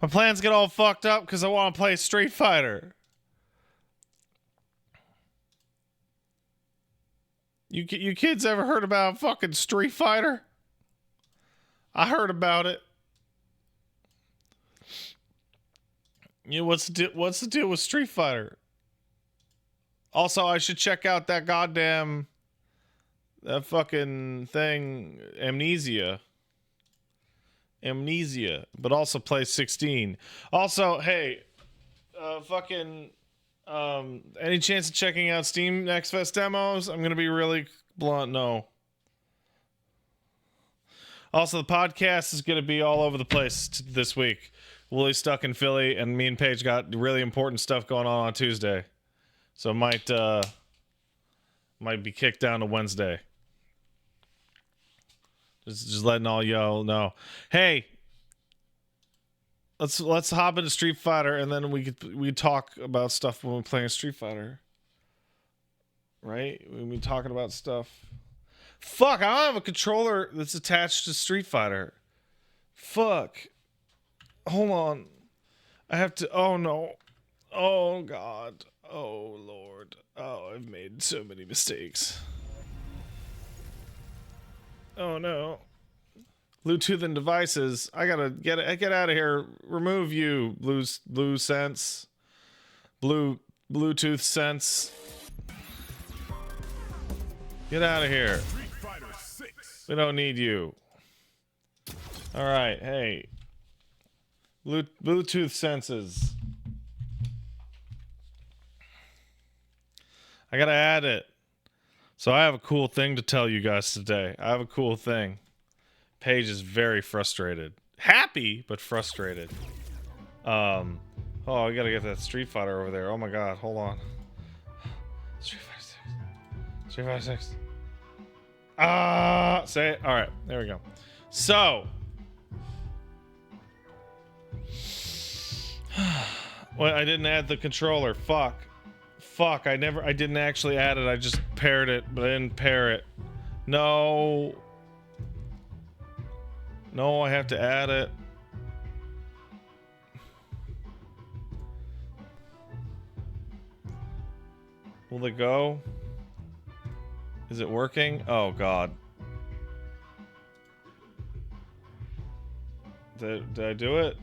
My plans get all fucked up because I want to play Street Fighter. You kids ever heard about fucking Street Fighter? I heard about it. You know, what's the deal with Street Fighter? Also, I should check out that goddamn that fucking thing, Amnesia, but also play 16. Also, hey, any chance of checking out Steam Next Fest demos? I'm gonna be really blunt. No. Also, the podcast is gonna be all over the place this week. Willie's stuck in Philly, and me and Paige got really important stuff going on Tuesday, so might be kicked down to Wednesday. Just letting all y'all know. Hey, let's hop into Street Fighter, and then we talk about stuff when we're playing Street Fighter. Right? We'll be talking about stuff. Fuck, I don't have a controller that's attached to Street Fighter. Fuck. Hold on. I have to... Oh, no. Oh, God. Oh, Lord. Oh, I've made so many mistakes. Oh, no. Bluetooth and devices. I gotta get out of here. Remove you, blue sense. Bluetooth sense. Get out of here. We don't need you. All right, hey. Bluetooth senses. I gotta add it. So I have a cool thing to tell you guys today. I have a cool thing. Paige is very frustrated. Happy, but frustrated. Oh, I gotta get that Street Fighter over there. Oh my god, hold on. Street Fighter 6. Street Fighter 6. Say it. Alright, there we go. So. Well, I didn't add the controller. Fuck. I didn't actually add it. I just paired it, but I didn't pair it. No. No, I have to add it. Will it go? Is it working? Oh, God. Did I do it?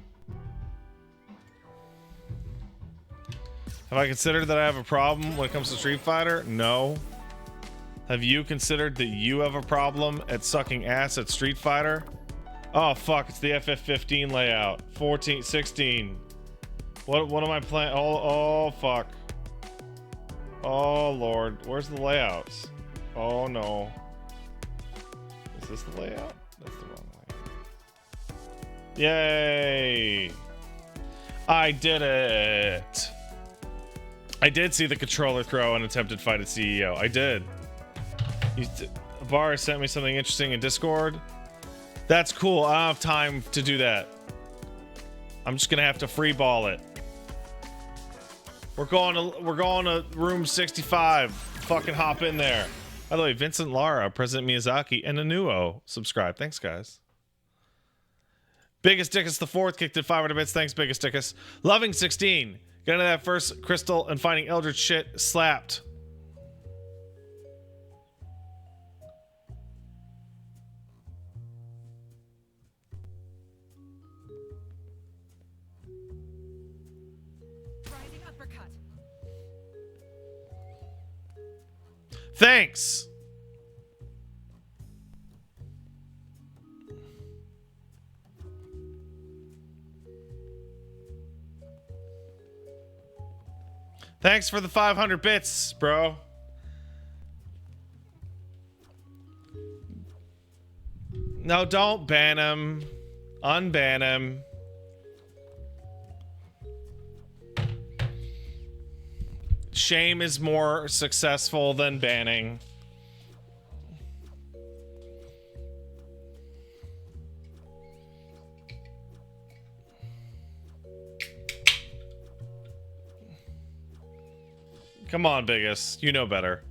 Have I considered that I have a problem when it comes to Street Fighter? No. Have you considered that you have a problem at sucking ass at Street Fighter? Oh, fuck. It's the FF15 layout. 14, 16. What am I playing? Oh, fuck. Oh, Lord. Where's the layouts? Oh, no. Is this the layout? That's the wrong layout. Yay! I did it! I did see the controller throw an attempted fight at CEO. I did. Bar sent me something interesting in Discord. That's cool. I don't have time to do that. I'm just gonna have to free ball it. We're going to room 65. Fucking hop in there. By the way, Vincent Lara, President Miyazaki, and Anuo subscribe. Thanks, guys. Biggest Dickus the fourth kicked at 500 bits. Thanks, Biggest Dickus. Loving 16. Got into that first crystal and finding Eldritch shit slapped. Thanks. Thanks for the 500 bits, bro. No, don't ban him. Unban him. Shame is more successful than banning. Come on, Biggest. You know better.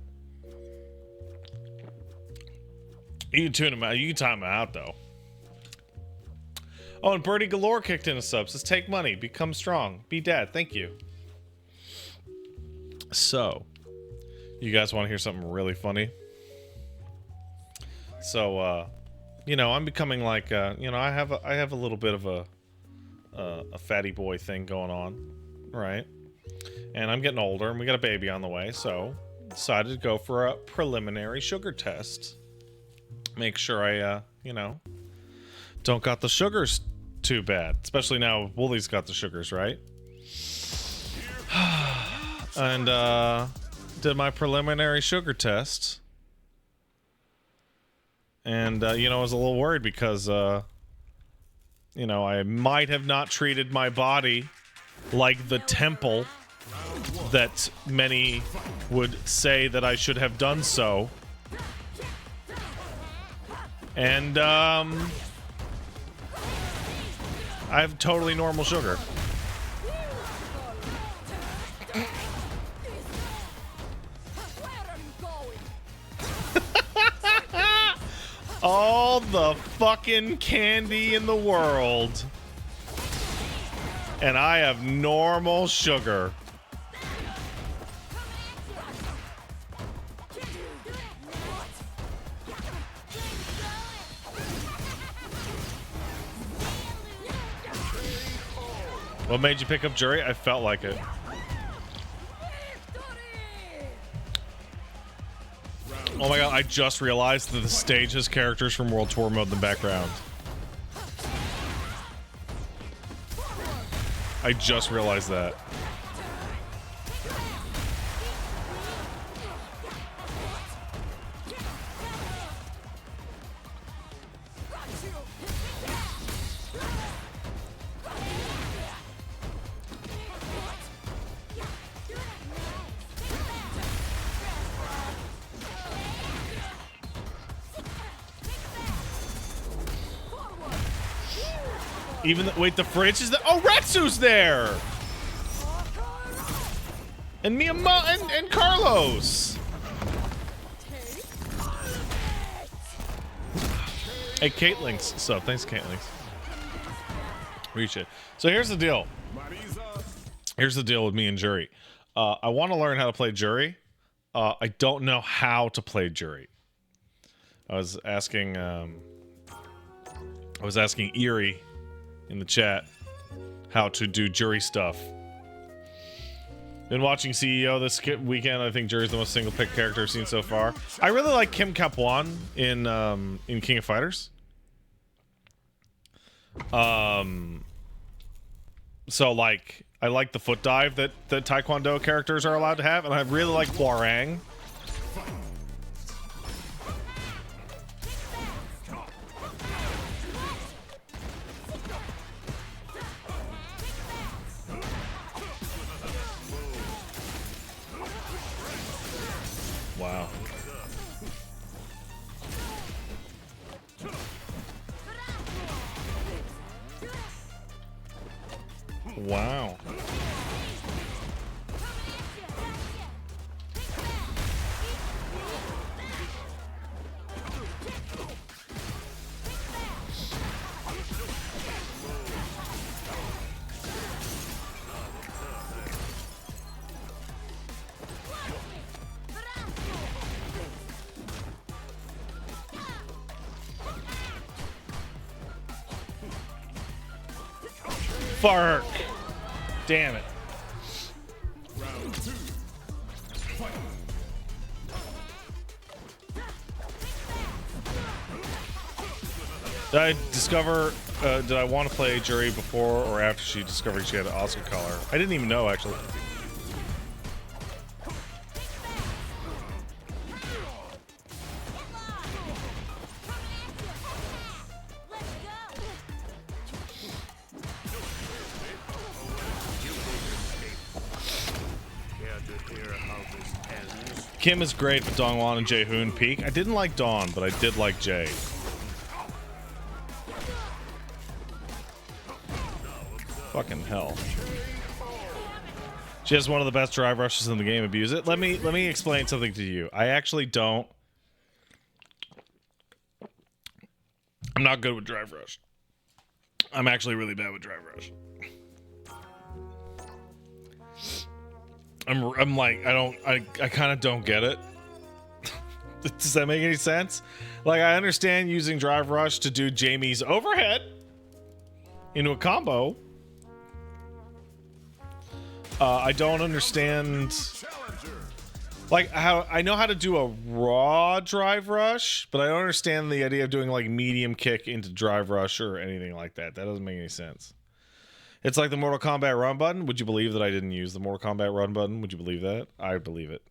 You can tune him out. You can time him out, though. Oh, and Birdie Galore kicked in a sub. Says, take money, become strong, be dad. Thank you. So, you guys want to hear something really funny? So, you know, I'm becoming like, you know, I have a little bit of a fatty boy thing going on, right? And I'm getting older, and we got a baby on the way, so decided to go for a preliminary sugar test. Make sure I, you know, don't got the sugars too bad. Especially now Woolie's got the sugars, right? And, did my preliminary sugar test. And, you know, I was a little worried because, you know, I might have not treated my body like the temple that many would say that I should have done so. And, I have totally normal sugar. All the fucking candy in the world. And I have normal sugar. What made you pick up Jury? I felt like it. Oh my god, I just realized that the stage has characters from World Tour Mode in the background. I just realized that. Even the, wait, the fridge is there? Oh, Retsu's there! And and Carlos! Hey, Caitlin's sub. Thanks, Caitlin's. Reach it. So here's the deal. Here's the deal with me and Jury. I want to learn how to play Jury. I don't know how to play Jury. I was asking Eerie in the chat how to do Jury stuff. Been watching CEO this weekend. I think Jury's the most single pick character I've seen so far. I really like Kim Kapuan in King of Fighters. So like I like the foot dive that Taekwondo characters are allowed to have, and I really like Hwoarang. Wow. Wow. Fark. Damn it. Did I discover, did I want to play Jury before or after she discovered she had an Oscar collar? I didn't even know, actually. Kim is great, but Dongwon and Jaehoon peak. I didn't like Dawn, but I did like Jae. Fucking hell. She has one of the best drive rushes in the game. Abuse it. Let me explain something to you. I actually don't. I'm not good with drive rush. I'm actually really bad with Drive Rush. I'm like, I kind of don't get it. Does that make any sense? Like, I understand using Drive Rush to do Jamie's overhead into a combo. I don't understand, like, how I know how to do a raw Drive Rush, but I don't understand the idea of doing like medium kick into Drive Rush or anything like that. That doesn't make any sense. It's like the Mortal Kombat run button. Would you believe that I didn't use the Mortal Kombat run button? Would you believe that? I believe it.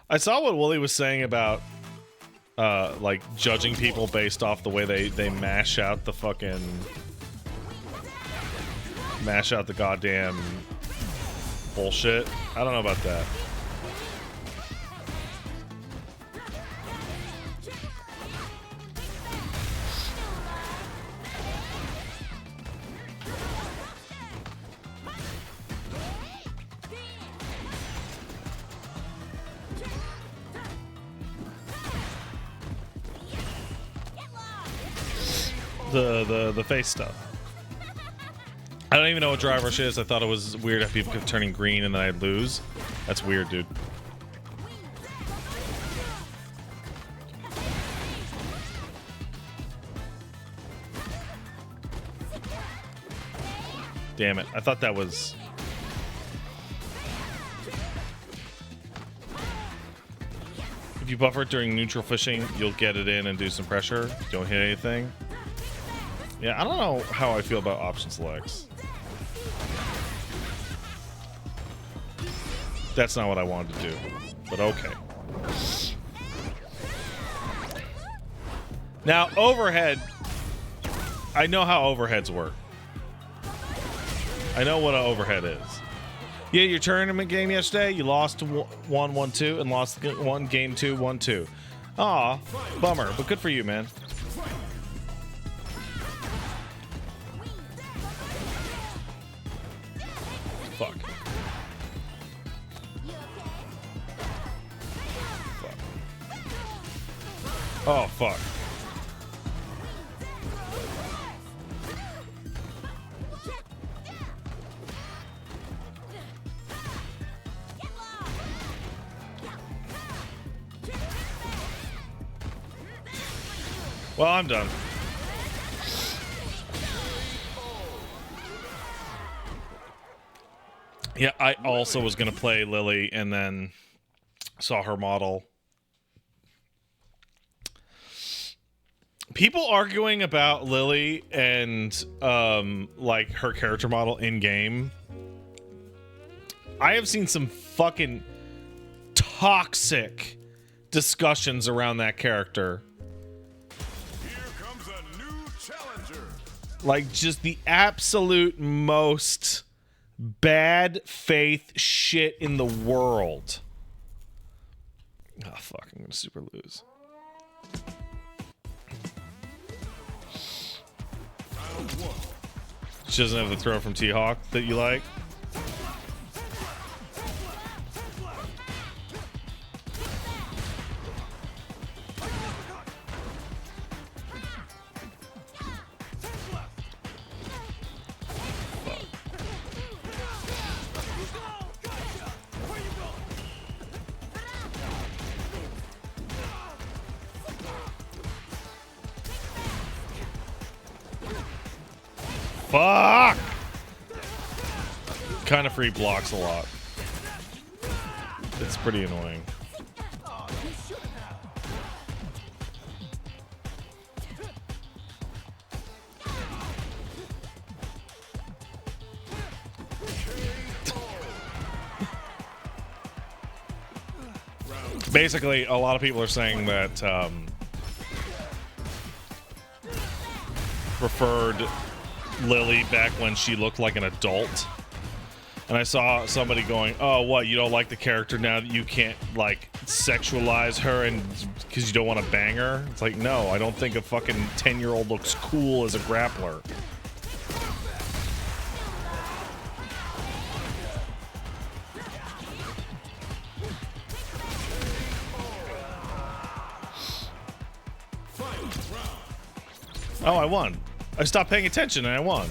I saw what Wooly was saying about like judging people based off the way they mash out the fucking goddamn bullshit. I don't know about that. The face stuff. I don't even know what Drive Rush is. I thought it was weird how people kept turning green and then I'd lose. That's weird, dude. Damn it. I thought that was... If you buffer it during neutral fishing, you'll get it in and do some pressure. Don't hit anything. Yeah, I don't know how I feel about option selects. That's not what I wanted to do, but okay. Now, overhead. I know how overheads work. I know what an overhead is. Yeah, your tournament game yesterday, you lost 1-1-2 and lost game 2 1-2. Aw, bummer, but good for you, man. Fuck. Fuck. Oh, fuck. Well, I'm done. Yeah, I also was going to play Lily and then saw her model. People arguing about Lily and like her character model in game. I have seen some fucking toxic discussions around that character. Here comes a new challenger. Like just the absolute most bad faith shit in the world. Oh fuck, I'm gonna super lose. She doesn't have the throw from T-Hawk that you like. Fuck! Kind of free blocks a lot. It's pretty annoying. Basically, a lot of people are saying that preferred Lily back when she looked like an adult. And I saw somebody going, oh, what, you don't like the character now that you can't, like, sexualize her and because you don't want to bang her? It's like, no, I don't think a fucking 10-year-old looks cool as a grappler. Oh, I won. I stopped paying attention and I won.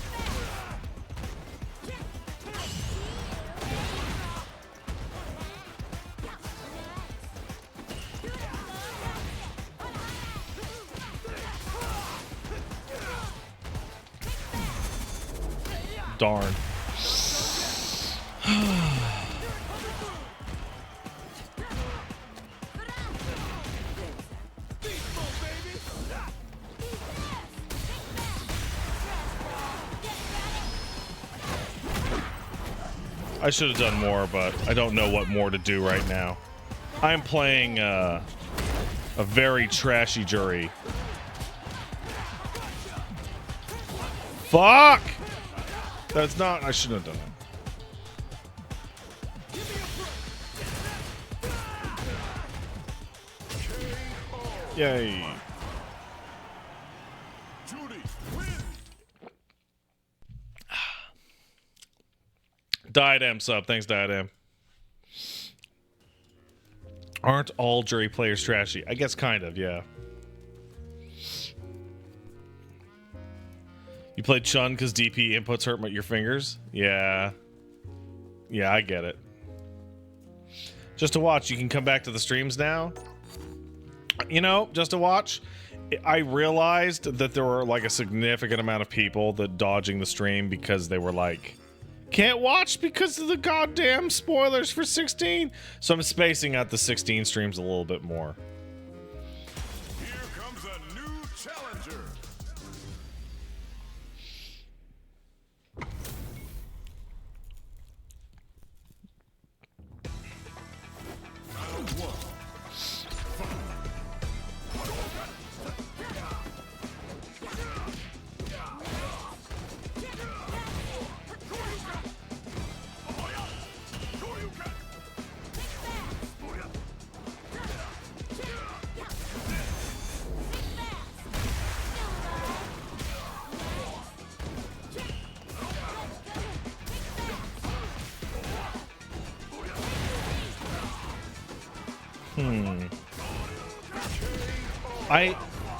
Darn. I should have done more, but I don't know what more to do right now. I'm playing a very trashy jury. Fuck! That's not... I shouldn't have done that. Yay. Diadem sub. Thanks, Diadem. Aren't all jury players trashy? I guess kind of, yeah. You played Chun because DP inputs hurt your fingers? Yeah. Yeah, I get it. Just to watch, you can come back to the streams now. You know, just to watch, I realized that there were like a significant amount of people that dodging the stream because they were like, can't watch because of the goddamn spoilers for 16. So I'm spacing out the 16 streams a little bit more. Here comes a new challenger. Round one.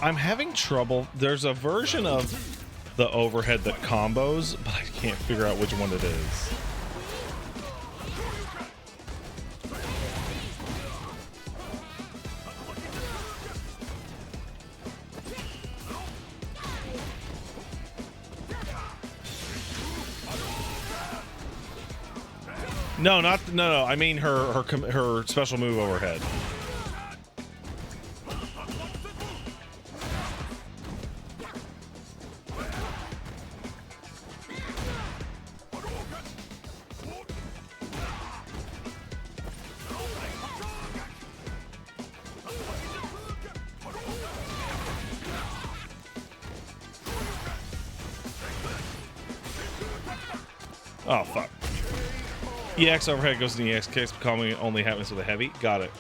I'm having trouble. There's a version of the overhead that combos, but I can't figure out which one it is. No, no. I mean her special move overhead. Oh, fuck. EX overhead goes to the EX kicks, commonly only happens with a heavy. Got it.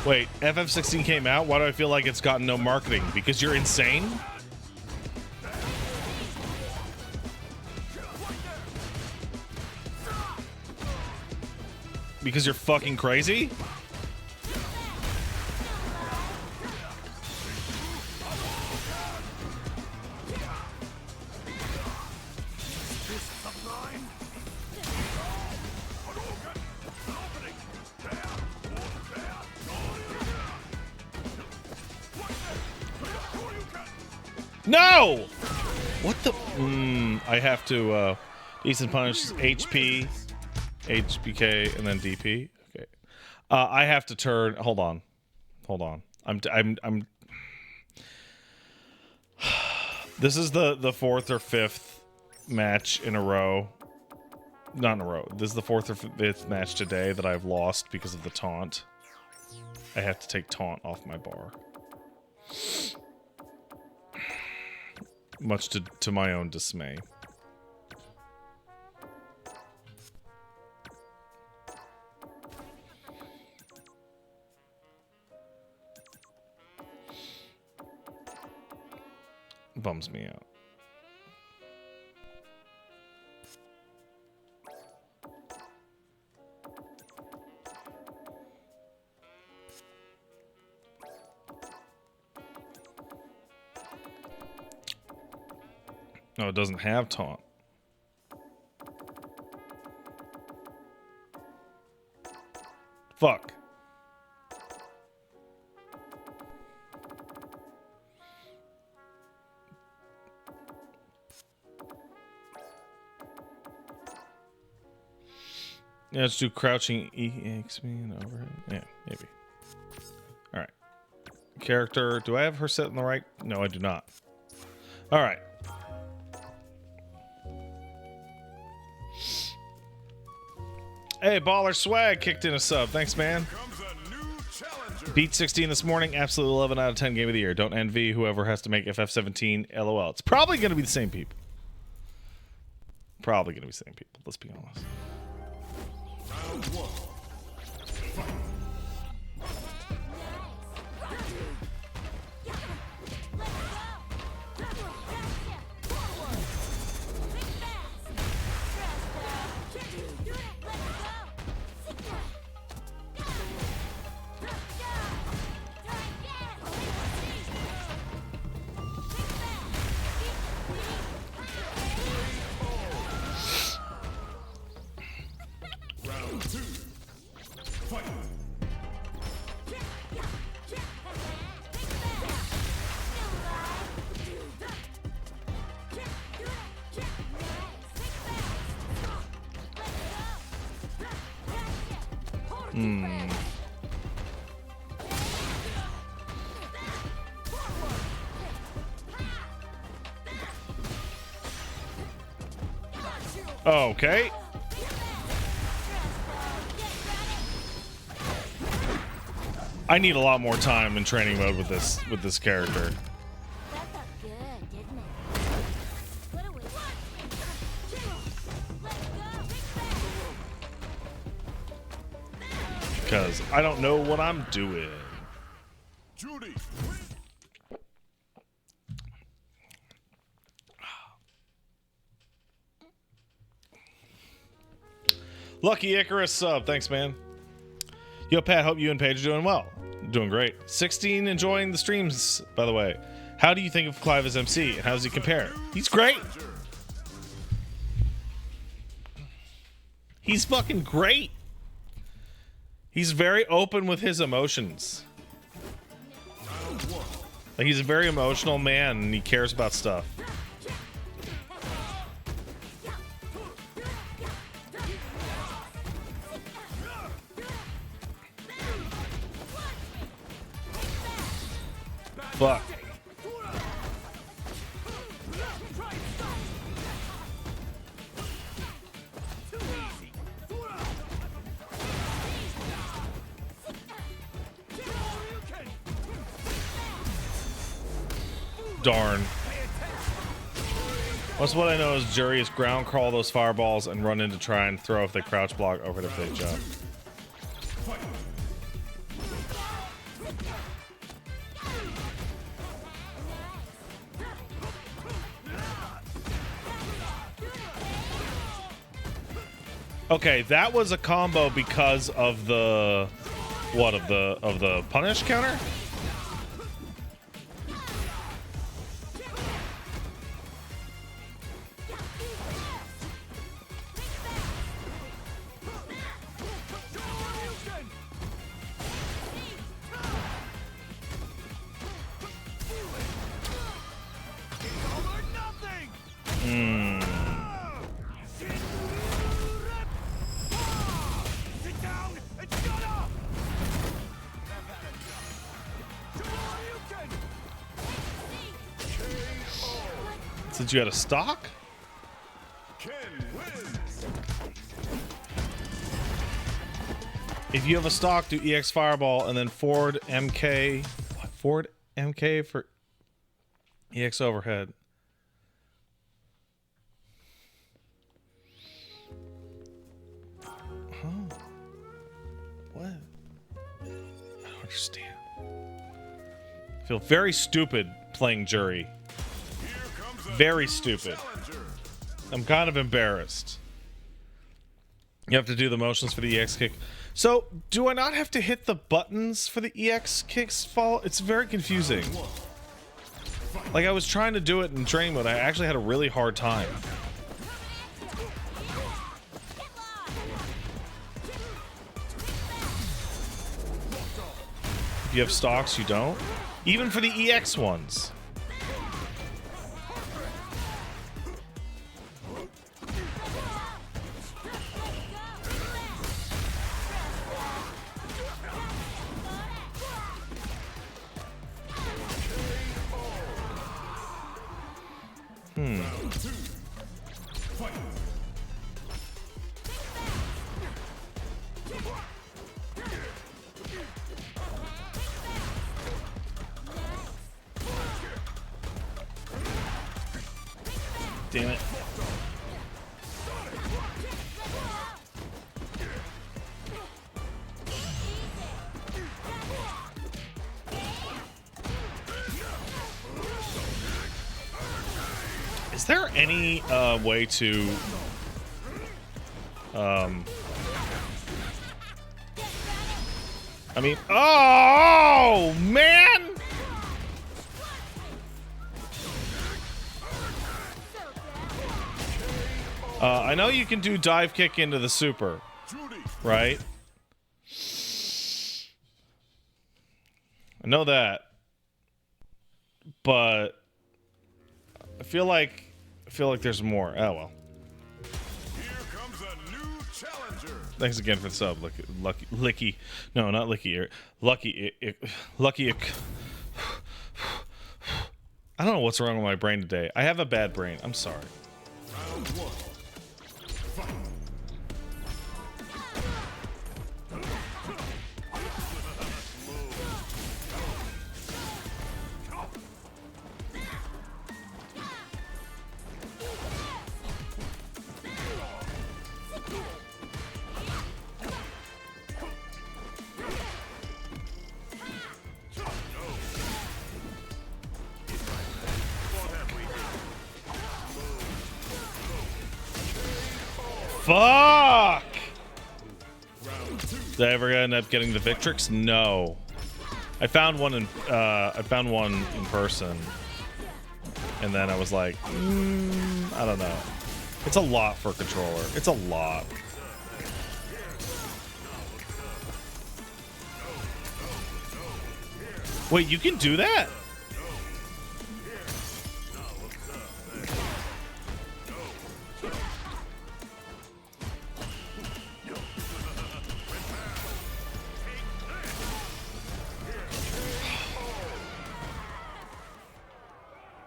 Wait, FF16 came out? Why do I feel like it's gotten no marketing? Because you're insane? Because you're fucking crazy? No! What the? I have to, decent punish HP, HBK, and then DP. Okay. I have to turn, hold on. I'm this is the fourth or fifth match in a row. Not in a row. This is the fourth or fifth match today that I've lost because of the taunt. I have to take taunt off my bar. Much to my own dismay. Bums me out. No, it doesn't have taunt. Fuck. Yeah, let's do crouching EXP and overhead. Yeah, maybe. All right. Character. Do I have her set in the right? No, I do not. All right. Hey, Baller Swag kicked in a sub. Thanks, man. Comes a new challenger. Beat 16 this morning. Absolutely 11 out of 10 game of the year. Don't envy whoever has to make FF17. LOL. It's probably going to be the same people. Probably going to be the same people. Let's be honest. Round one. Round two. Fight. Okay. I need a lot more time in training mode with this character. That felt good, didn't it? What do we want? Let's go. Because I don't know what I'm doing. Judy. Lucky Icarus sub. Thanks, man. Yo, Pat, hope you and Paige are doing well. Doing great. 16 enjoying the streams, by the way. How do you think of Clive as MC, and how does he compare? He's great. He's fucking great. He's very open with his emotions. Like, he's a very emotional man, and he cares about stuff. Fuck. Darn. What's what I know is Jury is ground crawl those fireballs and run in to try and throw if they crouch block over if they jump. Okay, that was a combo because of the what of the punish counter? Since you had a stock? Ken wins. If you have a stock, do EX Fireball and then forward MK. What? Forward MK for EX Overhead. Huh? What? I don't understand. I feel very stupid playing Jury. Very stupid. I'm kind of embarrassed. You have to do the motions for the EX kick. So, do I not have to hit the buttons for the EX kicks fall? It's very confusing. Like, I was trying to do it in training mode. I actually had a really hard time. If you have stocks, you don't. Even for the EX ones. Damn it. Is there any way to I mean, oh man! I know you can do dive kick into the super, right? I know that, but I feel like there's more. Oh well. Here comes a new challenger. Thanks again for the sub, Licky. No, not Licky. Lucky. I don't know what's wrong with my brain today. I have a bad brain. I'm sorry. Round one. Fight. Fuck! Did I ever end up getting the Victrix? No. I found one in person, and then I was like, I don't know. It's a lot for a controller. It's a lot. Wait, you can do that?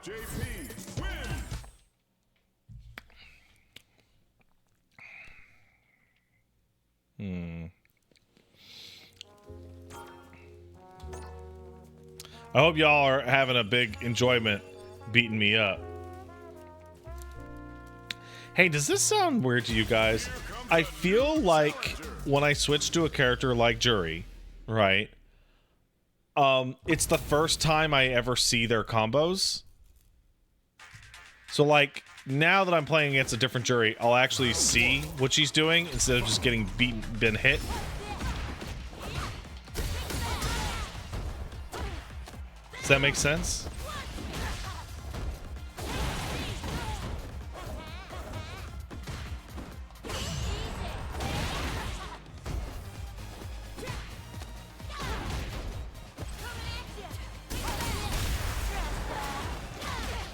JP win. I hope y'all are having a big enjoyment beating me up. Hey, does this sound weird to you guys? I feel like when I switch to a character like Jury, right? It's the first time I ever see their combos. So like now that I'm playing against a different Jury, I'll actually see what she's doing instead of just getting been hit. Does that make sense?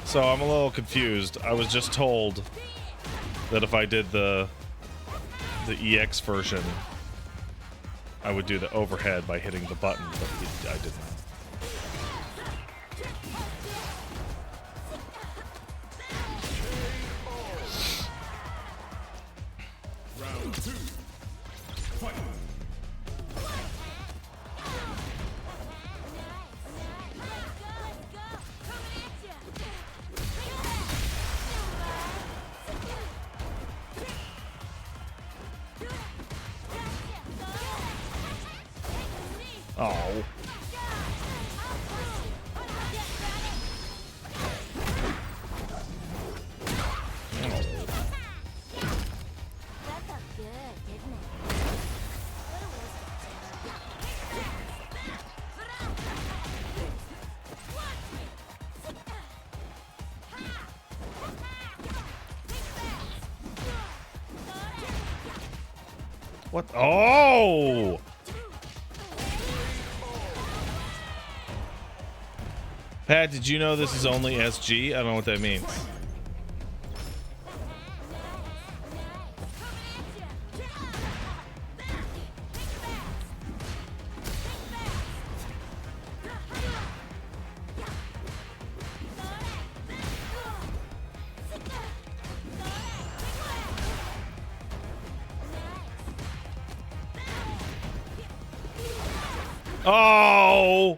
So I'm a little confused. I was just told that if I did the EX version, I would do the overhead by hitting the button, but I didn't. Round two. Fight. Oh. That felt good, didn't it? What a waste of time. What? Oh! Pat, did you know this is only SG? I don't know what that means. Oh!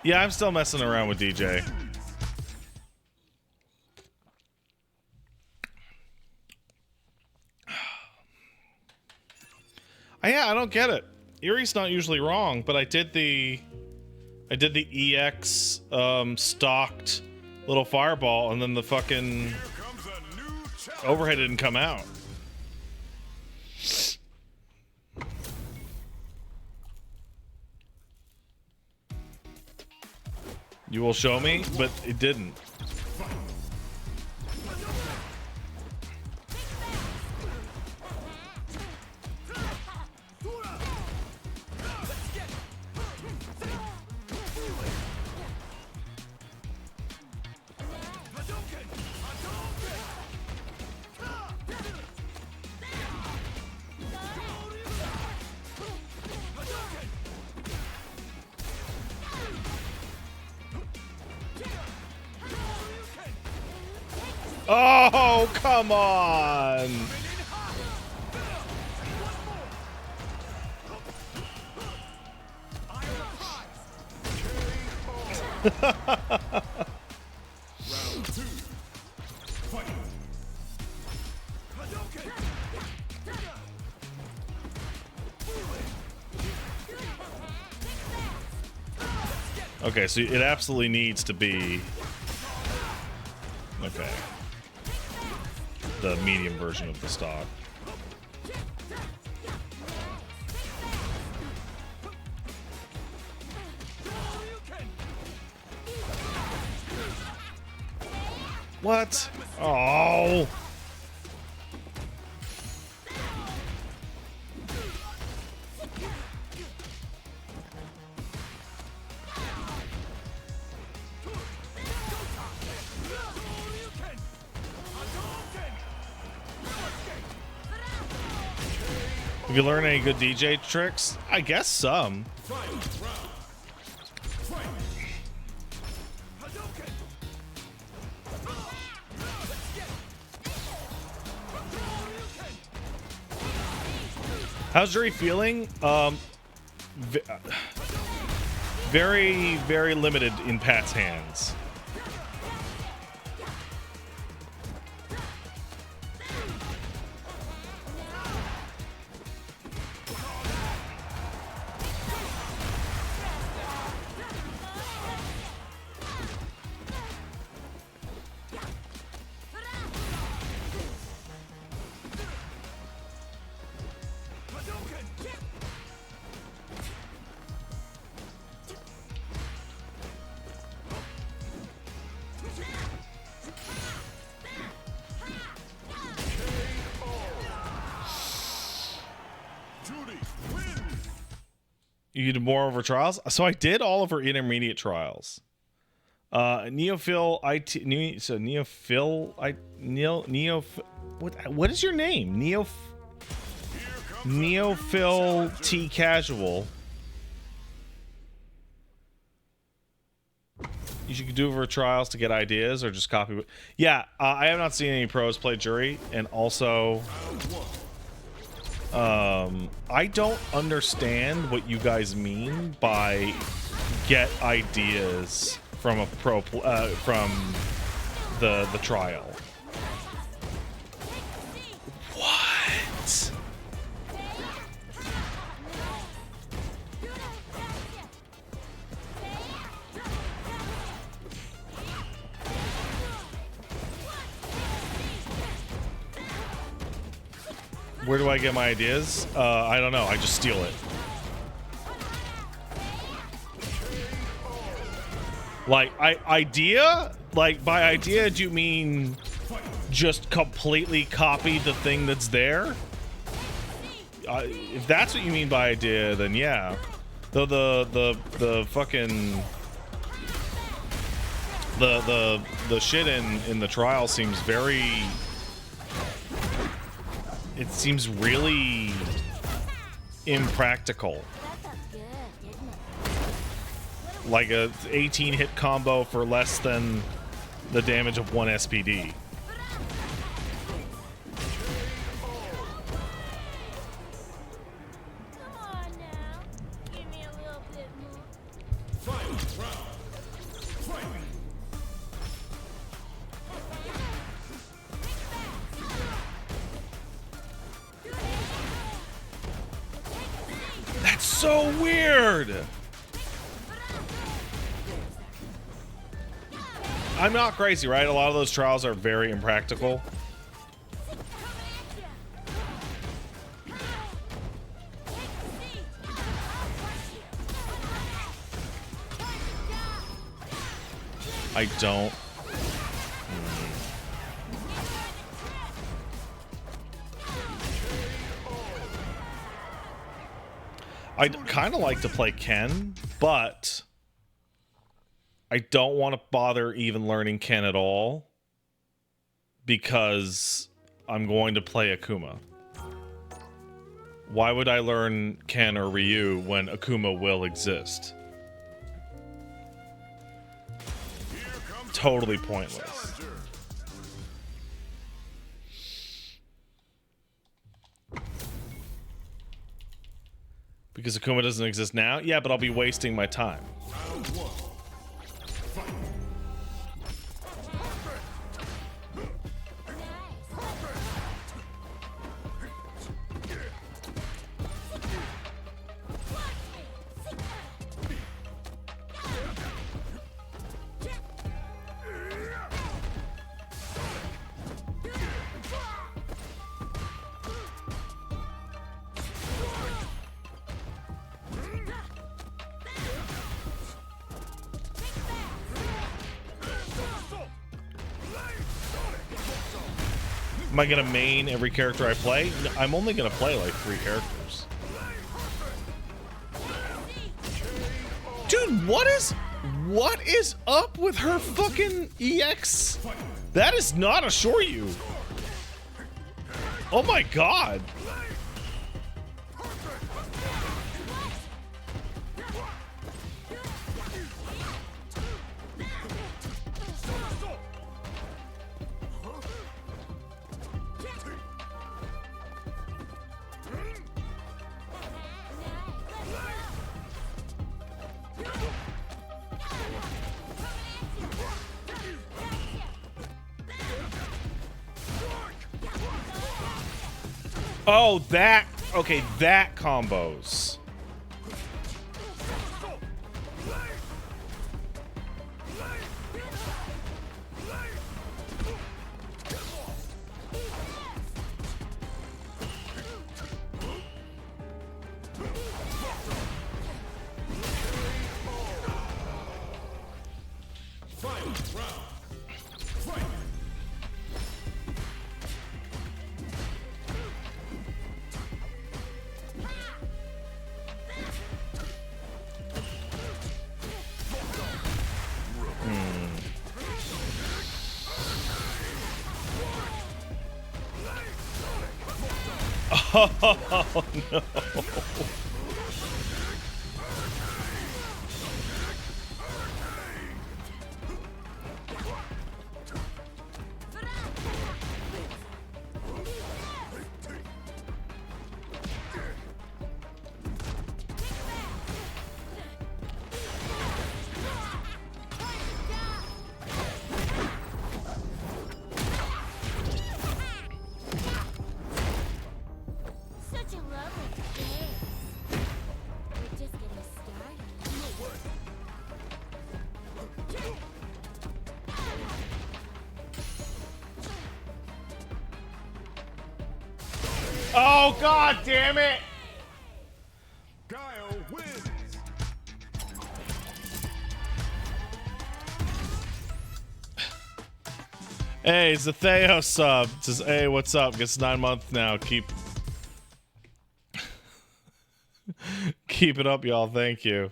Yeah, I'm still messing around with DJ. Yeah, I don't get it. Erie's not usually wrong, but I did the EX stocked little fireball, and then the fucking overhead didn't come out. You will show me, but it didn't. Oh, come on! Okay, so it absolutely needs to be... Okay. The medium version of the stock. What? Oh! Have you learned any good DJ tricks? I guess some. How's Yuri feeling? Very, very limited in Pat's hands. You did more over trials? So I did all of her intermediate trials. Neophil IT so Neophil what is your name? Neophil T Casual. You should do over trials to get ideas or just copy. Yeah, I have not seen any pros play Jury, and also I don't understand what you guys mean by get ideas from a pro from the trial. What? Where do I get my ideas? I don't know. I just steal it. Like, idea? Like, by idea, do you mean just completely copy the thing that's there? If that's what you mean by idea, then yeah. Though the fucking the shit in the trial seems very. It seems really impractical. That felt good, didn't it? Like a 18 hit combo for less than the damage of one SPD. Come on now. Give me a little bit more. Final round. Fight. That's so weird. I'm not crazy, right? A lot of those trials are very impractical. I don't. I'd kind of like to play Ken, but I don't want to bother even learning Ken at all because I'm going to play Akuma. Why would I learn Ken or Ryu when Akuma will exist? Totally pointless. Because Akuma doesn't exist now? Yeah, but I'll be wasting my time. Am I gonna main every character I play? No, I'm only gonna play like 3 characters. Dude, what is up with her fucking EX? That is not a Shoryu. Oh my god. Oh, that. Okay, that combos. Oh no. Such a lovely face. Oh, god damn it! Guile wins. Hey, Zatheo sub. Says, hey, what's up? Gets 9 months now. Keep it up, y'all. Thank you.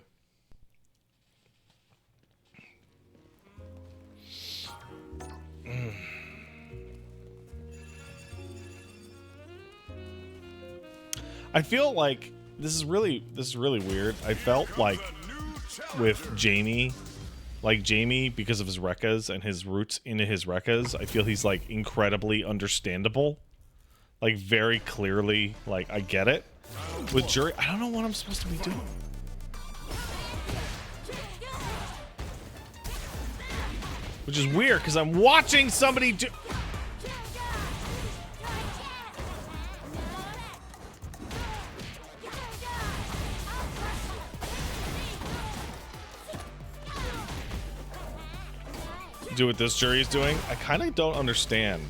I feel like this is really weird. I felt like with Jamie, because of his rekkas and his roots into his rekkas, I feel he's like incredibly understandable. Like very clearly, like I get it. With Jury, I don't know what I'm supposed to be doing. Which is weird because I'm watching somebody do. Do what this jury's doing. I kind of don't understand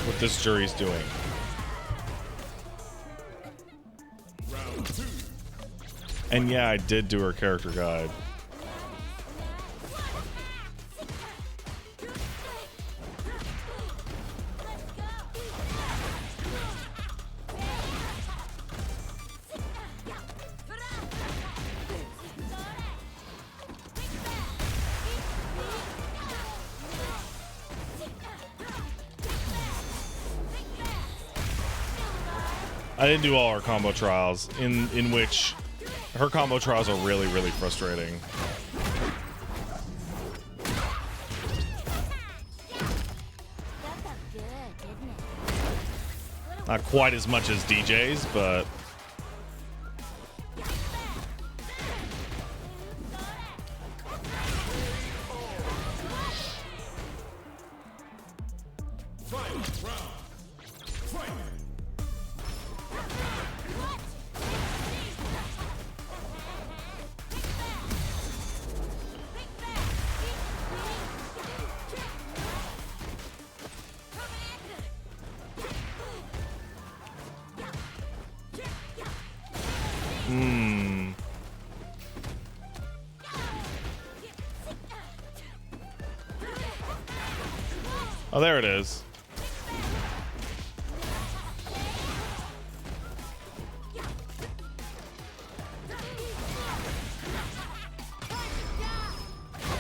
what this jury's doing. And yeah, I did do her character guide. I didn't do all her combo trials, in which her combo trials are really, really frustrating. Not quite as much as DJ's, but oh, there it is.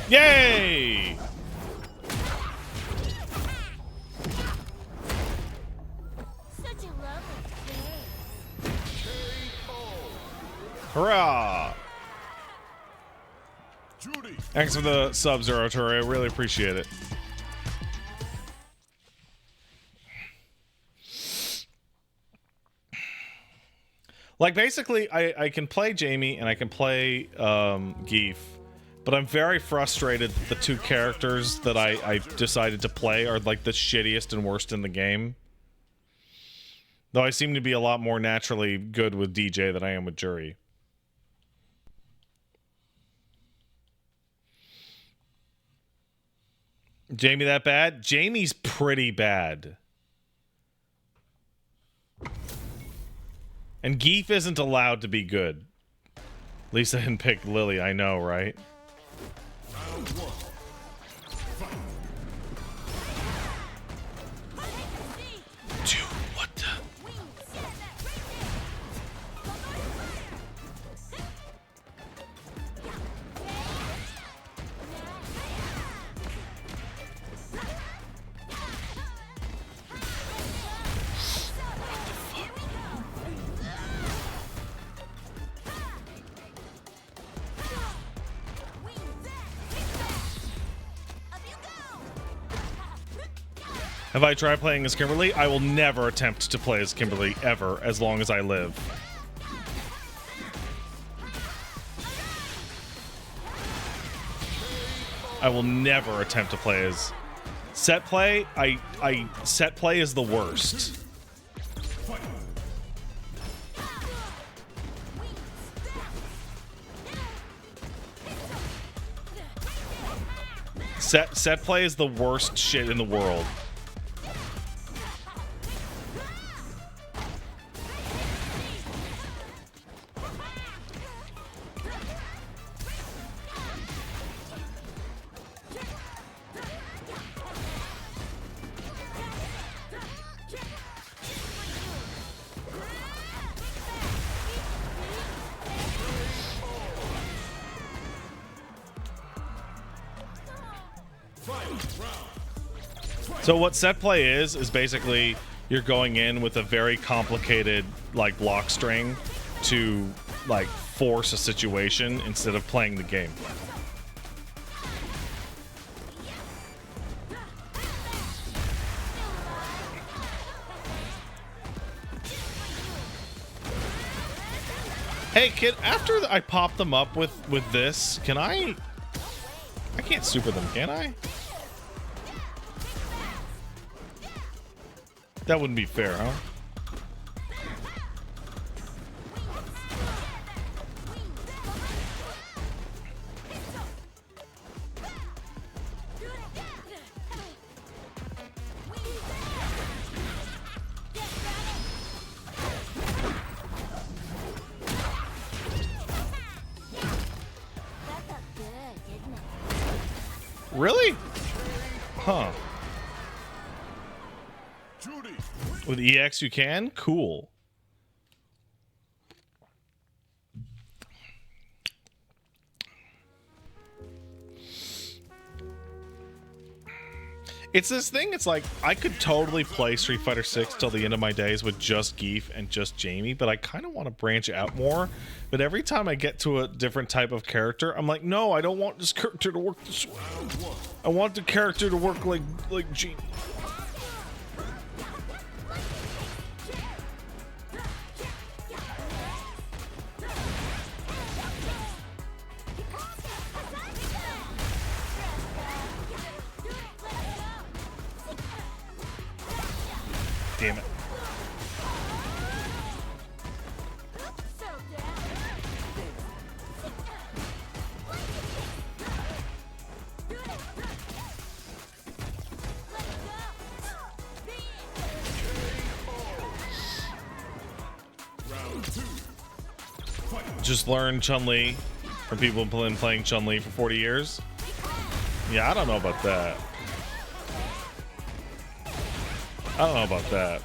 Yay! Such a lovely face. Hurrah! Judy. Thanks for the sub, Zero Tori. I really appreciate it. Like, basically, I can play Jamie and I can play Geef, but I'm very frustrated that the two characters that I decided to play are, like, the shittiest and worst in the game. Though I seem to be a lot more naturally good with DJ than I am with Jury. Jamie that bad? Jamie's pretty bad. And Geef isn't allowed to be good. At least I didn't pick Lily, I know, right? Dude, what the? Have I tried playing as Kimberly? I will never attempt to play as Kimberly ever, as long as I live. I will never attempt to play as set play. Set play is the worst. Set play is the worst shit in the world. So what set play is basically you're going in with a very complicated like block string to like force a situation instead of playing the game. Hey kid, after I pop them up with this, can I can't super them, can I? That wouldn't be fair, huh? Really? Huh. With EX you can? Cool. It's this thing, it's like, I could totally play Street Fighter 6 till the end of my days with just Geef and just Jamie, but I kind of want to branch out more. But every time I get to a different type of character, I'm like, no, I don't want this character to work this way. I want the character to work like Jamie. Damn it. Just learn Chun-Li from people playing Chun-Li for 40 years? Yeah, I don't know about that. I don't know about that.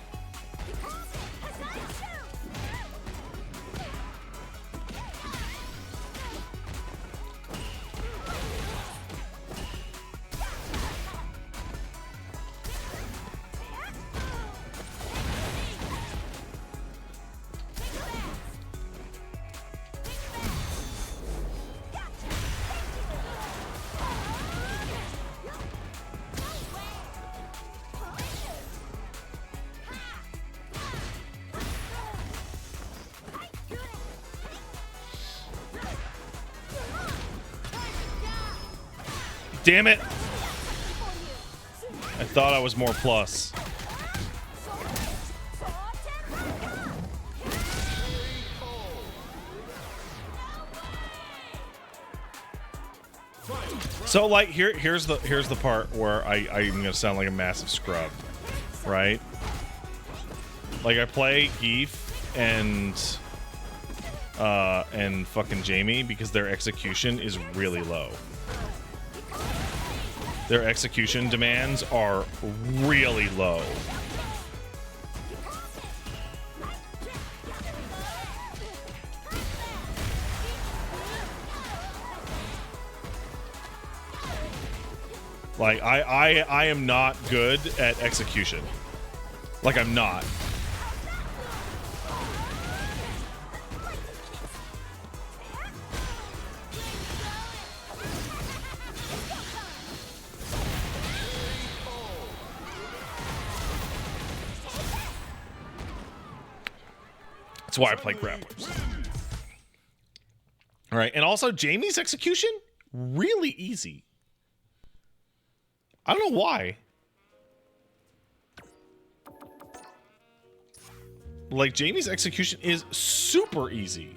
Damn it! I thought I was more plus. So like here's the part where I'm gonna sound like a massive scrub, right? Like I play Geef and fucking Jamie because their execution is really low. Their execution demands are really low. Like I am not good at execution. Like I'm not. That's why I play grapplers. All right, and also Jamie's execution really easy. I don't know why. Like Jamie's execution is super easy.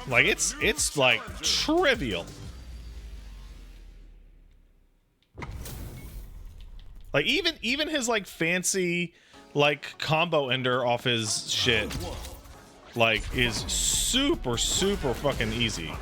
Like it's like trivial. Like even his like fancy like combo ender off his shit like is super fucking easy.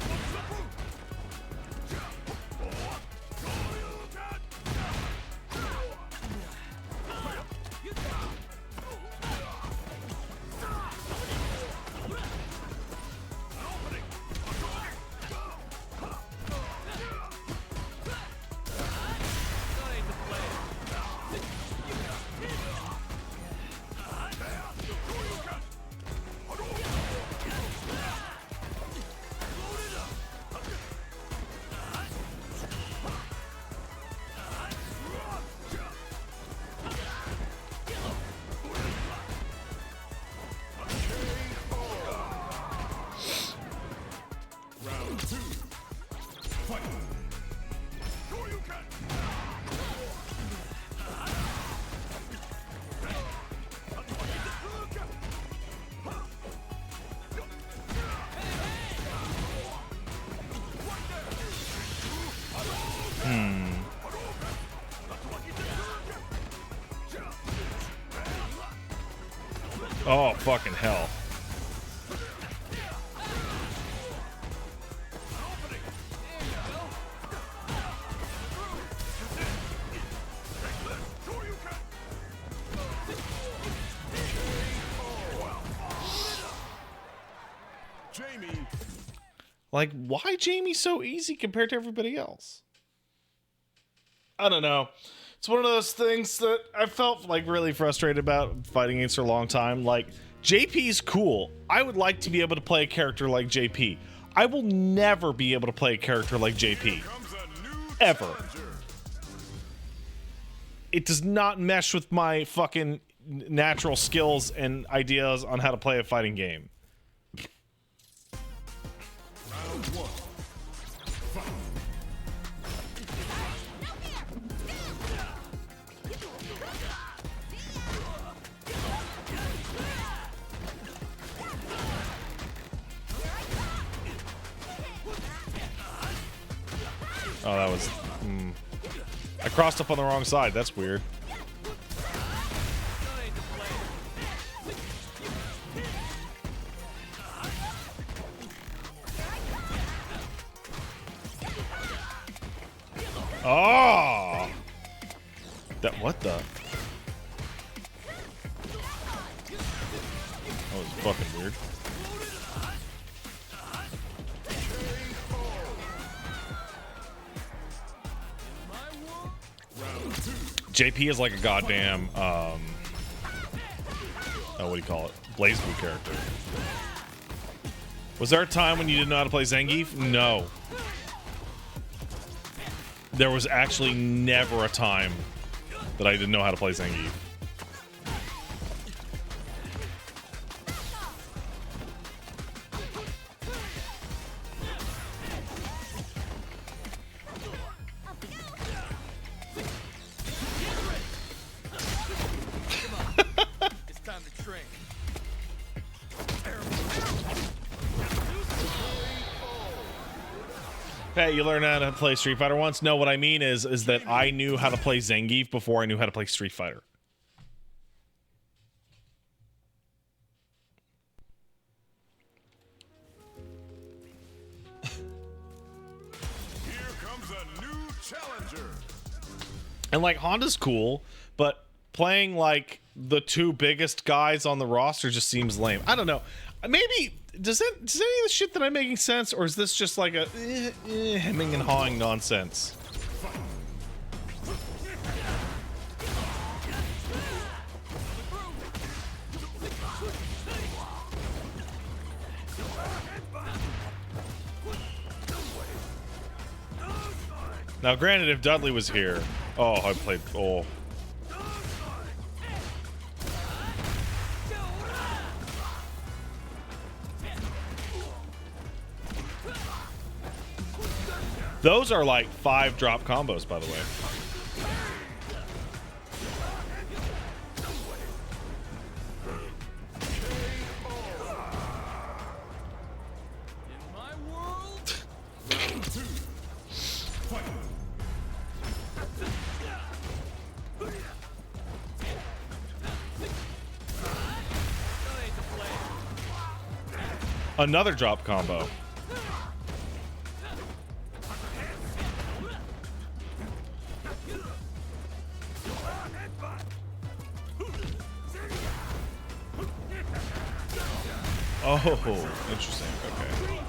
Oh, fucking hell. Jamie. Like, why Jamie so easy compared to everybody else? I don't know. It's one of those things that I felt like really frustrated about fighting against for a long time. Like, JP's cool. I would like to be able to play a character like JP. I will never be able to play a character like JP. Ever. It does not mesh with my fucking natural skills and ideas on how to play a fighting game. Oh, that was... I crossed up on the wrong side. That's weird. Oh! That... What the... That was fucking weird. JP is like a goddamn, oh, what do you call it? Blaze Blue character. Was there a time when you didn't know how to play Zangief? No. There was actually never a time that I didn't know how to play Zangief. Hey, you learned how to play Street Fighter once? No, what I mean is that I knew how to play Zangief before I knew how to play Street Fighter. Here comes a new challenger. And like Honda's cool, but playing like the two biggest guys on the roster just seems lame. I don't know. Maybe does any of the shit that I'm making sense, or is this just like a hemming and hawing nonsense? Now, granted, if Dudley was here, oh, I played. Oh. Those are like 5 drop combos, by the way. Another drop combo. Oh, interesting. Okay.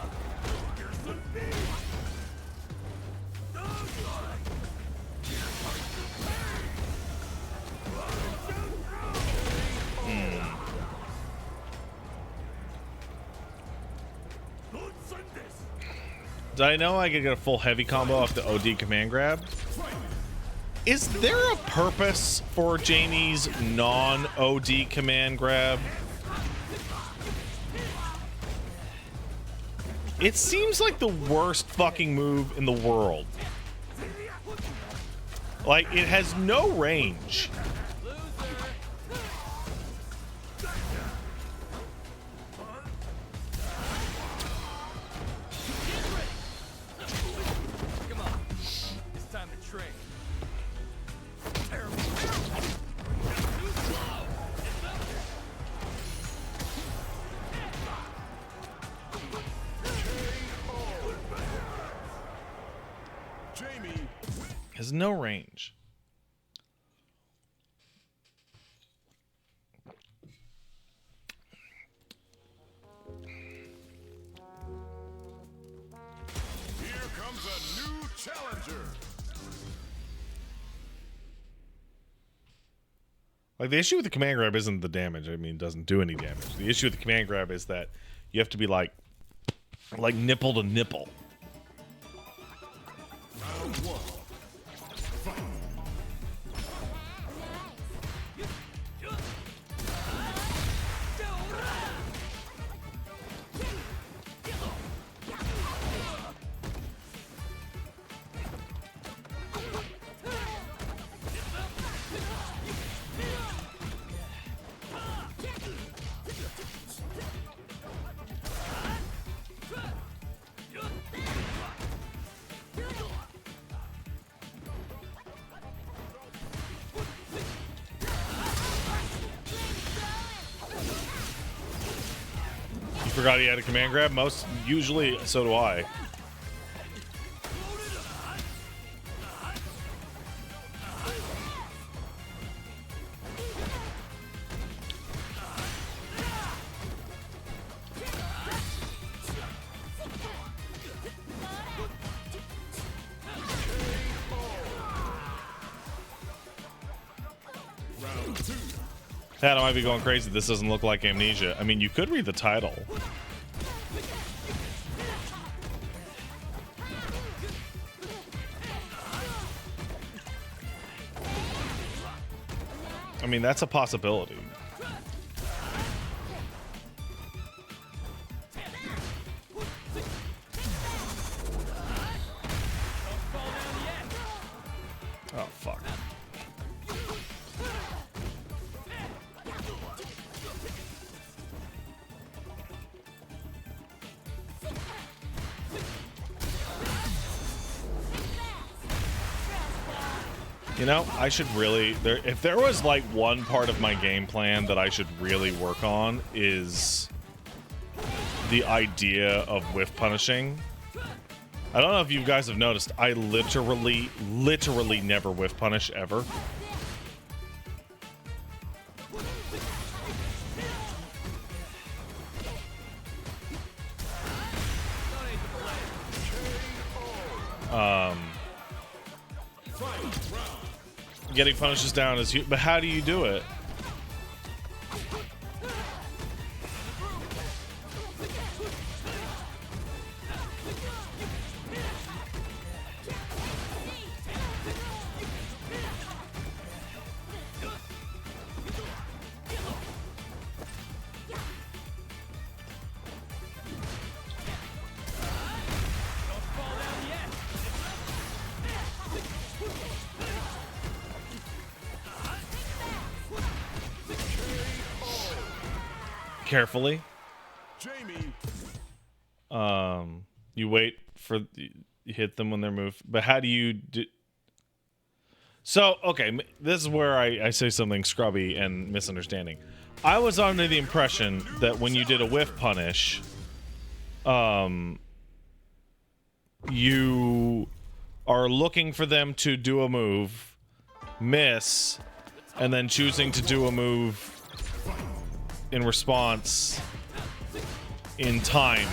Did I know I could get a full heavy combo off the OD command grab? Is there a purpose for Jamie's non-OD command grab? It seems like the worst fucking move in the world. Like, it has no range. Come on. It's time to train. Jamie. Has no range. Here comes a new challenger. Like, the issue with the command grab isn't the damage. I mean, it doesn't do any damage. The issue with the command grab is that you have to be like nipple to nipple. Round one. Fight. You forgot he had a command grab? Usually, so do I. Round two. That I might be going crazy. This doesn't look like Amnesia. I mean, you could read the title. I mean, that's a possibility. Oh, fuck. You know, I should really... if there was, like, one part of my game plan that I should really work on is the idea of whiff punishing. I don't know if you guys have noticed, I literally never whiff punish, ever. Getting punishes down is huge, but how do you do it? Carefully. Jamie. You wait for you hit them when they're moved, but how do you do? So, okay, this is where I say something scrubby and misunderstanding. I was under the impression that when you did a whiff punish, you are looking for them to do a move, miss, and then choosing to do a move in response in time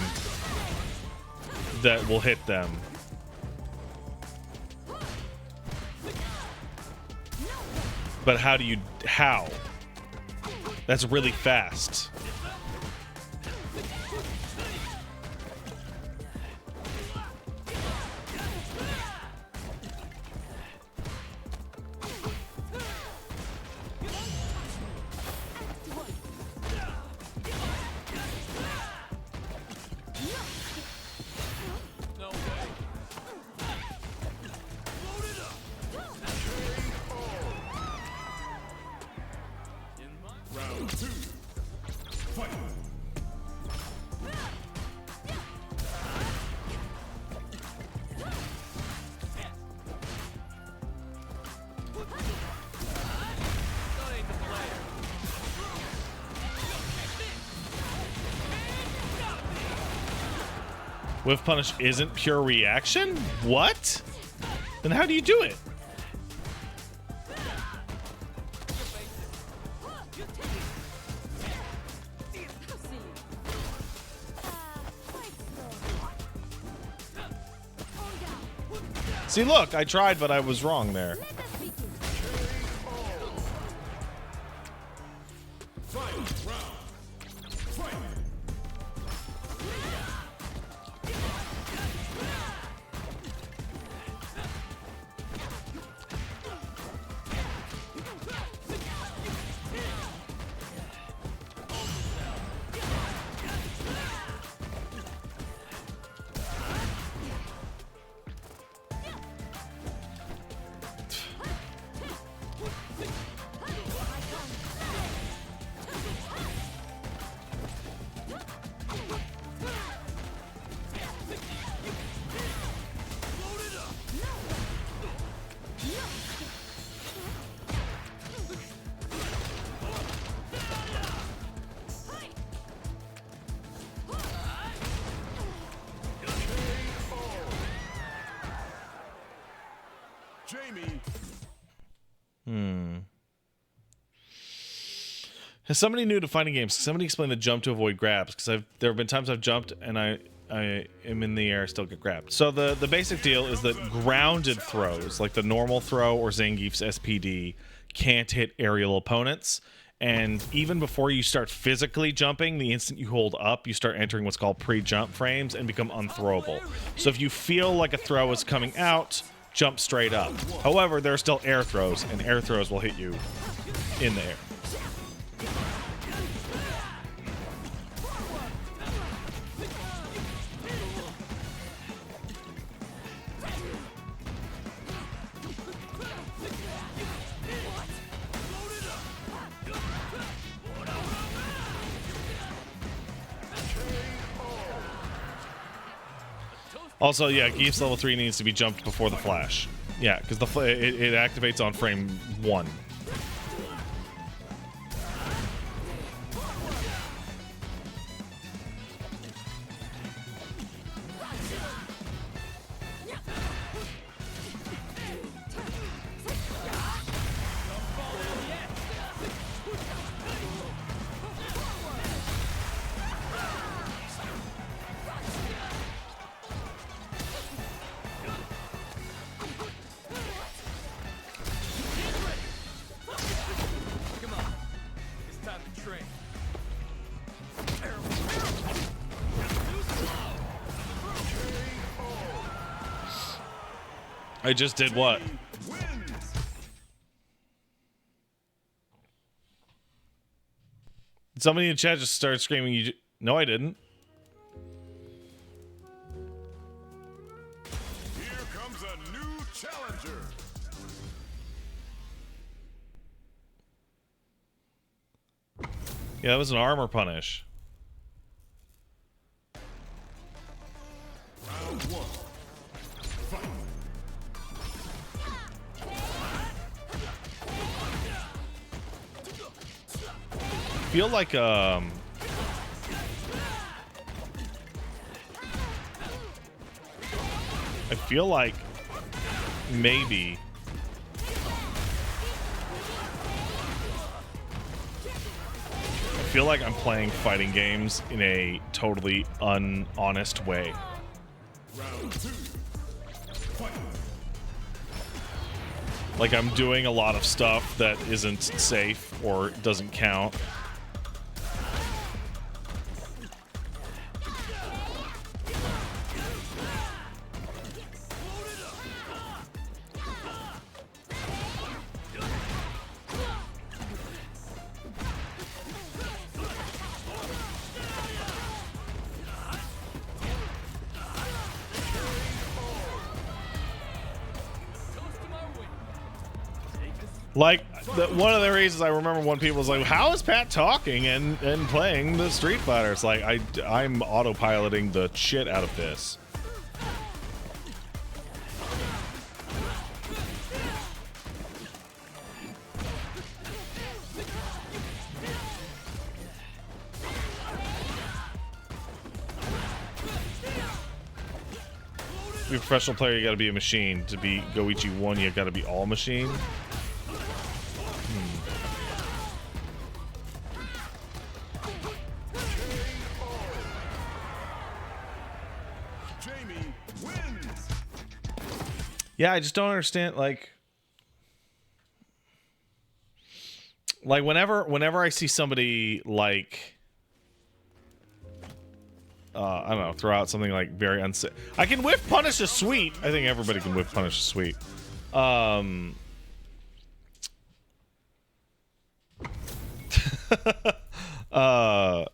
that will hit them. But how? That's really fast. Whiff punish isn't pure reaction? What? Then how do you do it? See, look, I tried, but I was wrong there. Jamie. As somebody new to fighting games, somebody explain the jump to avoid grabs, because there have been times I've jumped and I am in the air, still get grabbed. So the basic deal is that grounded throws, like the normal throw or Zangief's SPD, can't hit aerial opponents. And even before you start physically jumping, the instant you hold up, you start entering what's called pre-jump frames and become unthrowable. So if you feel like a throw is coming out, jump straight up. However, there are still air throws, and air throws will hit you in the air. Also, yeah, Geef's level 3 needs to be jumped before the flash. Yeah, because it activates on frame 1. I just did what? Somebody in chat just started screaming. No, I didn't. Here comes a new challenger. Yeah, that was an armor punish. Round 1. Fight. I feel like I feel like maybe I'm playing fighting games in a totally unhonest way. Round 2. Fight. Like I'm doing a lot of stuff that isn't safe or doesn't count. Like, one of the reasons I remember when people was like, how is Pat talking and playing the Street Fighter? It's like, I'm autopiloting the shit out of this. be a professional player, you gotta be a machine. To be Goichi 1, you gotta be all machine. Jamie wins. Yeah, I just don't understand, like whenever I see somebody like I don't know, throw out something like very unsafe. I can whiff punish a sweep. I think everybody can whiff punish a sweep. I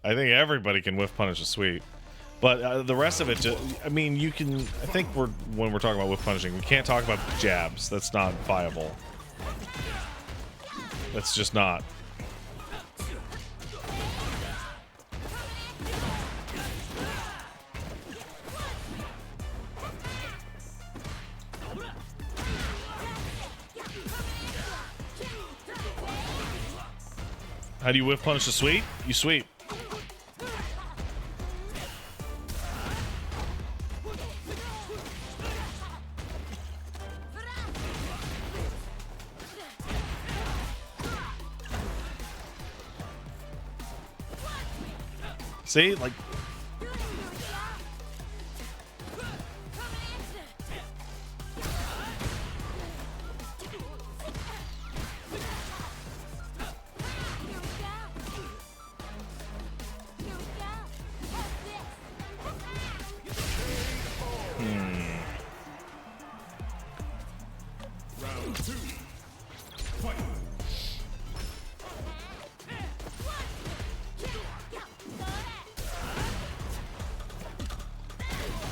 think everybody can whiff punish a sweep. But the rest of it, I mean, you can. I think when we're talking about whiff punishing, we can't talk about jabs. That's not viable. That's just not. How do you whiff punish a sweep? You sweep. See, like. Round 2. Fight.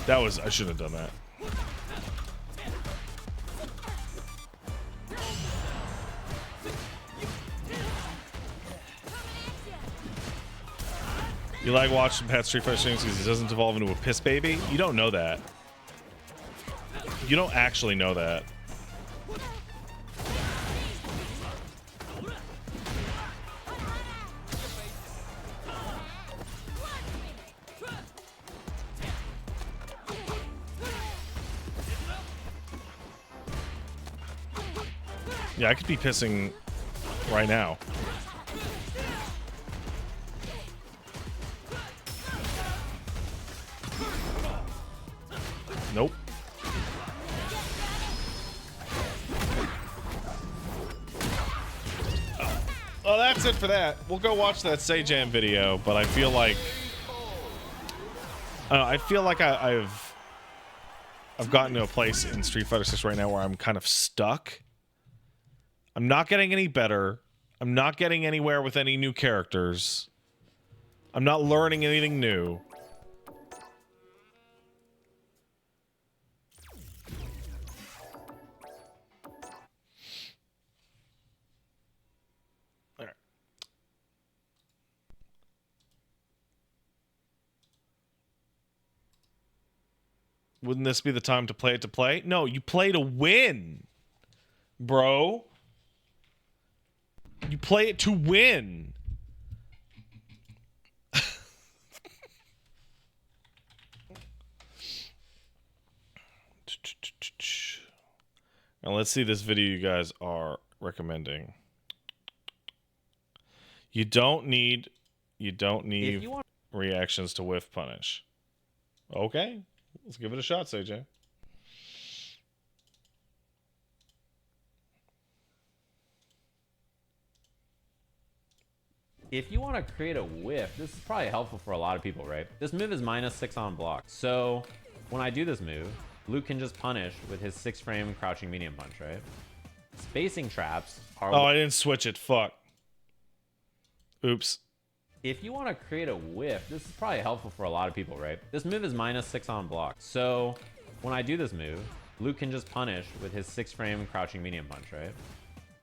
That was. I shouldn't have done that. You like watching Pat Street Fighter streams because he doesn't evolve into a piss baby? You don't know that. You don't actually know that. Yeah, I could be pissing right now. Nope. Well, that's it for that. We'll go watch that Say-Jam video, but I feel like I've gotten to a place in Street Fighter 6 right now where I'm kind of stuck. I'm not getting any better. I'm not getting anywhere with any new characters. I'm not learning anything new. All right. Wouldn't this be the time to play it to play? No, you play to win, bro. You play it to win. Now let's see this video you guys are recommending. You don't need reactions to whiff punish. Okay, let's give it a shot, CJ. If you want to create a whiff, this is probably helpful for a lot of people, right? This move is -6 on block. So when I do this move, Luke can just punish with his 6-frame crouching medium punch, right? Spacing traps are... Oh, I didn't switch it. Fuck. Oops. If you want to create a whiff, this is probably helpful for a lot of people, right? This move is -6 on block. So when I do this move, Luke can just punish with his 6-frame crouching medium punch, right?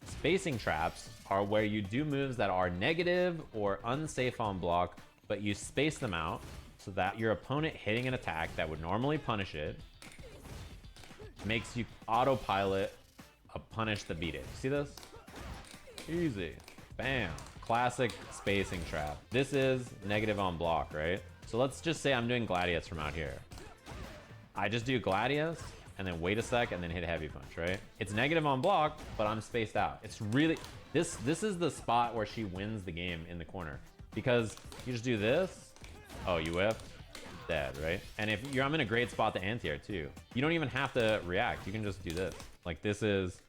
Spacing traps are where you do moves that are negative or unsafe on block, but you space them out so that your opponent hitting an attack that would normally punish it makes you autopilot a punish to beat it. See this? Easy. Bam. Classic spacing trap. This is negative on block, right? So let's just say I'm doing gladiates from out here. I just do Gladius and then wait a sec and then hit heavy punch, right? It's negative on block, but I'm spaced out. It's really, this is the spot where she wins the game in the corner, because you just do this. Oh, you whiff, dead, right? And if you're, I'm in a great spot to anti-air too. You don't even have to react. You can just do this. Like, this is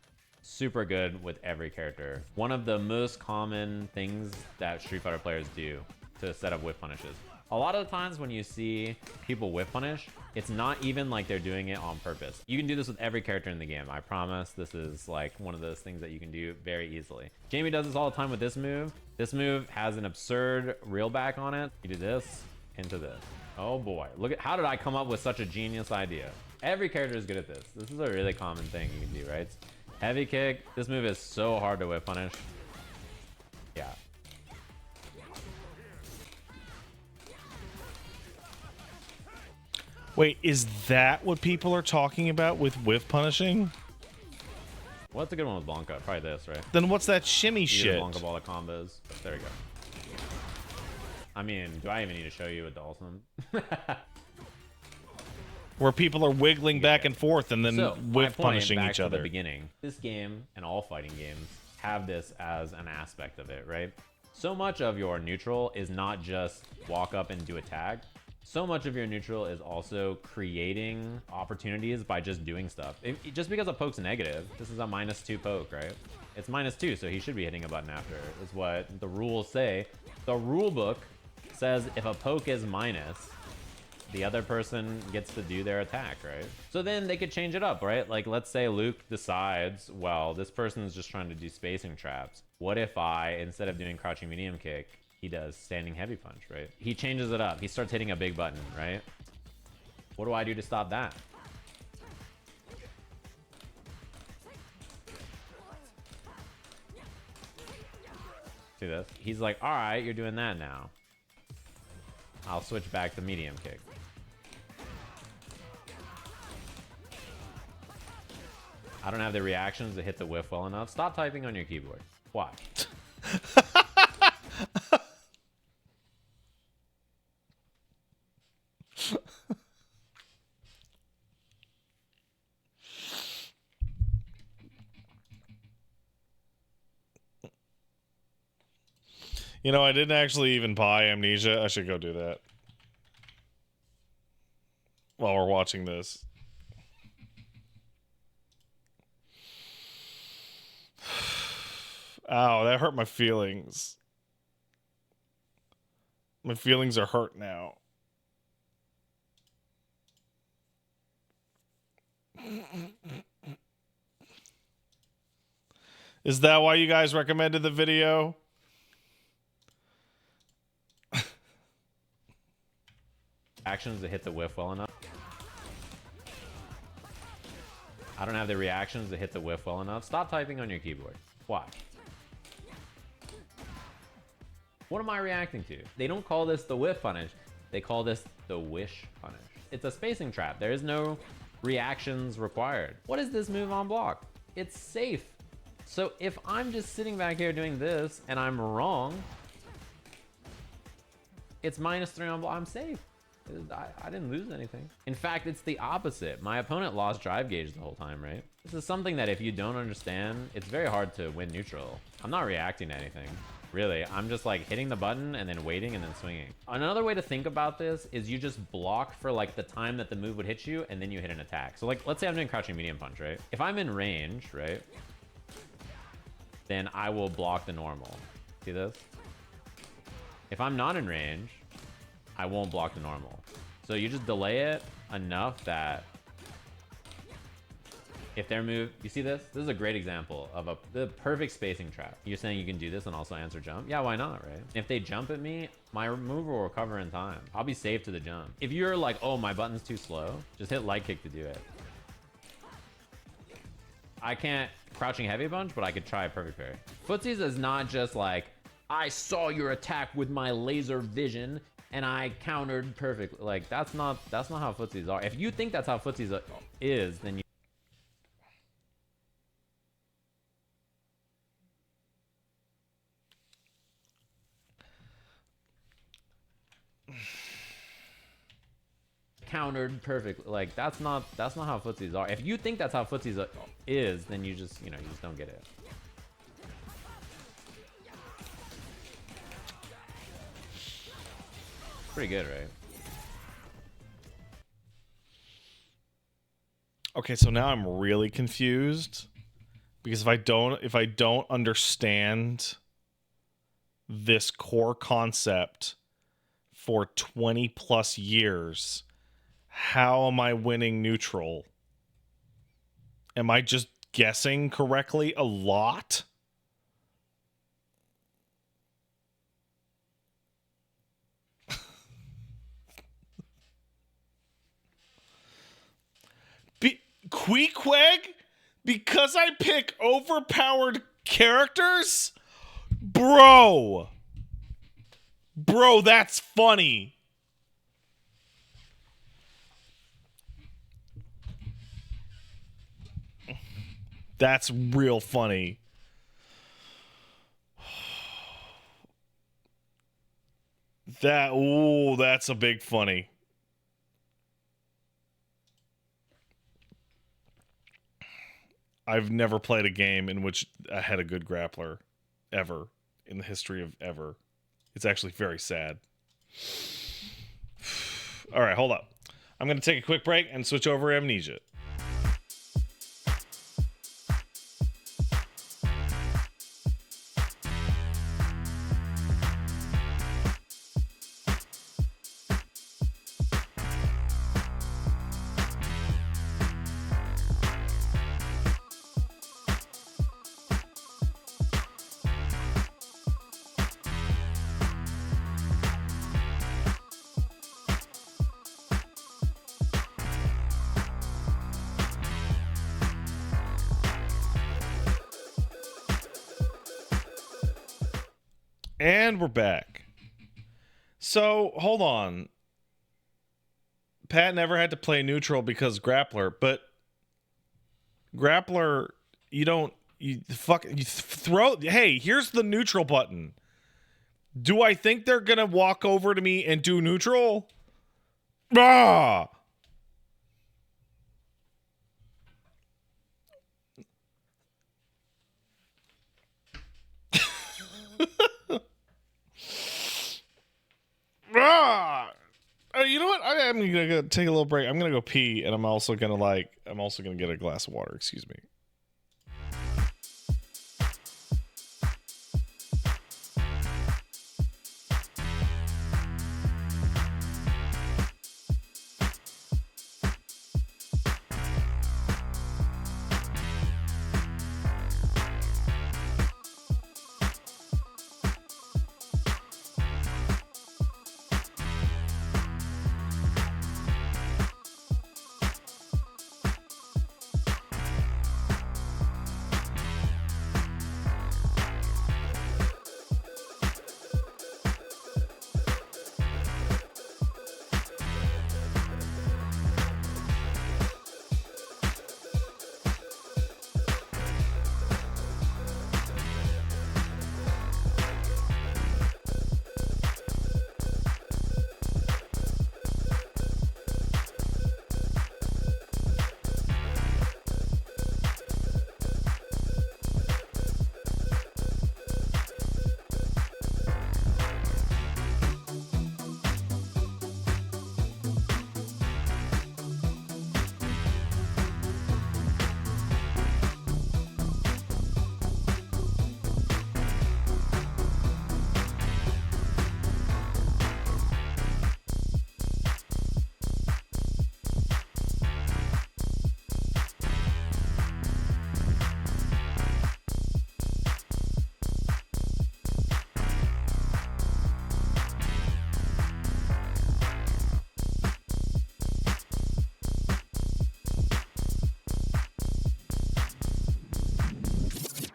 super good with every character. One of the most common things that Street Fighter players do to set up whiff punishes. A lot of the times when you see people whiff punish, it's not even like they're doing it on purpose. You can do this with every character in the game. I promise. This is like one of those things that you can do very easily. Jamie does this all the time with this move. This move has an absurd reel back on it. You do this into this. Oh boy, look at, how did I come up with such a genius idea? Every character is good at this. This is a really common thing you can do, right? Heavy kick. This move is so hard to whiff punish. Yeah. Wait, is that what people are talking about with whiff punishing? What's a good one with Blanca? Probably this, right? Then what's that shimmy You shit? Blanca ball the combos. There we go. I mean, do I even need to show you a Dawson? Where people are wiggling back and forth and then So, whiff my point, punishing back each to other. the beginning. This game and all fighting games have this as an aspect of it, right? So much of your neutral is not just walk up and do a tag. So much of your neutral is also creating opportunities by just doing stuff. Just because a poke's negative, this is a -2 poke, right? It's -2, so he should be hitting a button after, is what the rules say. The rule book says if a poke is minus, the other person gets to do their attack, right? So then they could change it up, right? Like, let's say Luke decides, well, this person is just trying to do spacing traps. What if I, instead of doing crouching medium kick, he does standing heavy punch, right? He changes it up. He starts hitting a big button, right? What do I do to stop that? See this? He's like, all right, you're doing that now. I'll switch back to medium kick. I don't have the reactions to hit the whiff well enough. Stop typing on your keyboard. Why? You know, I didn't actually even buy Amnesia. I should go do that while we're watching this. Ow, that hurt my feelings. My feelings are hurt now. Is that why you guys recommended the video? Actions to hit the whiff well enough. I don't have the reactions to hit the whiff well enough. Stop typing on your keyboard. Why? What am I reacting to? They don't call this the whiff punish. They call this the wish punish. It's a spacing trap. There is no reactions required. What is this move on block? It's safe. So if I'm just sitting back here doing this and I'm wrong, it's -3 on block. I'm safe. I didn't lose anything. In fact, it's the opposite. My opponent lost drive gauge the whole time, right? This is something that if you don't understand, it's very hard to win neutral. I'm not reacting to anything, really. I'm just like hitting the button and then waiting and then swinging. Another way to think about this is you just block for like the time that the move would hit you and then you hit an attack. So like, let's say I'm doing crouching medium punch, right? If I'm in range, right? Then I will block the normal. See this? If I'm not in range, I won't block the normal. So you just delay it enough that if their move, you see this? This is a great example of the perfect spacing trap. You're saying you can do this and also answer jump? Yeah, why not, right? If they jump at me, my move will recover in time. I'll be safe to the jump. If you're like, oh, my button's too slow, just hit light kick to do it. I can't crouching heavy punch, but I could try a perfect parry. Footsies is not just like, I saw your attack with my laser vision and I countered perfectly. Like, that's not how footsies are. If you think that's how footsies is, then you countered perfectly. Like that's not how footsies are. If you think that's how footsies is, then you just don't get it. Pretty good, right? Okay, so now I'm really confused because if I don't understand this core concept for 20 plus years, how am I winning neutral? Am I just guessing correctly a lot? Queequeg? Because I pick overpowered characters? Bro, that's funny. That's real funny. That's a big funny. I've never played a game in which I had a good grappler ever in the history of ever. It's actually very sad. All right, hold up. I'm going to take a quick break and switch over to Amnesia. And we're back. So, hold on. Pat never had to play neutral because grappler, but grappler, you throw, hey, here's the neutral button. Do I think they're going to walk over to me and do neutral? Ah! You know what? I'm gonna go take a little break. I'm gonna go pee, and I'm also gonna get a glass of water. Excuse me.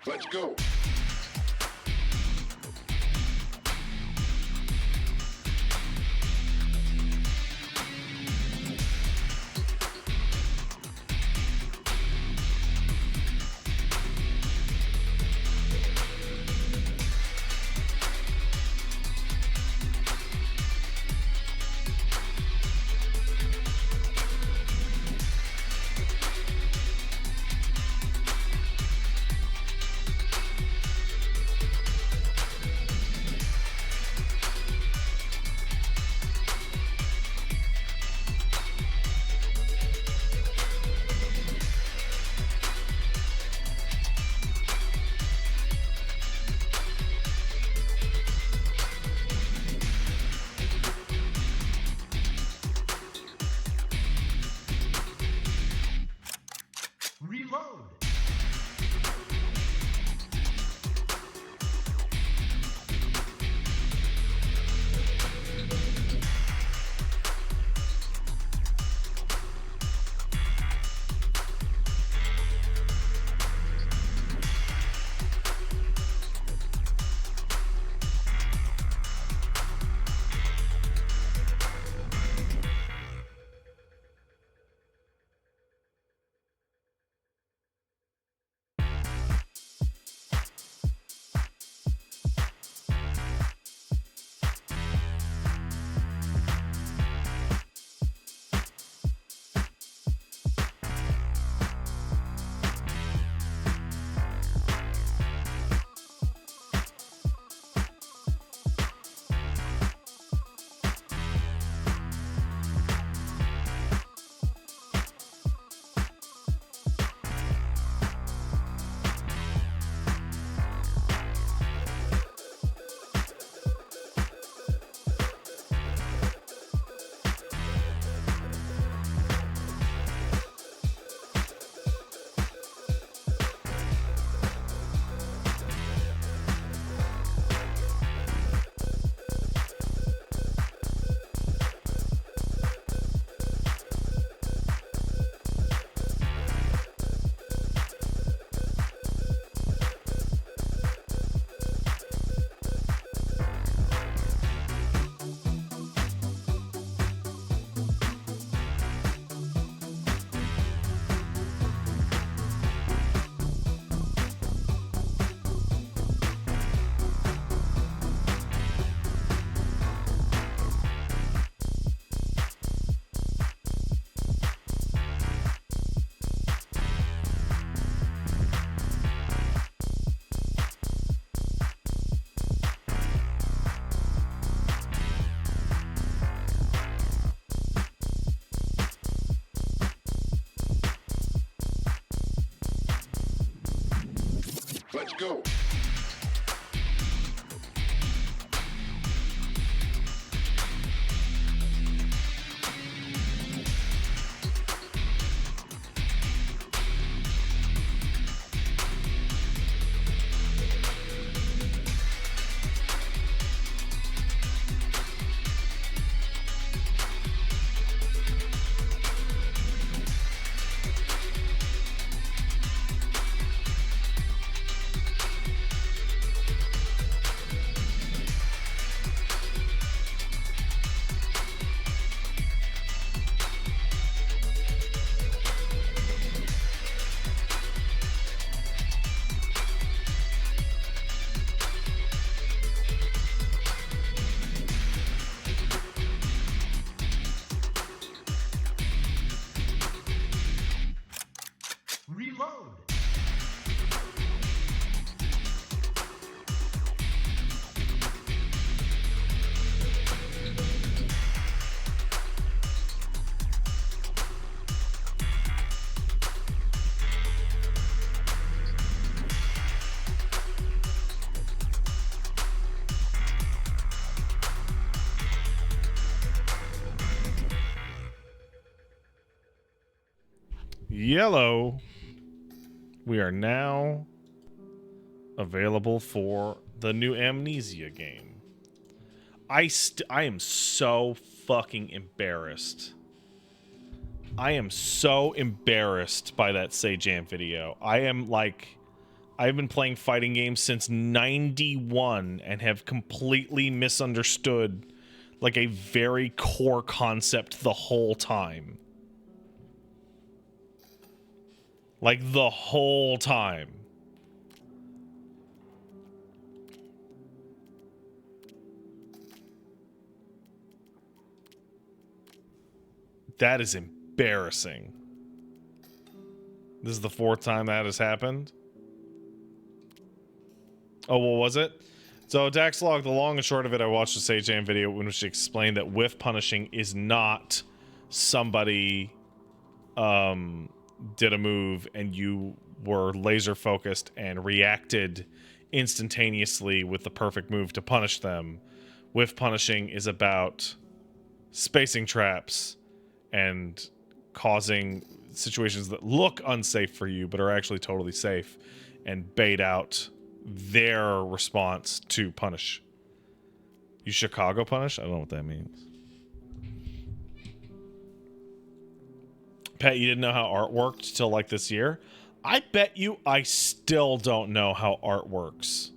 Let's go. Let's go. Yellow. We are now available for the new Amnesia game. I am so fucking embarrassed. I am so embarrassed by that Say Jam video. I've been playing fighting games since 91 and have completely misunderstood like a very core concept the whole time. Like the whole time. That is embarrassing. This is the fourth time that has happened. Oh, what was it? So Daxlog, the long and short of it, I watched a Say Jam video in which she explained that whiff punishing is not somebody did a move and you were laser focused and reacted instantaneously with the perfect move to punish them. Whiff punishing is about spacing traps and causing situations that look unsafe for you but are actually totally safe, and bait out their response to punish. You Chicago punish? I don't know what that means. Pat, you didn't know how art worked till like this year? I bet you I still don't know how art works.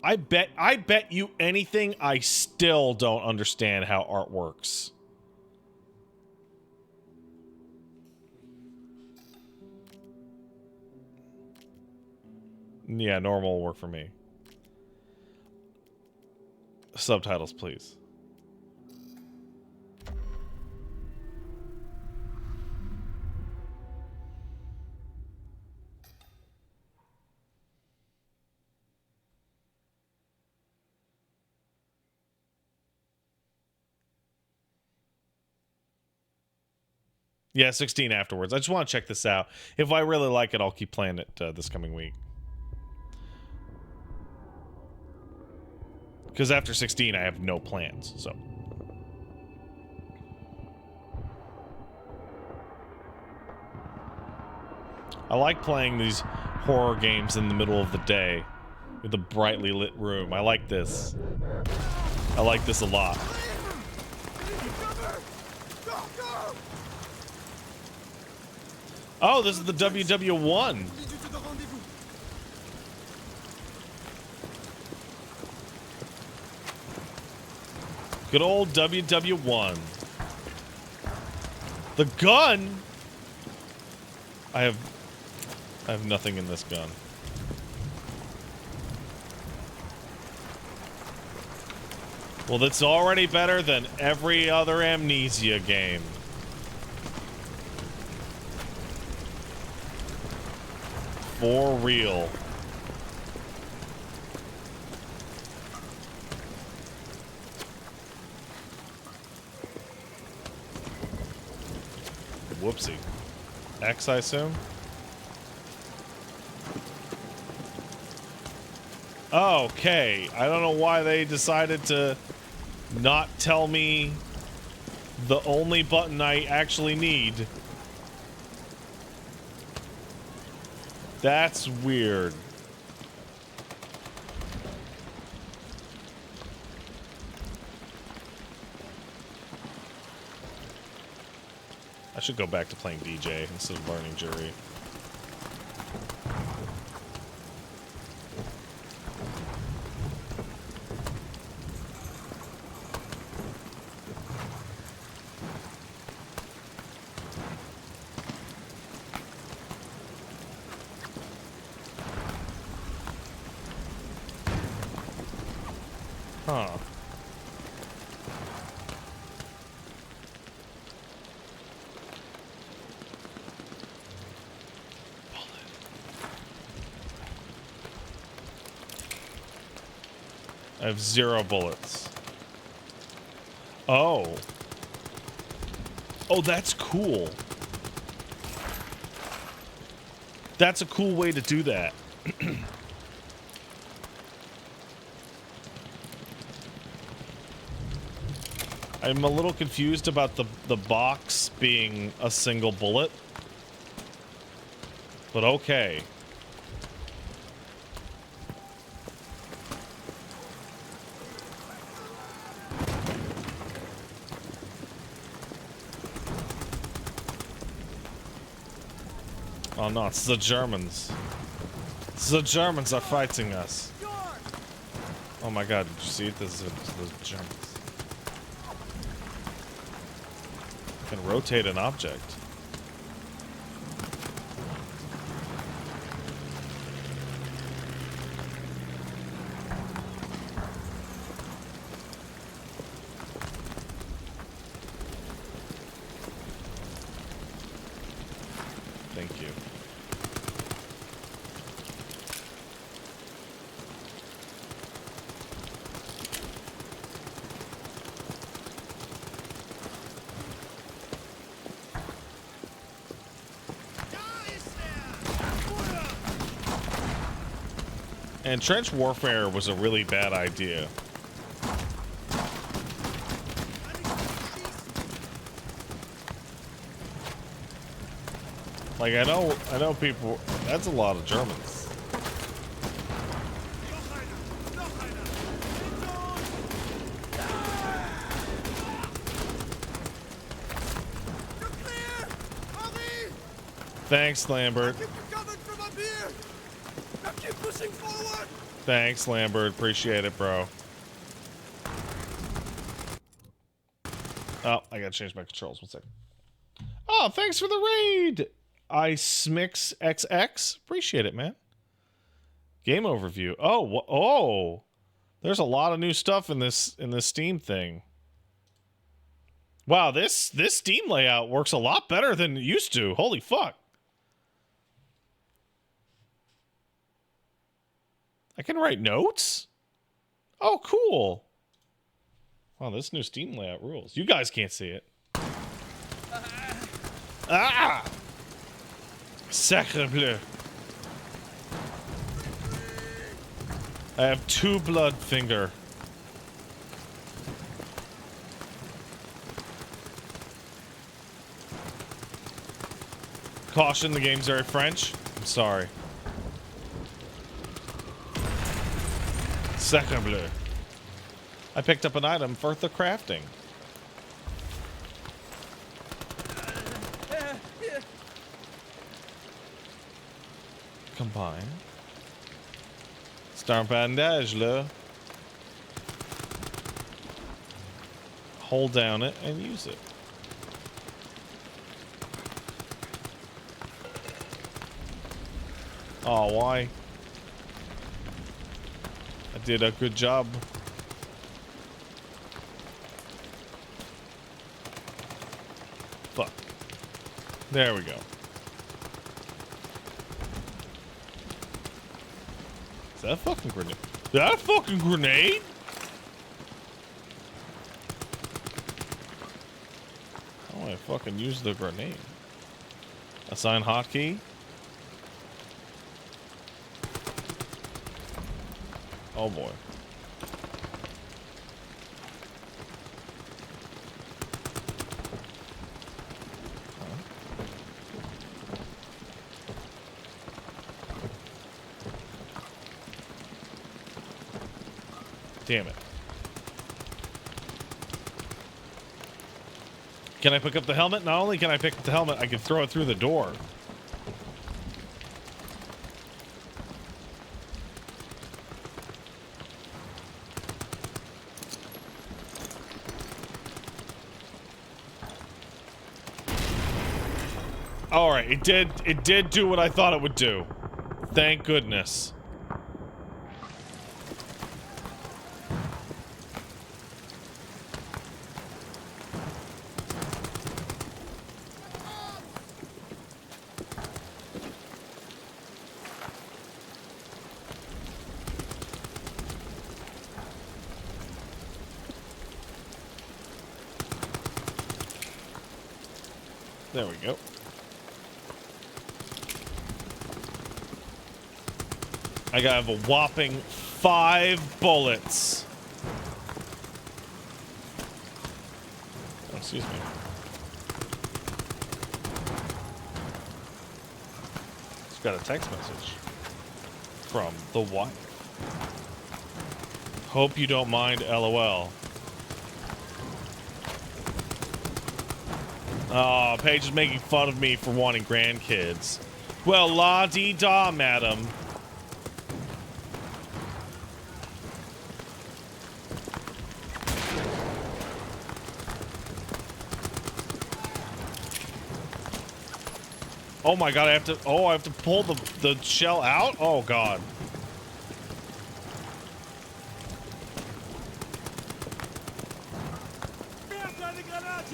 I bet you anything I still don't understand how art works. Yeah, normal will work for me. Subtitles, please. Yeah, 16 afterwards. I just want to check this out. If I really like it, I'll keep playing it this coming week. Because after 16, I have no plans, so. I like playing these horror games in the middle of the day with a brightly lit room. I like this. I like this a lot. Oh, this is the WW1. Good old WW1. The gun? I have nothing in this gun. Well, that's already better than every other Amnesia game. For real. Whoopsie. X, I assume? Okay. I don't know why they decided to not tell me the only button I actually need. That's weird. I should go back to playing DJ instead of learning jury. Huh. I have 0 bullets. Oh. Oh, that's cool. That's a cool way to do that. I'm a little confused about the box being a single bullet. But okay. Oh no, it's the Germans. The Germans are fighting us. Oh my god, did you see it? This is the Germans. Can rotate an object. Thank you. And trench warfare was a really bad idea. Like I know people. That's a lot of Germans. Thanks, Lambert. Thanks, Lambert. Appreciate it, bro. Oh, I gotta change my controls. 1 second. Oh, thanks for the raid. ISmixXX. Appreciate it, man. Game overview. Oh, oh. There's a lot of new stuff in this Steam thing. Wow, this Steam layout works a lot better than it used to. Holy fuck. I can write notes? Oh, cool. Wow, this new Steam layout rules. You guys can't see it. Ah! Sacre bleu. I have 2 blood finger. Caution, the game's very French. I'm sorry. Sacre bleu. I picked up an item for the crafting. Combine. C'est un bandage, là. Hold down it and use it. Oh, why? I did a good job. Fuck. There we go. Is that a fucking grenade? Is that a fucking grenade? How do I fucking use the grenade? Assign hotkey? Oh boy. Damn it. Can I pick up the helmet? Not only can I pick up the helmet, I can throw it through the door. All right, it did do what I thought it would do. Thank goodness. There we go. I got a whopping 5 bullets. Oh, excuse me. Just got a text message from the wife. Hope you don't mind, LOL. Oh, Paige is making fun of me for wanting grandkids. Well, la-dee-da, madam. Oh my god, I have to pull the shell out? Oh god.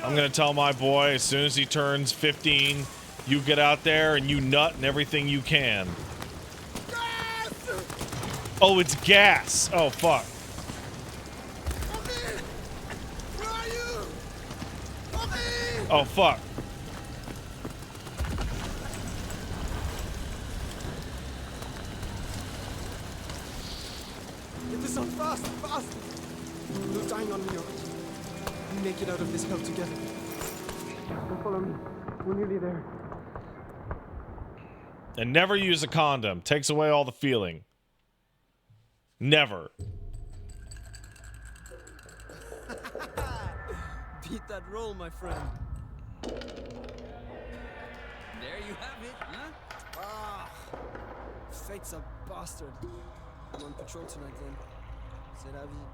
I'm gonna tell my boy as soon as he turns 15, you get out there and you nut and everything you can. Oh, it's gas. Oh fuck. Oh fuck. Get this on fast, fast! You're dying on me already. We make it out of this hell together. Don't follow me. We're nearly there. And never use a condom. Takes away all the feeling. Never. Beat that roll, my friend. There you have it, huh? Ah, fate's a bastard. I'm on patrol tonight, then. C'est la vie.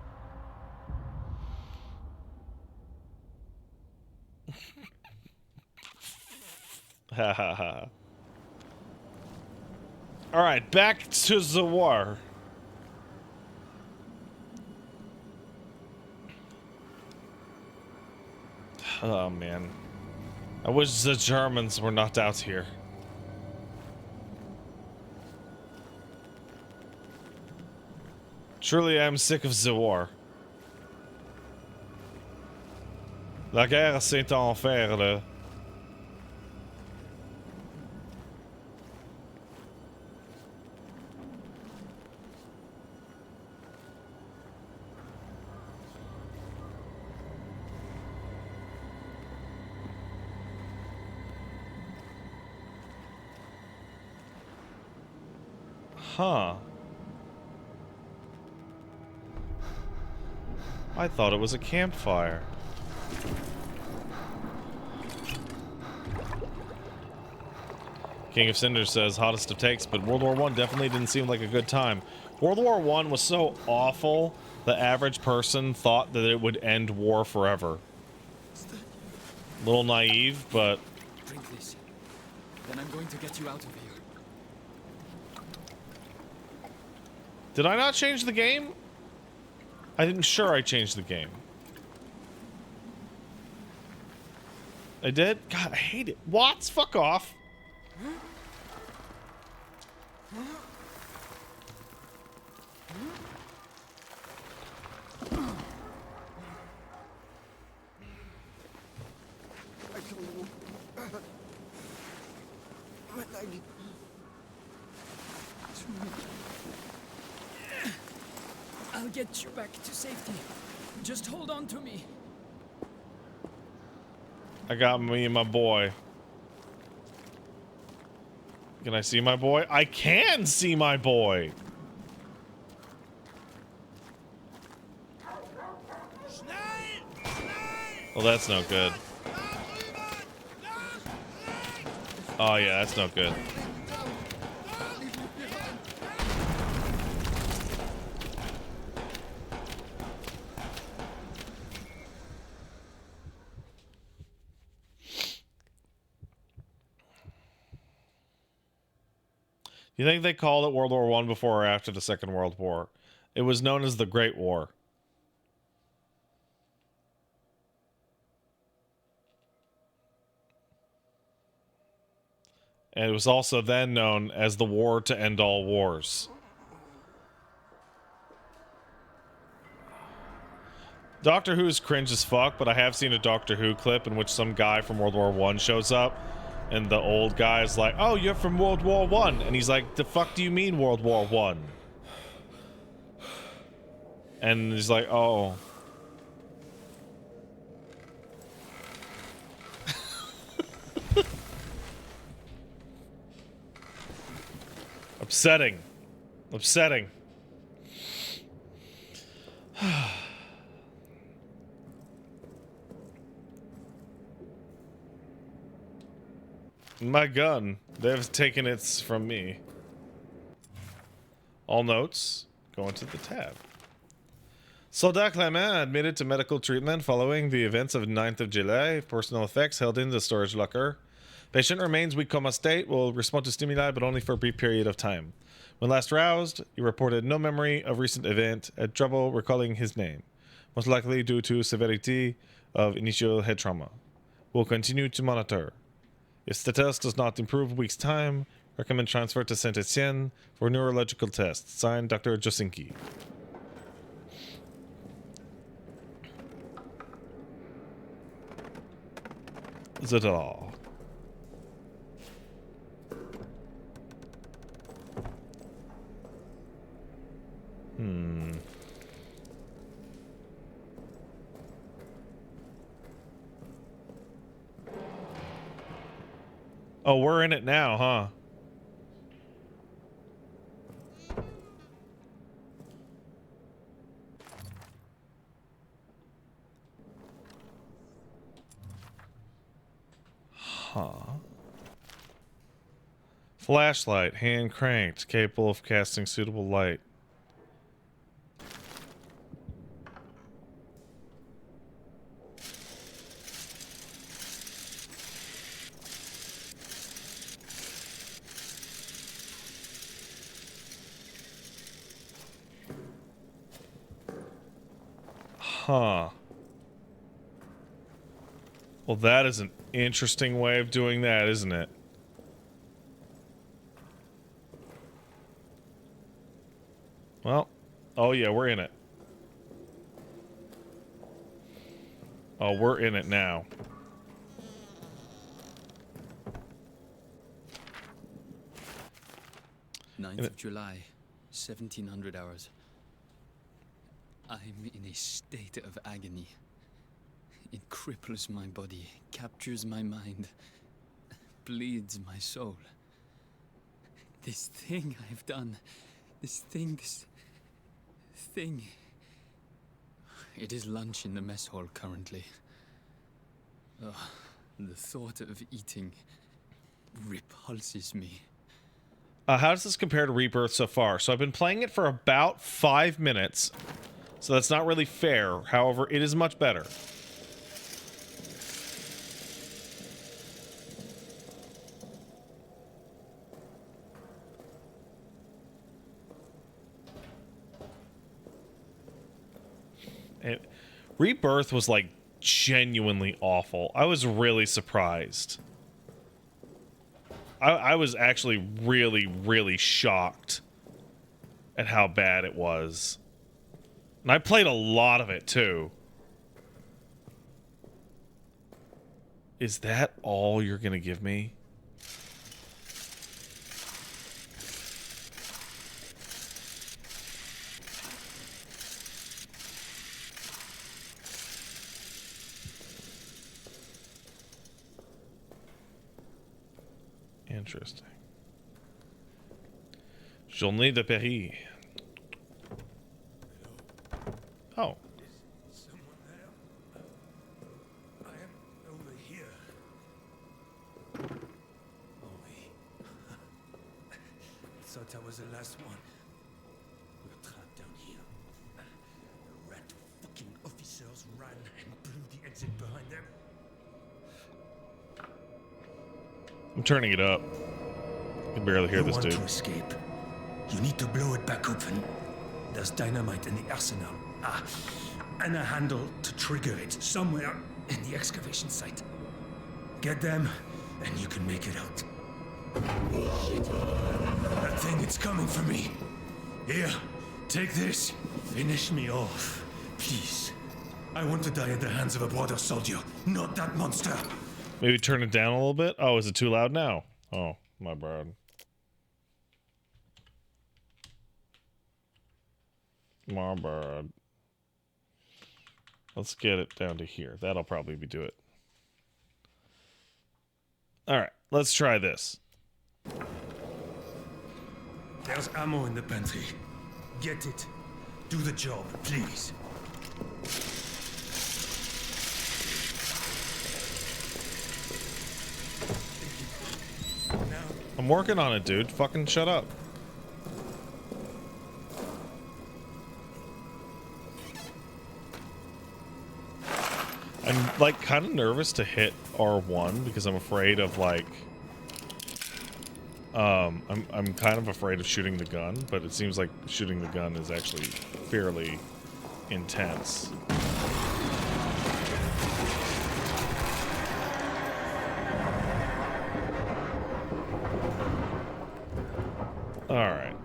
Ha ha ha. Alright, back to the war. Oh man. I wish the Germans were not out here. Truly, I'm sick of the war. La guerre, c'est un enfer, là. Huh. I thought it was a campfire. King of Cinders says, hottest of takes, but World War I definitely didn't seem like a good time. World War I was so awful, the average person thought that it would end war forever. A little naive, but... Drink this. Then I'm going to get you out of here. Did I not change the game? I'm sure I changed the game. I did? God, I hate it. Watts, fuck off. I can move. My leg. I'll get you back to safety. Just hold on to me. I got me and my boy. Can I see my boy? I can see my boy. Well, that's no good. Oh yeah, that's no good. You think they called it World War I before or after the Second World War? It was known as the Great War. And it was also then known as the War to End All Wars. Doctor Who's cringe as fuck, but I have seen a Doctor Who clip in which some guy from World War I shows up. And the old guy's like, oh, you're from World War I. And he's like, the fuck do you mean World War I? And he's like, oh. Upsetting. Upsetting. My gun. They've taken it from me. All notes go into the tab. Soldat Clement admitted to medical treatment following the events of 9th of July. Personal effects held in the storage locker. Patient remains weak coma state, will respond to stimuli but only for a brief period of time. When last roused, he reported no memory of recent event, had trouble recalling his name, most likely due to severity of initial head trauma. Will continue to monitor. If status does not improve a week's time, recommend transfer to Saint-Etienne for neurological tests. Signed, Dr. Josinki. Zadar. Oh, we're in it now, huh? Huh. Flashlight, hand cranked, capable of casting suitable light. Huh. Well, that is an interesting way of doing that, isn't it? Well, oh yeah, we're in it. Oh, we're in it now. Ninth of July, 1700 hours. I'm in a state of agony. It cripples my body, captures my mind, bleeds my soul. This thing I've done, this thing. It is lunch in the mess hall currently. Ugh, the thought of eating repulses me. How does this compare to Rebirth so far? So I've been playing it for about 5 minutes, so that's not really fair. However, it is much better. Rebirth was like genuinely awful. I was really surprised. I was actually really, really shocked at how bad it was. And I played a lot of it too. Is that all you're gonna give me? Interesting. Journée de Paris. Oh. Someone there? I am over here. Oui. Thought I was the last one. We're trapped down here. The rat fucking officers ran and blew the exit behind them. I'm turning it up. I can barely hear You this want dude. to escape? You need to blow it back open. There's dynamite in the arsenal. And a handle to trigger it somewhere in the excavation site. Get them, and you can make it out. Shit. That thing, it's coming for me. Here, take this. Finish me off, please. I want to die at the hands of a brother soldier, not that monster. Maybe turn it down a little bit. Oh, is it too loud now? Oh, my bad. My bad. Let's get it down to here. That'll probably do it. All right, let's try this. There's ammo in the pantry. Get it. Do the job, please. Now, I'm working on it, dude. Fucking shut up. I'm like kind of nervous to hit R1 because I'm afraid of like I'm kind of afraid of shooting the gun, but it seems like shooting the gun is actually fairly intense. All right.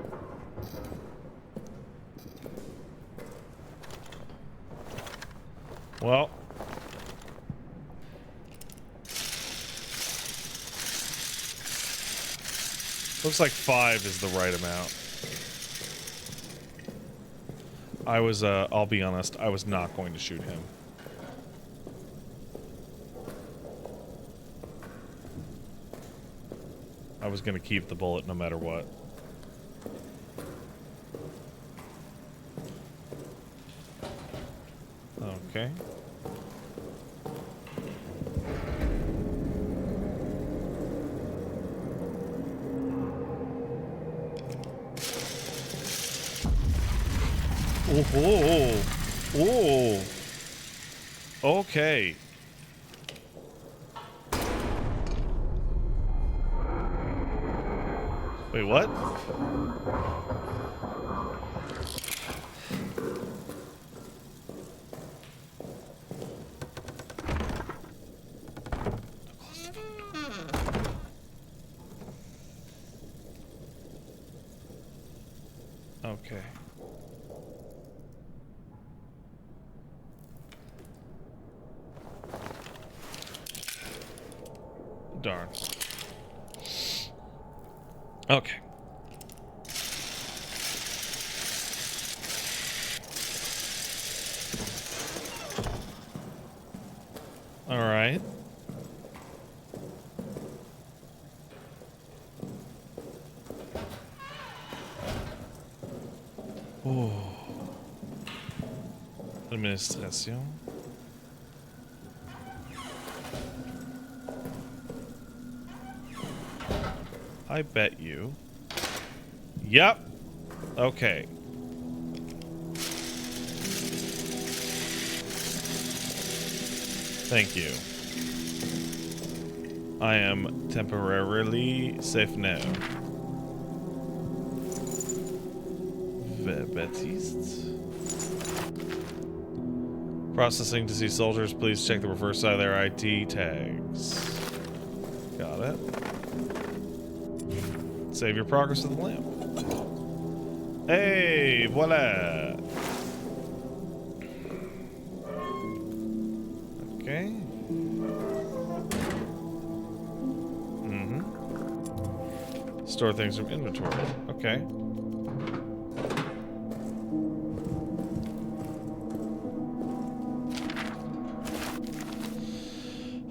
Well, looks like 5 is the right amount. I was, I'll be honest, I was not going to shoot him. I was going to keep the bullet no matter what. Okay. Oh. Oh. Okay. Wait, what? Okay. Darn. Okay. All right. Oh. Administration. I bet you. Yep. Okay. Thank you. I am temporarily safe now. Baptiste. Processing to see soldiers. Please check the reverse side of their ID tags. Got it. Save your progress with the lamp. Hey, voila. Okay. Store things from inventory. Okay.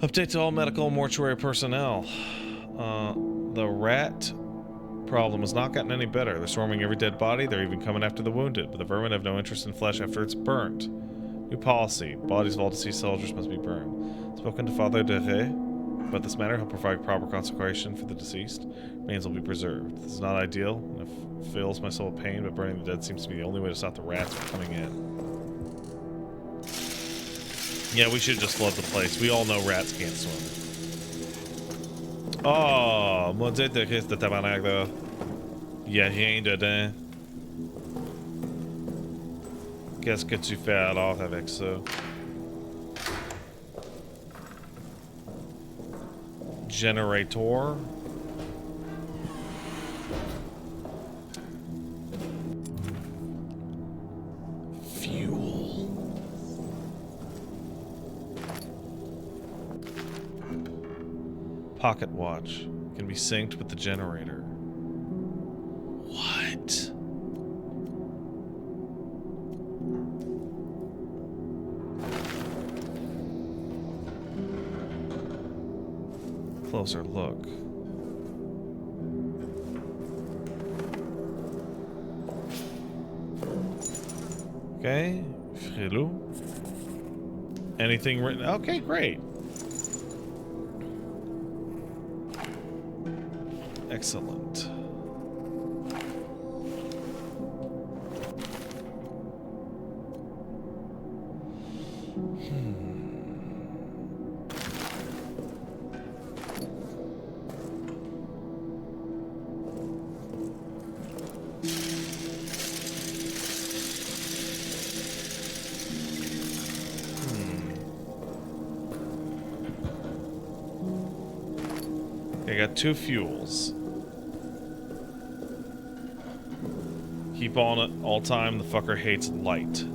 Update to all medical and mortuary personnel. The rat problem has not gotten any better. They're swarming every dead body. They're even coming after the wounded, but the vermin have no interest in flesh after it's burnt. New policy. Bodies of all deceased soldiers must be burned. Spoken to Father de Ré about this matter. He'll provide proper consecration for the deceased. Remains will be preserved. This is not ideal, and it fills my soul with pain, but burning the dead seems to be the only way to stop the rats from coming in. Yeah, we should just flood the place. We all know rats can't swim. Oh, mon dieu de Christ de tabarnak, là. Y'a rien dedans. Qu'est-ce que tu fais alors avec ça? Generator. Fuel. Pocket watch can be synced with the generator. What? Closer look. Okay, Frilou. Anything written? Okay, great. Excellent. I got 2 fuels. Keep on it all time. The fucker hates light.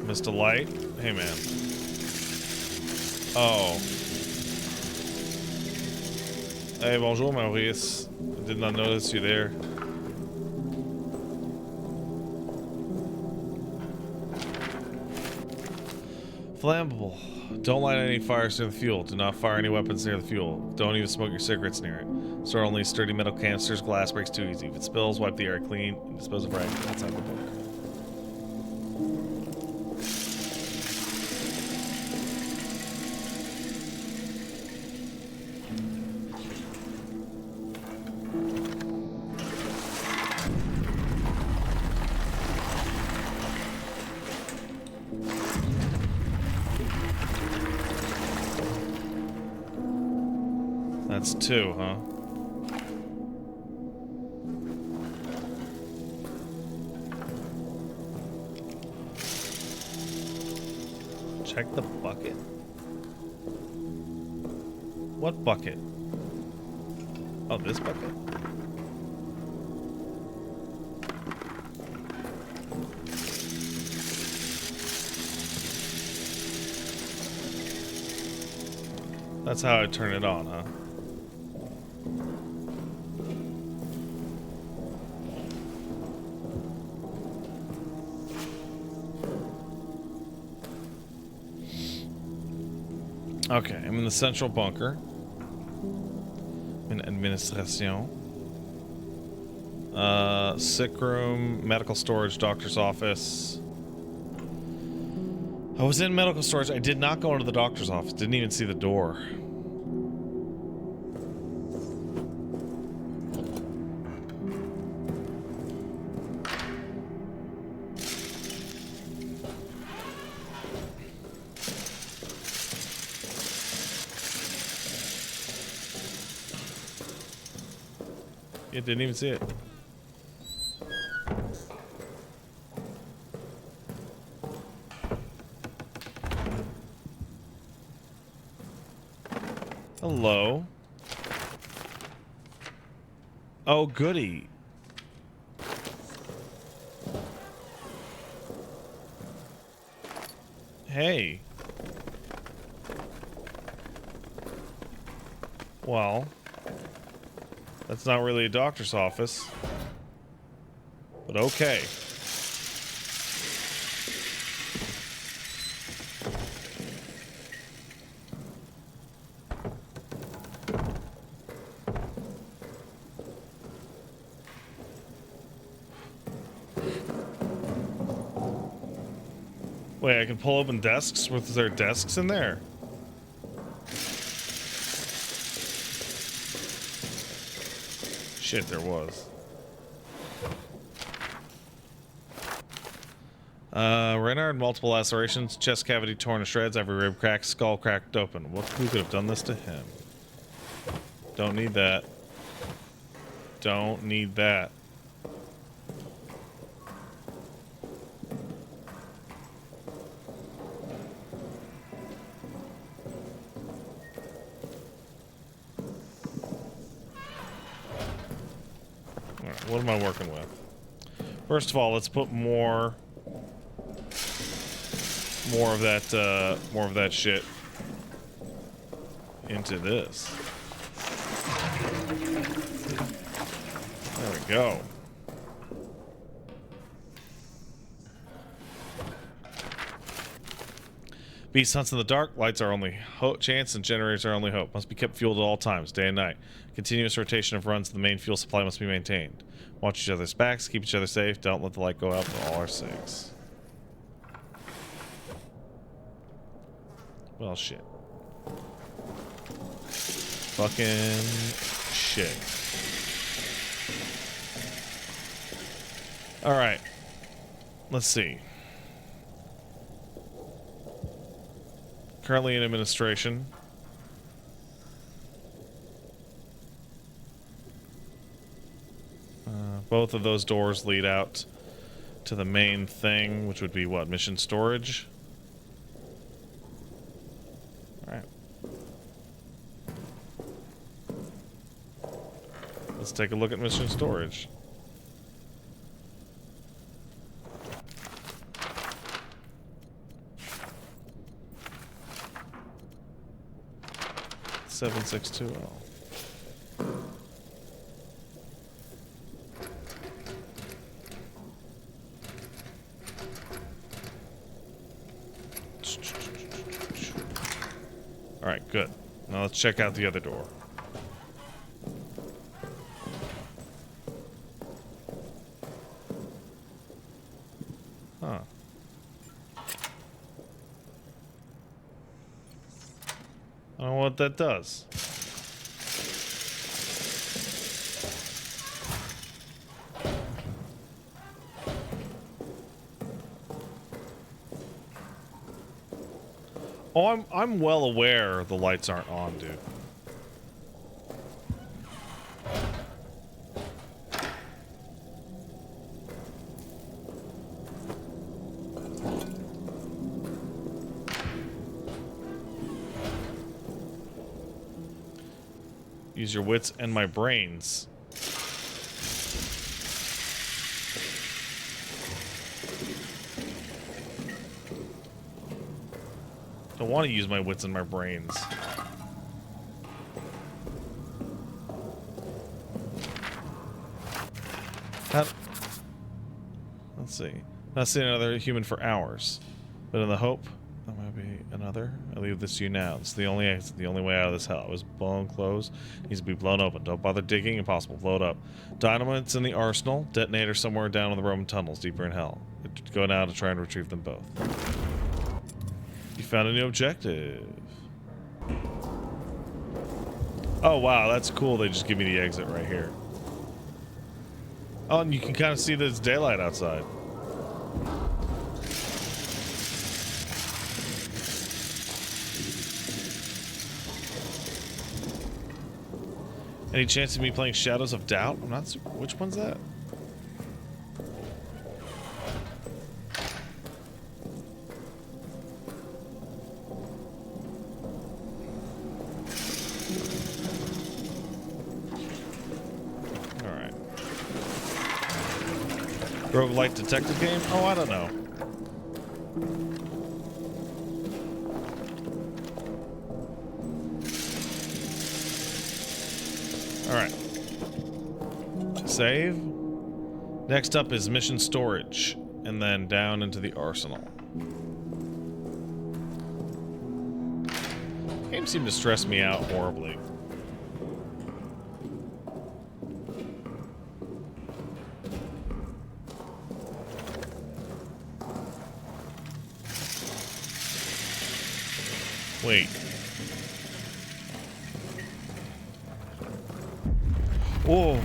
Mr. Light? Hey, man. Oh. Hey, bonjour, Maurice. I did not notice you there. Flammable. Don't light any fires near the fuel. Do not fire any weapons near the fuel. Don't even smoke your cigarettes near it. Store only sturdy metal canisters. Glass breaks too easy. If it spills, wipe the air clean and dispose of right outside the book. That's 2, huh? Check the bucket. What bucket? Oh, this bucket? That's how I turn it on, huh? Okay, I'm in the central bunker. In administration. Sick room, medical storage, doctor's office. I was in medical storage. I did not go into the doctor's office. Didn't even see the door. It didn't even see it. Hello. Oh, goody. Hey. Well, that's not really a doctor's office. But okay. Wait, I can pull open desks? Was there desks in there? Shit, there was. Reynard, multiple lacerations, chest cavity torn to shreds, every rib cracked, skull cracked open. Who could have done this to him? Don't need that. Don't need that. Alright, what am I working with? First of all, let's put more of that shit into this. There we go. Beast hunts in the dark. Lights are only chance, and generators are only hope. Must be kept fueled at all times, day and night. Continuous rotation of runs to the main fuel supply must be maintained. Watch each other's backs. Keep each other safe. Don't let the light go out for all our sakes. Well, shit. Fucking shit. Alright. Let's see. Currently in administration. Both of those doors lead out to the main thing, which would be what? Mission storage? Alright. Let's take a look at mission storage. $7,620. All right, good. Now let's check out the other door. Huh. I don't know what that does. Oh, I'm well aware the lights aren't on, dude. Use your wits and my brains. I want to use my wits and my brains. Let's see. Not seeing another human for hours, but in the hope that might be another. I leave this to you now. It's the only exit, the only way out of this hell. It was blown closed. Needs to be blown open. Don't bother digging. Impossible. Blow it up. Dynamite's in the arsenal. Detonator somewhere down in the Roman tunnels, deeper in hell. Go now to try and retrieve them both. You found a new objective. Oh wow, that's cool. They just give me the exit right here. Oh, and you can kind of see that it's daylight outside. Any chance of me playing Shadows of Doubt? I'm not super. Which one's that? Alright. Roguelike detective game? Oh, I don't know. Alright. Save. Next up is mission storage, and then down into the arsenal. Games seem to stress me out horribly. Wait. Whoa.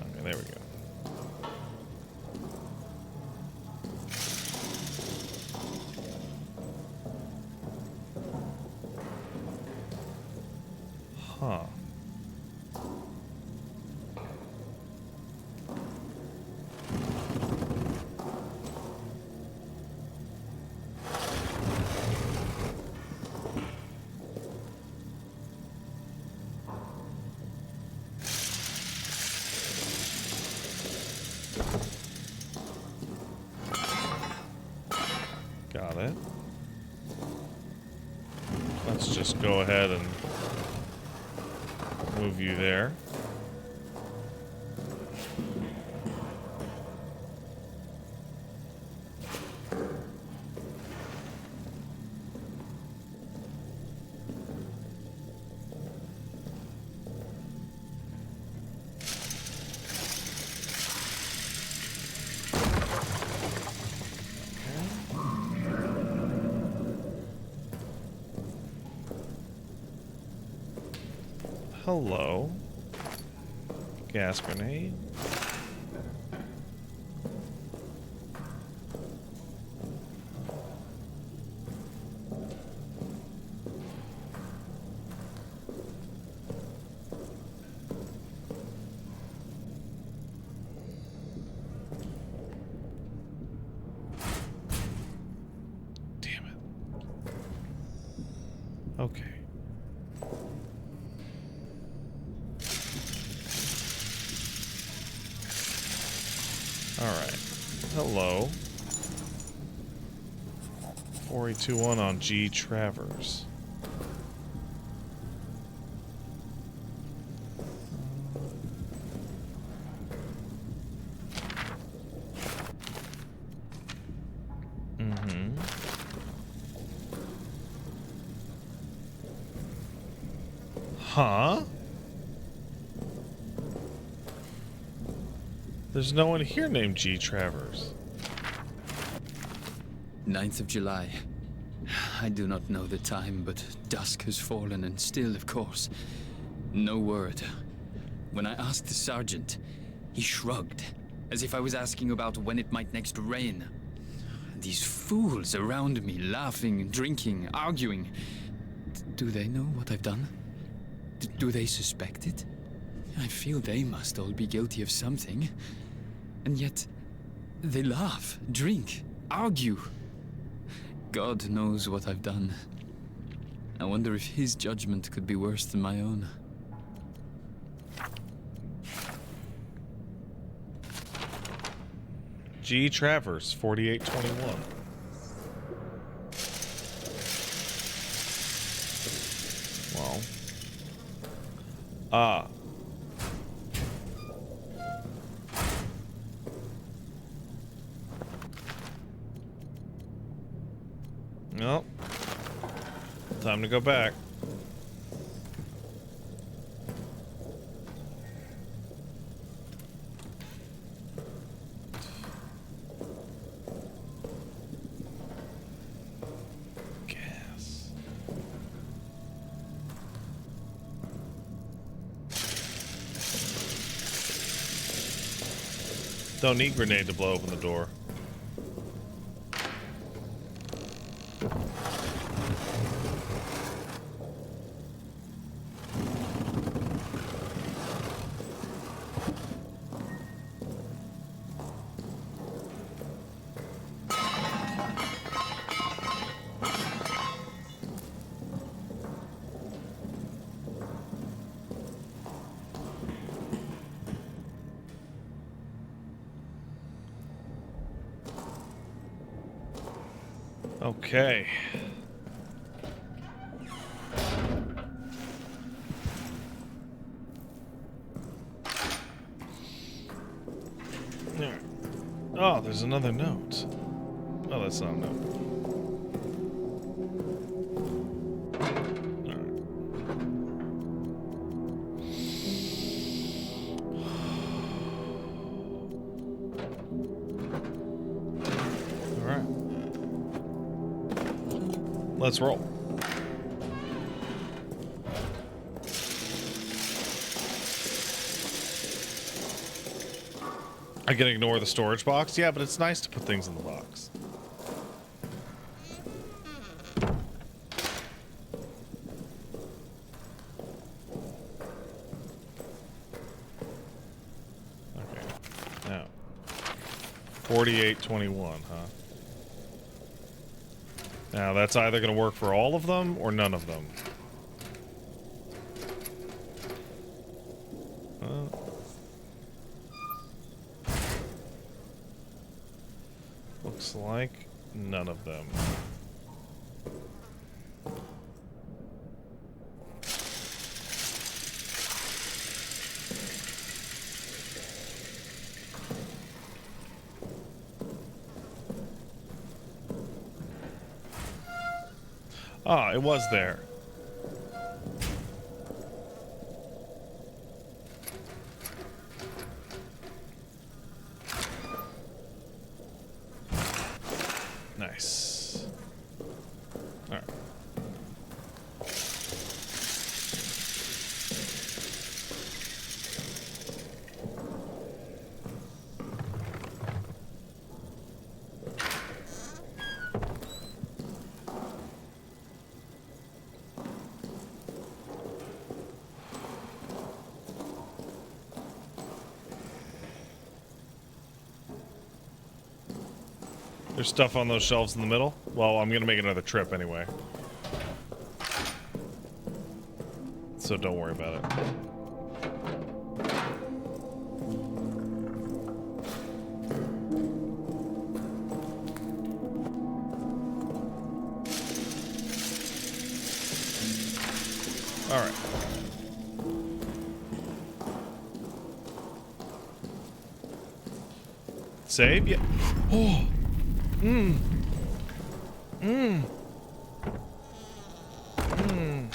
Okay, there we go. Huh. Got it. Let's just go ahead and move you there. Hello. Gas grenade. Damn it. Okay. Alright. Hello. 4821 on G Travers. Mm-hmm. Huh? There's no one here named G. Travers. 9th of July. I do not know the time, but dusk has fallen, and still, of course, no word. When I asked the sergeant, he shrugged, as if I was asking about when it might next rain. These fools around me, laughing, drinking, arguing. Do they know what I've done? Do they suspect it? I feel they must all be guilty of something. And yet, they laugh, drink, argue. God knows what I've done. I wonder if his judgment could be worse than my own. G. Travers, 4821. Well. Well, time to go back. Gas. Don't need grenade to blow open the door. Okay. There. Oh, there's another note. Oh, that's not a note. All right. All right. Let's roll. I can ignore the storage box. Yeah, but it's nice to put things in the box. Okay. Now. 4821, huh? Now, that's either going to work for all of them or none of them. Looks like none of them. Ah, it was there. Nice. All right. There's stuff on those shelves in the middle. Well, I'm gonna make another trip anyway. So don't worry about it. All right. Save? Yeah. Oh. Mmm. Mmm. Mmm.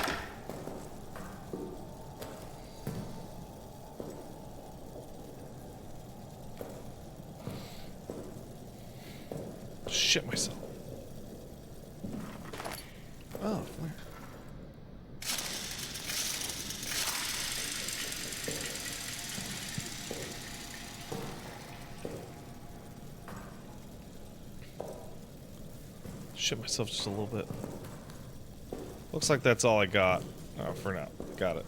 Shit myself. Oh, where? Shit myself just a little bit. Looks like that's all I got. Oh, for now. Got it.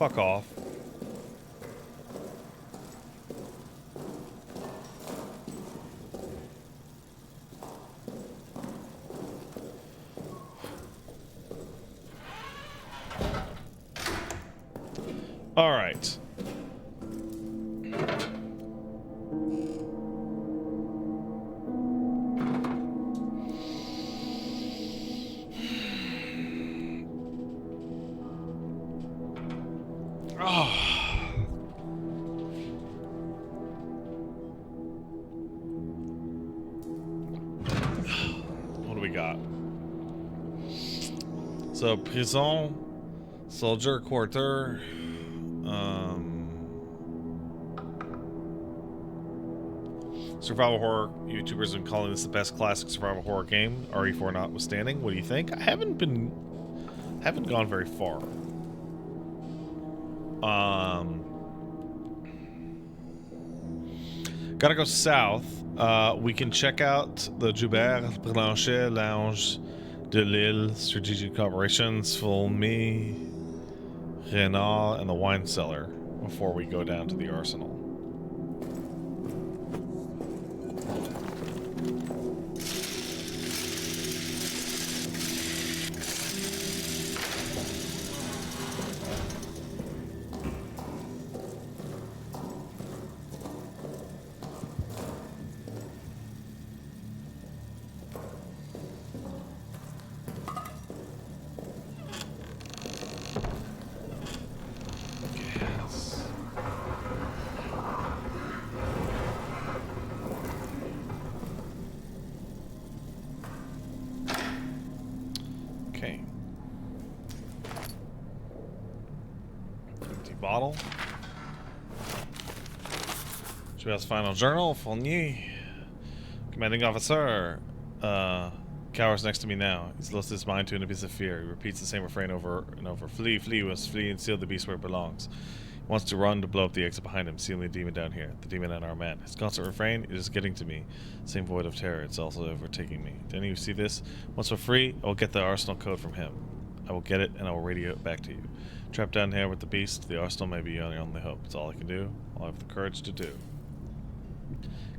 Fuck off. All right. What do we got? So, prison, soldier quarter, survival horror. YouTubers have been calling this the best classic survival horror game, RE4 notwithstanding. What do you think? I haven't gone very far. Gotta go south. We can check out the Joubert Blanchet Lounge de Lille, Strategic Operations, Fulmy, Renard, and the Wine Cellar before we go down to the Arsenal. Okay. Empty bottle. Joub's final journal. Fournier. Commanding officer. Cowers next to me now. He's lost his mind to an abyss of fear. He repeats the same refrain over and over. Flee, flee, we must flee and seal the beast where it belongs. He wants to run to blow up the exit behind him, sealing the demon down here. The demon and our man. His constant refrain, it is getting to me. Same void of terror, it's also overtaking me. Do any of you see this? Once we're free, I will get the arsenal code from him. I will get it and I will radio it back to you. Trapped down here with the beast, the arsenal may be your only hope. It's all I can do. All I have the courage to do.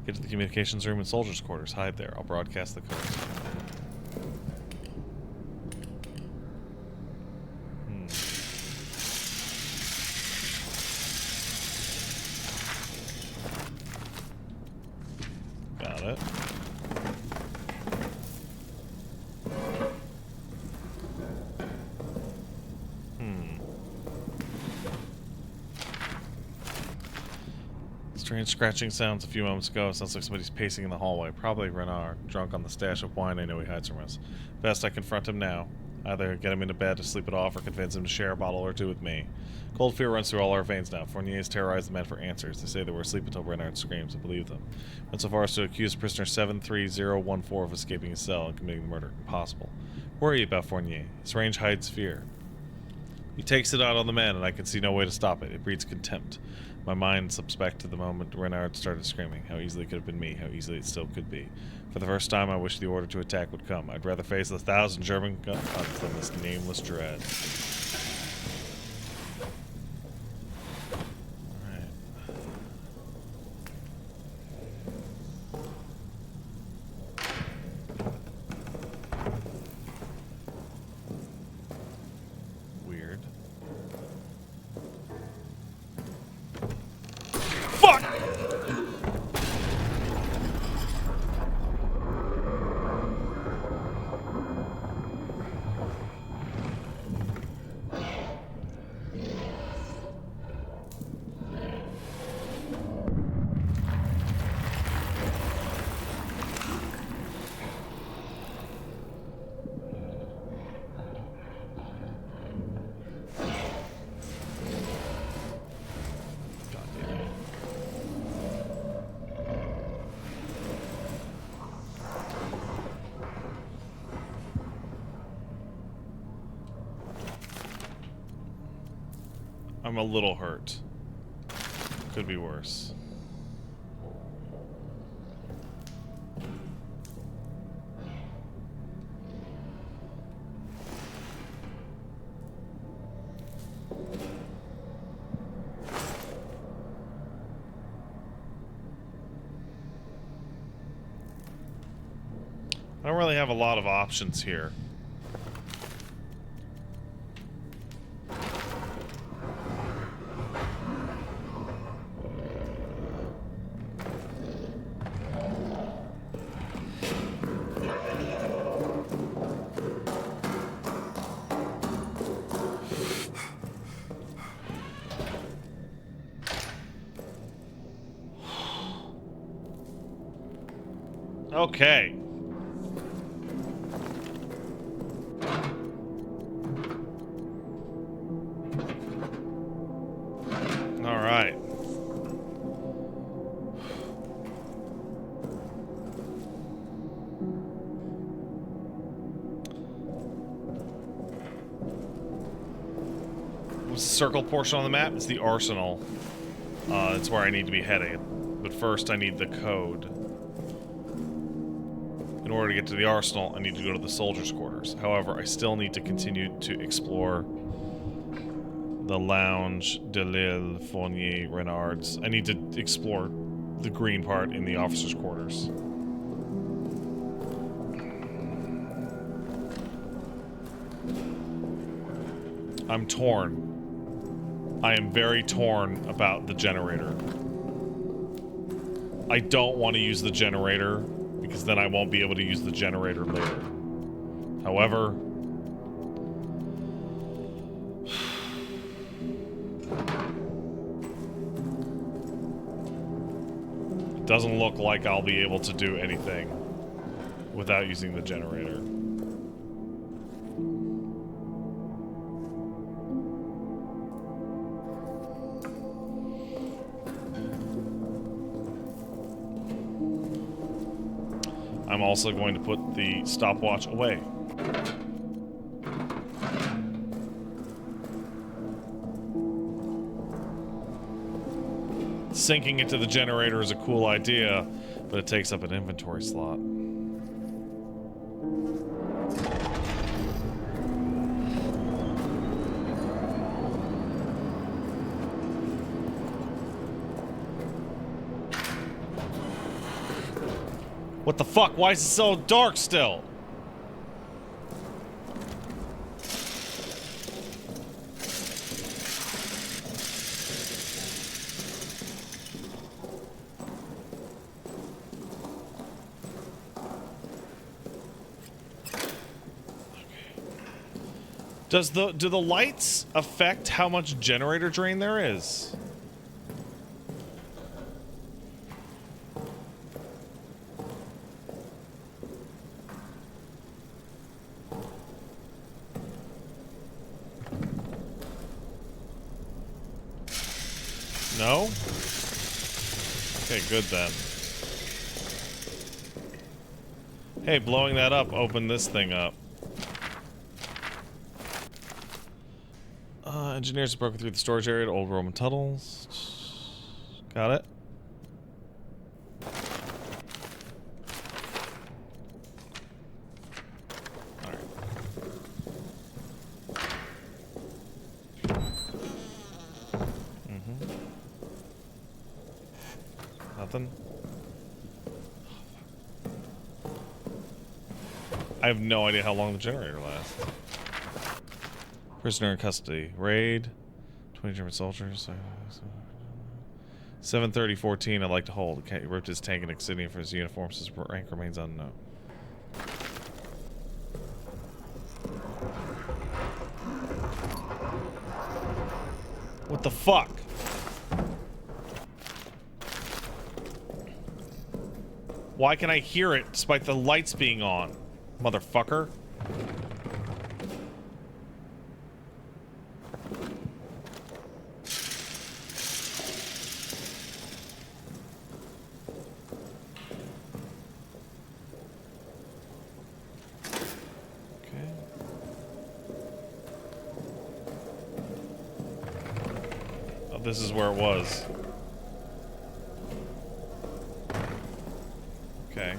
Get to the communications room and soldiers' quarters. Hide there. I'll broadcast the code. Got it. Strange scratching sounds a few moments ago. Sounds like somebody's pacing in the hallway. Probably Renard, drunk on the stash of wine I know he hides from us. Best I confront him now. Either get him into bed to sleep it off or convince him to share a bottle or two with me. Cold fear runs through all our veins now. Fournier has terrorized the men for answers. They say that we're asleep until Renard screams. I believe them. Went so far as to accuse prisoner 73014 of escaping his cell and committing the murder. Impossible. Worry about Fournier. His range hides fear. He takes it out on the men, and I can see no way to stop it. It breeds contempt. My mind slips back to the moment Renard started screaming. How easily it could have been me. How easily it still could be. For the first time, I wish the order to attack would come. I'd rather face 1,000 German guns than this nameless dread. Weird. Fuck! I'm a little hurt. Could be worse. I don't really have a lot of options here. Okay. All right. What's the circle portion on the map? It's the arsenal. That's where I need to be heading. But first I need the code. In order to get to the arsenal, I need to go to the soldiers' quarters. However, I still need to continue to explore the lounge, Delille, Fournier, Renards. I need to explore the green part in the officers' quarters. I'm torn. I am very torn about the generator. I don't want to use the generator because then I won't be able to use the generator later. However, it doesn't look like I'll be able to do anything without using the generator. I'm also going to put the stopwatch away. Sinking it to the generator is a cool idea, but it takes up an inventory slot. What the fuck? Why is it so dark still? Do the lights affect how much generator drain there is? No? Okay, good then. Hey, blowing that up opened this thing up. Engineers have broken through the storage area to old Roman tunnels. Got it. Alright. Nothing. I have no idea how long the generator lasts. Prisoner in custody. Raid. 20 German soldiers. 730-14 I'd like to hold. Okay, he ripped his tank and Excidian from his uniform. His rank remains unknown. What the fuck? Why can I hear it despite the lights being on? Motherfucker. This is where it was. Okay.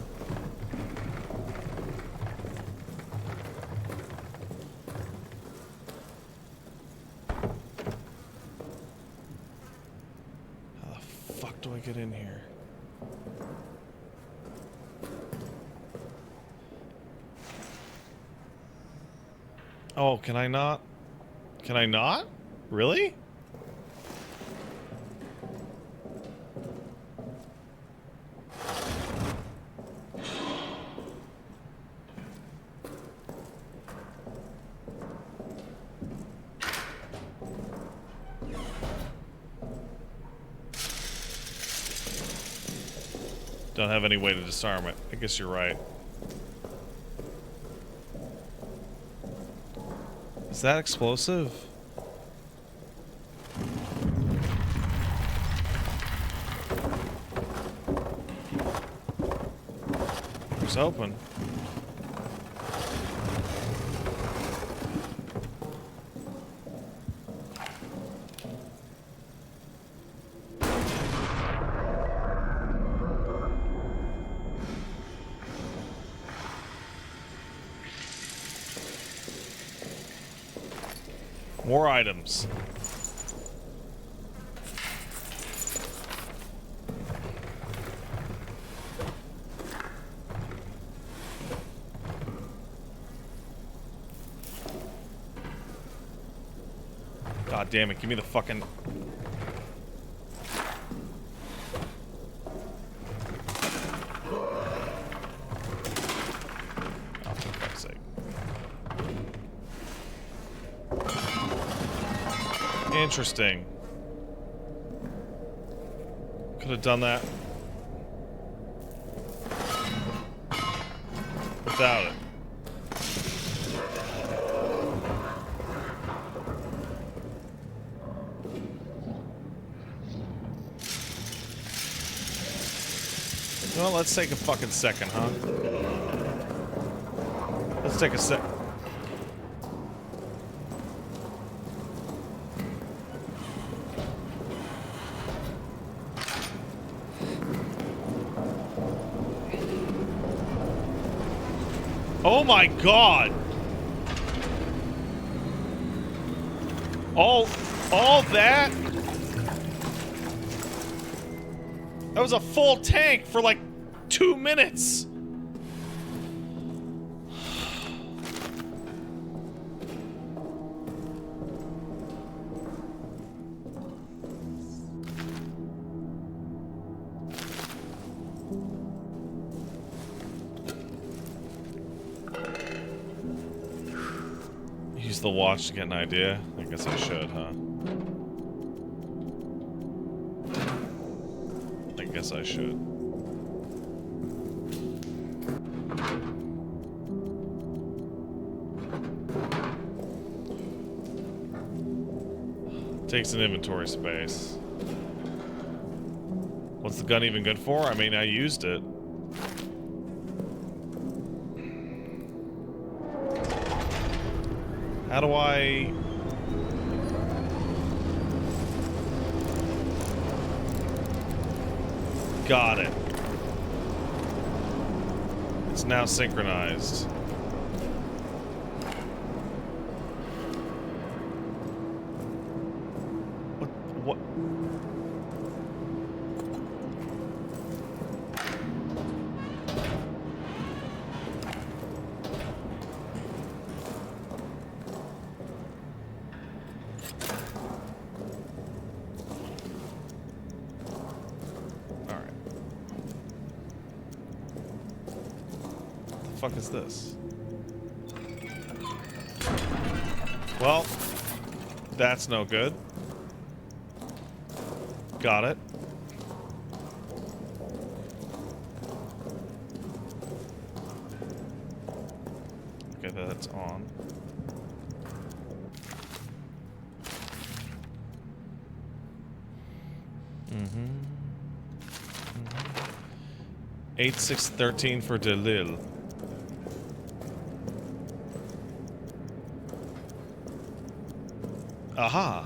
How the fuck do I get in here? Oh, can I not? Can I not? Really? Don't have any way to disarm it. I guess you're right. Is that explosive? It's open. More items. God damn it, give me the fucking... Oh, for fuck's sake. Interesting. Could have done that without it. Well, let's take a fucking second, huh? Let's take a sec. Oh my god! All that? That was a full tank for like 2 minutes. Use the watch to get an idea. I guess I should, huh? I guess I should. Takes an inventory space. What's the gun even good for? I mean, I used it. How do I... Got it. It's now synchronized. What? Alright. What the fuck is this? Well, that's no good. Got it. Okay, that's on. Mm-hmm. 8613 for Delil. Aha!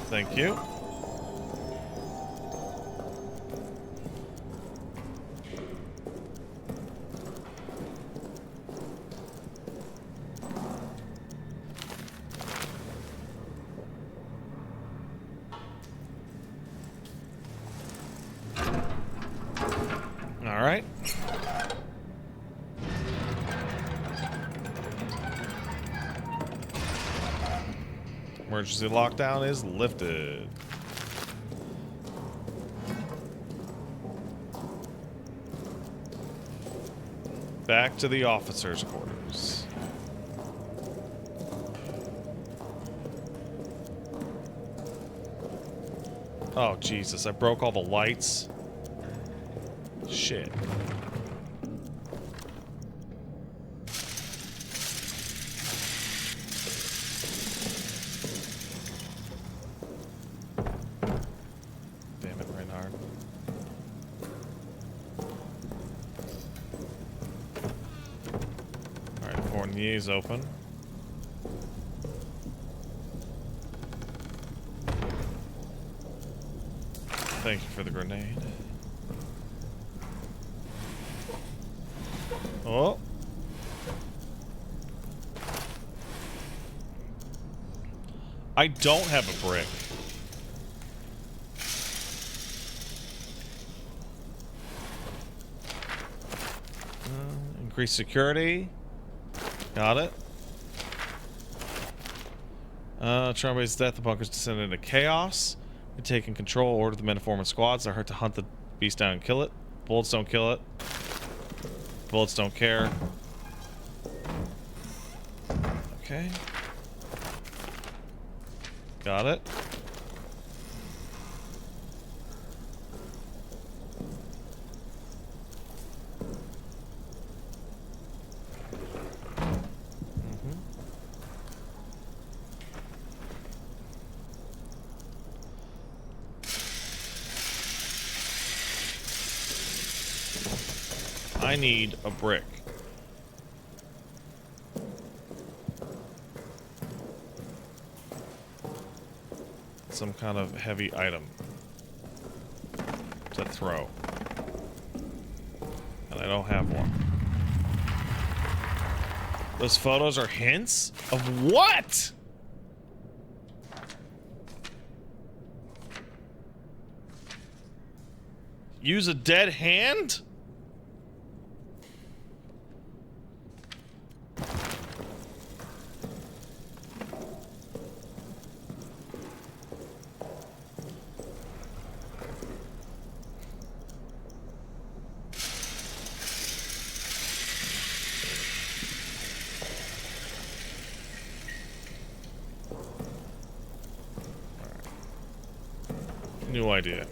Thank you. right. Emergency lockdown is lifted. Back to the officers' quarters. Oh, Jesus, I broke all the lights. Shit. Damn it, Reinhard. Alright, Fournier's open. Thank you for the grenade. Oh. I don't have a brick. Increase security. Got it. Trumbay's death, the bunker's descended into chaos. We've taken control, order the men to form in squads. They're hurt to hunt the beast down and kill it. Bullets don't kill it. Bullets don't care. Okay. Got it. I need a brick. Some kind of heavy item to throw. And I don't have one. Those photos are hints of what? Use a dead hand? New idea.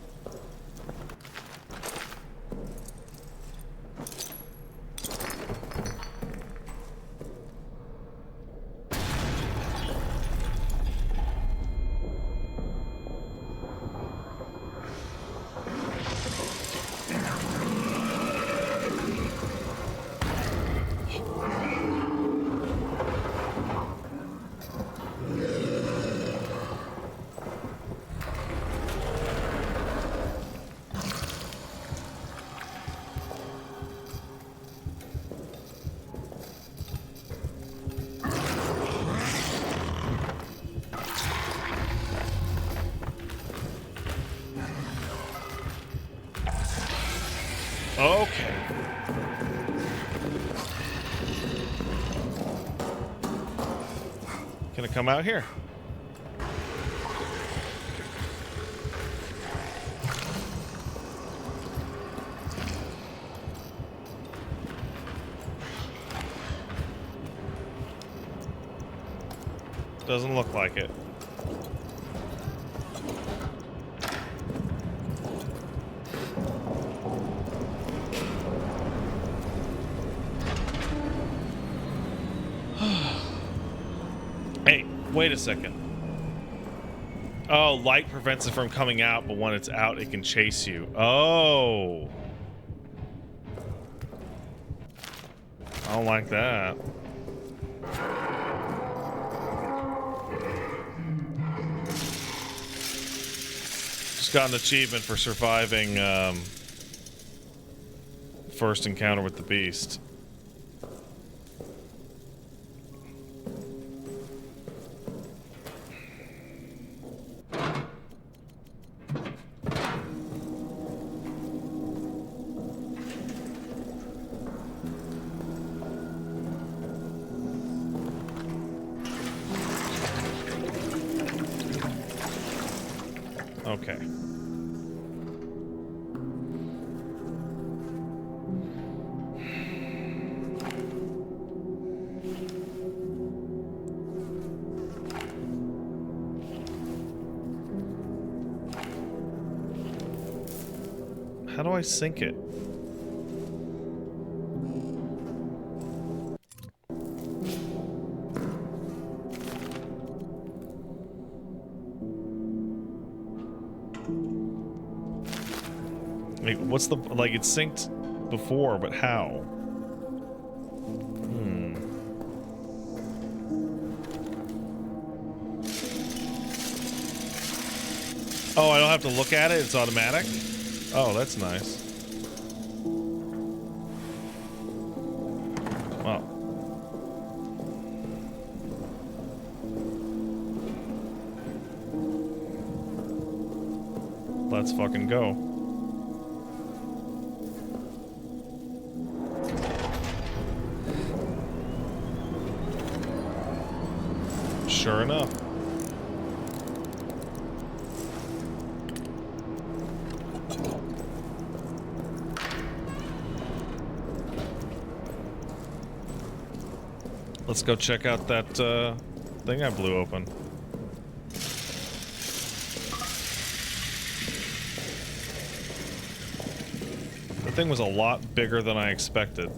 Okay. Can it come out here? Doesn't look like it. Hey, wait a second. Oh, light prevents it from coming out, but when it's out, it can chase you. Oh. I don't like that. Just got an achievement for surviving first encounter with the beast. Okay. How do I sync it? Like, what's the, like, it's synced before, but how? Oh, I don't have to look at it? It's automatic? Oh, that's nice. Wow. Let's fucking go. Sure enough. Let's go check out that thing I blew open. The thing was a lot bigger than I expected.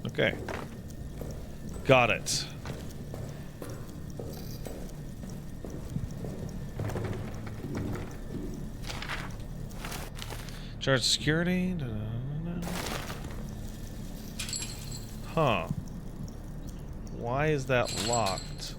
Okay. Got it. Charge security. Huh. Why is that locked?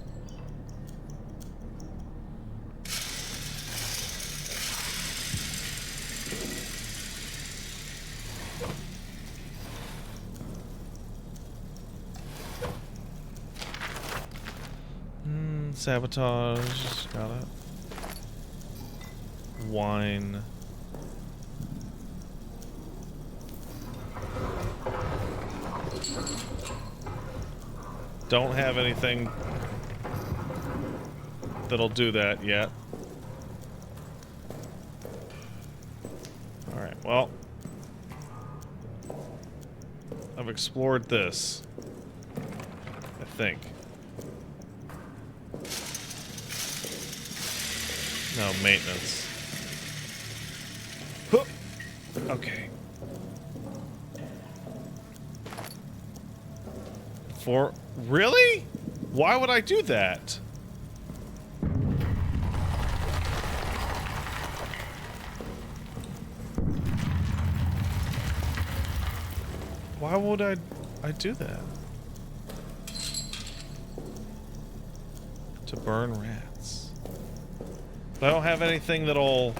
Sabotage. Got it. Wine. Don't have anything that'll do that yet. Alright, well. I've explored this. I think. No, maintenance. Huh. Okay. Really? Why would I do that? Why would I do that? To burn rats. But I don't have anything that'll...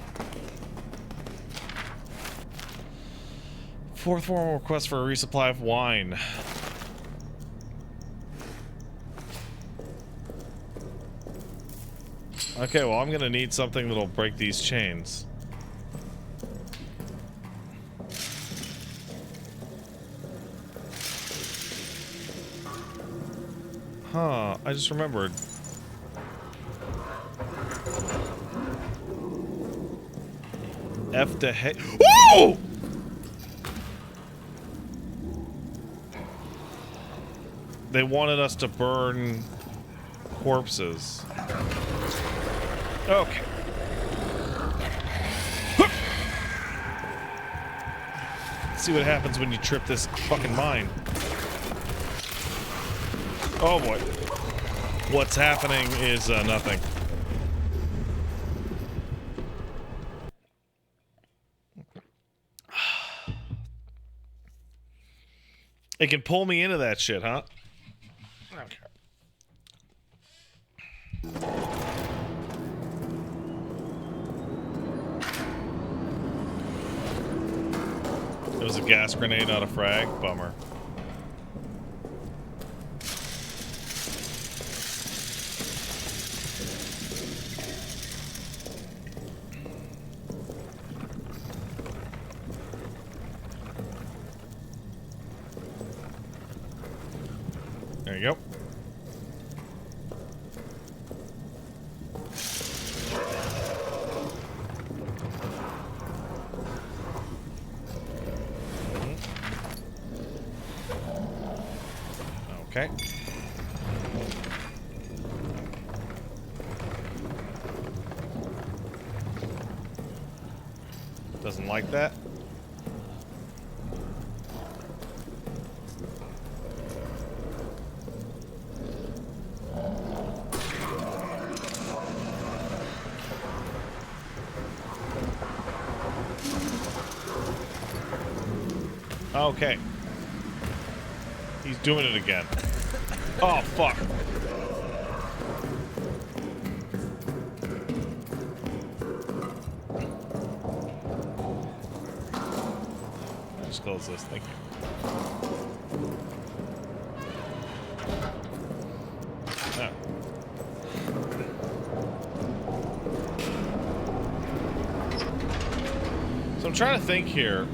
Fourth formal request for a resupply of wine. Okay, well, I'm gonna need something that'll break these chains. Huh, I just remembered. F to head. Woo! They wanted us to burn corpses. Okay. Let's see what happens when you trip this fucking mine. Oh boy. What's happening is nothing. It can pull me into that shit, huh? Okay. It was a gas grenade, not a frag. Bummer. There you go. Okay. Doesn't like that. Okay. He's doing it again. Oh, fuck. Just close this. Thank you. Oh. So I'm trying to think here.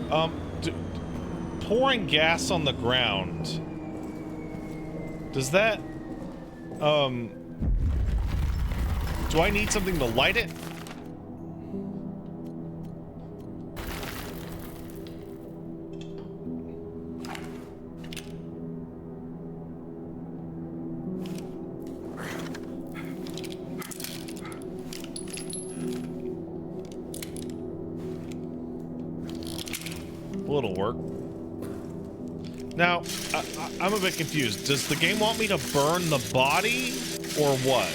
Pouring gas on the ground. Does that, do I need something to light it? It'll work. Now, I'm a bit confused. Does the game want me to burn the body, or what?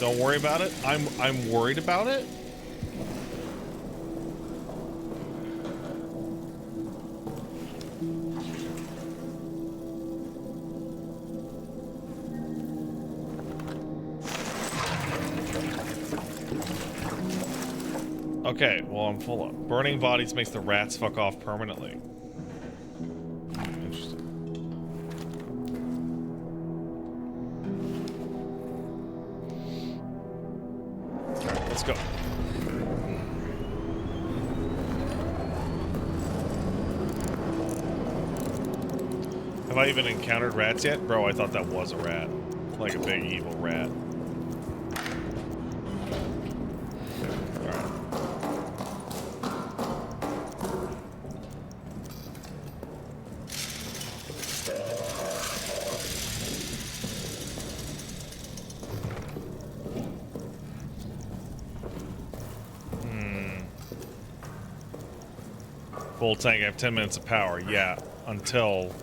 Don't worry about it. I'm worried about it. Okay, well, I'm full up. Burning bodies makes the rats fuck off permanently. Interesting. Alright, let's go. Have I even encountered rats yet? Bro, I thought that was a rat. Like a big evil rat. Full tank, I have 10 minutes of power. Yeah, until...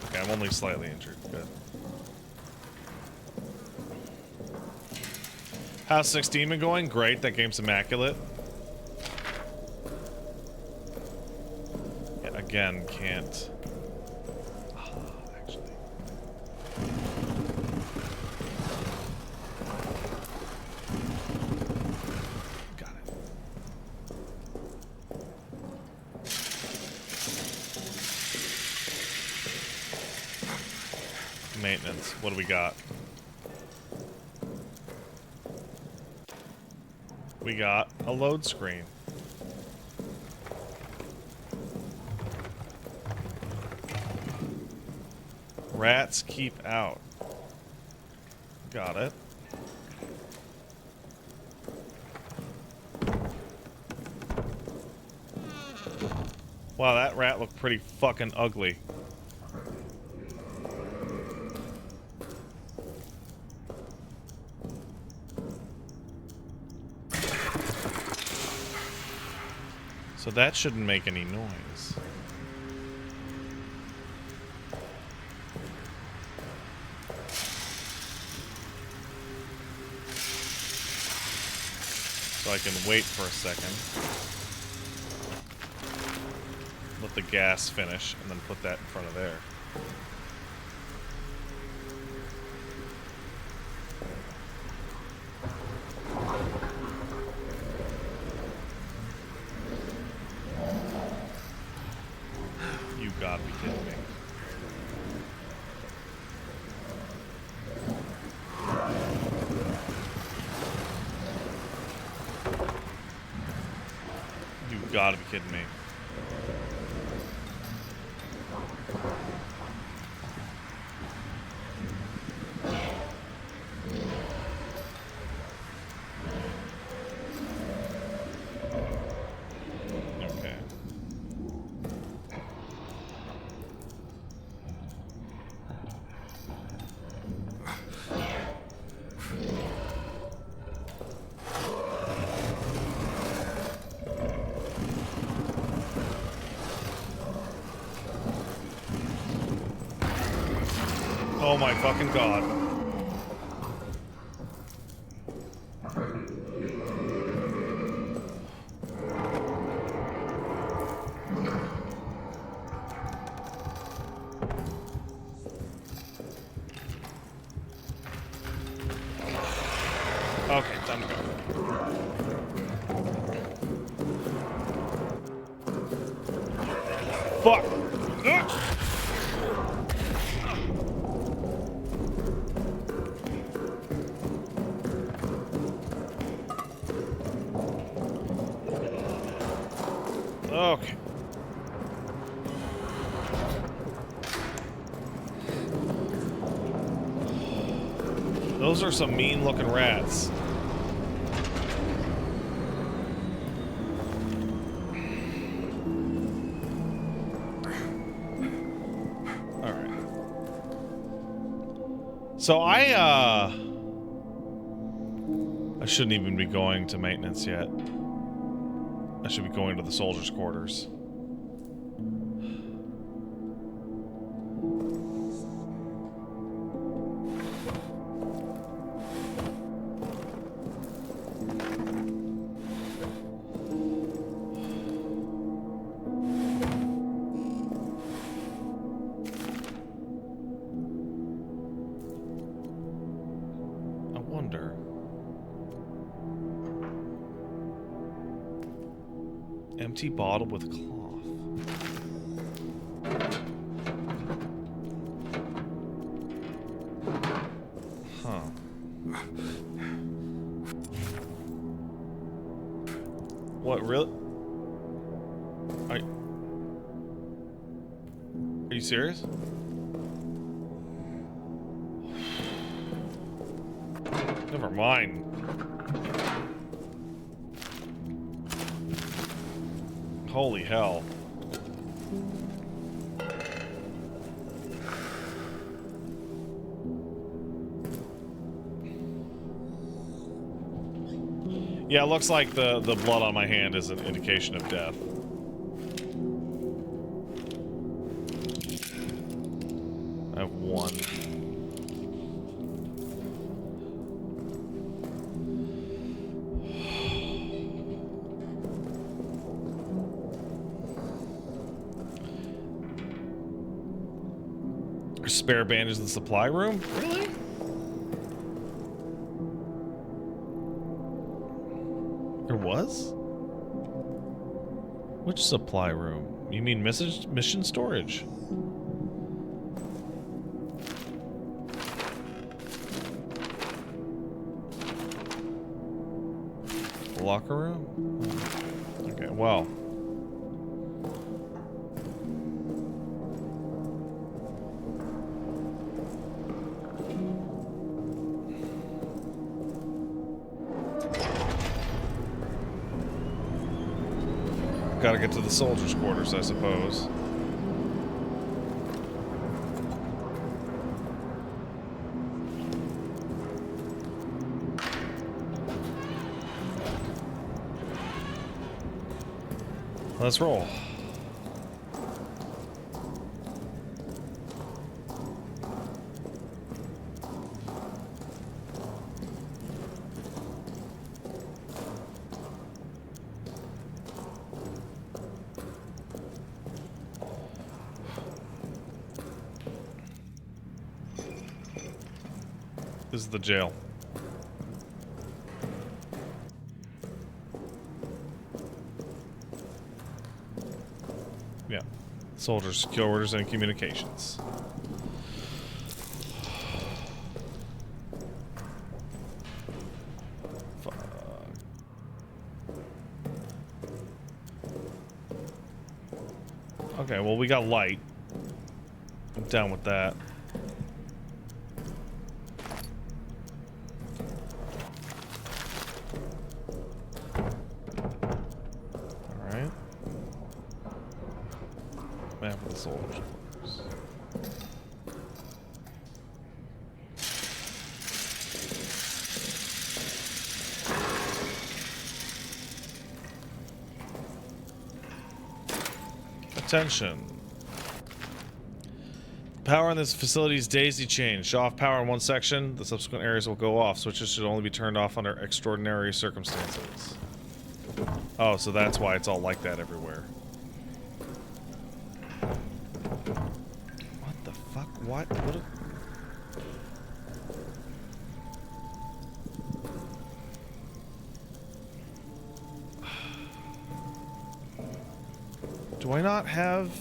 Okay, I'm only slightly injured. Good. How's 16 been going? Great, that game's immaculate. Yeah, again, can't... actually... Maintenance. What do we got? We got a load screen. Rats keep out. Got it. Wow, that rat looked pretty fucking ugly. So that shouldn't make any noise. So I can wait for a second. Let the gas finish and then put that in front of there. gotta be kidding me. Okay. Oh my fucking god. Okay, time to go. Fuck! Ugh. Okay. Those are some mean-looking rats. All right. So I shouldn't even be going to maintenance yet. I should be going to the soldiers' quarters. I wonder. Empty bottle with cloth. Huh. What, really? Are you serious? Never mind. Holy hell. Yeah, it looks like the blood on my hand is an indication of death. I have one. There's spare bandages in the supply room? Really? There was? Which supply room? You mean mission storage? Locker room? Okay, well. Gotta get to the soldiers' quarters, I suppose. Let's roll. This is the jail. Yeah. Soldiers, secure orders, and communications. Fuck. Okay, well, we got light. I'm down with that. Alright. Map of the soldiers. Attention. Power in this facility is daisy chained. Shut off power in one section, the subsequent areas will go off. Switches should only be turned off under extraordinary circumstances. Oh, so that's why it's all like that everywhere. What the fuck? What? What? Do I not have...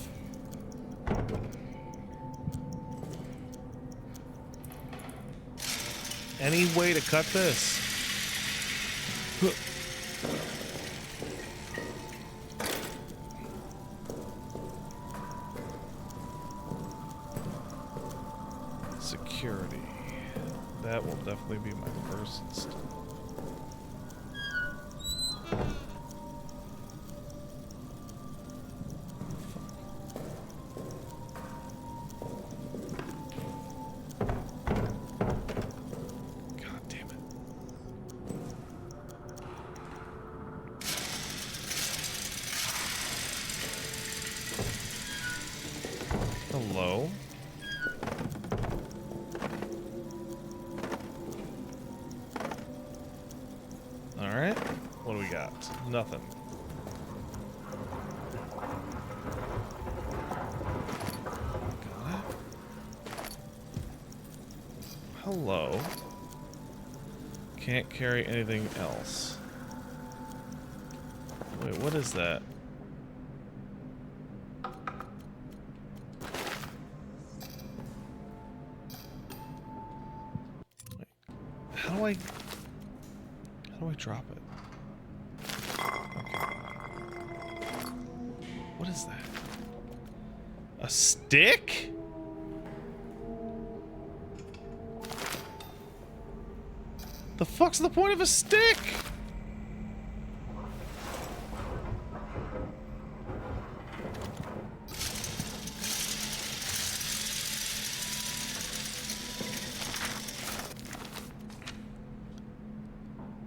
any way to cut this? Security. That will definitely be my first step. Hello. All right. What do we got? Nothing. Got it. Hello. Can't carry anything else. Wait, what is that? How do I drop it? Okay. What is that? A stick? The fuck's the point of a stick?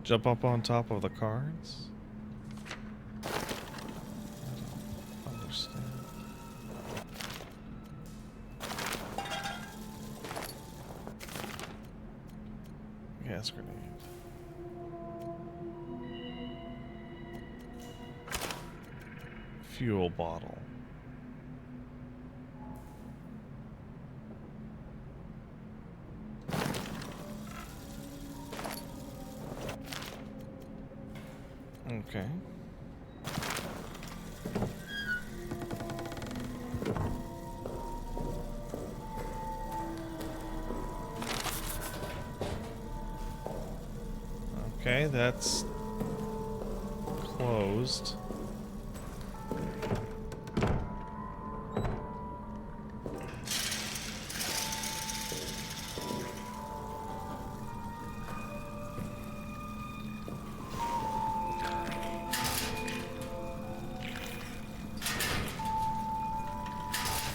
Jump up on top of the cards? I don't understand. Gas grenade. Fuel bottle. Okay. Okay, that's closed.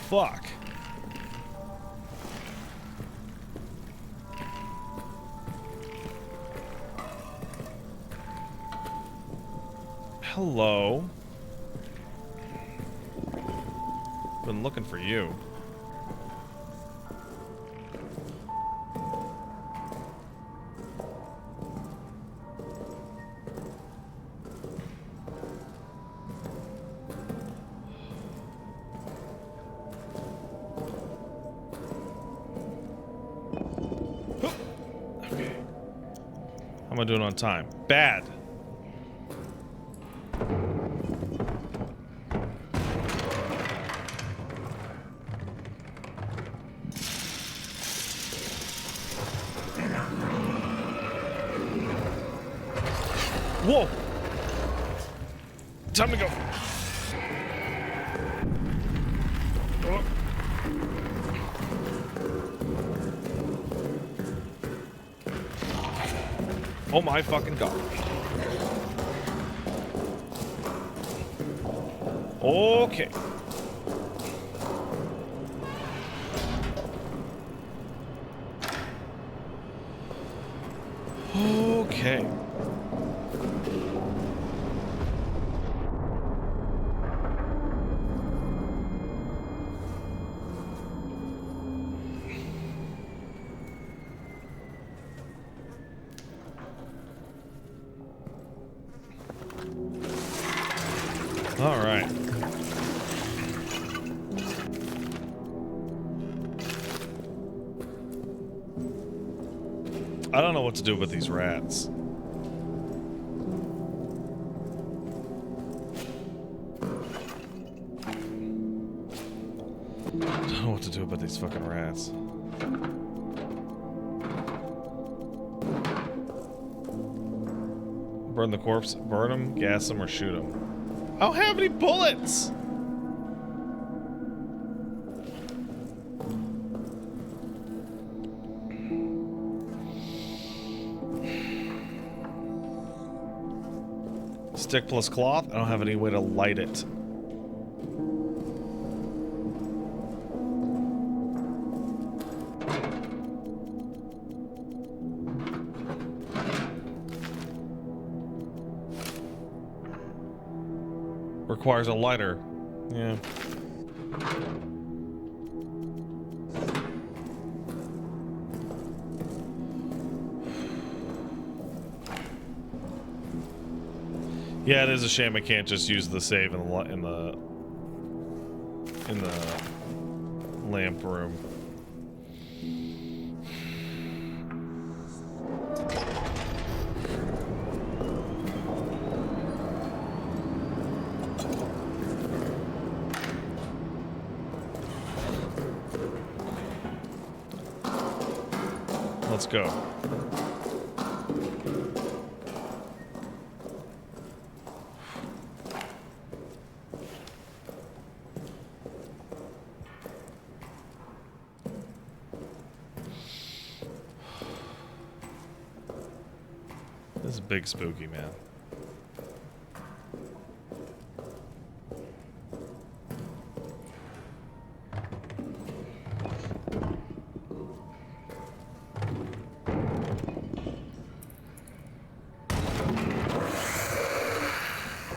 Fuck. Hello. Been looking for you. Okay. How am I doing on time? Bad. Whoa! Time to go. Oh my fucking god. Okay. Okay. All right. I don't know what to do with these rats. I don't know what to do about these fucking rats. Burn the corpse, burn them, gas them, or shoot them. I don't have any bullets! Stick plus cloth? I don't have any way to light it. Requires a lighter. Yeah. Yeah, it is a shame I can't just use the save in the lamp room. Let's go. This is big spooky, man.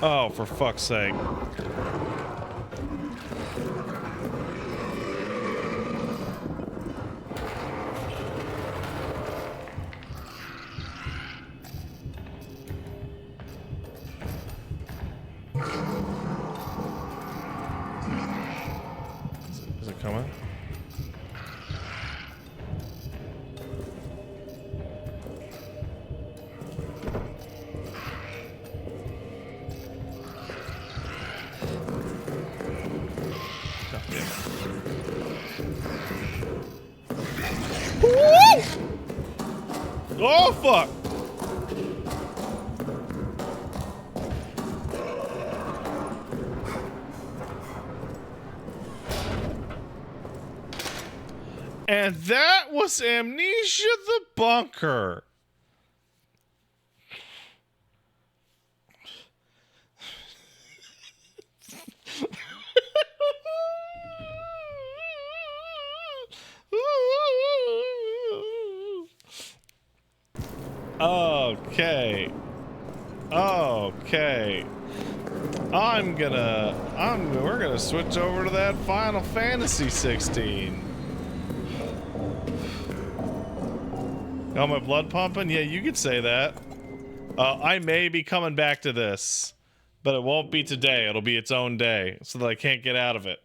Oh, for fuck's sake. Is it coming? Oh, fuck! And that was Amnesia the Bunker. Okay. Okay. We're gonna switch over to that Final Fantasy 16. Got my blood pumping? Yeah, you could say that. I may be coming back to this, but it won't be today. It'll be its own day, so that I can't get out of it.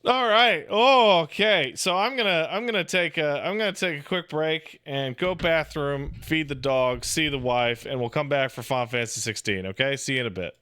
All right. Oh, okay. So I'm gonna take a quick break and go bathroom, feed the dog, see the wife, and we'll come back for Final Fantasy 16. Okay. See you in a bit.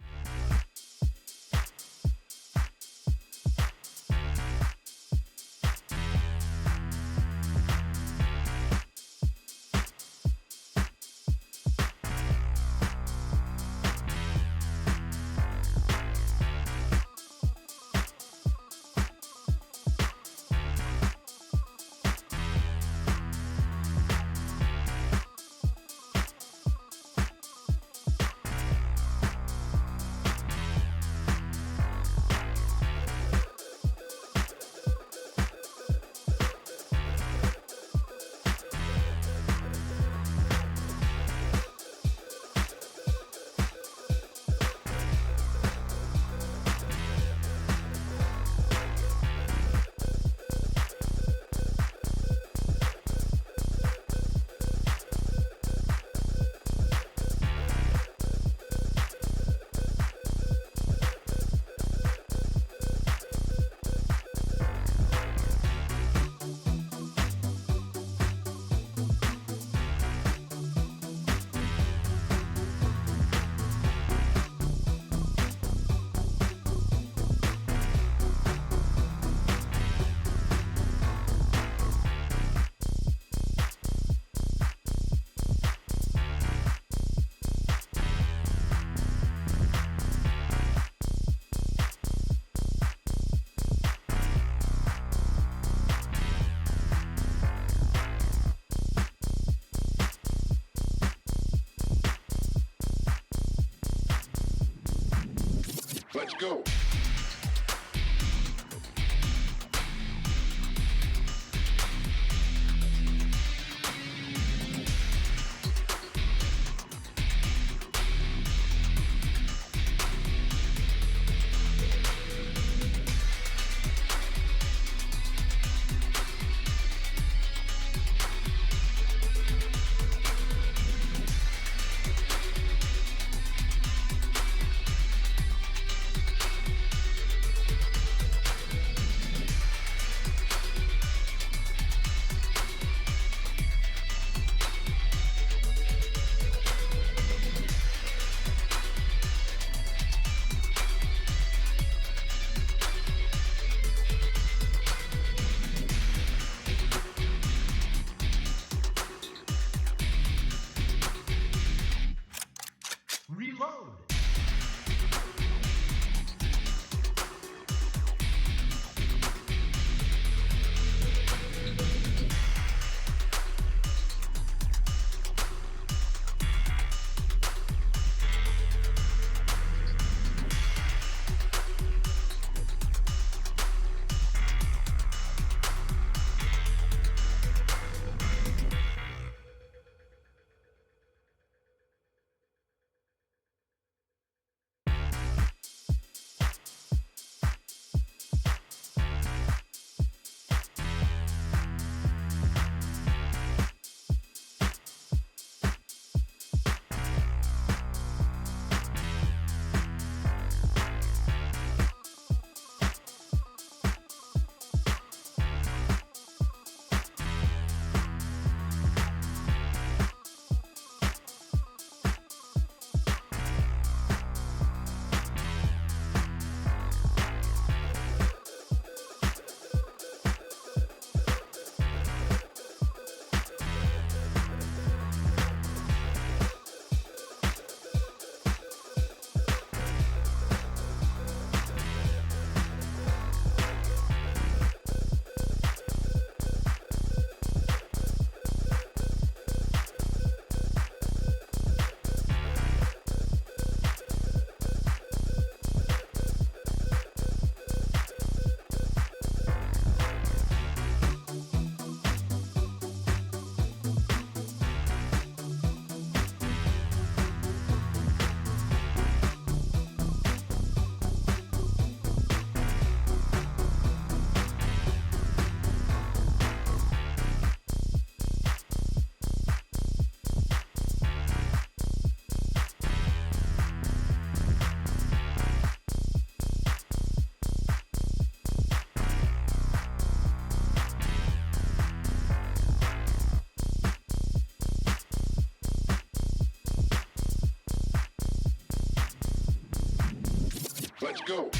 go. Let's go.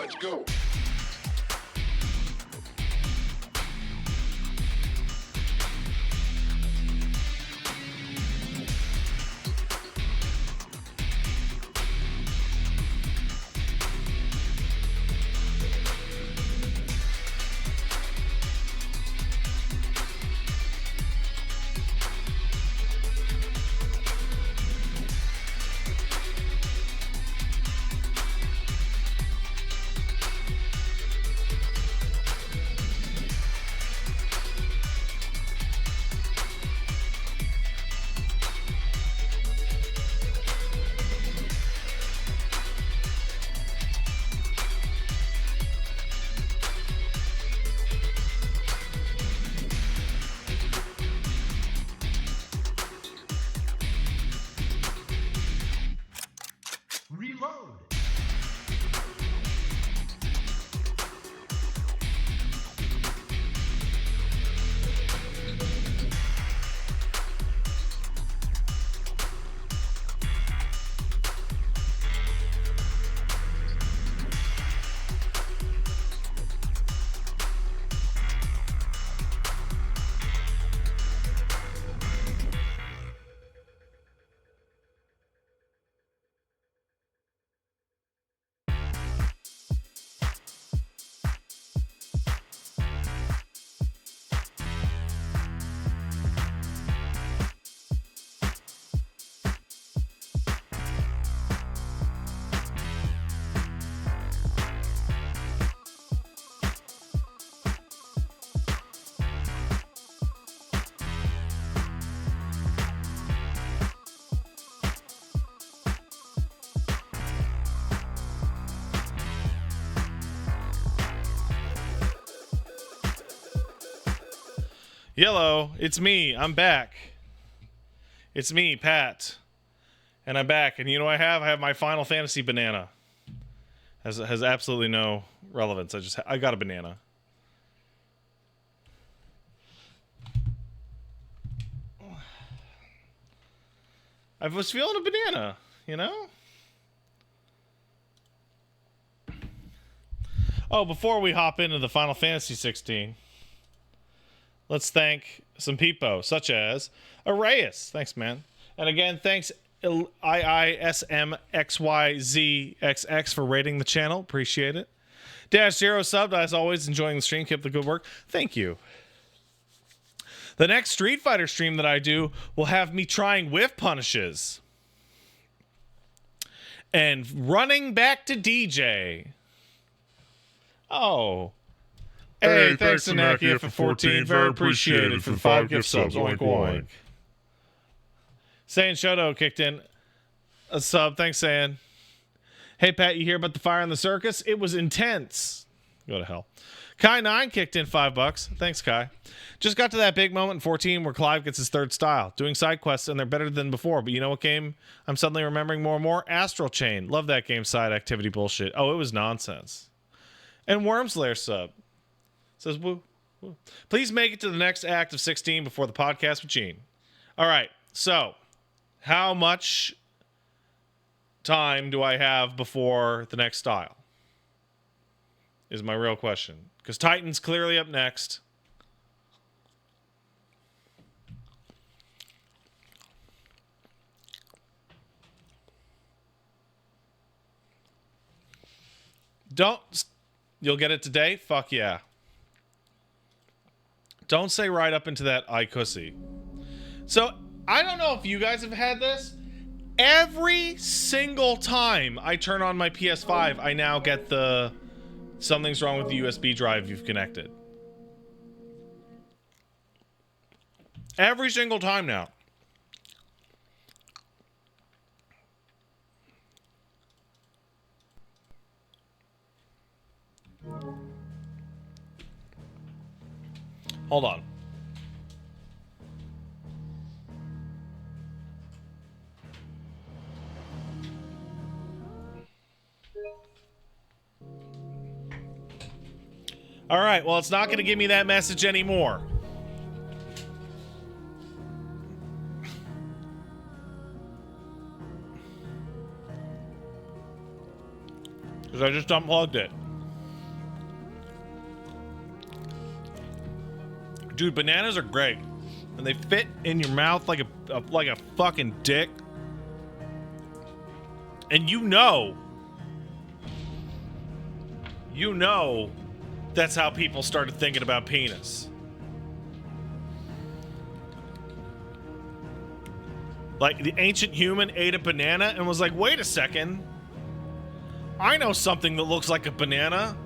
Let's go. Yellow, it's me. I'm back. It's me, Pat. And I'm back. And you know what I have? I have my Final Fantasy banana. Has absolutely no relevance. I got a banana. I was feeling a banana, you know? Oh, before we hop into the Final Fantasy 16, let's thank some people, such as Arrayus. Thanks, man. And again, thanks IISMXYZXX for rating the channel. Appreciate it. Dash Zero subbed, as always, enjoying the stream. Keep the good work. Thank you. The next Street Fighter stream that I do will have me trying whiff punishes and running back to DJ. Oh. Hey, thanks, Anaki, for 14. Very appreciated for the 5 gift subs. Oink, oink. Saiyan Shoto kicked in a sub. Thanks, Saiyan. Hey, Pat, you hear about the fire in the circus? It was intense. Go to hell. Kai9 kicked in $5. Thanks, Kai. Just got to that big moment in 14 where Clive gets his third style. Doing side quests, and they're better than before. But you know what game I'm suddenly remembering more and more? Astral Chain. Love that game side activity bullshit. Oh, it was nonsense. And Wormslayer sub. Says, woo, woo. Please make it to the next act of 16 before the podcast with Gene. All right, so how much time do I have before the next style? Is my real question. Because Titan's clearly up next. You'll get it today? Fuck yeah. Don't say right up into that iCussy. So, I don't know if you guys have had this. Every single time I turn on my PS5, I now get the something's wrong with the USB drive you've connected. Every single time now. Hold on. All right, well, it's not going to give me that message anymore. Because I just unplugged it. Dude, bananas are great. And they fit in your mouth like a fucking dick. And you know that's how people started thinking about penis. Like, the ancient human ate a banana and was like, wait a second. I know something that looks like a banana.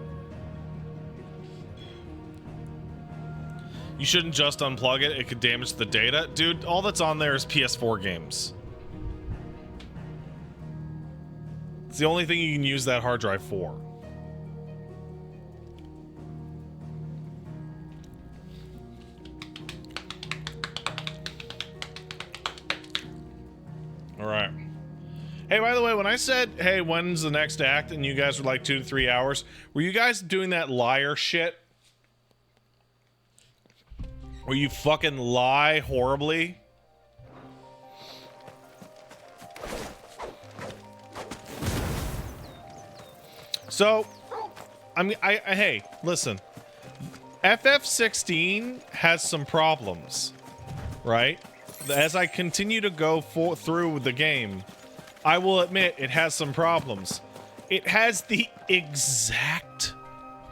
You shouldn't just unplug it. It could damage the data. Dude, all that's on there is PS4 games. It's the only thing you can use that hard drive for. All right. Hey, by the way, when I said, hey, when's the next act? And you guys were like 2 to 3 hours. Were you guys doing that liar shit? Where you fucking lie horribly? So, I mean, hey, listen. FF16 has some problems, right? As I continue to go through the game, I will admit it has some problems. It has the exact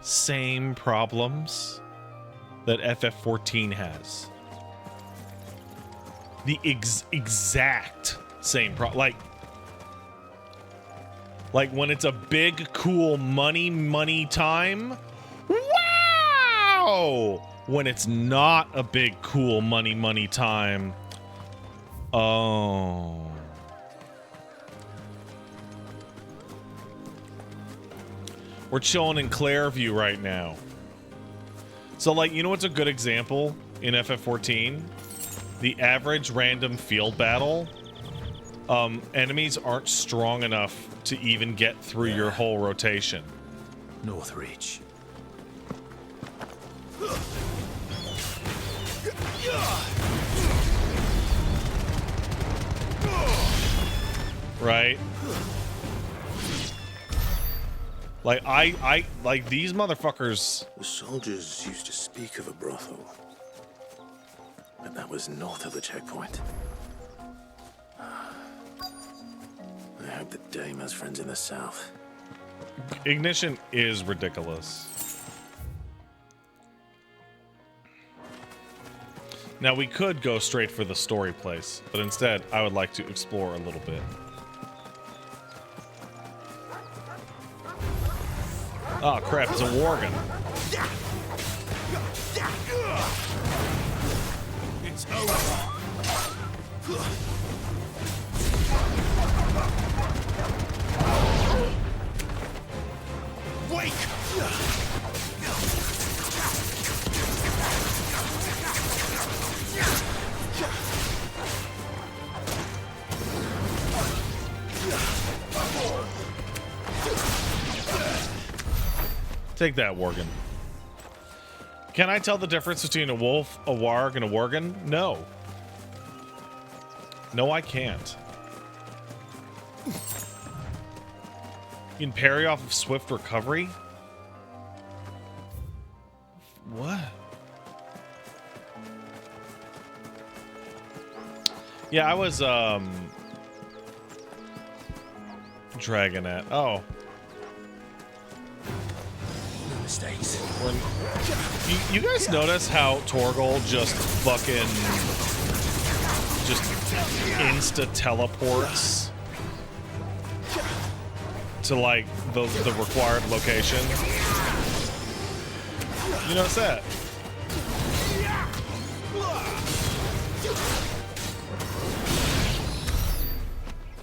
same problems that FF14 has. The exact same problem. Like when it's a big, cool money time. Wow! When it's not a big, cool money time. Oh. We're chilling in Clairview right now. So, like, you know what's a good example in FF14? The average random field battle. Enemies aren't strong enough to even get through your whole rotation. North Reach. Right? Like, like these motherfuckers. The soldiers used to speak of a brothel, but that was north of the checkpoint. I hope that Dame has friends in the south. Ignition is ridiculous. Now, we could go straight for the story place, but instead, I would like to explore a little bit. Oh crap, it's a Worgen. It's over. Wake! Take that, Worgen. Can I tell the difference between a wolf, a warg, and a Worgen? No. No, I can't. You can parry off of swift recovery? What? Yeah, I was, Dragonette. Oh. Mistakes. You guys notice how Torgal just fucking just insta teleports to like the required location? You notice that?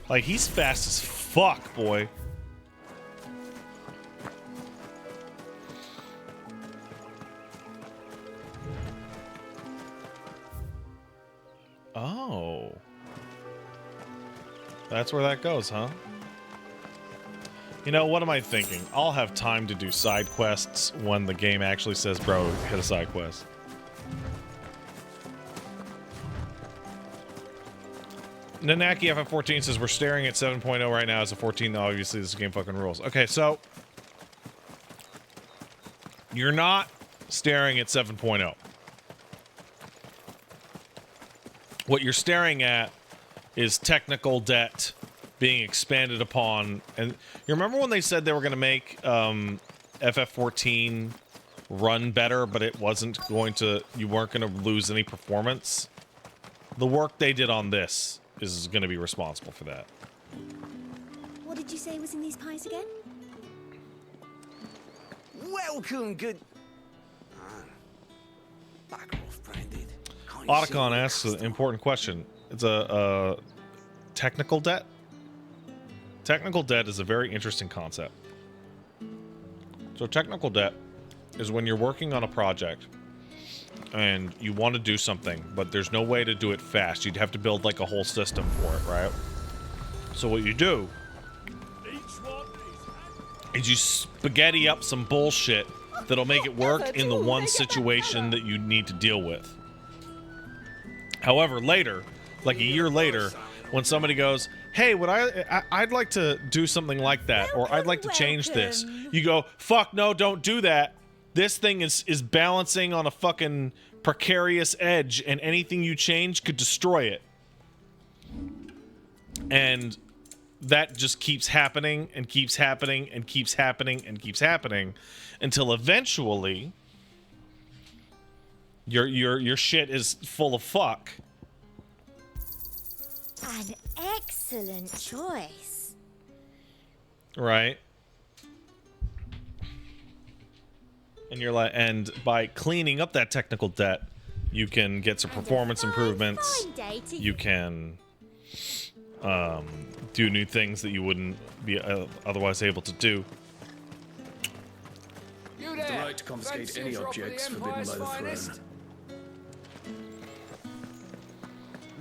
Like, he's fast as fuck, boy. Oh. That's where that goes, huh? You know, what am I thinking? I'll have time to do side quests when the game actually says, bro, hit a side quest. Nanaki FF14 says, we're staring at 7.0 right now as a 14. Obviously, this game fucking rules. Okay, so you're not staring at 7.0. What you're staring at is technical debt being expanded upon. And you remember when they said they were going to make FF14 run better, but it wasn't going to, you weren't going to lose any performance? The work they did on this is going to be responsible for that. What did you say was in these pies again? Welcome, good. Back off, Branded. Can't you see Otacon the asks an customer? important question. It's a technical debt. Technical debt is a very interesting concept. So technical debt is when you're working on a project and you want to do something, but there's no way to do it fast. You'd have to build like a whole system for it, right? So what you do is you spaghetti up some bullshit that'll make it work in the one situation that you need to deal with. However, later, like a year later, when somebody goes, hey, I'd like to do something like that, or I'd like to change this, you go, fuck no, don't do that. This thing is balancing on a fucking precarious edge, and anything you change could destroy it. And that just keeps happening and keeps happening and keeps happening and keeps happening until eventually your shit is full of fuck. An excellent choice. Right? And you're like, and by cleaning up that technical debt, you can get some performance improvements. You can do new things that you wouldn't be otherwise able to do. You The there. right to confiscate Fancy any a drop of objects the forbidden by Empire's the finest? throne.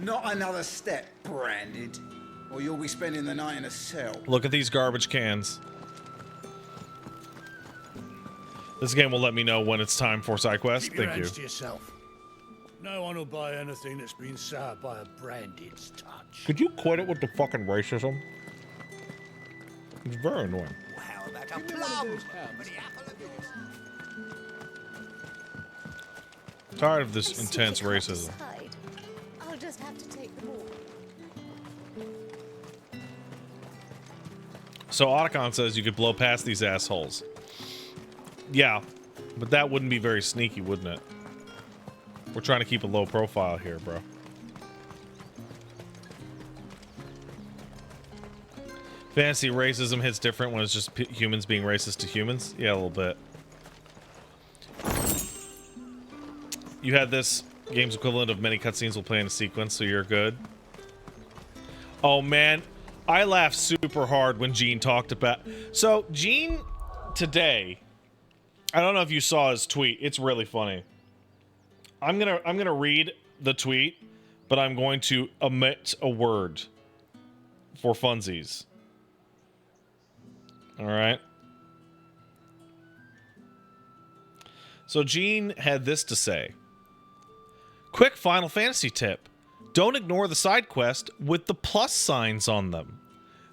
Not another step, Branded, or you'll be spending the night in a cell. Look at these garbage cans. This game will let me know when it's time for side quest. Keep your Thank you. hands to yourself. No one will buy anything that's been soured by a Branded's touch. Could you quit it with the fucking racism? It's very annoying. How about a plum? For the apple of yours. Tired of this intense racism. I'll just have to take them all. So Otacon says you could blow past these assholes. Yeah, but that wouldn't be very sneaky, wouldn't it? We're trying to keep a low profile here, bro. Fantasy racism hits different when it's just humans being racist to humans. Yeah, a little bit. You had this game's equivalent of many cutscenes will play in a sequence, so you're good. Oh man, I laughed super hard when Gene talked about. So Gene today, I don't know if you saw his tweet. It's really funny. I'm gonna read the tweet, but I'm going to omit a word for funsies. All right. So Gene had this to say. Quick Final Fantasy tip. Don't ignore the side quest with the plus signs on them.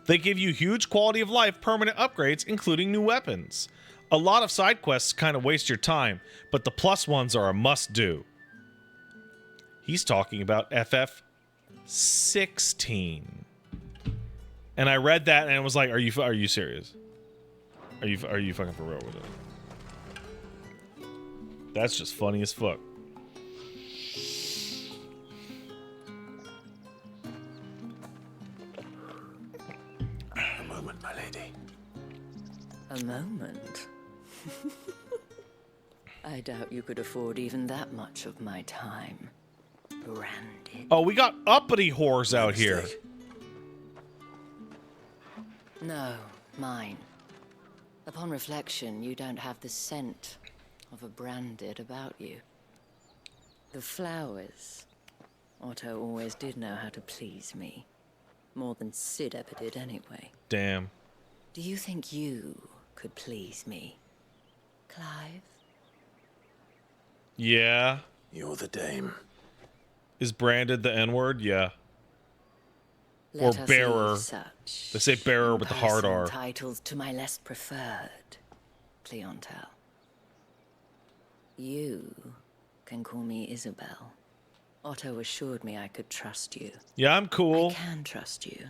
They give you huge quality of life permanent upgrades, including new weapons. A lot of side quests kind of waste your time, but the plus ones are a must-do. He's talking about FF16. And I read that and I was like, are you serious? Are you fucking for real with it? That's just funny as fuck. A moment, my lady. A moment? I doubt you could afford even that much of my time. Branded. Oh, we got uppity whores out here. No, mine. Upon reflection, you don't have the scent of a Branded about you. The flowers. Otto always did know how to please me. More than Sid ever did anyway. Damn. Do you think you could please me, Clive? Yeah. You're the dame. Is branded the N-word? Yeah. Let Or us bearer. leave such They say bearer with the hard personal R. titles to my less preferred clientele. You can call me Isabel. Otto assured me I could trust you. Yeah, I'm cool. I can trust you,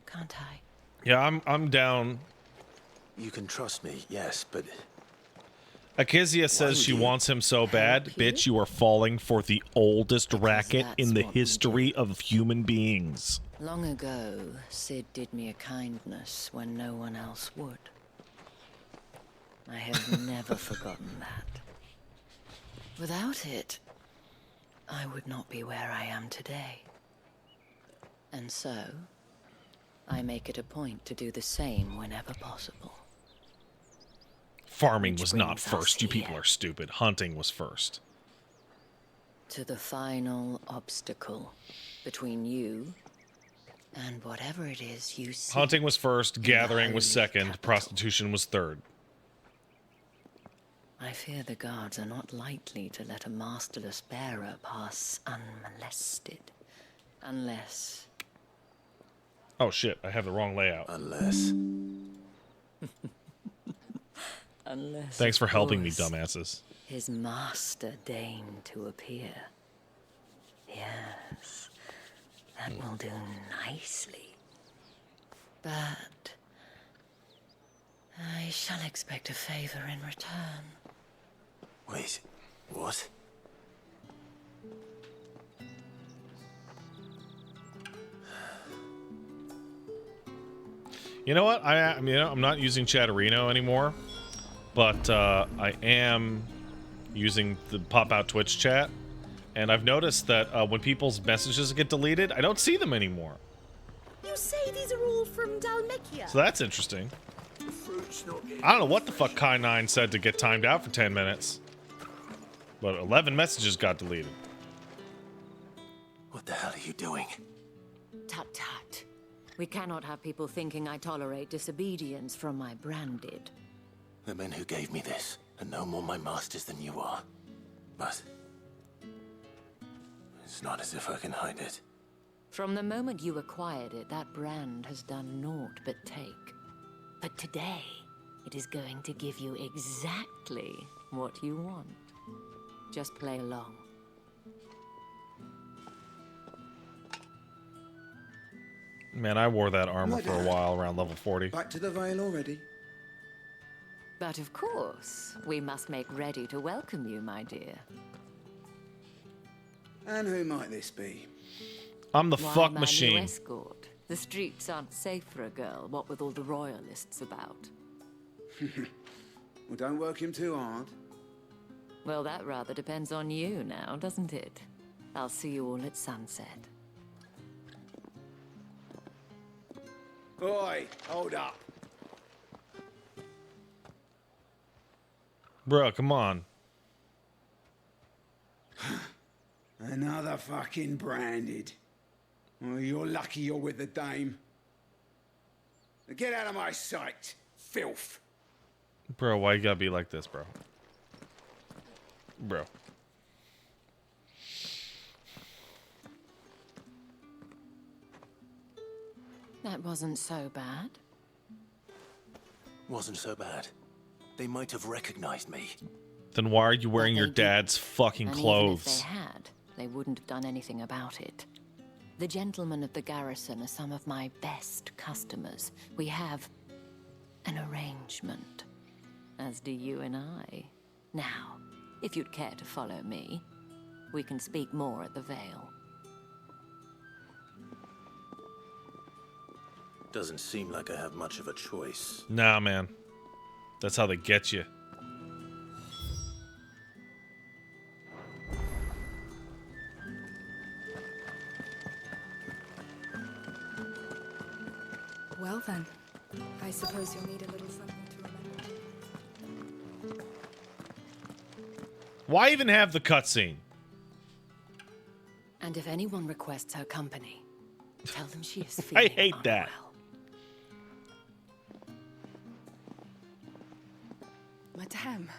can't I? Yeah, I'm down. You can trust me, yes, but Akizia says she wants him so bad. Bitch, you are falling for the oldest racket in the history of human beings. Long ago, Sid did me a kindness when no one else would. I have never forgotten that. Without it, I would not be where I am today. And so, I make it a point to do the same whenever possible. Farming was not first. You people are stupid. Hunting was first. To the final obstacle between you and whatever it is you see. Hunting was first. Gathering was second. Prostitution was third. I fear the guards are not likely to let a masterless bearer pass unmolested. Unless... Oh shit, I have the wrong layout. Unless... Unless, Thanks for of helping me, course, dumbasses. his master deigned to appear. Yes, that will do nicely. But I shall expect a favor in return. Wait, what? You know what? I mean, I'm not using Chatterino anymore, but I am using the pop-out Twitch chat, and I've noticed that when people's messages get deleted, I don't see them anymore. You say these are all from Dalmekia? So that's interesting. I don't know what the fuck Kai9 said to get timed out for 10 minutes, but 11 messages got deleted. What the hell are you doing? Tut tut. We cannot have people thinking I tolerate disobedience from my branded. The men who gave me this are no more my masters than you are. But it's not as if I can hide it. From the moment you acquired it, that brand has done naught but take. But today, it is going to give you exactly what you want. Just play along. Man, I wore that armor for a while around level 40. Back to the Vale already? But of course, we must make ready to welcome you, my dear. And who might this be? I'm the Why, fuck my machine. new escort. The streets aren't safe for a girl, what with all the royalists about. Well, don't work him too hard. Well, that rather depends on you now, doesn't it? I'll see you all at sunset. Oi, hold up. Bro, come on. Another fucking branded. Well, you're lucky you're with the dame. Now get out of my sight, filth. Bro, why you gotta be like this, bro? Bro. That wasn't so bad. Wasn't so bad. They might have recognized me. Then why are you wearing your dad's fucking And clothes? even if they had, they wouldn't have done anything about it. The gentlemen of the garrison are some of my best customers. We have an arrangement, as do you and I. Now, if you'd care to follow me, we can speak more at the Vale. Doesn't seem like I have much of a choice. Nah, man. That's how they get you. Well then, I suppose you'll need a little something to remember. Why even have the cutscene? And if anyone requests her company, tell them she is I feeling hate that. Madame,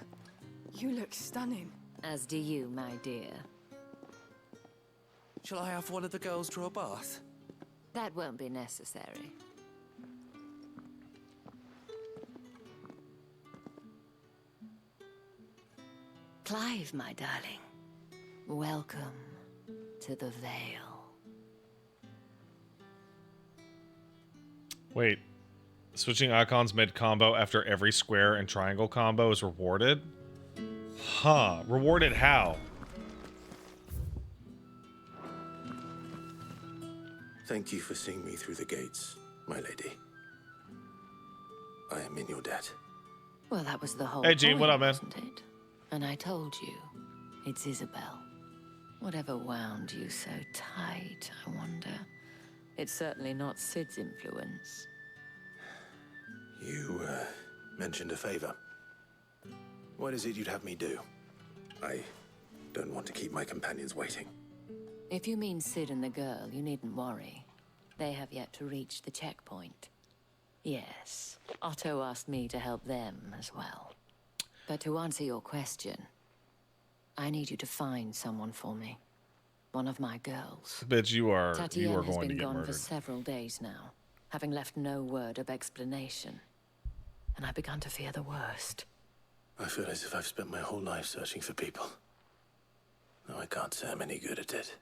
you look stunning. As do you, my dear. Shall I have one of the girls draw a bath? That won't be necessary. Clive, my darling, welcome into the veil. Wait. Switching icons mid-combo after every square and triangle combo is rewarded? Huh. Rewarded how? Thank you for seeing me through the gates, my lady. I am in your debt. Well, that was the whole Hey, Gene, point, what up, man? wasn't it? And I told you, it's Isabel. Whatever wound you so tight, I wonder. It's certainly not Sid's influence. You, mentioned a favor. What is it you'd have me do? I don't want to keep my companions waiting. If you mean Sid and the girl, you needn't worry. They have yet to reach the checkpoint. Yes, Otto asked me to help them as well. But to answer your question, I need you to find someone for me. One of my girls. Bitch, you are Tatiana has going to been get gone for murdered. several days now, having left no word of explanation. And I began to fear the worst. I feel as if I've spent my whole life searching for people. No, I can't say I'm any good at it.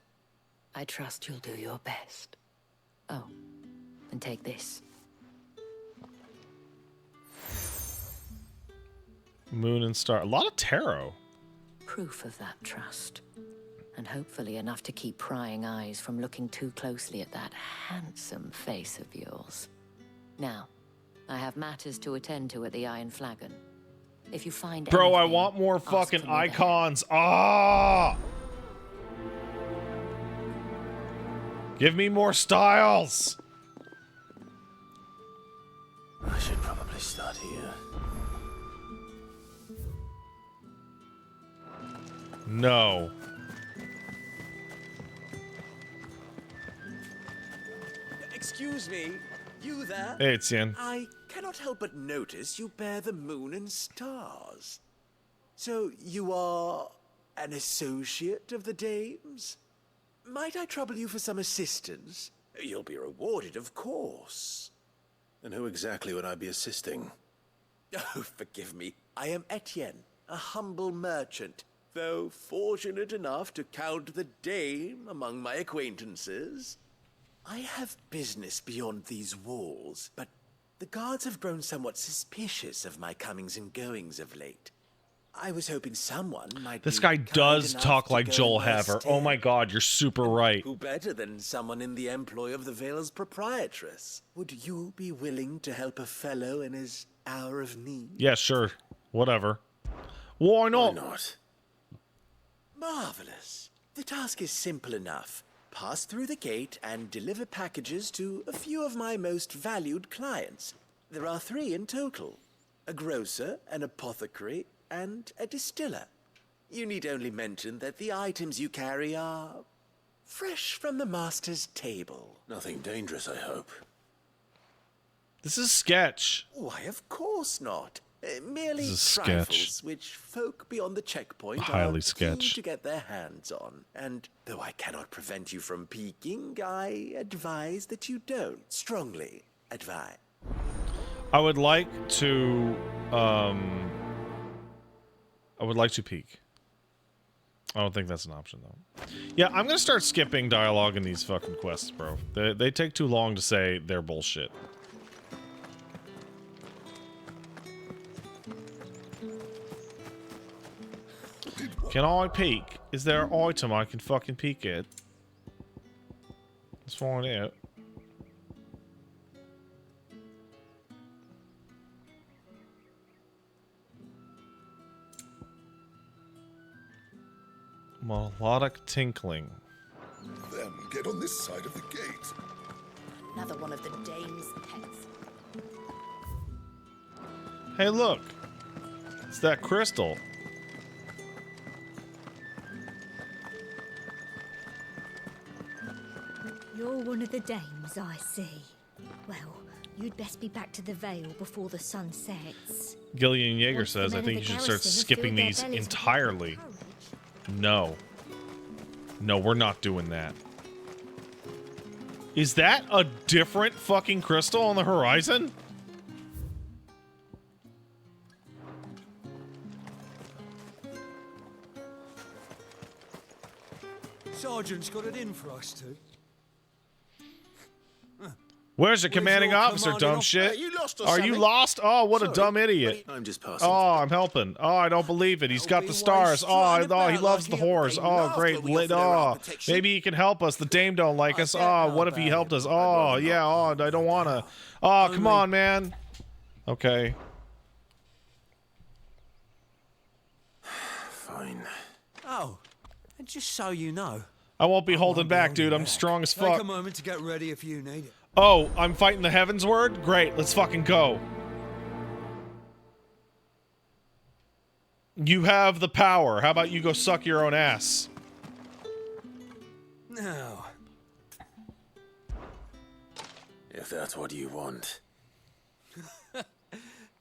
I trust you'll do your best. Oh, and take this. Moon and Star. A lot of tarot. Proof of that trust. And hopefully enough to keep prying eyes from looking too closely at that handsome face of yours. Now, I have matters to attend to at the Iron Flagon. If you find Bro, I anything, want more ask fucking for me there. icons. Ah! Give me more styles. I should probably start here. No. Excuse me, you there? Hey, it's Yen. I cannot help but notice you bear the moon and stars. So you are an associate of the dames? Might I trouble you for some assistance? You'll be rewarded, of course. And who exactly would I be assisting? Oh, forgive me. I am Etienne, a humble merchant, though fortunate enough to count the dame among my acquaintances. I have business beyond these walls, but the guards have grown somewhat suspicious of my comings and goings of late. I was hoping someone might This be guy kind does enough talk to like go Joel in my Haver. Oh stead. my god, you're super right. Who better than someone in the employ of the Vale's proprietress? Would you be willing to help a fellow in his hour of need? Yeah, sure. Whatever. Why not? Why not? Marvelous. The task is simple enough. Pass through the gate and deliver packages to a few of my most valued clients. There are 3 in total. A grocer, an apothecary, and a distiller. You need only mention that the items you carry are fresh from the master's table. Nothing dangerous, I hope. This is sketch. Why, of course not. Merely This is trifles sketch. which folk beyond the checkpoint Highly are sketch. keen to get their hands on. And though I cannot prevent you from peeking, I advise that you don't. Strongly advise. I would like to peek. I don't think that's an option though. Yeah, I'm gonna start skipping dialogue in these fucking quests, bro. They take too long to say they're bullshit. Can I peek? Is there an item I can fucking peek at? Let's find out. Melodic tinkling. Them get on this side of the gate. Another one of the dame's pets. Hey, look. It's that crystal. You're one of the dames, I see. Well, you'd best be back to the Vale before the sun sets. Gillian Yeager Once the says, I men of think the you should start garrison have skipping filled their these bellies with entirely. No. No, we're not doing that. Is that a different fucking crystal on the horizon? sergeant's got it in for us two. Where's your commanding your officer, commanding dumb officer? shit? You lost or Are you something? lost? Oh, what a Sorry, dumb idiot. I'm just passing. Oh, I'm helping. Oh, I don't believe it. He's got the stars. Oh, he loves the whores. Oh, great. Oh, maybe he can help us. The dame don't like us. Oh, what if he helped us? Oh, yeah. Oh, I don't want to. Oh, come on, man. Okay. Fine. Oh, and just so you know, I won't be holding back, dude. I'm strong as take a fuck. moment to get ready if you need it. Oh, I'm fighting the Heavens Word? Great, let's fucking go. You have the power. How about you go suck your own ass? Now, If that's what you want.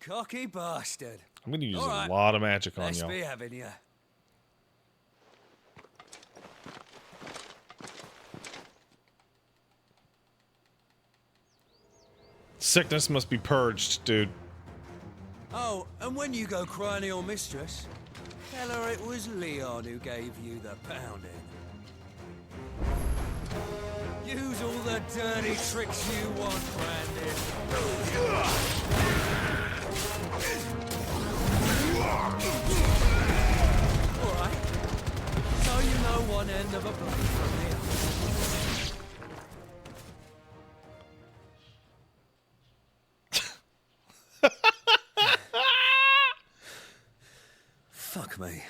cocky bastard. I'm gonna use All a right, lot of magic on let's you. be having ya. Sickness must be purged, dude. Oh, and when you go crying to your mistress, tell her it was Leon who gave you the pounding. Use all the dirty tricks you want, Brandon. Alright. So you know one end of a blade from the other. Fuck me.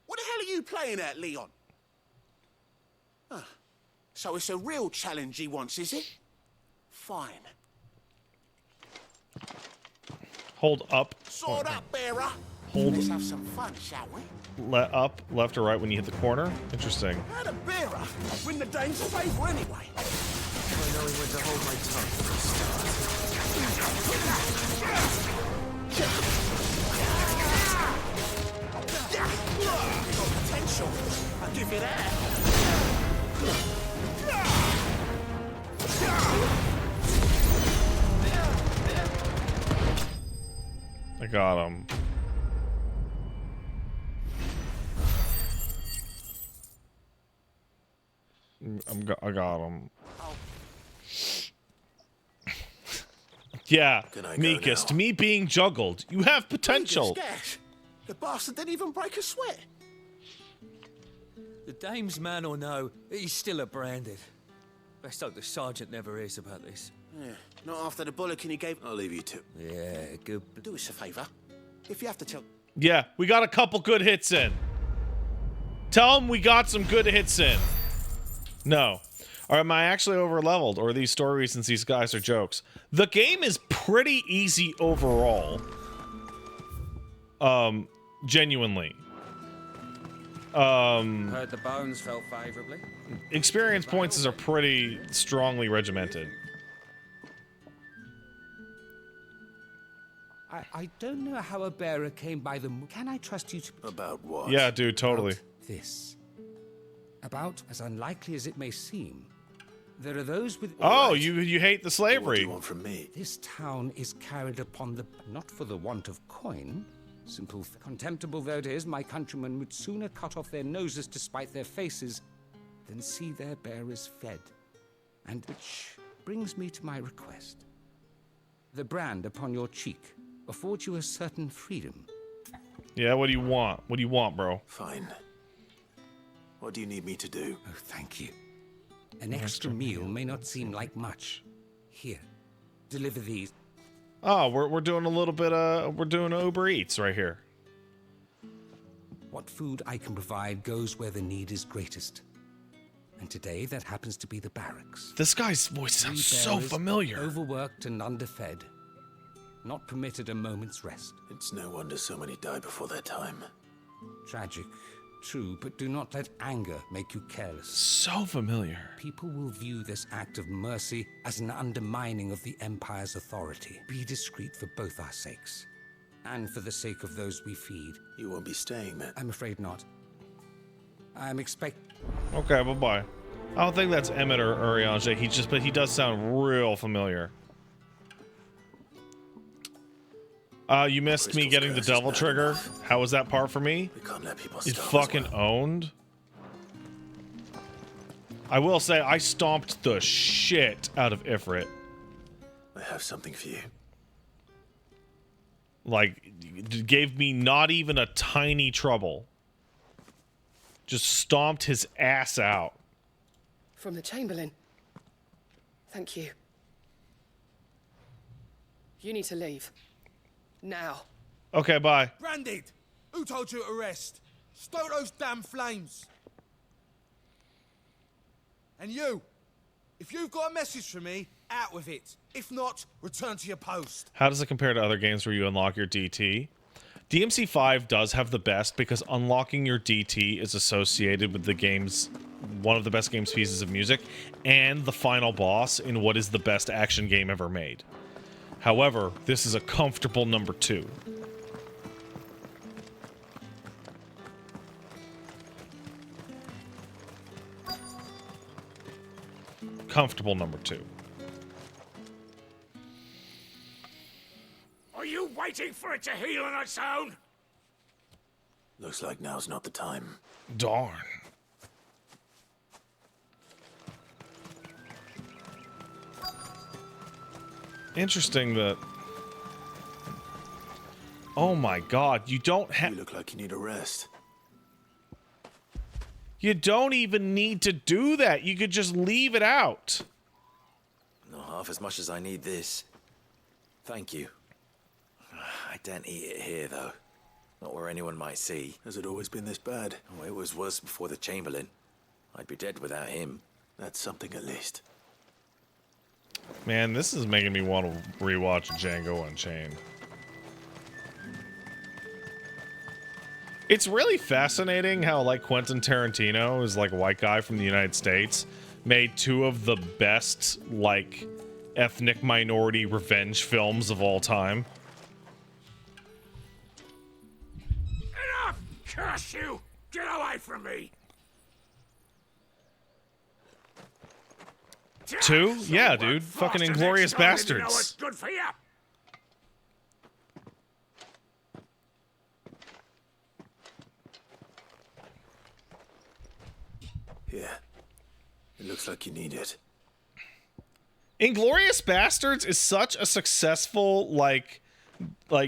What the hell are you playing at, Leon? Ah, so it's a real challenge he wants, is it? Fine. Hold up. Sword up, bearer. Hold Let's have some fun, shall we? up, left or right when you hit the corner. Interesting. How the bearer win the dame's favour anyway. I know when to hold my tongue for a Got potential. I'll give you that. I got him. I got him. Yeah, Can I go meekest. now? Me being juggled. You have potential. Gash. The bastard didn't even break a sweat. The dame's man or no, he's still a branded. Best hope the sergeant never hears about this. Yeah, not after the bollocking he gave. I'll leave you to. Yeah, good. Do us a favour. If you have to tell. Yeah, we got a couple good hits in. Tell him we got some good hits in. No. Or am I actually over leveled? Or are these stories since these guys are jokes? The game is pretty easy overall. Genuinely. Heard the bones fell favorably. Experience points are pretty strongly regimented. I don't know how a bearer came by them. Can I trust you to... About what? Yeah, dude, totally. This. About as unlikely as it may seem. There are those with... Oh, you hate the slavery. What do you want from me? This town is carried upon the... Not for the want of coin. Simple, contemptible though it is, my countrymen would sooner cut off their noses to spite their faces than see their bearers fed. And which brings me to my request. The brand upon your cheek affords you a certain freedom. Yeah, what do you want? What do you want, bro? Fine. What do you need me to do? Oh, thank you. An extra meal may not seem like much. Here, deliver these. Oh, we're doing a little bit we're doing Uber Eats right here. What food I can provide goes where the need is greatest. And today that happens to be the barracks. This guy's voice sounds so Bearers, familiar. Overworked and underfed. Not permitted a moment's rest. It's no wonder so many die before their time. Tragic, true, but do not let anger make you careless. So familiar. People will view this act of mercy as an undermining of the Empire's authority. Be discreet for both our sakes. And for the sake of those we feed. You won't be staying there. I'm afraid not. I'm Okay, bye-bye. I don't think that's Emmett or Urianger. But he does sound real familiar. You missed me getting the devil trigger. How was that part for me? We can't let people It's starve as fucking well. owned. I will say I stomped the shit out of Ifrit. I have something for you. Like, it gave me not even a tiny trouble. Just stomped his ass out. From the Chamberlain. Thank you. You need to leave. Now. Okay, bye. Branded! Who told you to rest? Stoke those damn flames! And you, if you've got a message for me, out with it. If not, return to your post. How does it compare to other games where you unlock your DT? DMC5 does have the best because unlocking your DT is associated with the game's one of the best game's pieces of music and the final boss in what is the best action game ever made. However, this is a comfortable number 2. Comfortable number 2. Are you waiting for it to heal on its own? Looks like now's not the time. Darn. Interesting that... Oh my god, you don't have... You look like you need a rest. You don't even need to do that. You could just leave it out. Not half as much as I need this. Thank you. I daren't eat it here, though. Not where anyone might see. Has it always been this bad? Oh, it was worse before the Chamberlain. I'd be dead without him. That's something at least. Man, this is making me want to rewatch Django Unchained. It's really fascinating how, like, Quentin Tarantino is, like, a white guy from the United States, made 2 of the best, like, ethnic minority revenge films of all time. Enough! Curse you! Get away from me! 2? Yeah, dude. Fucking Inglorious Bastards. You know what's good for you? Yeah. It looks like you need it. Inglorious Bastards is such a successful, like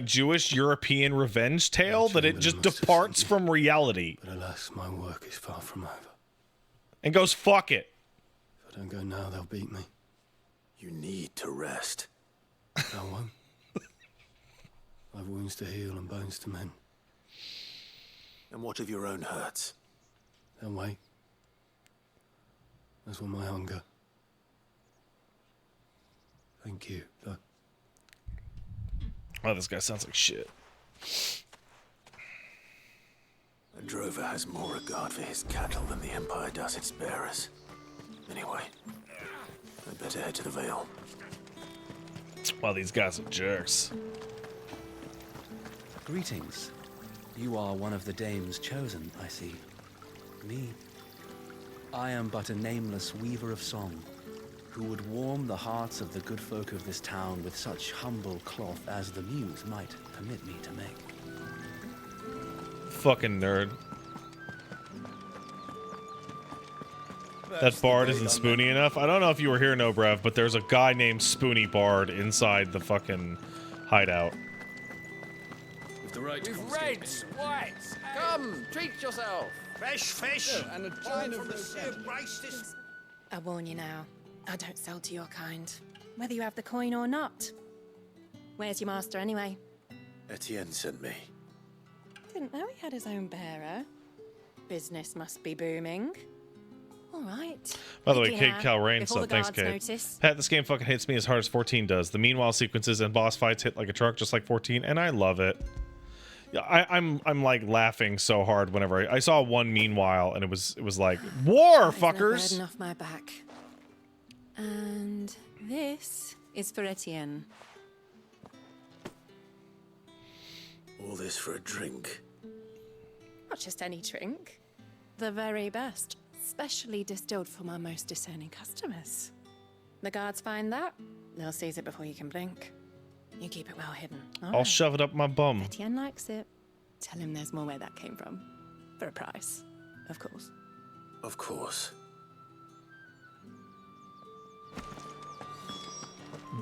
Jewish European revenge tale that it just departs from reality. But alas, my work is far from over. And goes, fuck it. If I don't go now, they'll beat me. You need to rest. I won't. I've wounds to heal and bones to mend. And what of your own hurts? They'll wait. As will my hunger. Thank you, though. Oh, this guy sounds like shit. A drover has more regard for his cattle than the Empire does its bearers. Anyway, I'd better head to the Vale. Well, these guys are jerks. Greetings. You are one of the dames chosen, I see. Me. I am but a nameless weaver of song, who would warm the hearts of the good folk of this town with such humble cloth as the muse might permit me to make. Fucking nerd. That bard isn't spoony enough. I don't know if you were here, No Brev, but there's a guy named Spoony Bard inside the fucking hideout. With the right With reds, whites. Come, treat yourself. Fresh fish. Yeah, and a All china from the of sea of Braced. I warn you now, I don't sell to your kind, whether you have the coin or not. Where's your master anyway? Etienne sent me. Didn't know he had his own bearer. Business must be booming. All right. By the way, Quickly Kate now, Calrain before sub. the Thanks, guards Kate. notice. Pat, this game fucking hits me as hard as 14 does. The meanwhile sequences and boss fights hit like a truck, just like 14, and I love it. Yeah, I'm like laughing so hard whenever I saw one meanwhile, and it was like war, That's the fuckers. burden off my back. And this is for Etienne. All this for a drink. Not just any drink. The very best. Specially distilled for my most discerning customers. The guards find that, they'll seize it before you can blink. You keep it well hidden. I'll shove it up my bum. Etienne likes it. Tell him there's more where that came from. For a price, of course. Of course.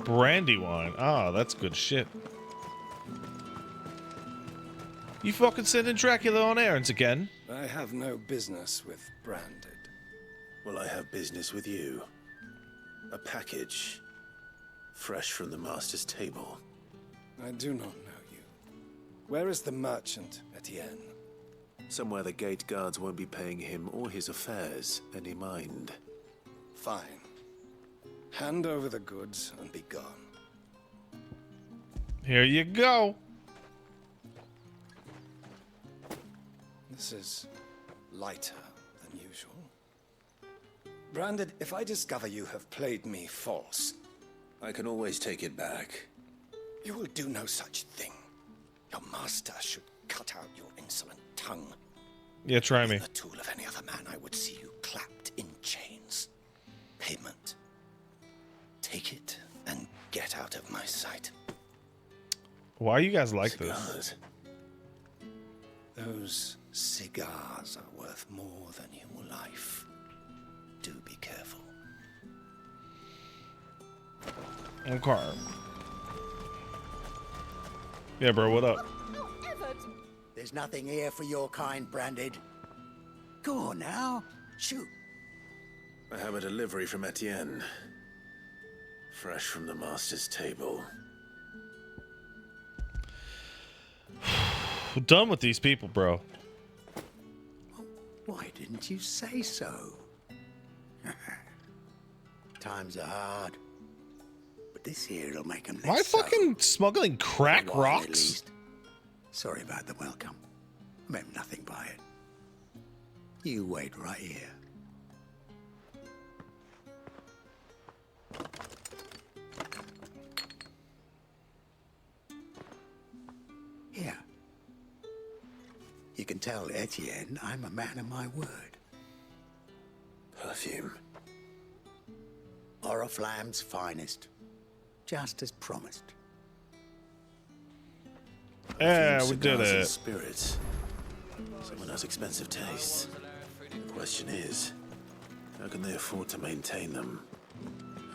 Brandy wine. Ah, that's good shit. You fucking sending Dracula on errands again? I have no business with branded. Well, I have business with you. A package. Fresh from the master's table. I do not know you. Where is the merchant, Etienne? Somewhere the gate guards won't be paying him or his affairs any mind. Fine. Hand over the goods and be gone. Here you go. This is lighter than usual. Branded, if I discover you have played me false... I can always take it back. You will do no such thing. Your master should cut out your insolent tongue. Yeah, try me. The tool of any other man, I would see you clapped in chains. Payment. Take it and get out of my sight. Why you guys like this? Those cigars are worth more than your life. Do be careful. Okay. Yeah, bro, what up? There's nothing here for your kind, Branded. Go on now. Shoot. I have a delivery from Etienne. Fresh from the master's table. We're done with these people, bro. Why didn't you say so? Times are hard. But this here'll make them. Am I fucking smuggling crack rocks? Sorry about the welcome. I meant nothing by it. You wait right here. Here. You can tell Etienne I'm a man of my word. Perfume. Oriflamme's finest. Just as promised. Yeah, we did Cigars and it. Spirits. Someone has expensive tastes. The question is, how can they afford to maintain them?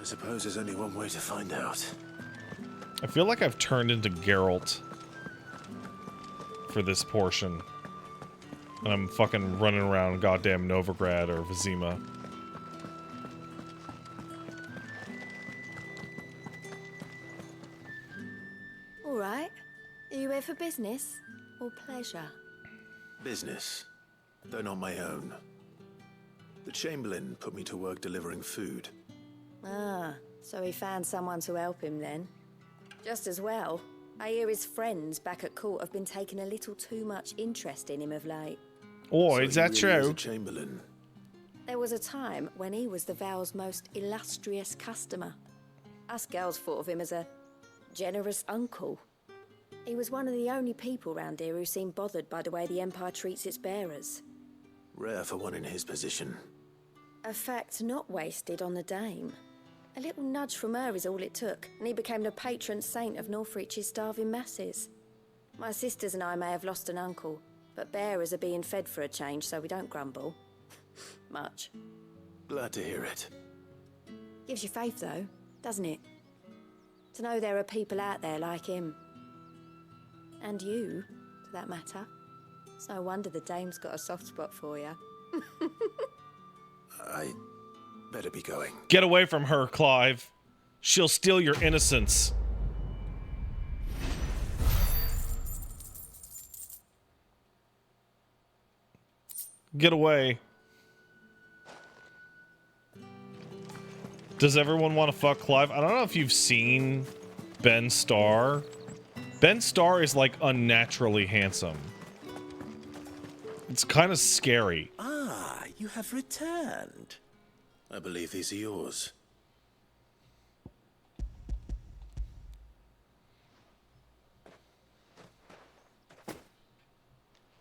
I suppose there's only one way to find out. I feel like I've turned into Geralt for this portion. And I'm fucking running around goddamn Novigrad or Vizima. All right. Are you here for business or pleasure? Business, though not my own. The Chamberlain put me to work delivering food. Ah, so he found someone to help him then. Just as well. I hear his friends back at court have been taking a little too much interest in him of late. Oh, So is that he really is true? a Chamberlain. There was a time when he was the Vale's most illustrious customer. Us girls thought of him as a generous uncle. He was one of the only people round here who seemed bothered by the way the Empire treats its bearers. Rare for one in his position. A fact not wasted on the dame. A little nudge from her is all it took, and he became the patron saint of Northreach's starving masses. My sisters and I may have lost an uncle, but bearers are being fed for a change, so we don't grumble. Much. Glad to hear it. Gives you faith, though, doesn't it? To know there are people out there like him. And you, for that matter. It's no wonder the dame's got a soft spot for you. I better be going. Get away from her, Clive. She'll steal your innocence. Get away. Does everyone want to fuck Clive? I don't know if you've seen Ben Starr. Ben Starr is like unnaturally handsome. It's kind of scary. Ah, you have returned. I believe these are yours.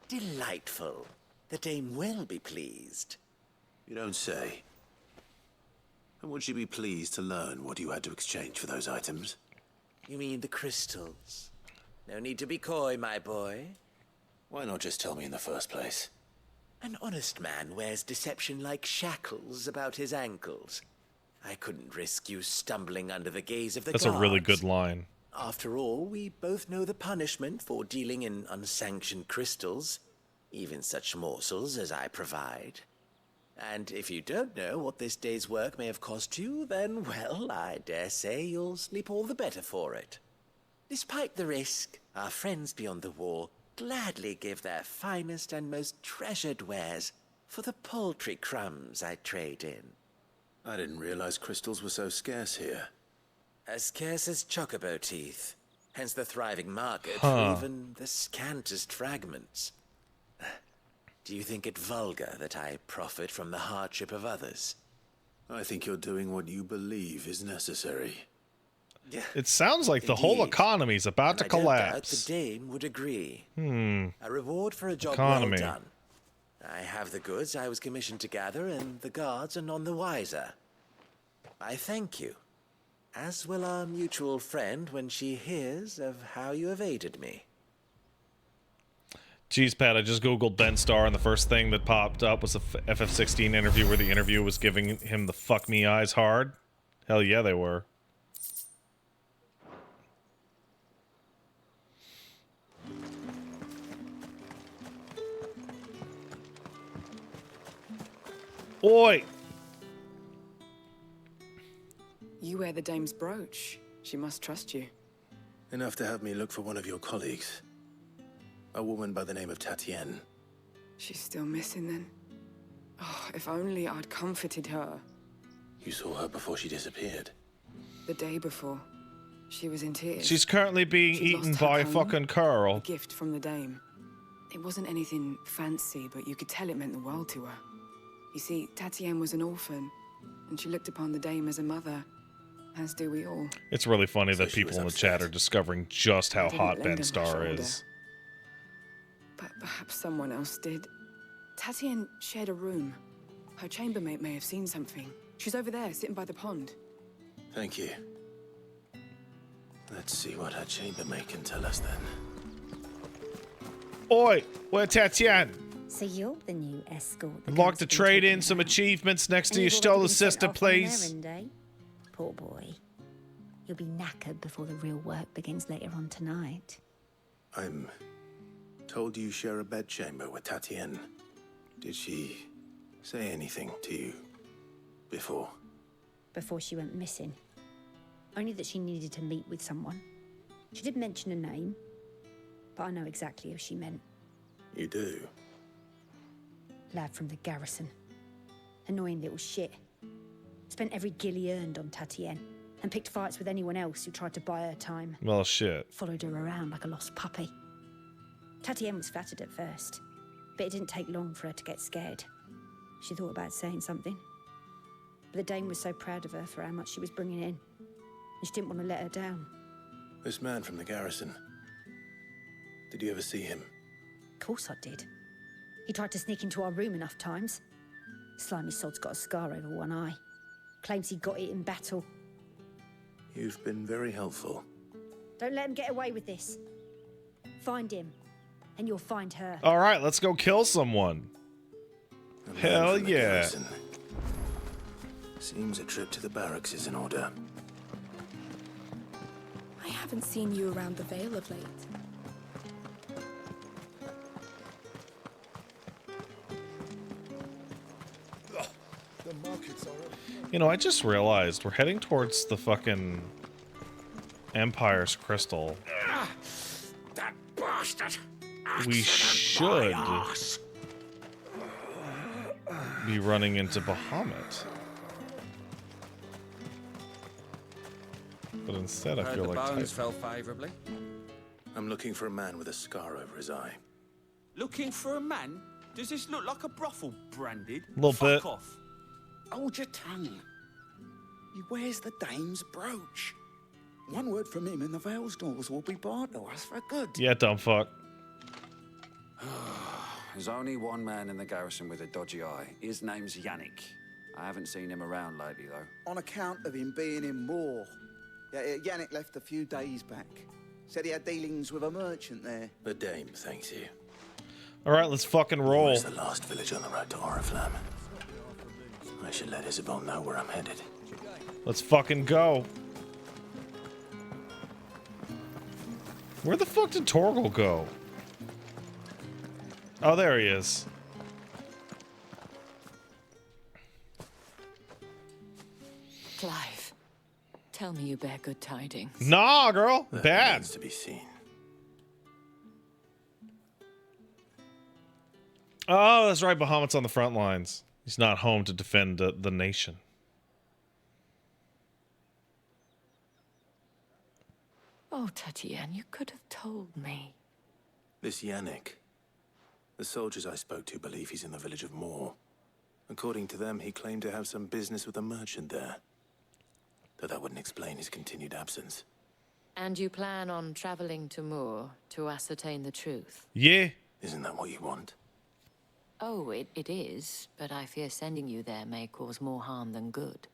Delightful. The dame will be pleased. You don't say. And would she be pleased to learn what you had to exchange for those items? You mean the crystals? No need to be coy, my boy. Why not just tell me in the first place? An honest man wears deception like shackles about his ankles. I couldn't risk you stumbling under the gaze of the That's guards. a really good line. After all, we both know the punishment for dealing in unsanctioned crystals, even such morsels as I provide. And if you don't know what this day's work may have cost you, then, well, I dare say you'll sleep all the better for it. Despite the risk, our friends beyond the wall gladly give their finest and most treasured wares for the paltry crumbs I trade in. I didn't realize crystals were so scarce here. As scarce as chocobo teeth, hence the thriving market Huh. for even the scantest fragments. Do you think it vulgar that I profit from the hardship of others? I think you're doing what you believe is necessary. It sounds like the whole economy's about to I don't doubt collapse. the dame would agree. Hmm. A reward for a job Economy. well done. I have the goods I was commissioned to gather, and the guards are none the wiser. I thank you, as will our mutual friend when she hears of how you have aided me. Jeez, Pat, I just googled Ben Starr, and the first thing that popped up was a FF16 interview where the interviewer was giving him the fuck me eyes hard. Hell yeah, they were. Oi! You wear the dame's brooch. She must trust you. Enough to have me look for one of your colleagues. A woman by the name of Tatienne. She's still missing then. Oh, if only I'd comforted her. You saw her before she disappeared. The day before. She was in tears. She's currently being She'd eaten lost her by home, fucking Carl. A gift from the dame. It wasn't anything fancy, but you could tell it meant the world to her. You see, Tatienne was an orphan, and she looked upon the dame as a mother, as do we all. It's really funny that she people was in the upset. chat are discovering just how I didn't hot lend Ben her my Starr shoulder. is. But perhaps someone else did. Tatienne shared a room. Her chambermaid may have seen something. She's over there, sitting by the pond. Thank you. Let's see what her chambermaid can tell us then. Oi! Where Tatienne? So you're the new escort. I'd like to trade in some achievements next to your stolen sister, please. Poor boy. You'll be knackered before the real work begins later on tonight. I'm told you share a bedchamber with Tatienne. Did she say anything to you before? Before she went missing. Only that she needed to meet with someone. She did mention a name, but I know exactly who she meant. You do? Lad from the garrison. Annoying little shit. Spent every gil he earned on Tatienne, and picked fights with anyone else who tried to buy her time. Well, shit. Followed her around like a lost puppy. Tatienne was flattered at first, but it didn't take long for her to get scared. She thought about saying something. But the dame was so proud of her for how much she was bringing in, and she didn't want to let her down. This man from the garrison. Did you ever see him? Of course I did. He tried to sneak into our room enough times. Slimy sod's got a scar over one eye. Claims he got it in battle. You've been very helpful. Don't let him get away with this. Find him, and you'll find her. All right, let's go kill someone. A man Hell from the yeah. garrison. Seems a trip to the barracks is in order. I haven't seen you around the Vale of late. The markets are You know, I just realized we're heading towards the fucking Empire's crystal. That bastard! We should be running into Bahamut. But instead, I Heard feel the like bones typing. fell favourably. I'm looking for a man with a scar over his eye. Looking for a man? Does this look like a brothel, Branded? Little Fuck bit. off. Hold your tongue. He wears the dame's brooch. One word from him and the Vale's doors will be barred to us for good. Yeah, dumb fuck. There's only one man in the garrison with a dodgy eye. His name's Yannick. I haven't seen him around lately, though. On account of him being in Moor. Yeah, Yannick left a few days back. Said he had dealings with a merchant there. The dame thanks you. All right, let's fucking roll. Where's the last village on the road to Oriflamme? I should let Isabel know where I'm headed. Let's fucking go. Where the fuck did Torgal go? Oh, there he is. Clive, tell me you bear good tidings. Nah, girl. That Bad. remains to be seen. Oh, that's right. Bahamut's on the front lines. He's not home to defend the nation. Oh, Tatienne, you could have told me. This Yannick. The soldiers I spoke to believe he's in the village of Moor. According to them, he claimed to have some business with a merchant there. Though that wouldn't explain his continued absence. And you plan on traveling to Moor to ascertain the truth? Yeah. Isn't that what you want? Oh, it is, but I fear sending you there may cause more harm than good.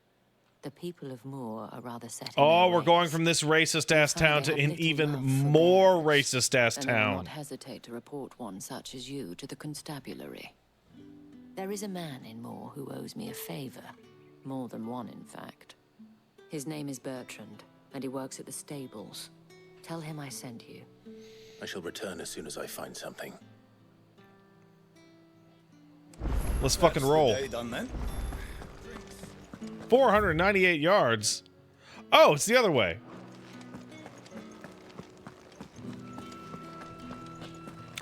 The people of Moor are rather set in Oh, their we're ways. going from this racist-ass town to an even more racist-ass And I will town. not hesitate to report one such as you to the constabulary. There is a man in Moor who owes me a favor. More than one, in fact. His name is Bertrand, and he works at the stables. Tell him I sent you. I shall return as soon as I find something. Let's fucking roll. Day done then. 498 yards. Oh, it's the other way.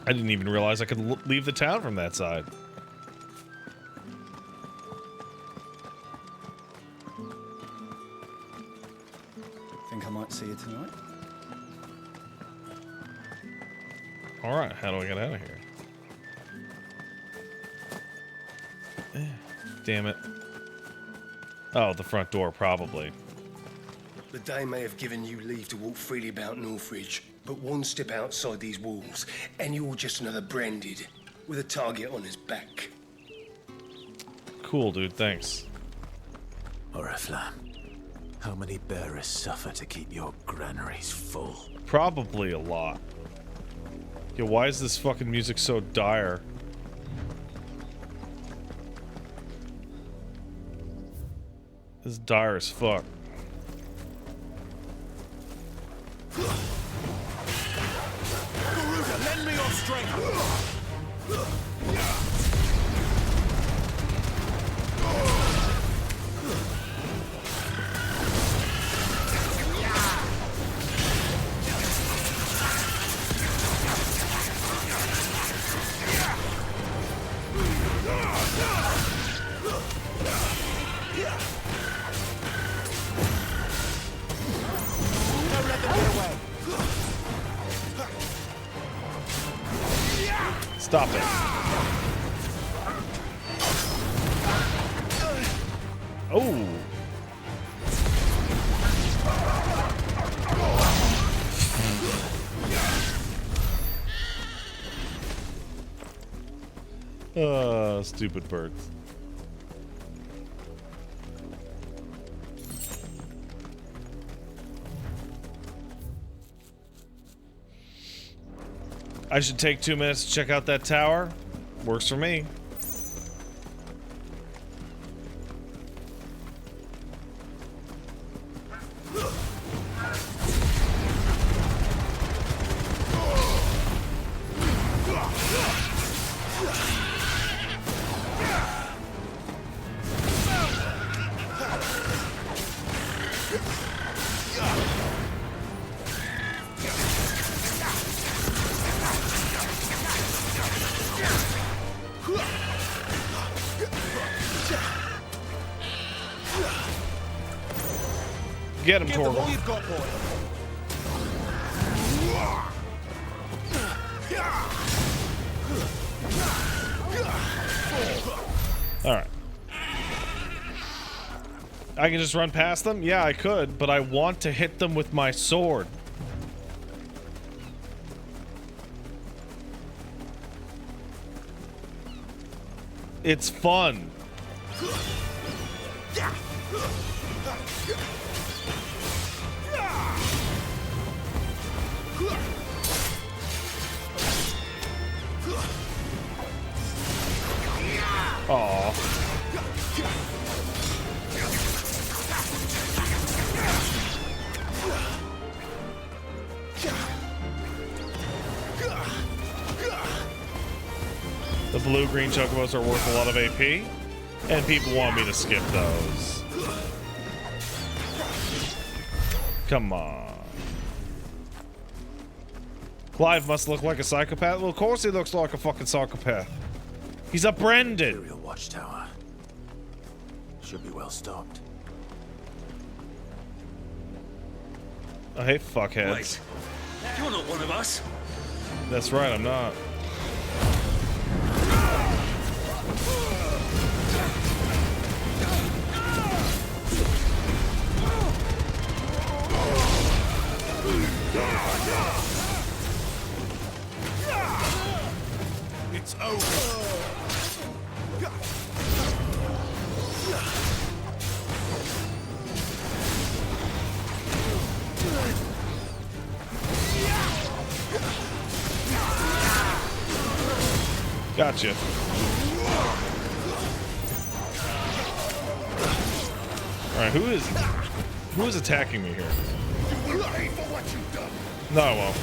I didn't even realize I could leave the town from that side. Think I might see you tonight? All right, how do I get out of here? Damn it. Oh, the front door, probably. The Dane may have given you leave to walk freely about Northridge, but one step outside these walls, and you're just another branded, with a target on his back. Cool, dude, thanks. Oriflamme, how many bearers suffer to keep your granaries full? Probably a lot. Yo, why is this fucking music so dire? This is dire as fuck. Garuda, lend me your strength! Stop it. Oh. Stupid birds. I should take 2 minutes to check out that tower. Works for me. Get him, Give them all Torgal. you've got, boy. Alright. I can just run past them? Yeah, I could, but I want to hit them with my sword. It's fun. Aw. blue-green chocobos are worth a lot of AP, and people want me to skip those. Come on. Clive must look like a psychopath. Well, of course he looks like a fucking psychopath. He's a Brendan. Imperial Watchtower. Should be well stocked. Oh, hey, fuckheads. Wait, you're not one of us. That's right, I'm not. It's over. Gotcha. Alright, who is attacking me here? You will pay for what you've done. No, I won't.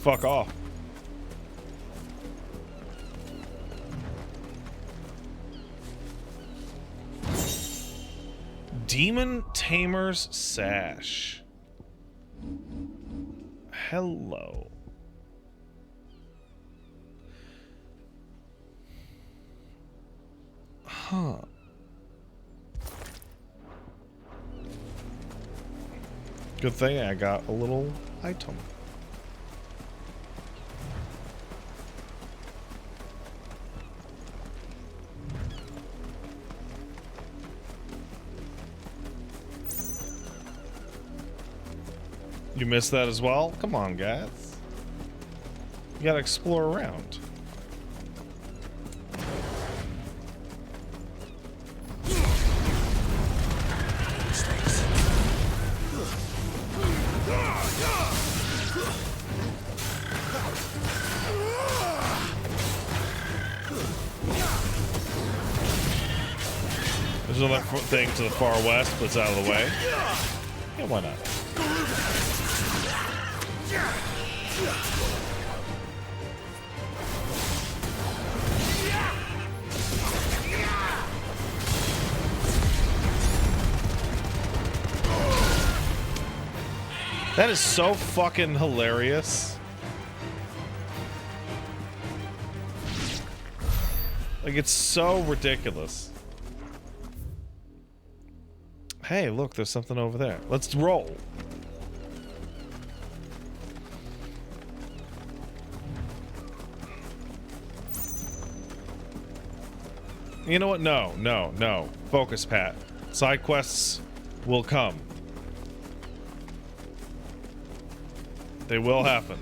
Fuck off. Demon Tamer's Sash. Hello. Huh. Good thing I got a little item. You missed that as well? Come on, guys. You gotta explore around. There's another thing to the far west, but it's out of the way. Yeah, why not? That is so fucking hilarious. Like, it's so ridiculous. Hey, look, there's something over there. Let's roll. You know what? No. Focus, Pat. Side quests will come. They will happen.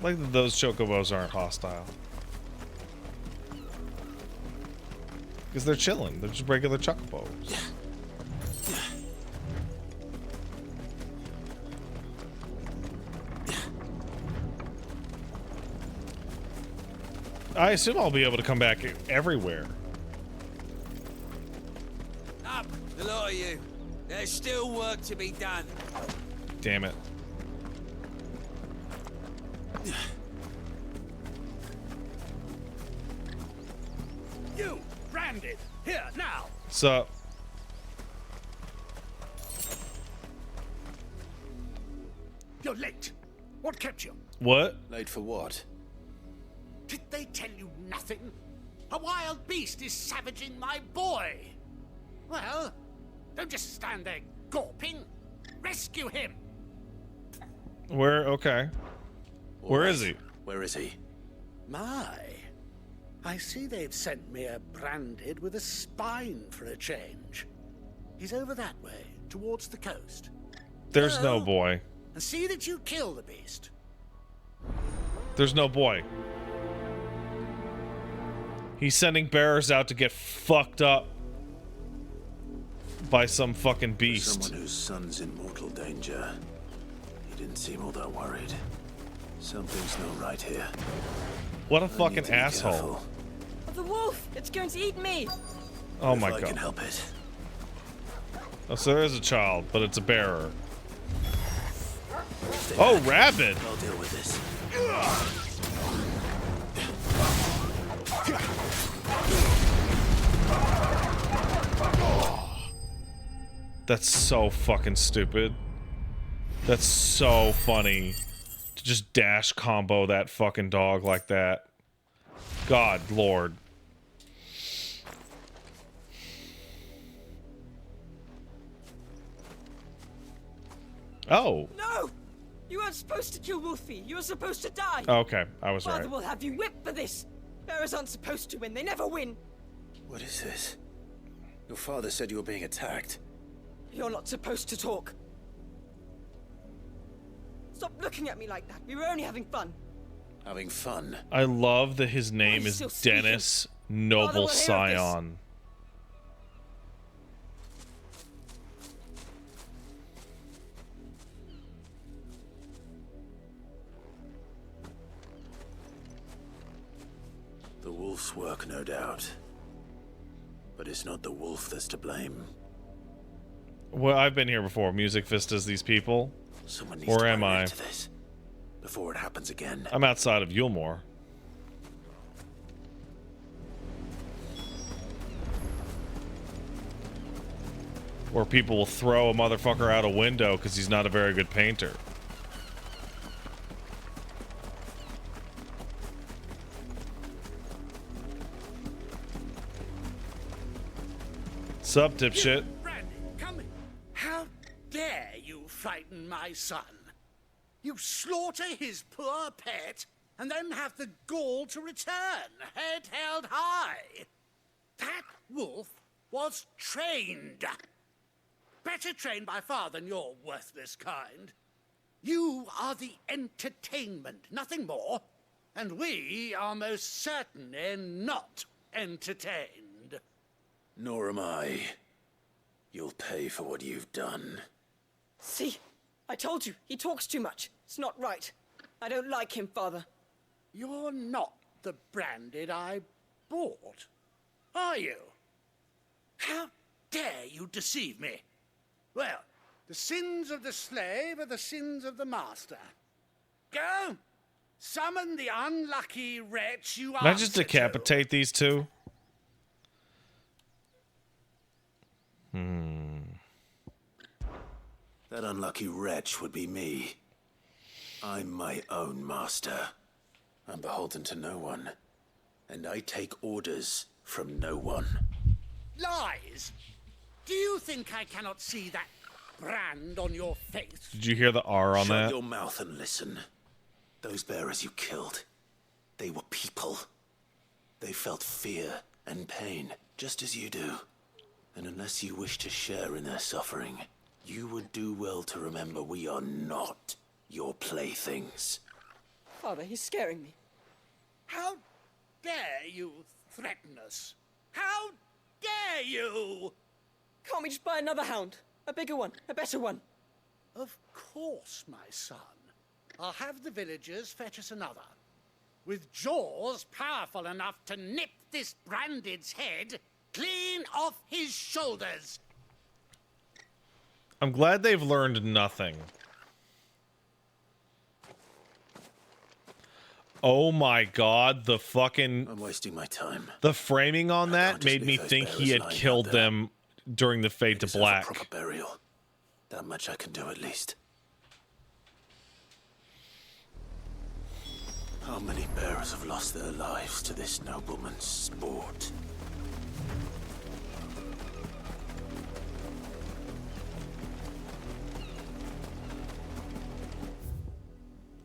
Like that those chocobos aren't hostile. Because they're chilling. They're just regular chocobos. I assume I'll be able to come back everywhere. Up, the lot of you. There's still work to be done. Damn it. You, branded, here, now. Sup? You're late. What kept you? What? Late for what? Did they tell you nothing? A wild beast is savaging my boy. Well, don't just stand there gawping. Rescue him. Where? Okay. Where is he? Where is he? My. I see they've sent me a branded with a spine for a change. He's over that way, towards the coast. There's no boy. and see that you kill the beast. There's no boy. He's sending bearers out to get fucked up by some fucking beast. Someone whose son's in mortal danger. He didn't seem all that worried. Something's not right here. What a fucking asshole. The wolf! It's going to eat me! Oh my I god. can help it. Oh, so there is a child, but it's a bearer. Oh, rabbit! I'll deal with this. That's so fucking stupid. That's so funny. To just dash combo that fucking dog like that. God, Lord. Oh. No! You weren't supposed to kill Wolfie. You were supposed to die. Okay, I was Father right. will have you whipped for this. Bearers aren't supposed to win. They never win. What is this? Your father said you were being attacked. You're not supposed to talk. Stop looking at me like that. We were only having fun. Having fun? I love that his name Why is still speaking? Dennis Father Noble will hear of this. Scion. The wolf's work, no doubt. But it's not the wolf that's to blame. Well, I've been here before. Music Vistas, these people. Someone needs Or to am bring an I? end to this before it happens again. I'm outside of Yulmore. Where people will throw a motherfucker out a window because he's not a very good painter. Sup, dipshit? Brandy, come in. How dare you frighten my son? You slaughter his poor pet and then have the gall to return, head held high. That wolf was trained. Better trained by far than your worthless kind. You are the entertainment, nothing more. And we are most certainly not entertained. Nor am I. You'll pay for what you've done. See? I told you. He talks too much. It's not right. I don't like him, Father. You're not the branded I bought, are you? How dare you deceive me? Well, the sins of the slave are the sins of the master. Go! Summon the unlucky wretch you Can I just answer decapitate these two? That unlucky wretch would be me. I'm my own master. I'm beholden to no one. And I take orders from no one. Lies! Do you think I cannot see that brand on your face? Did you hear the R on Shut that? your mouth and listen. Those bearers you killed, they were people. They felt fear and pain, just as you do. And unless you wish to share in their suffering, you would do well to remember we are not your playthings. Father, he's scaring me. How dare you threaten us? How dare you? Can't we just buy another hound? A bigger one, a better one. Of course, my son. I'll have the villagers fetch us another. With jaws powerful enough to nip this branded's head clean off his shoulders. I'm glad they've learned nothing. Oh my god, the fucking... I'm wasting my time. The framing on that made me those think he bearers had lying out killed there. them during the Fade to Deserve a Black. proper burial. That much I can do at least. How many bearers have lost their lives to this nobleman's sport?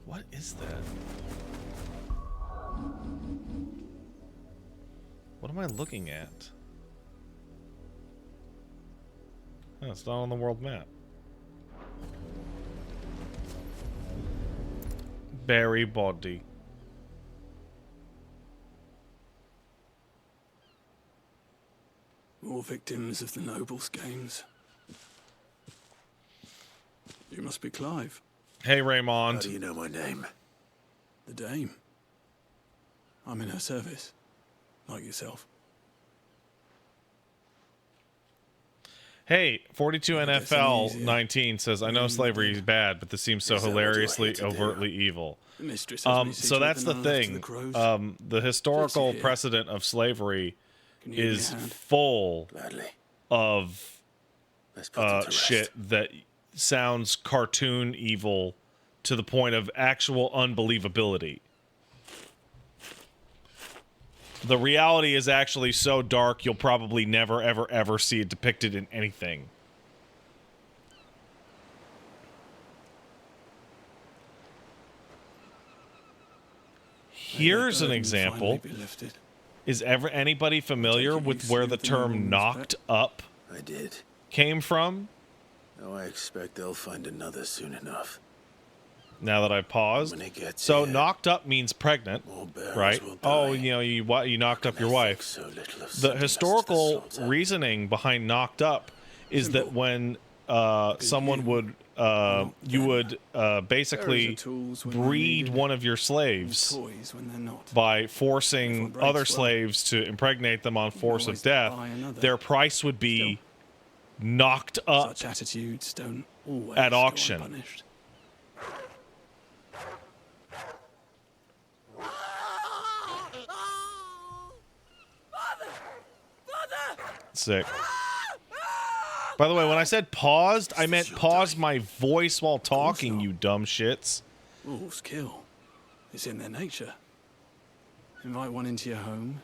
What is that? What am I looking at? Oh, it's not on the world map. Berry body. More victims of the nobles' games. You must be Clive. Hey, Raymond. How do you know my name? The Dame. I'm in her service, like yourself. Hey, 42 NFL 19 says, I know slavery is bad, but this seems so hilariously, overtly evil. So that's the thing. The historical precedent of slavery is full of shit that sounds cartoon evil to the point of actual unbelievability. The reality is actually so dark you'll probably never, ever, ever see it depicted in anything. Here's an example. Is anybody familiar with where the term knocked up came from? Oh, I expect they'll find another soon enough. Now that I've paused. So knocked up means pregnant, right? Oh, you know, you knocked up your wife. The historical reasoning behind knocked up is that when someone would, you would basically breed one of your slaves by forcing other slaves to impregnate them on force of death, their price would be knocked up at auction. Sick. By the way, when I said paused, I meant pause my voice while talking, you dumb shits. Wolves kill. It's in their nature. Invite one into your home,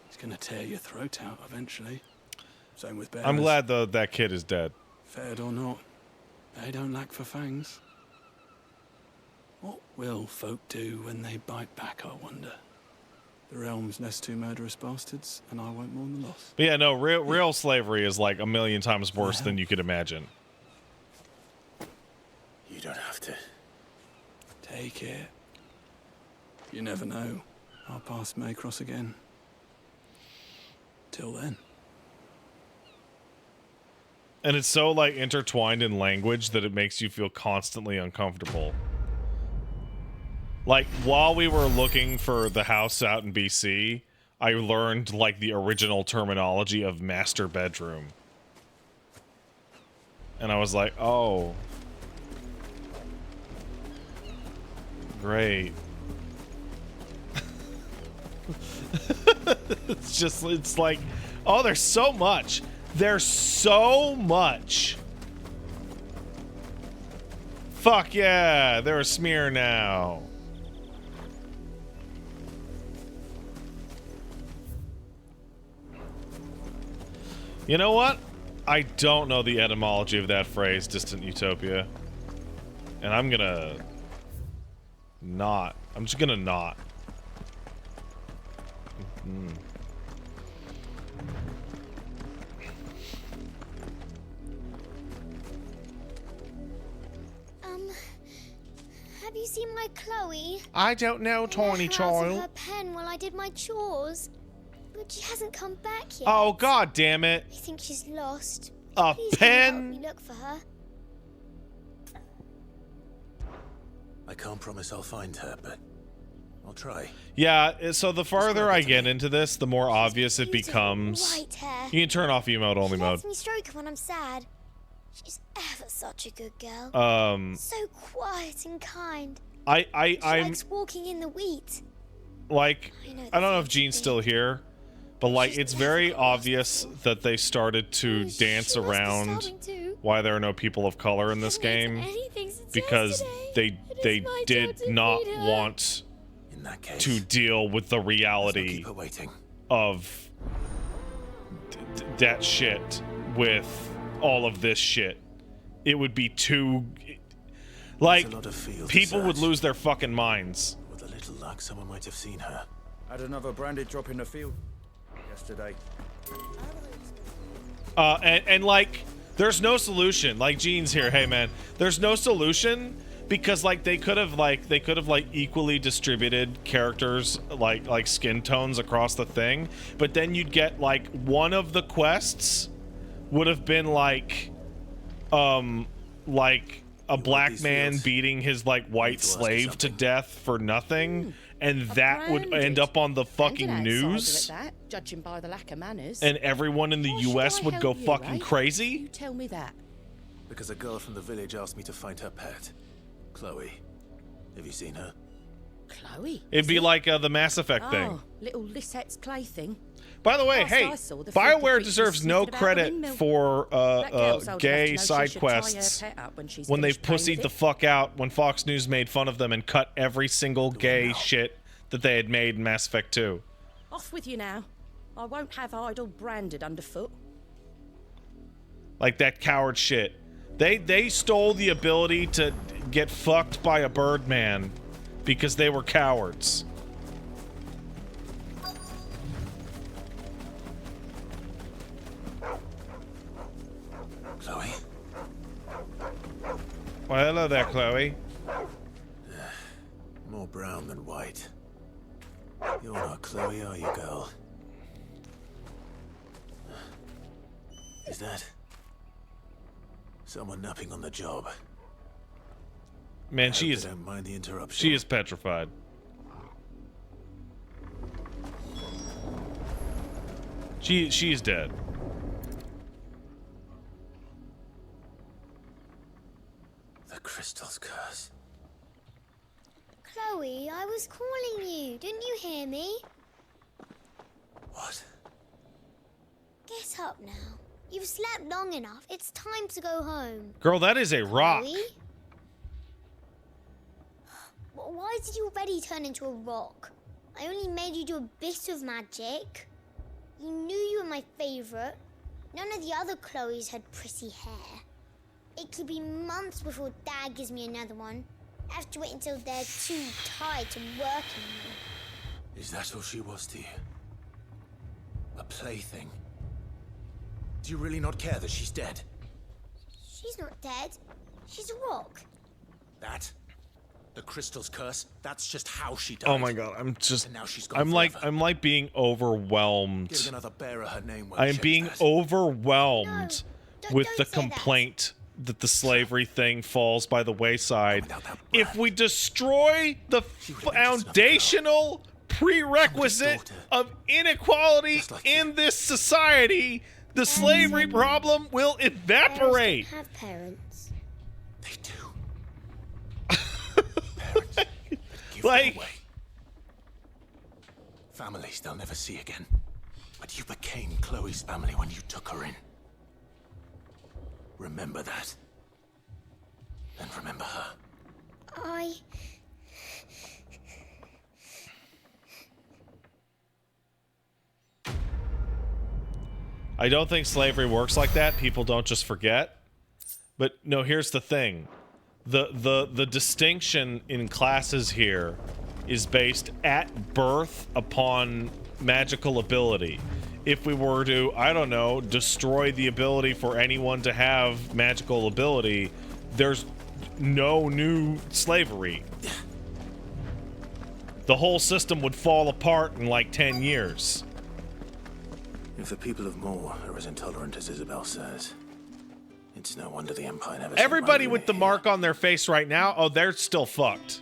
he's gonna tear your throat out eventually. Same with bears. I'm glad that kid is dead. Fed or not, they don't lack for fangs. What will folk do when they bite back, I wonder? The realm's nest two murderous bastards, and I won't mourn the loss. But yeah, no, real slavery is like 1,000,000 times worse than you could imagine. You don't have to. Take it. You never know. Our paths may cross again. Till then. And it's so like intertwined in language that it makes you feel constantly uncomfortable. Like, while we were looking for the house out in BC, I learned, like, the original terminology of master bedroom. And I was like, oh. Great. It's like, oh, there's so much. There's so much. Fuck yeah, they're a smear now. You know what? I don't know the etymology of that phrase, distant utopia. And I'm gonna not. I'm just gonna not. Have you seen my Chloe? I don't know, tiny child. Her pen while I did my chores. But she hasn't come back yet. Oh, god damn it. I think she's lost. A Please can you help pen? me look for her. I can't promise I'll find her, but I'll try. Yeah, so the farther I get into this, the more obvious it becomes. White hair. You can turn off emote only She mode. lets me stroke her when I'm sad. She's ever such a good girl. So quiet and kind. She I'm likes walking in the wheat. like, I don't know if Jean's still here, but like, it's very obvious that they started to dance around why there are no people of color in this game, because they did not want to deal with the reality of that shit with all of this shit. It would be too, like, people would lose their fucking minds. With a little luck, someone might have seen her. Had another branded drop in the field yesterday. And like, there's no solution. Like Gene's here, hey man, there's no solution because like they could have equally distributed characters like skin tones across the thing, but then you'd get like one of the quests would have been like a black man beating his like white slave to death for nothing, and that would end up on the fucking news, judging by the lack of manners. and everyone in the US would go fucking crazy. You tell me that. Because a girl from the village asked me to find her pet, Chloe. Have you seen her? Chloe? It'd be like the Mass Effect thing. Oh, little Lisette's plaything. By the way, Last hey, I saw, the BioWare filthy deserves creature no sniffing about the credit windmill. for That girl's old gay enough to know she side should tie her quests pet up when she's when they've finished playing pussied with the it. fuck out when Fox News made fun of them and cut every single gay shit that they had made in Mass Effect 2. Off with you now. I won't have idle branded underfoot. Like that coward shit. They stole the ability to get fucked by a Birdman because they were cowards. Chloe? Well, hello there, Chloe. More brown than white. You're not Chloe, are you, girl? Is that someone napping on the job? Man, I she hope is. they don't mind the interruption. She is petrified. She's dead. The crystal's curse. Chloe, I was calling you. Didn't you hear me? What? Get up now. You've slept long enough. It's time to go home. Girl, that is a rock. Chloe? Why did you already turn into a rock? I only made you do a bit of magic. You knew you were my favorite. None of the other Chloes had pretty hair. It could be months before Dad gives me another one. I have to wait until they're too tired to work anymore. Is that all she was to you? A plaything? Do you really not care that she's dead? She's not dead. She's a rock. That? The crystal's curse? That's just how she died. Oh my god, I'm just. And now she's gone I'm forever. like being overwhelmed. Giving another bearer her name won't I am change being that. overwhelmed with the complaint that the slavery thing falls by the wayside. If we destroy the foundational prerequisite of inequality in this society, the slavery problem will evaporate. Parents don't have parents. They do. Like, Families they'll never see again. But you became Chloe's family when you took her in. Remember that. And remember her. I don't think slavery works like that. People don't just forget. But no, here's the thing. The distinction in classes here is based at birth upon magical ability. If we were to, I don't know, destroy the ability for anyone to have magical ability, there's no new slavery. The whole system would fall apart in like 10 years. If the people of Moor are as intolerant as Isabel says, it's no wonder the Empire never... Everybody with the mark on their face right now, oh, they're still fucked.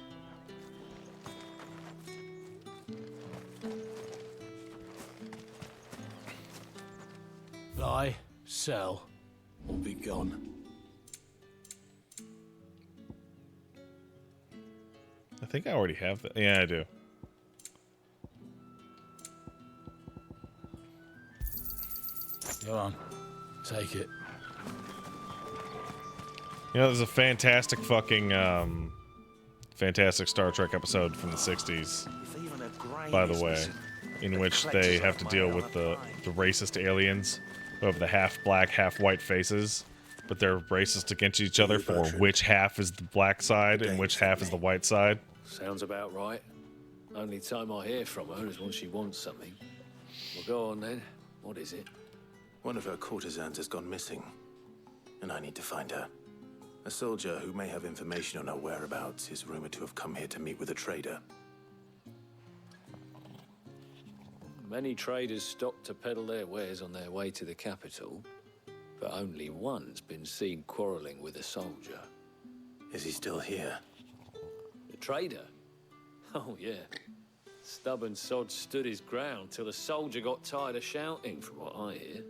Lie, sell, or be gone. I think I already have that. Yeah, I do. Go on, take it. You know, there's a fantastic fucking, fantastic Star Trek episode from the 60s, by the way, in which they have to deal with the racist aliens who have the half-black, half-white faces, but they're racist against each other for which half is the black side and which half is the white side. Sounds about right. Only time I hear from her is when she wants something. Well, go on then. What is it? One of her courtesans has gone missing, and I need to find her. A soldier who may have information on our whereabouts is rumored to have come here to meet with a trader. Many traders stopped to peddle their wares on their way to the capital, but only one's been seen quarreling with a soldier. Is he still here? The trader? Oh, yeah. Stubborn sod stood his ground till the soldier got tired of shouting, from what I hear.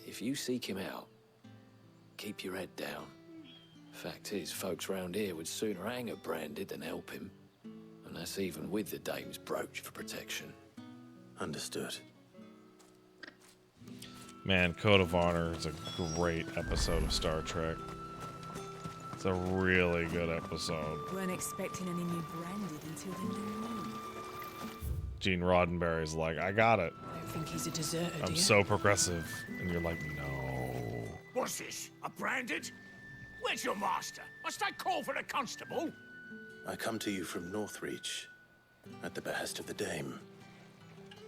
If you seek him out, keep your head down. Fact is, folks round here would sooner hang a branded than help him. And that's even with the dame's brooch for protection. Understood. Man, Code of Honor is a great episode of Star Trek. It's a really good episode. Weren't expecting any new branded until the new moon. Gene Roddenberry's like, I got it. I don't think he's a deserter, I'm do you? so progressive. And you're like, no. What's this? A branded? Where's your master? Must I call for a constable? I come to you from Northreach, at the behest of the Dame.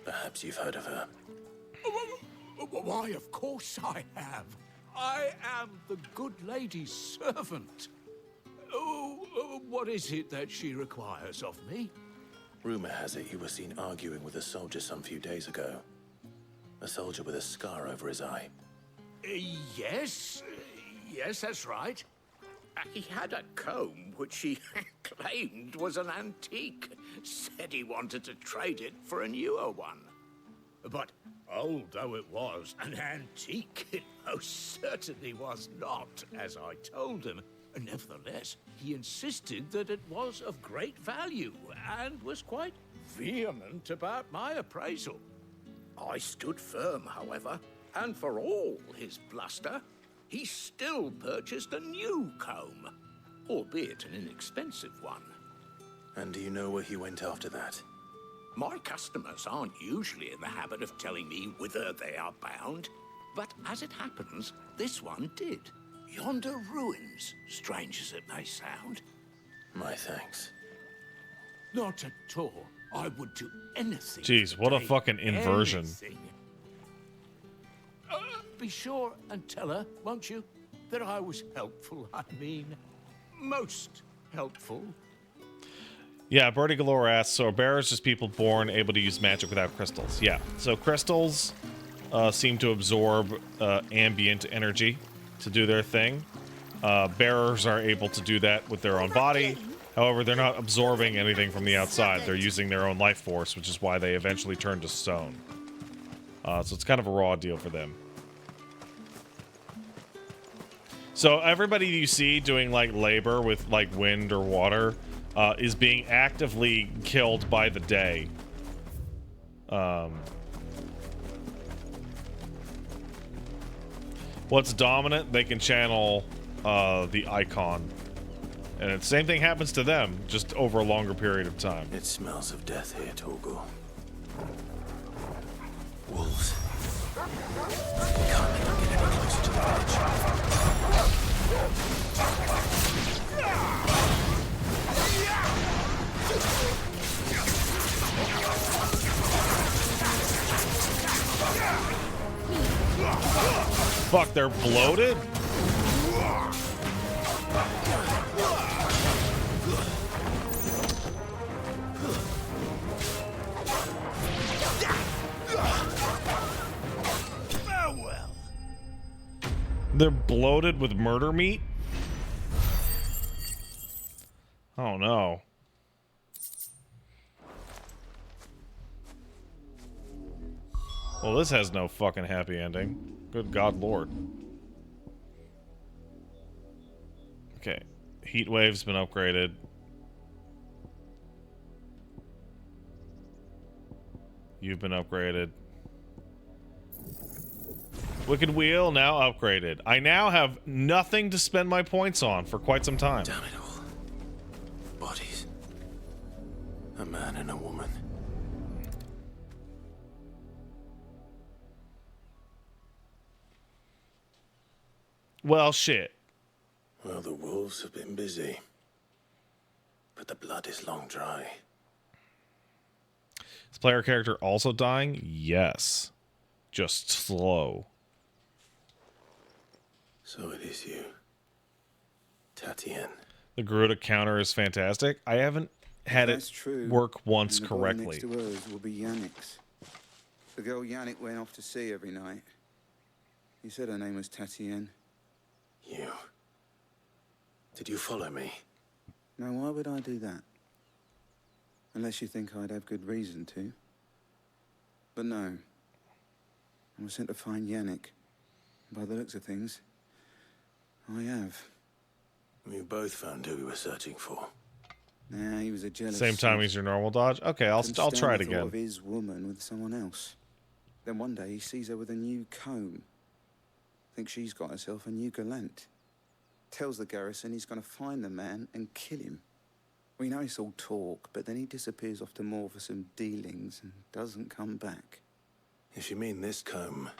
Perhaps you've heard of her. Why, of course I have. I am the good lady's servant. Oh, what is it that she requires of me? Rumor has it you were seen arguing with a soldier some few days ago. A soldier with a scar over his eye. Yes, that's right. He had a comb which he claimed was an antique. Said he wanted to trade it for a newer one. But old though it was, an antique it most certainly was not, as I told him. Nevertheless, he insisted that it was of great value and was quite vehement about my appraisal. I stood firm, however, and for all his bluster, he still purchased a new comb, albeit an inexpensive one. And do you know where he went after that? My customers aren't usually in the habit of telling me whither they are bound, but as it happens, this one did. Yonder ruins, strange as it may sound. My thanks. Not at all. I would do anything. Jeez, what a today, fucking inversion. anything. Be sure and tell her, won't you, that I was helpful. I mean, most helpful. Yeah, Birdie Galore asks, so are bearers just people born able to use magic without crystals? Yeah, so crystals seem to absorb ambient energy to do their thing. Bearers are able to do that with their own body. However, they're not absorbing anything from the outside. They're using their own life force, which is why they eventually turn to stone. So it's kind of a raw deal for them. So everybody you see doing like labor with like wind or water is being actively killed by the day. What's dominant, they can channel the icon. And the same thing happens to them, just over a longer period of time. It smells of death here, Torgal. Wolves. We can't let them get any closer to the village. Fuck, they're bloated? Farewell. They're bloated with murder meat? Oh no. Well, this has no fucking happy ending. Good God, Lord. Okay. Heat wave's been upgraded. You've been upgraded. Wicked Wheel now upgraded. I now have nothing to spend my points on for quite some time. Damn it all. Bodies. A man and a woman. Well, shit. Well, the wolves have been busy. But the blood is long dry. Is player character also dying? Yes. Just slow. So it is you. Tatienne. The Garuda counter is fantastic. I haven't had That's it true. work once And the boy correctly. next to hers will be Yannick's. The girl Yannick went off to see every night. He said her name was Tatienne. You. Did you follow me? Now, why would I do that? Unless you think I'd have good reason to. But no. I was sent to find Yannick. By the looks of things, I have. We both found who we were searching for. Nah, he was a jealous Same time sod. he's your normal dodge. Okay, I'll Couldn't try stand it the thought again. of his woman with someone else. Then one day he sees her with a new comb. Thinks she's got herself a new gallant. Tells the garrison he's going to find the man and kill him. We know it's all talk, but then he disappears off to Moor for some dealings and doesn't come back. If you mean this comb,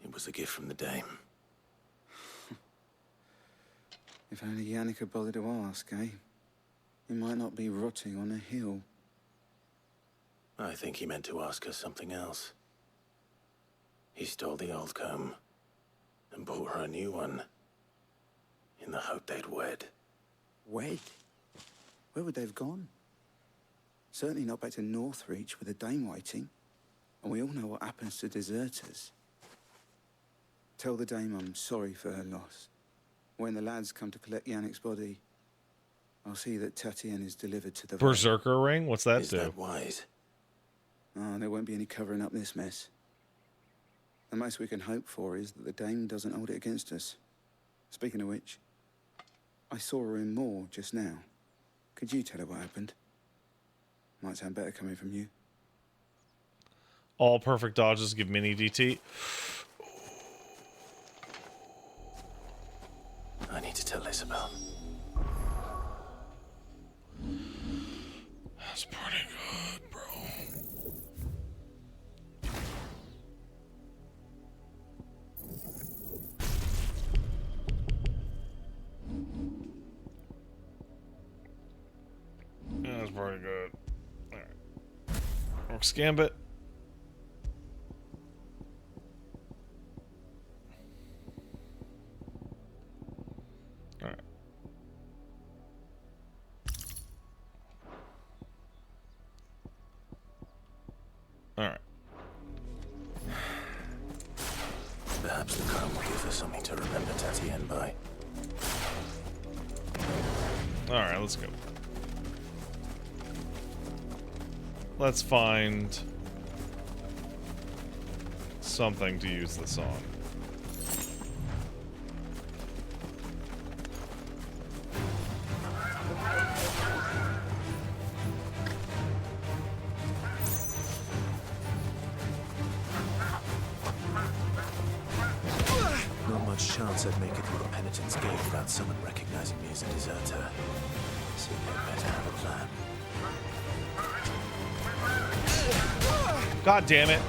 it was a gift from the dame. If only Yannick had bothered to ask, eh? He might not be rotting on a hill. I think he meant to ask her something else. He stole the old comb and bought her a new one in the hope they'd wed. Wed? Where would they have gone? Certainly not back to Northreach with a dame waiting. And we all know what happens to deserters. Tell the dame I'm sorry for her loss. When the lads come to collect Yannick's body, I'll see that Tatienne is delivered to the... Berserker ring? What's that Is do? that wise? Oh, there won't be any covering up this mess. The most we can hope for is that the dame doesn't hold it against us. Speaking of which, I saw her in Moor just now. Could you tell her what happened? Might sound better coming from you. All perfect dodges give mini DT. I need to tell Isabel. That's pretty good, bro. Yeah, that's pretty good. Alright. Orc's Gambit. Alright. Alright. Perhaps the comb will give us something to remember Tatienne by. Alright, let's go. Let's find something to use this on. Not much chance I'd make it through a penitent's gate without someone recognizing me as a deserter. So I'd better have a plan. God damn it.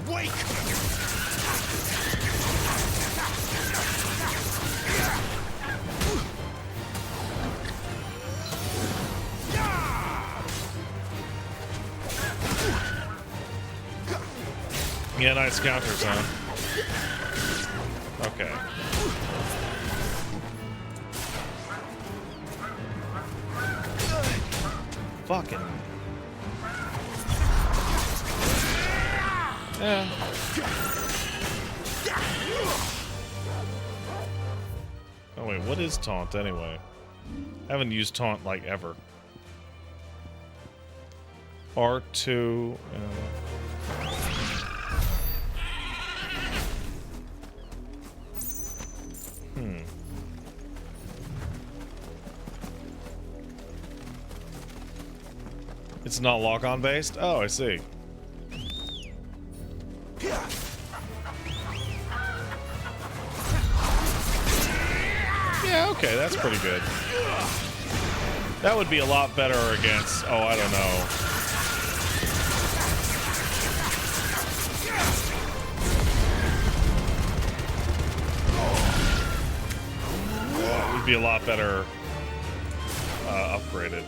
Wake! Yeah, nice counters, huh? Okay. Fucking. Yeah. Oh wait, what is taunt anyway? I haven't used taunt like ever. R2. It's not lock-on based? Oh, I see. Yeah, okay, that's pretty good. That would be a lot better against... Oh, I don't know. It would be a lot better upgraded.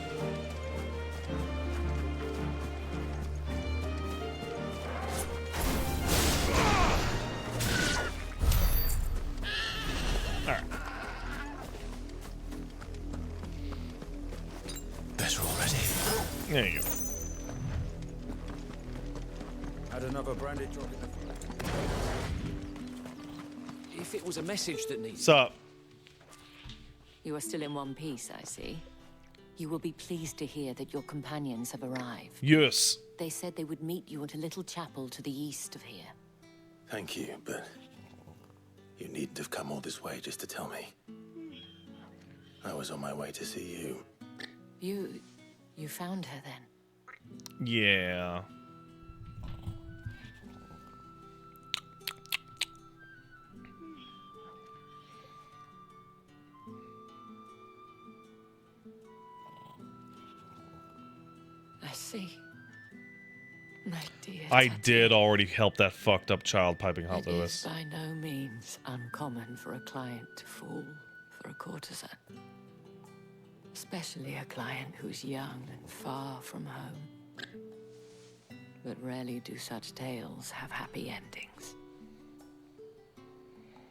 Alright. Better already. There you go. Had another branded drop in the... If it was a message that needed... What's up? You are still in one piece, I see. You will be pleased to hear that your companions have arrived. Yes. They said they would meet you at a little chapel to the east of here. Thank you, but you needn't have come all this way just to tell me. I was on my way to see you. You found her then? Yeah. I see. My dear I Tati. did already help that fucked up child piping hot It Lewis. is by no means uncommon for a client to fall for a courtesan. Especially a client who's young and far from home. But rarely do such tales have happy endings.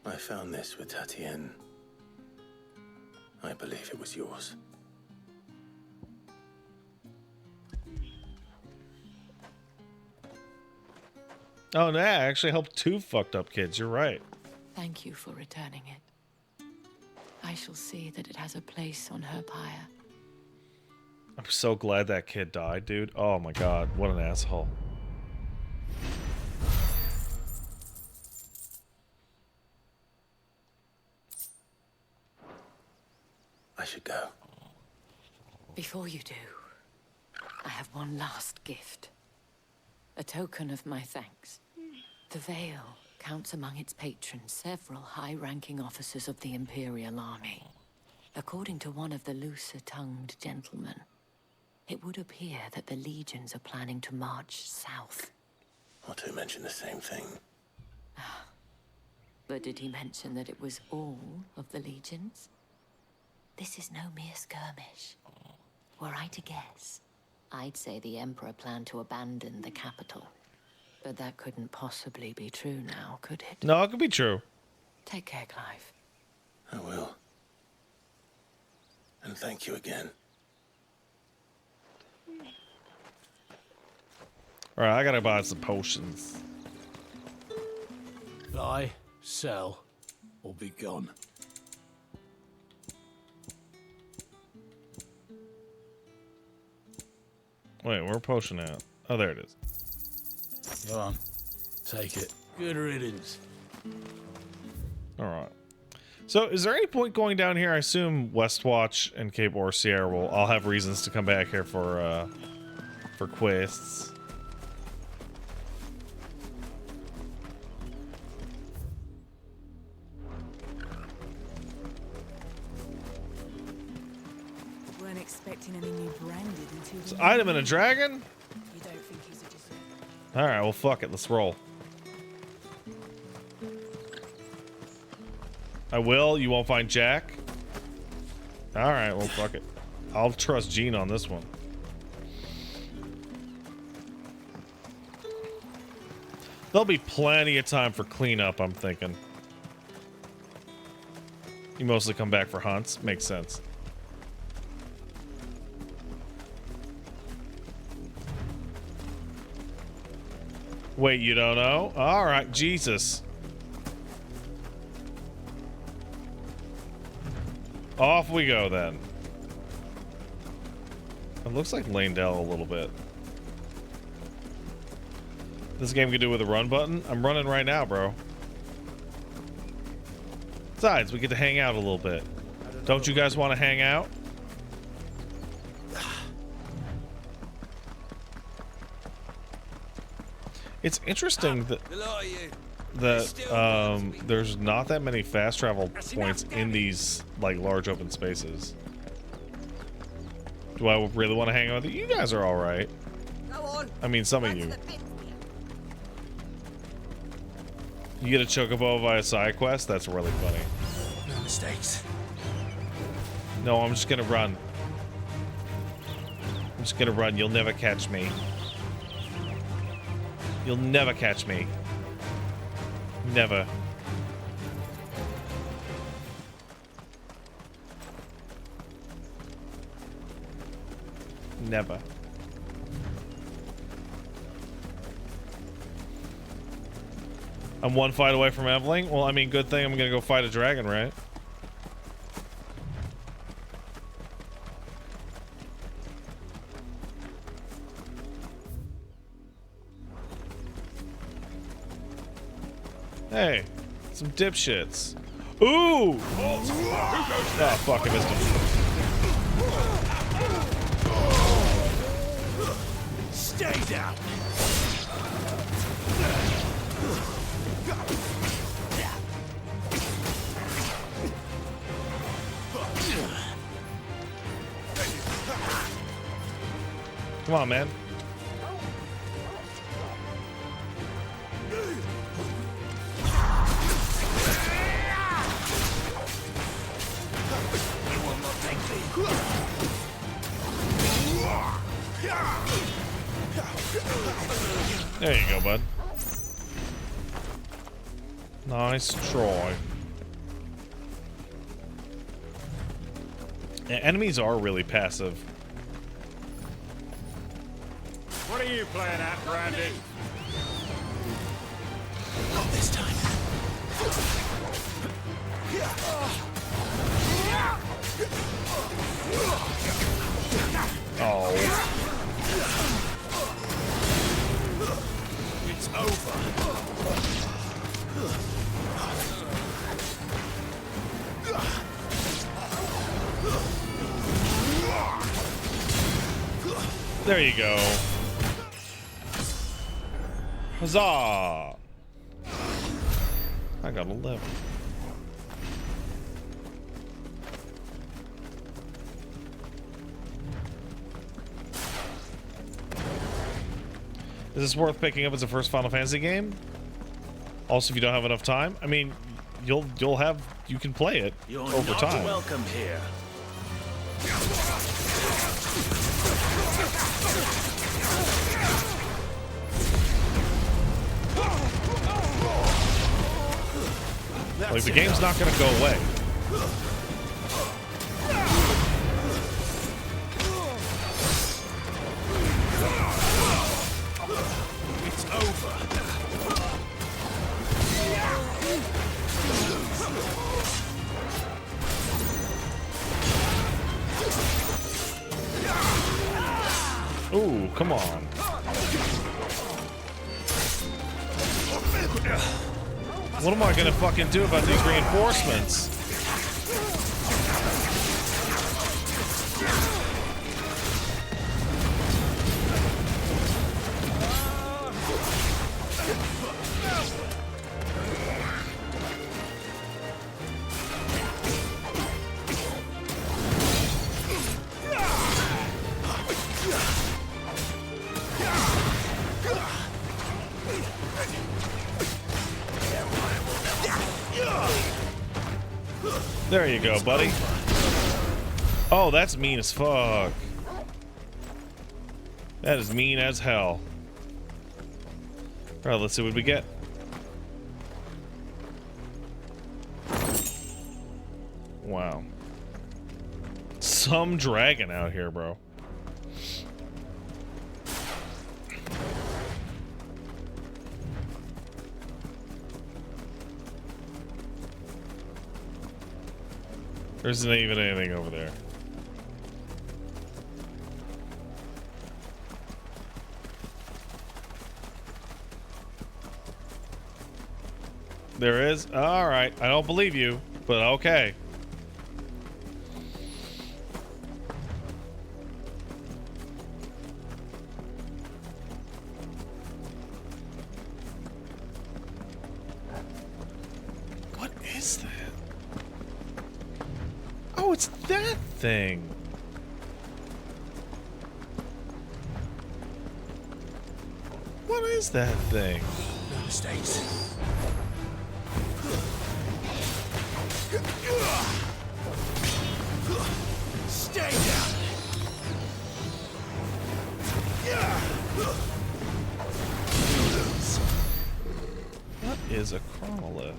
I found this with Tatienne. I believe it was yours. Oh, no, I actually helped two fucked up kids. You're right. Thank you for returning it. I shall see that it has a place on her pyre. I'm so glad that kid died, dude. Oh my god, what an asshole. I should go. Before you do, I have one last gift. A token of my thanks. The Veil counts among its patrons several high-ranking officers of the Imperial Army. According to one of the looser-tongued gentlemen, it would appear that the legions are planning to march south. Or to mention the same thing. But did he mention that it was all of the legions? This is no mere skirmish. Were I to guess, I'd say the Emperor planned to abandon the capital. But that couldn't possibly be true now, could it? No, it could be true. Take care, Clive. I will. And thank you again. Alright, I gotta buy some potions. Buy, sell, or be gone. Wait, where a potion at? Oh, there it is. Go on. Take it. Good riddance. Alright. So, is there any point going down here? I assume Westwatch and Cape Orsier will all have reasons to come back here for quests. Weren't expecting any new branded until So, item and a dragon? You don't think he's a deserter? Alright, well, fuck it. Let's roll. I will. You won't find Jack? Alright, well, fuck it. I'll trust Gene on this one. There'll be plenty of time for cleanup, I'm thinking. You mostly come back for hunts. Makes sense. Wait, you don't know? Alright, Jesus. Off we go, then. It looks like Lanedale a little bit. This game can do with a run button. I'm running right now, bro. Besides, we get to hang out a little bit. Don't you guys want to hang out? It's interesting that there's not that many fast travel points in these like large open spaces. Do I really want to hang out with you? You guys are all right. I mean, some of you. You get a chocobo via side quest? That's really funny. No mistakes. No, I'm just gonna run. just gonna run. You'll never catch me. You'll never catch me. Never. Never. I'm one fight away from Eveling. Well, I mean, good thing I'm gonna go fight a dragon, right? Hey, some dipshits. Ooh! Oh, fuck, I missed him. Stay down. Come on, man. There you go, bud. Nice try. Yeah, enemies are really passive. What are you playing at, Brandon? Not this time. Oh. It's over. There you go. Huzzah! I got 11. Is this worth picking up as a first Final Fantasy game? Also, if you don't have enough time, I mean, you can play it over time. Welcome here. Like, the game's not gonna go away. It's over. Ooh, come on. What am I gonna fucking do about these reinforcements? There you go, buddy. Oh, that's mean as fuck. That is mean as hell. Alright, let's see what we get. Wow. Some dragon out here, bro. There isn't even anything over there. There is? Alright, I don't believe you, but okay. What is that? Oh, it's that thing. What is that thing? No mistakes. Stay down. What is a chronolith?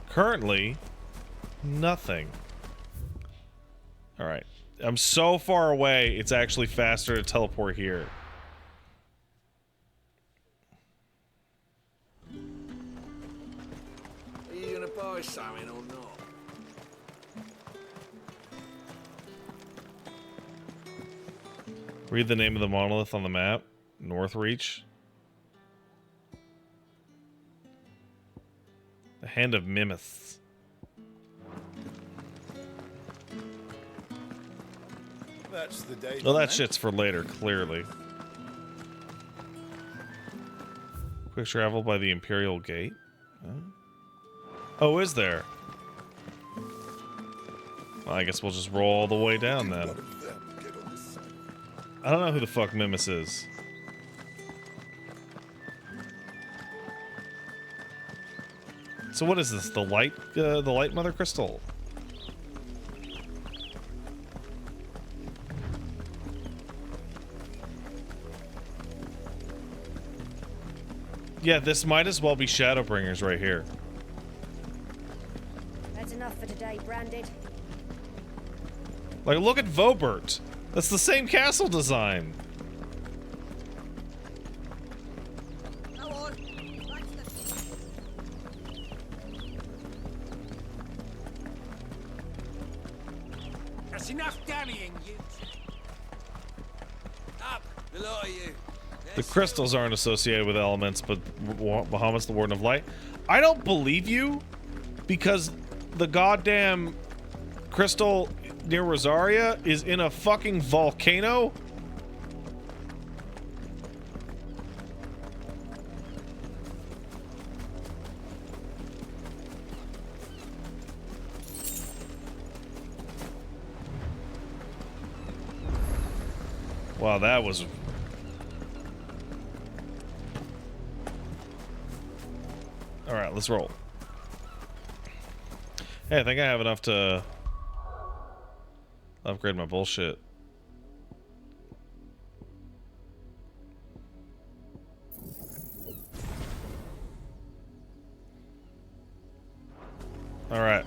Currently, nothing. Alright. I'm so far away, it's actually faster to teleport here. Are you gonna buy something or not? Read the name of the monolith on the map. Northreach. The Hand of Mimiths. That's the day. Well, that shit's for later, clearly. Quick travel by the Imperial Gate. Oh, is there? Well, I guess we'll just roll all the way down then. I don't know who the fuck Mimis is. So what is this? The light mother crystal? Yeah, this might as well be Shadowbringers right here. That's enough for today, Branded. Like, look at Vobert. That's the same castle design. Go on. That's enough damning, you. Up, the lot of you. The crystals aren't associated with elements, but Bahamut's the Warden of Light. I don't believe you, because the goddamn crystal near Rosaria is in a fucking volcano. Wow, that was... Alright, let's roll. Hey, I think I have enough to upgrade my bullshit. Alright.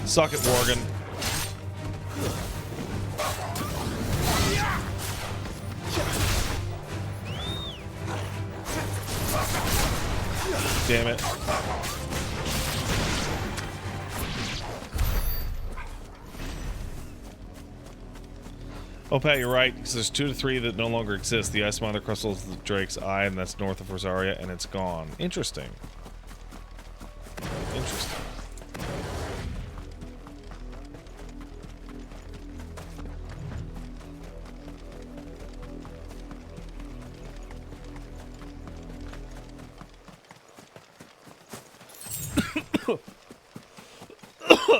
Suck it, Worgen. Damn it. Oh, Pat, you're right, because there's 2 to 3 that no longer exist. The Ice Mother Crystal is the Drake's Eye, and that's north of Rosaria, and it's gone. Interesting. Interesting.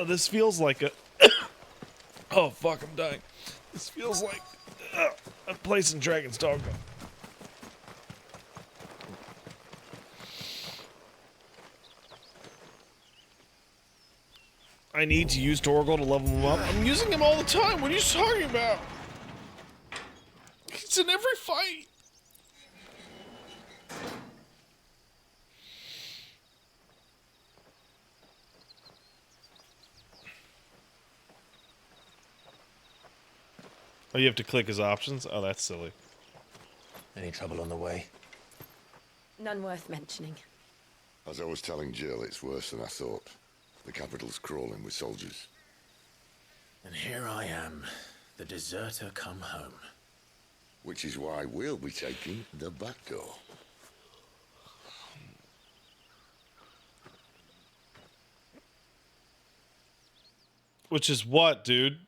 This feels like a... Oh, fuck, I'm dying. This feels like a place in Dragon's Dogma. I need to use Torgal to level him up. I'm using him all the time. What are you talking about? He's in every fight. Oh, you have to click his options? Oh, that's silly. Any trouble on the way? None worth mentioning. As I was telling Jill, it's worse than I thought. The capital's crawling with soldiers. And here I am, the deserter come home. Which is why we'll be taking the back door. Which is what, dude?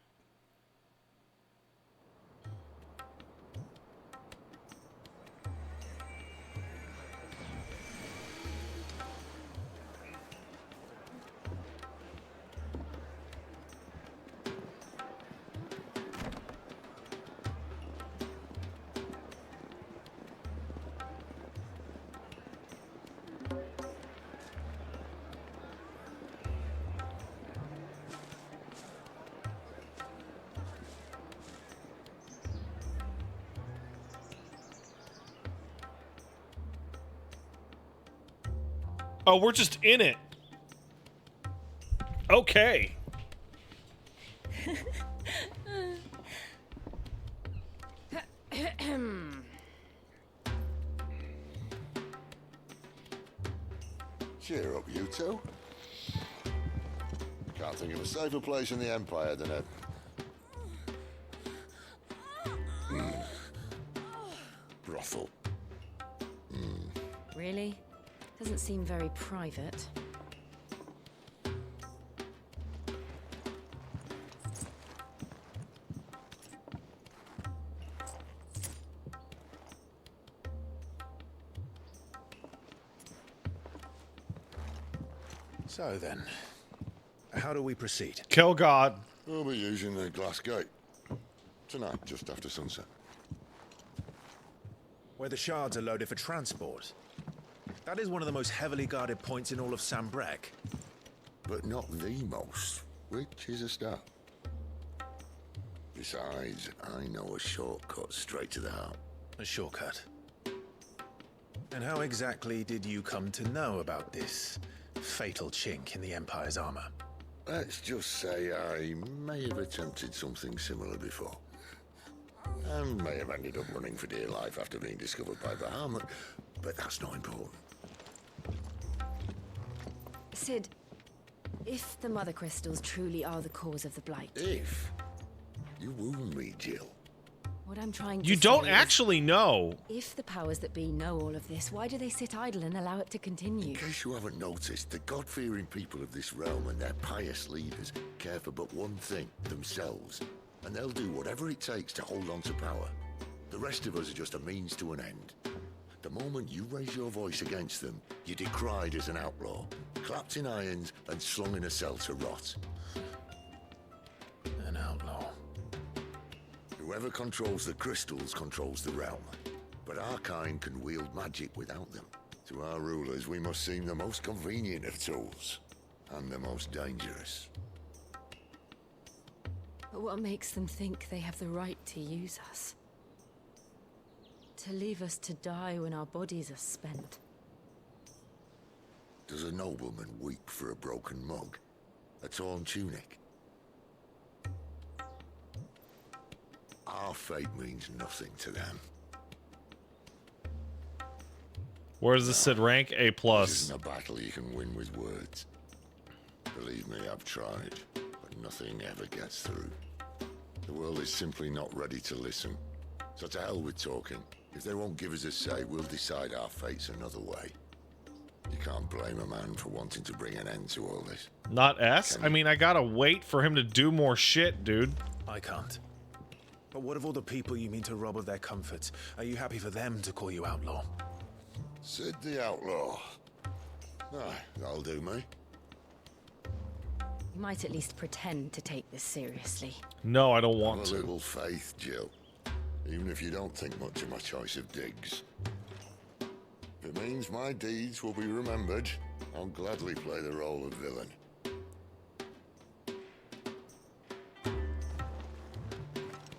Oh, we're just in it. Okay. Cheer up, you two. Can't think of a safer place in the Empire than a... brothel. Really? Doesn't seem very private. So then, how do we proceed? Kill God. We'll be using the glass gate. Tonight, just after sunset. Where the shards are loaded for transport. That is one of the most heavily guarded points in all of Sambrek. But not the most, which is a start. Besides, I know a shortcut straight to the heart. A shortcut? And how exactly did you come to know about this fatal chink in the Empire's armor? Let's just say I may have attempted something similar before. And may have ended up running for dear life after being discovered by Bahamut, but that's not important. Sid, if the Mother Crystals truly are the cause of the Blight... If? You wound me, Jill. What I'm trying to You say don't is, actually know. if the powers that be know all of this, why do they sit idle and allow it to continue? In case you haven't noticed, the God-fearing people of this realm and their pious leaders care for but one thing, themselves. And they'll do whatever it takes to hold on to power. The rest of us are just a means to an end. The moment you raise your voice against them, you're decried as an outlaw, clapped in irons and slung in a cell to rot. An outlaw. Whoever controls the crystals controls the realm. But our kind can wield magic without them. To our rulers, we must seem the most convenient of tools. And the most dangerous. But what makes them think they have the right to use us? To leave us to die when our bodies are spent? Does a nobleman weep for a broken mug? A torn tunic? Our fate means nothing to them. Where does this sit rank? A+. This isn't a battle you can win with words. Believe me, I've tried, but nothing ever gets through. The world is simply not ready to listen. So to hell with talking. If they won't give us a say, we'll decide our fates another way. You can't blame a man for wanting to bring an end to all this. Not S? I mean, I gotta wait for him to do more shit, dude. I can't. But what of all the people you mean to rob of their comforts? Are you happy for them to call you outlaw? Sid the Outlaw. Aye, that'll do me. You might at least pretend to take this seriously. No, I don't want Have to. a little faith, Jill. Even if you don't think much of my choice of digs. If it means my deeds will be remembered, I'll gladly play the role of villain.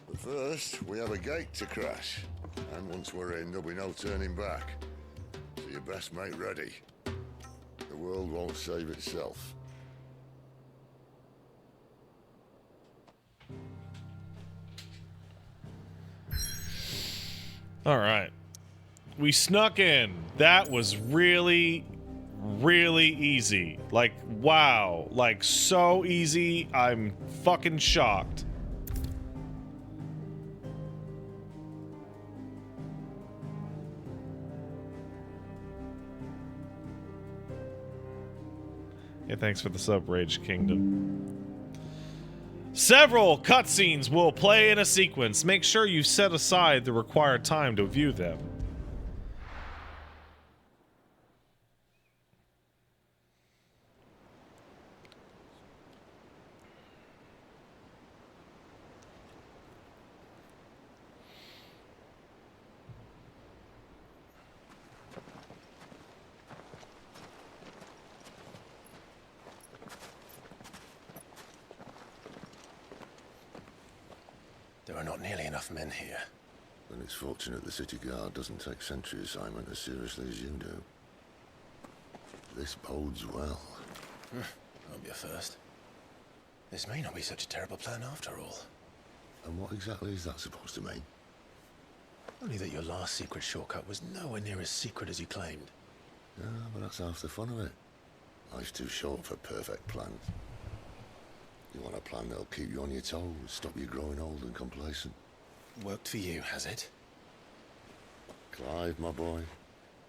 But first, we have a gate to crash. And once we're in, there'll be no turning back. So you best make ready. The world won't save itself. All right. We snuck in. That was really, really easy. Like, wow. Like, so easy. I'm fucking shocked. Yeah, thanks for the sub, Rage Kingdom. Several cutscenes will play in a sequence. Make sure you set aside the required time to view them. There are not nearly enough men here. Then it's fortunate the city guard doesn't take sentry assignment as seriously as you do. this bodes well. Won't be a first. This may not be such a terrible plan after all. And what exactly is that supposed to mean? Only that your last secret shortcut was nowhere near as secret as you claimed. Yeah, but that's half the fun of it. Life's too short for perfect plans. You want a plan that'll keep you on your toes, stop you growing old and complacent. Worked for you, has it? Clive, my boy,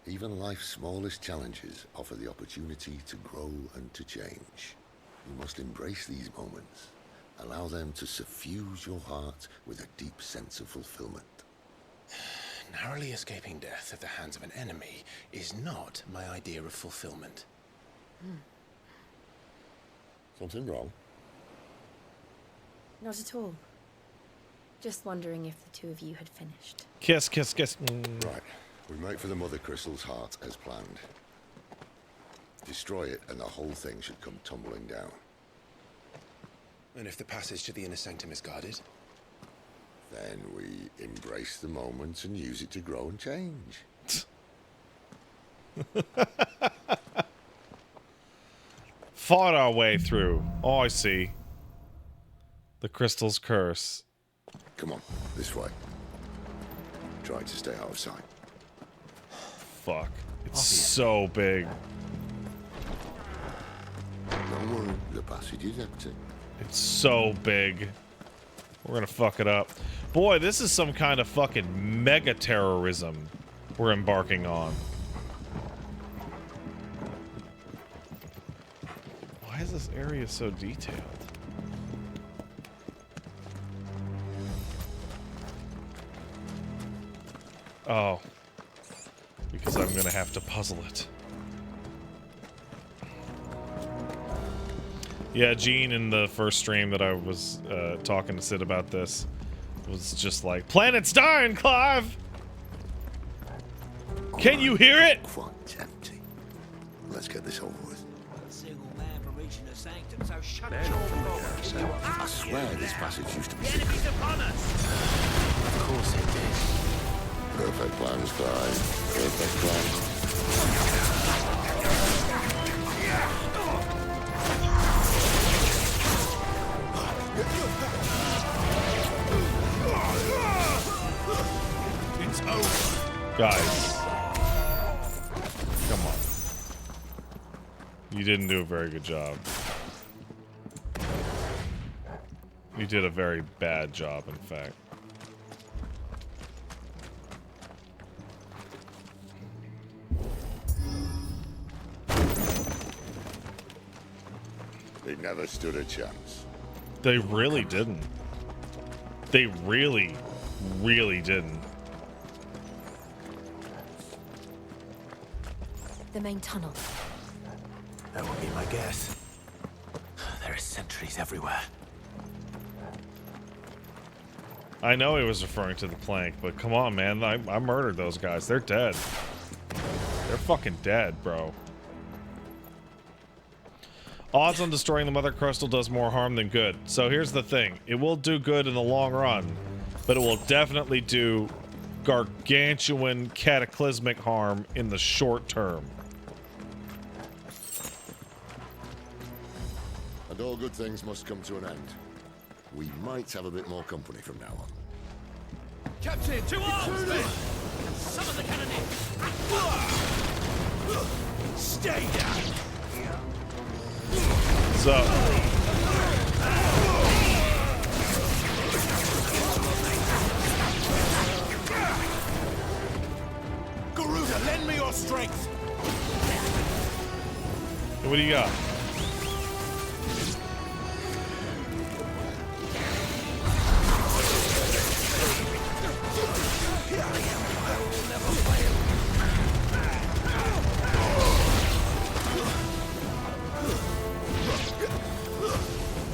even life's smallest challenges offer the opportunity to grow and to change. You must embrace these moments. Allow them to suffuse your heart with a deep sense of fulfillment. Narrowly escaping death at the hands of an enemy is not my idea of fulfillment. Something wrong? Not at all. Just wondering if the two of you had finished. Kiss, kiss, kiss. Right. We make for the Mother Crystal's heart as planned. Destroy it and the whole thing should come tumbling down. And if the passage to the inner sanctum is guarded? Then we embrace the moment and use it to grow and change. Fought our way through. Oh, I see. The crystal's curse. Come on, this way. Try to stay out of sight. Fuck. It's so big. Don't worry, the passage is empty. It's so big. We're gonna fuck it up. Boy, this is some kind of fucking mega terrorism we're embarking on. Why is this area so detailed? Oh. Because I'm gonna have to puzzle it. Yeah, Gene in the first stream that I was talking to Sid about this was just like, planet's dying, Clive! Can you hear it? Quite empty. Let's get this over with. Single man for reaching the sanctum, so shut your mouth. I swear this passage used to be The enemy's upon us! Of course it did. Perfect plans, Clive. Perfect plans. It's over. Guys. Come on. You didn't do a very good job. You did a very bad job, in fact. They never stood a chance. They really didn't. They really, really didn't. The main tunnel. That would be my guess. There are sentries everywhere. I know he was referring to the plank, but come on, man. I murdered those guys. They're dead. They're fucking dead, bro. Odds on destroying the Mother Crystal does more harm than good. So here's the thing. It will do good in the long run, but it will definitely do gargantuan, cataclysmic harm in the short term. And all good things must come to an end. We might have a bit more company from now on. Captain, to arms, men! Summon the cannoneer! Stay down! So, Garuda, lend me your strength! what do you got?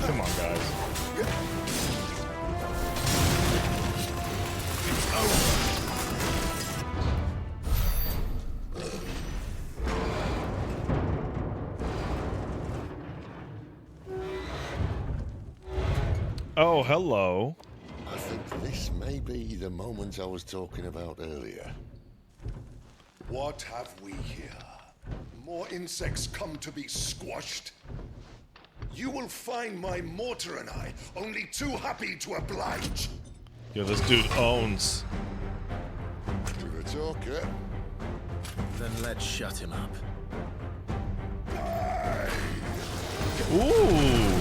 Come on, guys. Oh, hello. I think this may be the moment I was talking about earlier. What have we here? more insects come to be squashed. You will find my mortar and I only too happy to oblige. Yo, this dude owns. With a talker. Then let's shut him up. Ooh.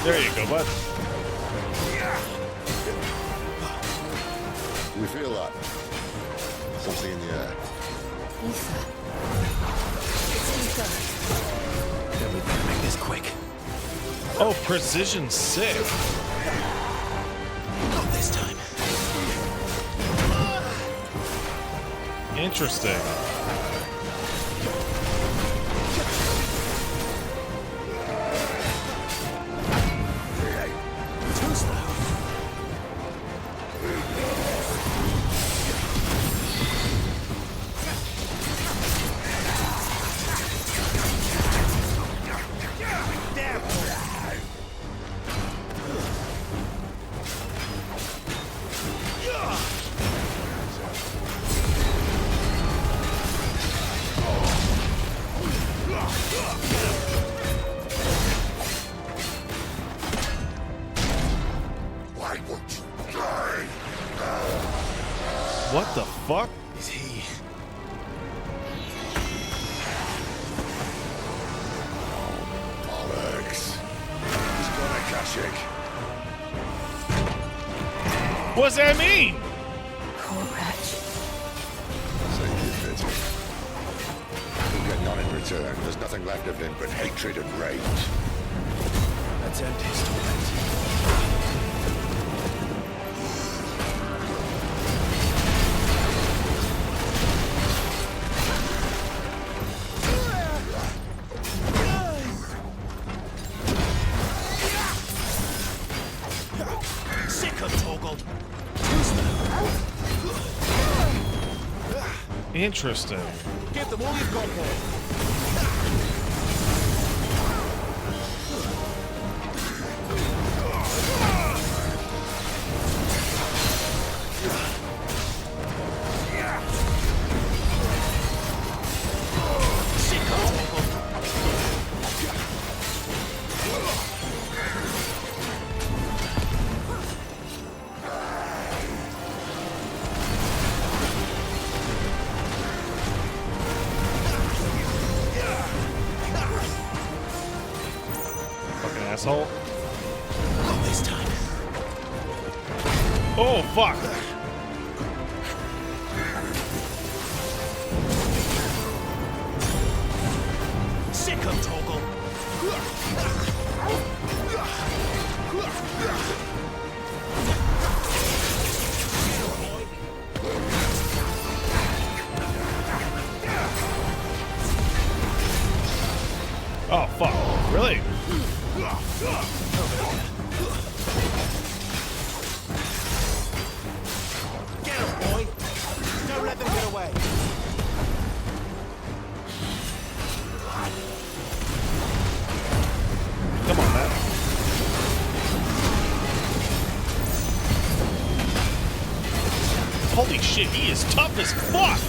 There you go, bud. You feel that? Something in the air. Then we better make this quick. Oh, precision sick. Not this time. Interesting. What the fuck? Is he? Bollocks. He's got a Kashyyyk. What's that mean? Poor wretch. Save your pity. You'll get none in return. There's nothing left of him but hatred and rage. Let's end his torment. Interesting. Give them all you've got, boy. Asshole. Not this time. Oh, fuck. Sick of Torgal. Oh, fuck. Really? Get him, boy. Don't let them get away. Come on, man. Holy shit, he is tough as fuck!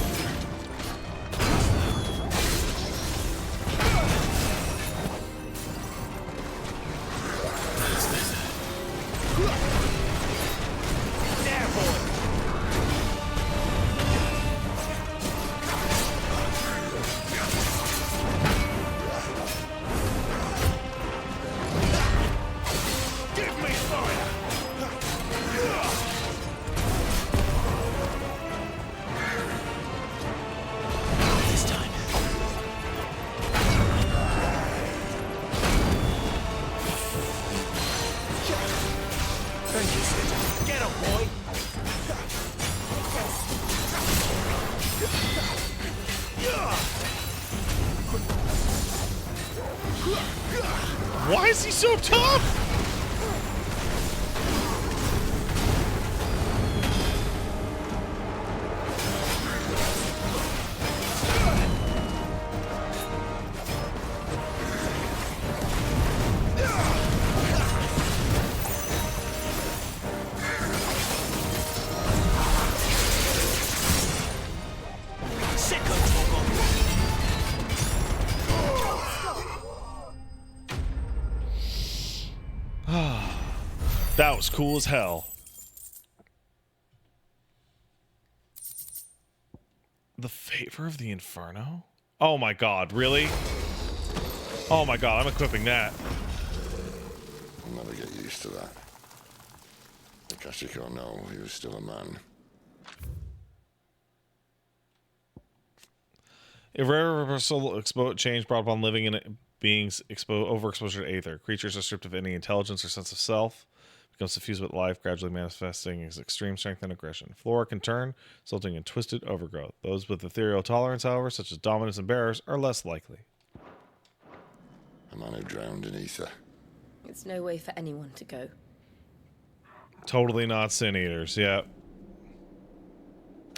Why is he so tough? That was cool as hell. The Favor of the Inferno? Oh my god, really? Oh my god, I'm equipping that. I'll never get used to that. Akashic or no, he was still a man. Irreversible change brought upon living in beings overexposure to aether. Creatures are stripped of any intelligence or sense of self. Becomes suffused with life, gradually manifesting as extreme strength and aggression. Flora can turn, resulting in twisted overgrowth. Those with ethereal tolerance, however, such as dominance and bearers, are less likely. A man who drowned in ether. It's no way for anyone to go. Totally not Sin Eaters, yeah.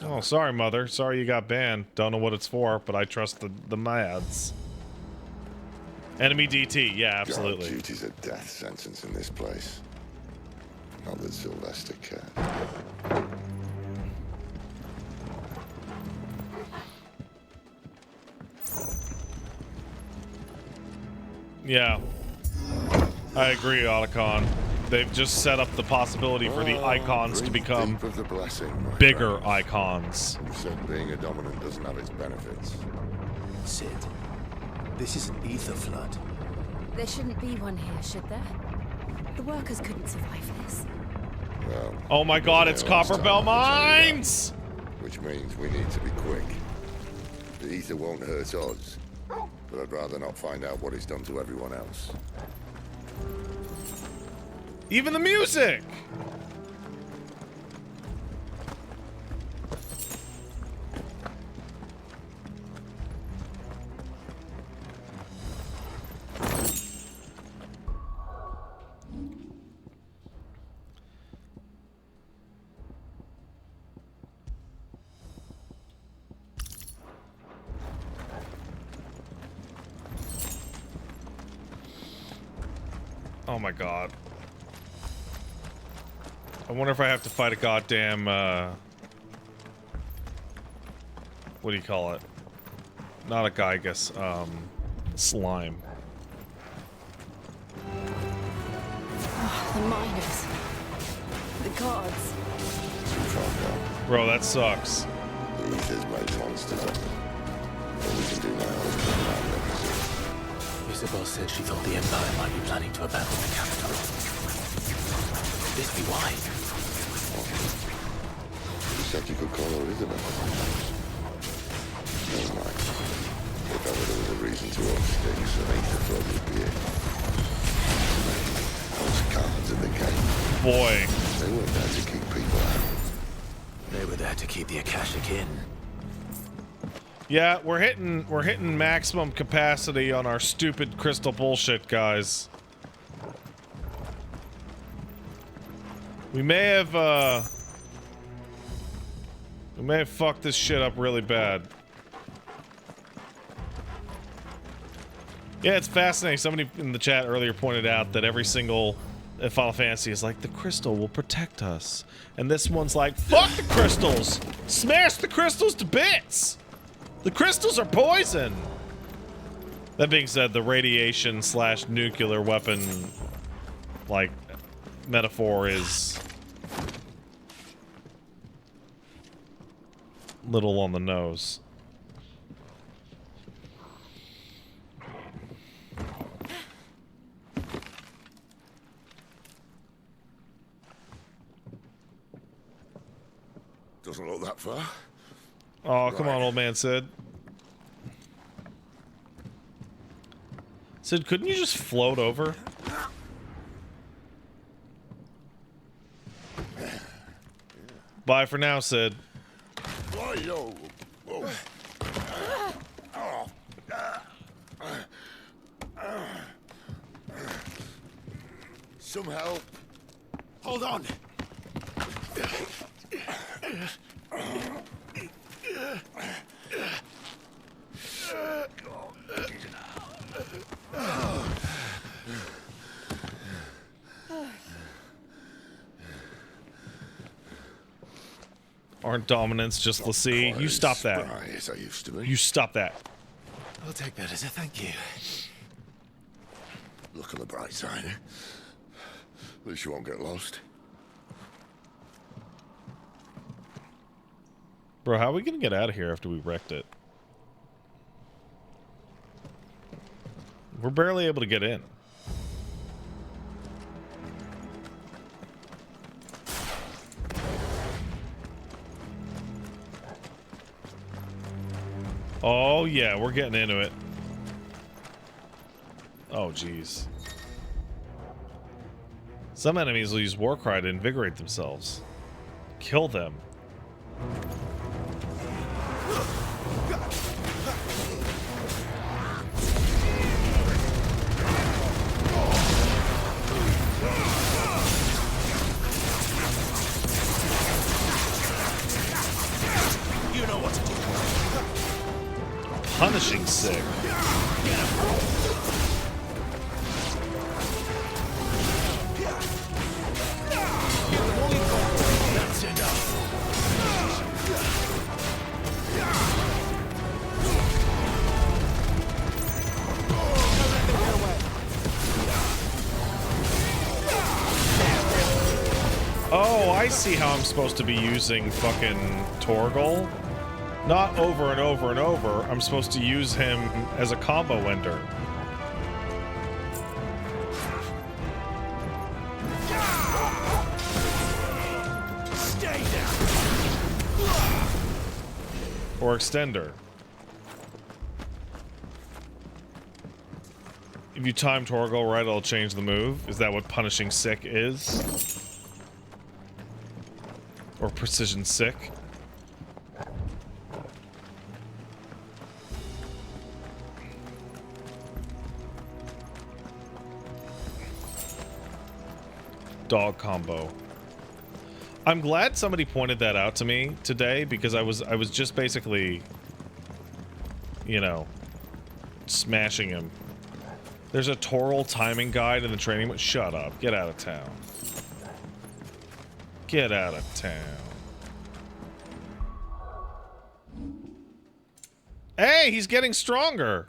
Oh, sorry, Mother. Sorry you got banned. Don't know what it's for, but I trust the Mads. Enemy DT, yeah, absolutely. God, duty's a death sentence in this place. Not that Sylvester cared. Yeah. I agree, Otacon. They've just set up the possibility for the icons to become of the blessing, bigger friend. icons. You said being a dominant doesn't have its benefits. Sid, this is an ether flood. There shouldn't be one here, should there? The workers couldn't survive this. Well, Oh my god, it's Copper Bell Mines! Which means we need to be quick. The ether won't hurt us, but I'd rather not find out what it's done to everyone else. Even the music! Oh my god. I wonder if I have to fight a goddamn, what do you call it? Not a Gygus, slime. Oh, the miners. The gods. Bro, that sucks. The ether's made monsters of them. All we can do now is come around them. Isabel said she thought the Empire might be planning to abandon the capital. Could this be why? You said you could call her Isabel. Never mind. If ever there was a reason to own sticks, an ether flood would be it. Those cards at the game. Boy. They weren't there to keep people out. They were there to keep the Akashic in. Yeah, we're hitting maximum capacity on our stupid crystal bullshit, guys. We may have fucked this shit up really bad. Yeah, it's fascinating. Somebody in the chat earlier pointed out that every single Final Fantasy is like, the crystal will protect us. And this one's like, fuck the crystals! Smash the crystals to bits! The crystals are poison! That being said, the radiation / nuclear weapon, like, metaphor is little on the nose. Doesn't look that far. Oh, come on, old man Sid. Sid, couldn't you just float over? Bye for now, Sid. Why, yo? Whoa. some help? Hold on. Aren't dominants just Lassie? You stop that. As I used to be. You stop that. I'll take that as a thank you. Look on the bright side, eh? At least you won't get lost. Bro, how are we gonna get out of here after we wrecked it? We're barely able to get in. Oh yeah, we're getting into it. Oh jeez. Some enemies will use Warcry to invigorate themselves. Kill them. You know what to do. Punishing sick. That's enough. Oh, I see how I'm supposed to be using fucking Torgal. Not over and over and over. I'm supposed to use him as a combo ender. Stay down. Or extender. If you time Torgal right, it'll change the move. Is that what punishing sick is? Or precision sick? Dog combo. I'm glad somebody pointed that out to me today because I was just basically, you know, smashing him. There's a Toral timing guide in the training. Shut up. Get out of town. Get out of town. Hey, he's getting stronger.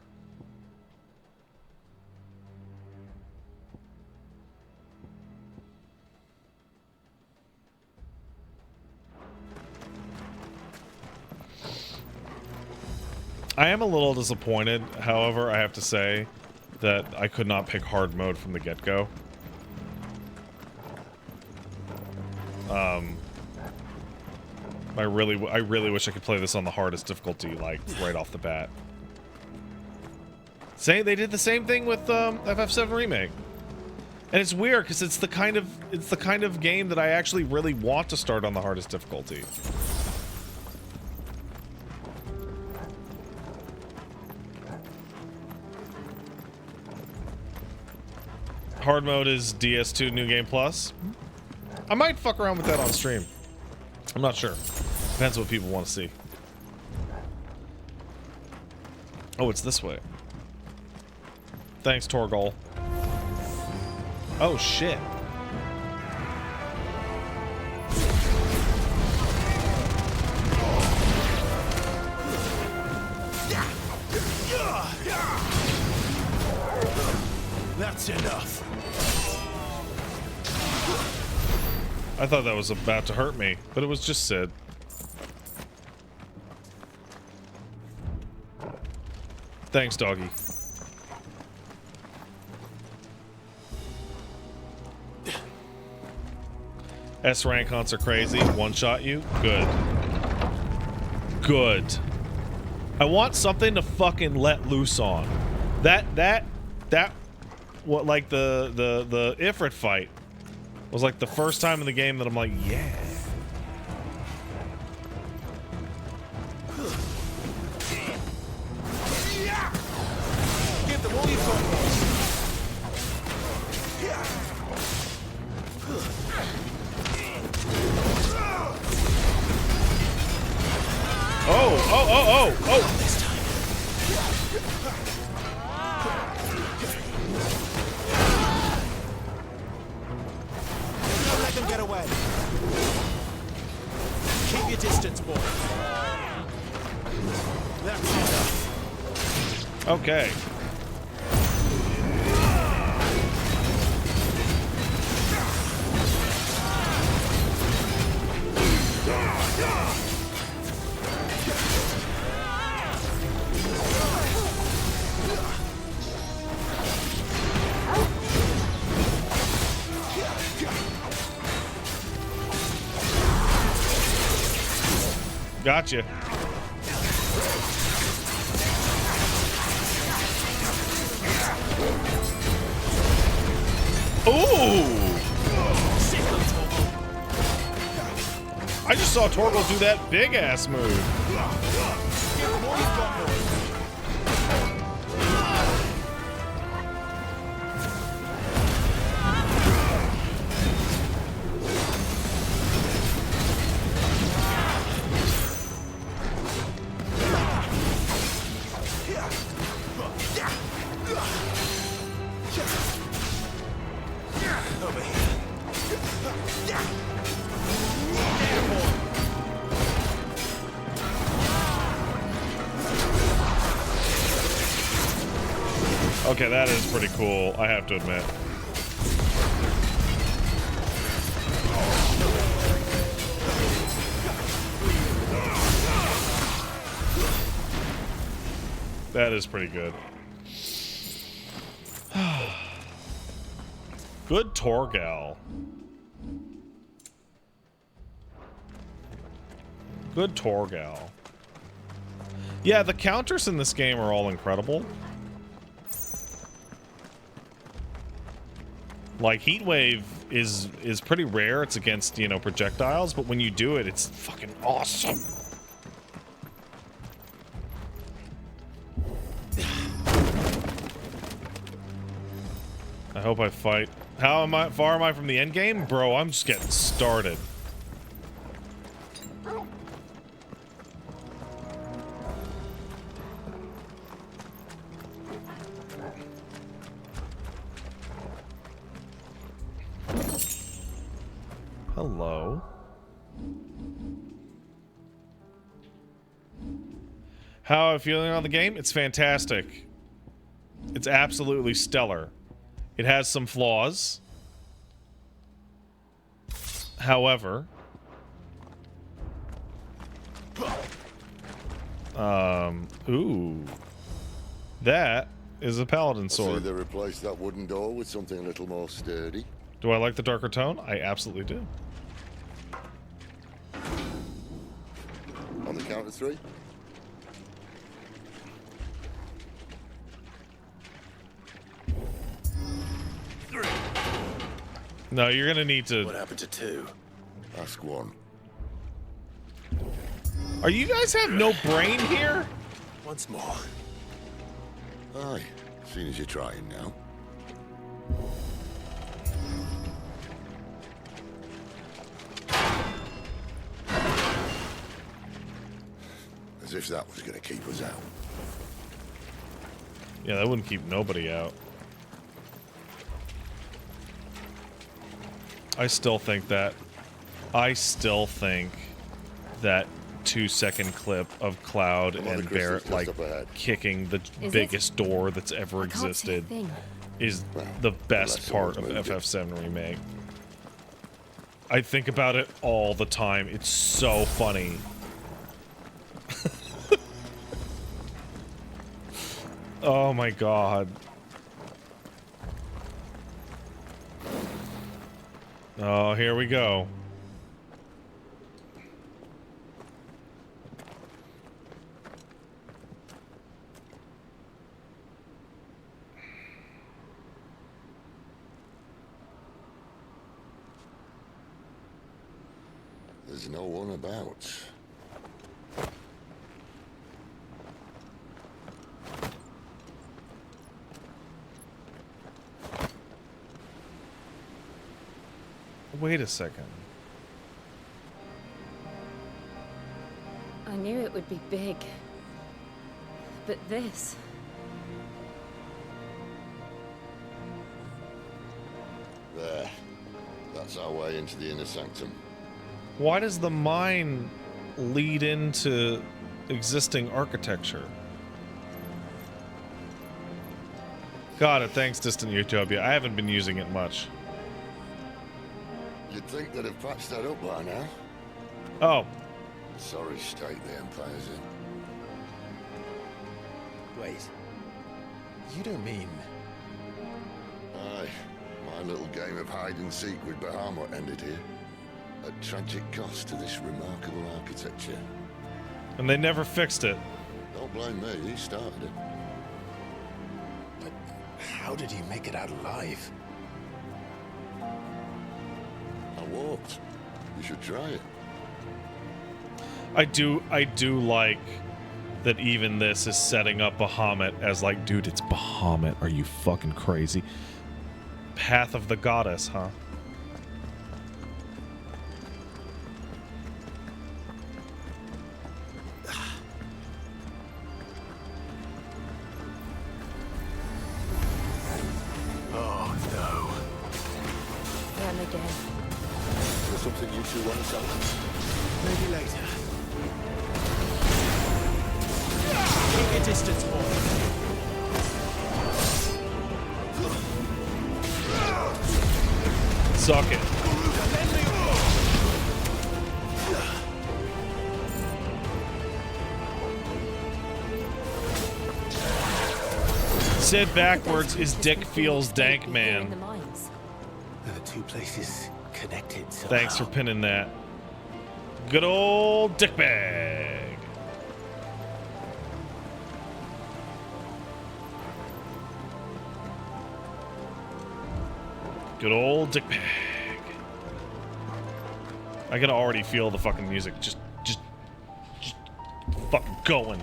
I am a little disappointed, however, I have to say, that I could not pick hard mode from the get-go. I really wish I could play this on the hardest difficulty, like, right off the bat. They did the same thing with FF7 Remake. And it's weird, because it's the kind of game that I actually really want to start on the hardest difficulty. Hard mode is DS2 New Game Plus. I might fuck around with that on stream. I'm not sure. Depends what people want to see. Oh, it's this way. Thanks, Torgal. Oh, shit. That's enough. I thought that was about to hurt me, but it was just Sid. Thanks, doggy. S-rank hunts are crazy. One-shot you? Good. Good. I want something to fucking let loose on. What, like the Ifrit fight was like the first time in the game that I'm like, yeah. Give them all your Oh, oh. Don't let them get away. Keep your distance, boy. That's enough. Okay. Gotcha. Ooh! I just saw Torgal do that big ass move. Okay, that is pretty cool, I have to admit. That is pretty good. Good Torgal. Good Torgal. Yeah, the counters in this game are all incredible. Like, Heat Wave is pretty rare. It's against, you know, projectiles, but when you do it, it's fucking awesome. I hope I fight. How far am I from the end game? Bro, I'm just getting started. Hello. How am I feeling on the game? It's fantastic. It's absolutely stellar. It has some flaws. However, ooh, that is a paladin sword. So they replaced that wooden door with something a little more sturdy. Do I like the darker tone? I absolutely do. On the count of 3. No, you're gonna need to. What happened to 2? Ask 1. Are you guys have no brain here? Once more. Aye, seeing as you're trying now. As if that was going to keep us out. Yeah, that wouldn't keep nobody out. I still think that 2-second clip of Cloud and Barrett like kicking the biggest door that's ever existed is the best part of FF7 Remake. I think about it all the time. It's so funny. Oh my god. Oh, here we go. There's no one about. Wait a second. I knew it would be big. But this... There. That's our way into the inner sanctum. Why does the mine lead into existing architecture? Got it. Thanks, Distant Utopia. I haven't been using it much. You'd think they'd have patched that up by now. Oh. Sorry state the Empire's in. Wait. You don't mean... Aye. My little game of hide-and-seek with Bahamut ended here. At tragic cost to this remarkable architecture. And they never fixed it. Don't blame me, he started it. But how did you make it out alive? I walked. You should try it. I do like that even this is setting up Bahamut as like, dude, it's Bahamut. Are you fucking crazy? Path of the Goddess, huh? Oh, no. Them again. Is there something you two want to tell them? Maybe later. Keep your distance, boy. Suck it. Said backwards is Dick Feels Dank Man. Are the two places connected somehow? Thanks for pinning that. Good old dick bag. Good old dick bag. I can already feel the fucking music just fucking going.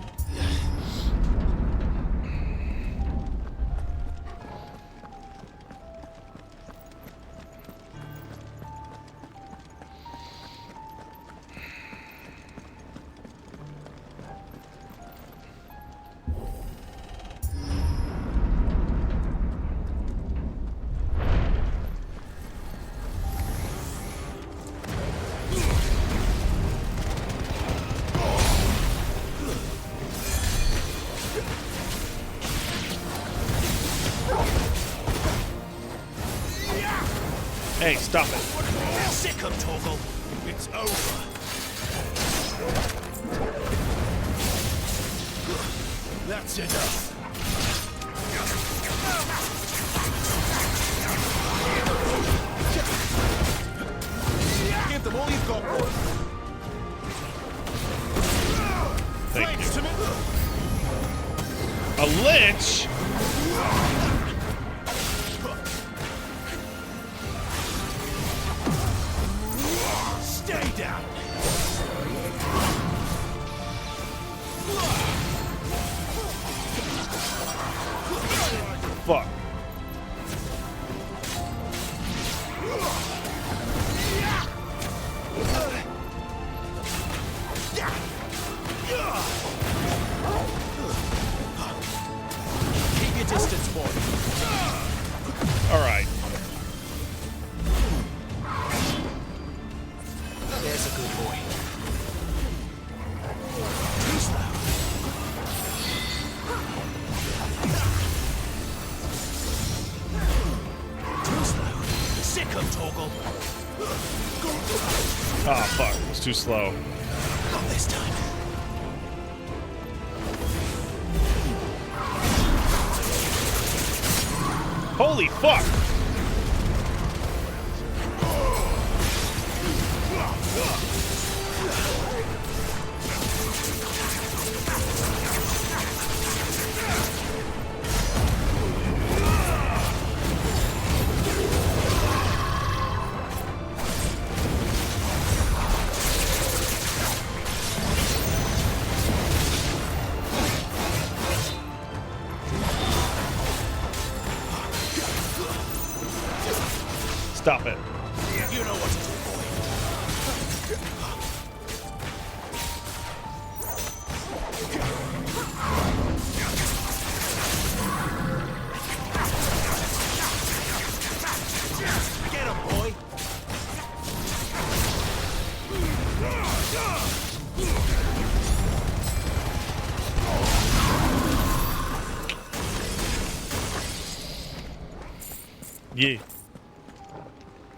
Hey, stop it. Sick of Torgal. It's over. That's enough. Give them all you've got, boy. Thank Flames you. to me. A lich? Stay down. Fuck. Keep your distance, boy. All right. There's a good boy. Too slow. Too slow. Sick of Torgal. Ah, fuck. It was too slow. Not this time. Holy fuck! Stop it. You know what to do, boy. Yeah.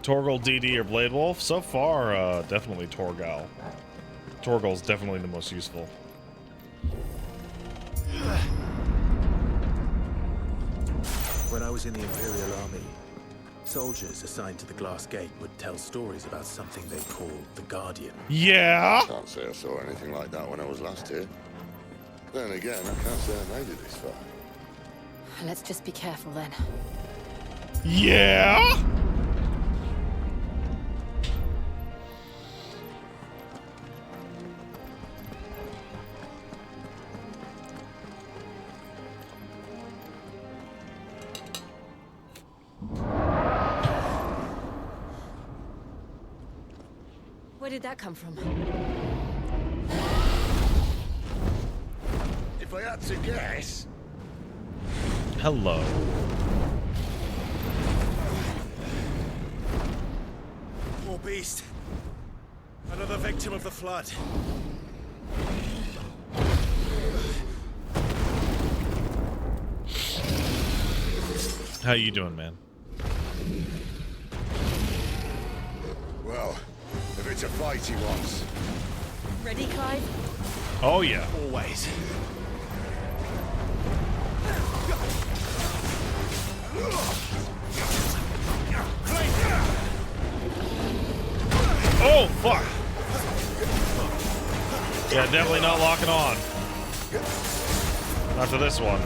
Torgal, DD, or Blade Wolf? So far, definitely Torgal. Torgal's definitely the most useful. When I was in the Imperial Army, soldiers assigned to the Glass Gate would tell stories about something they called the Guardian. Yeah? I can't say I saw anything like that when I was last here. Then again, I can't say I made it this far. Let's just be careful then. Yeah? Where did that come from? If I had to guess... Hello. Poor beast. Another victim of the flood. How you doing, man? Well, if it's a fight he wants. Ready, Clive? Oh, yeah. Always. Oh, fuck. Yeah, definitely not locking on. After this one.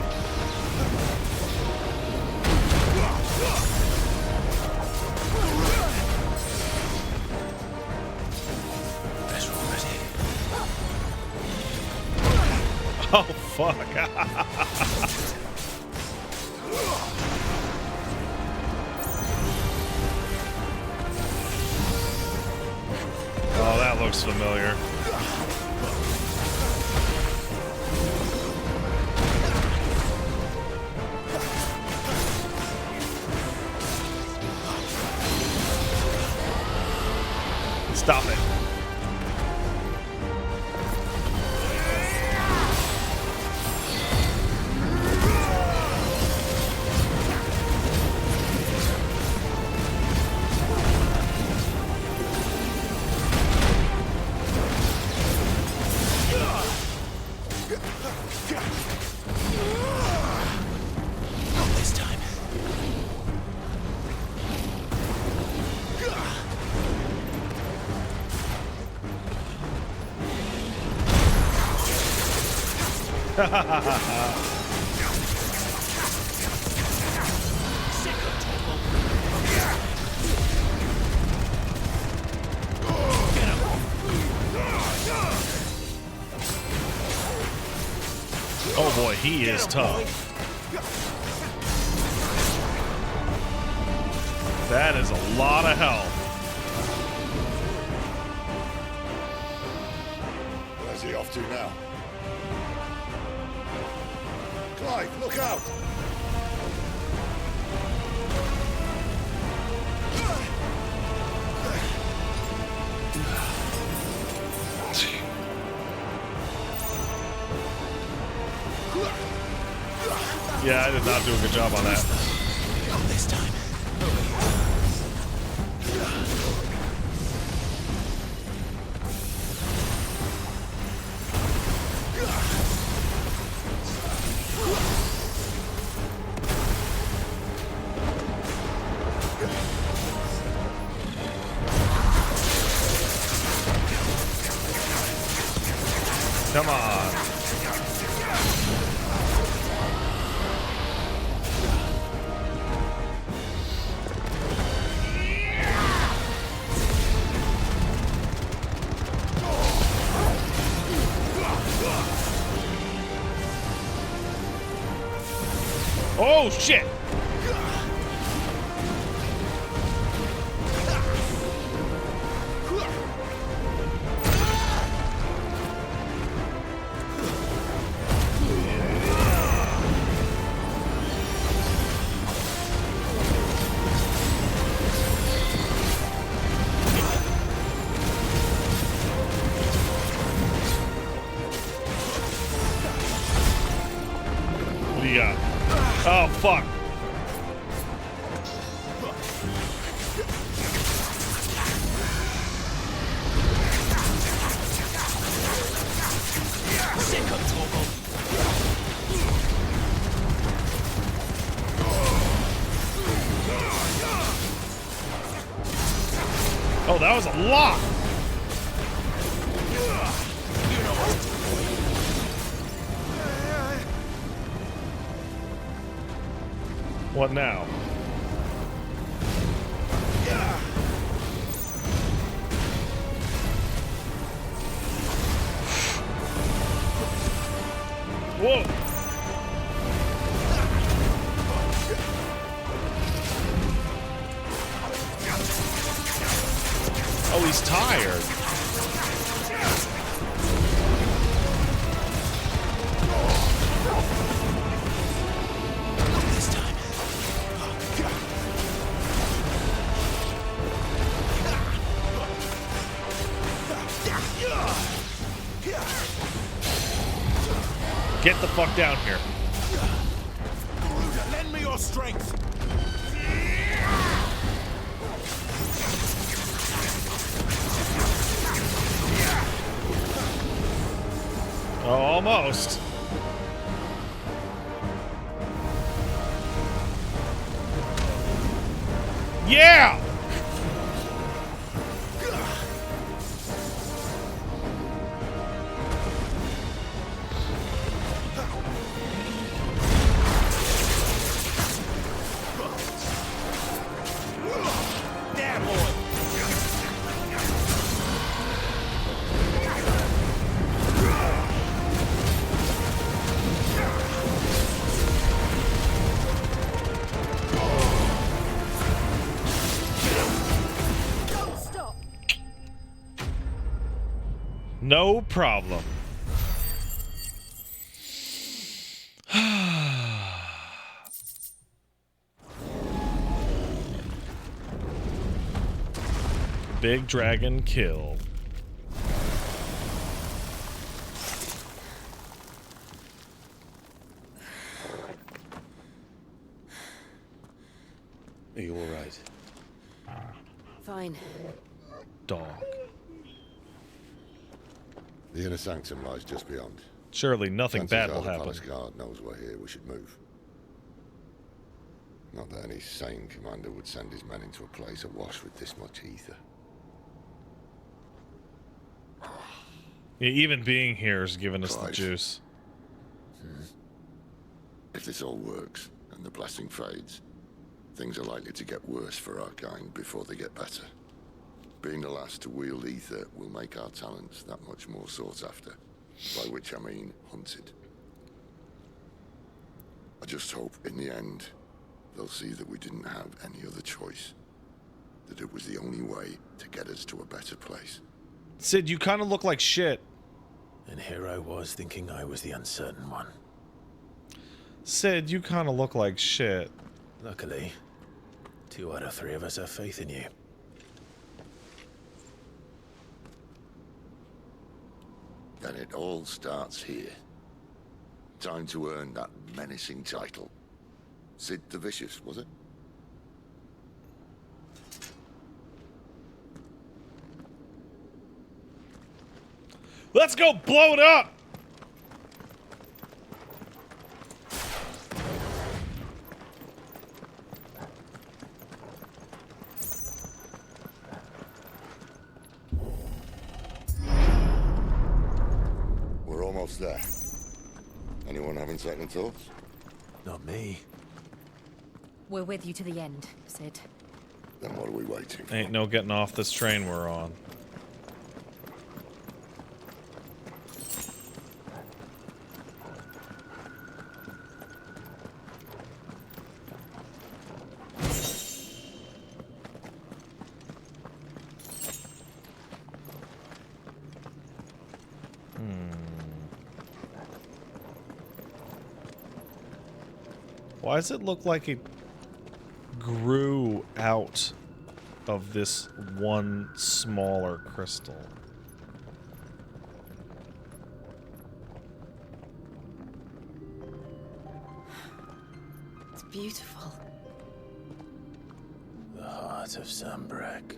Oh, fuck. Oh, that looks familiar. Stop it. Not this time. Oh boy, he is tough. That is a lot of health. Where's he off to now? Clive, look out! Yeah, I did not do a good job on that. Not this time. Come on. Oh, shit. What do you got? Oh, fuck. that was a lot. What now? Whoa. Oh, he's tired. Get the fuck down here. Garuda, lend me your strength. Oh, almost. Yeah! No problem. Big dragon kill. Are you all right? Fine. Dog. The inner sanctum lies just beyond. Surely nothing Chances bad are will the happen. palace guard knows we're here. We should move. Not that any sane commander would send his men into a place awash with this much ether. Yeah, even being here has given us the Christ. juice. If this all works and the blessing fades, things are likely to get worse for our kind before they get better. Being the last to wield ether will make our talents that much more sought after, by which I mean hunted. I just hope in the end they'll see that we didn't have any other choice, that it was the only way to get us to a better place. Sid, you kind of look like shit. And here I was thinking I was the uncertain one. Sid, you kind of look like shit. Luckily, 2 out of 3 of us have faith in you. Then it all starts here. Time to earn that menacing title. Sid the Vicious, was it? Let's go blow it up! We're almost there. Anyone having second thoughts? Not me. We're with you to the end, Sid. Then what are we waiting for? Ain't no getting off this train we're on. Why does it look like it grew out of this one smaller crystal? It's beautiful. The heart of Sambrek.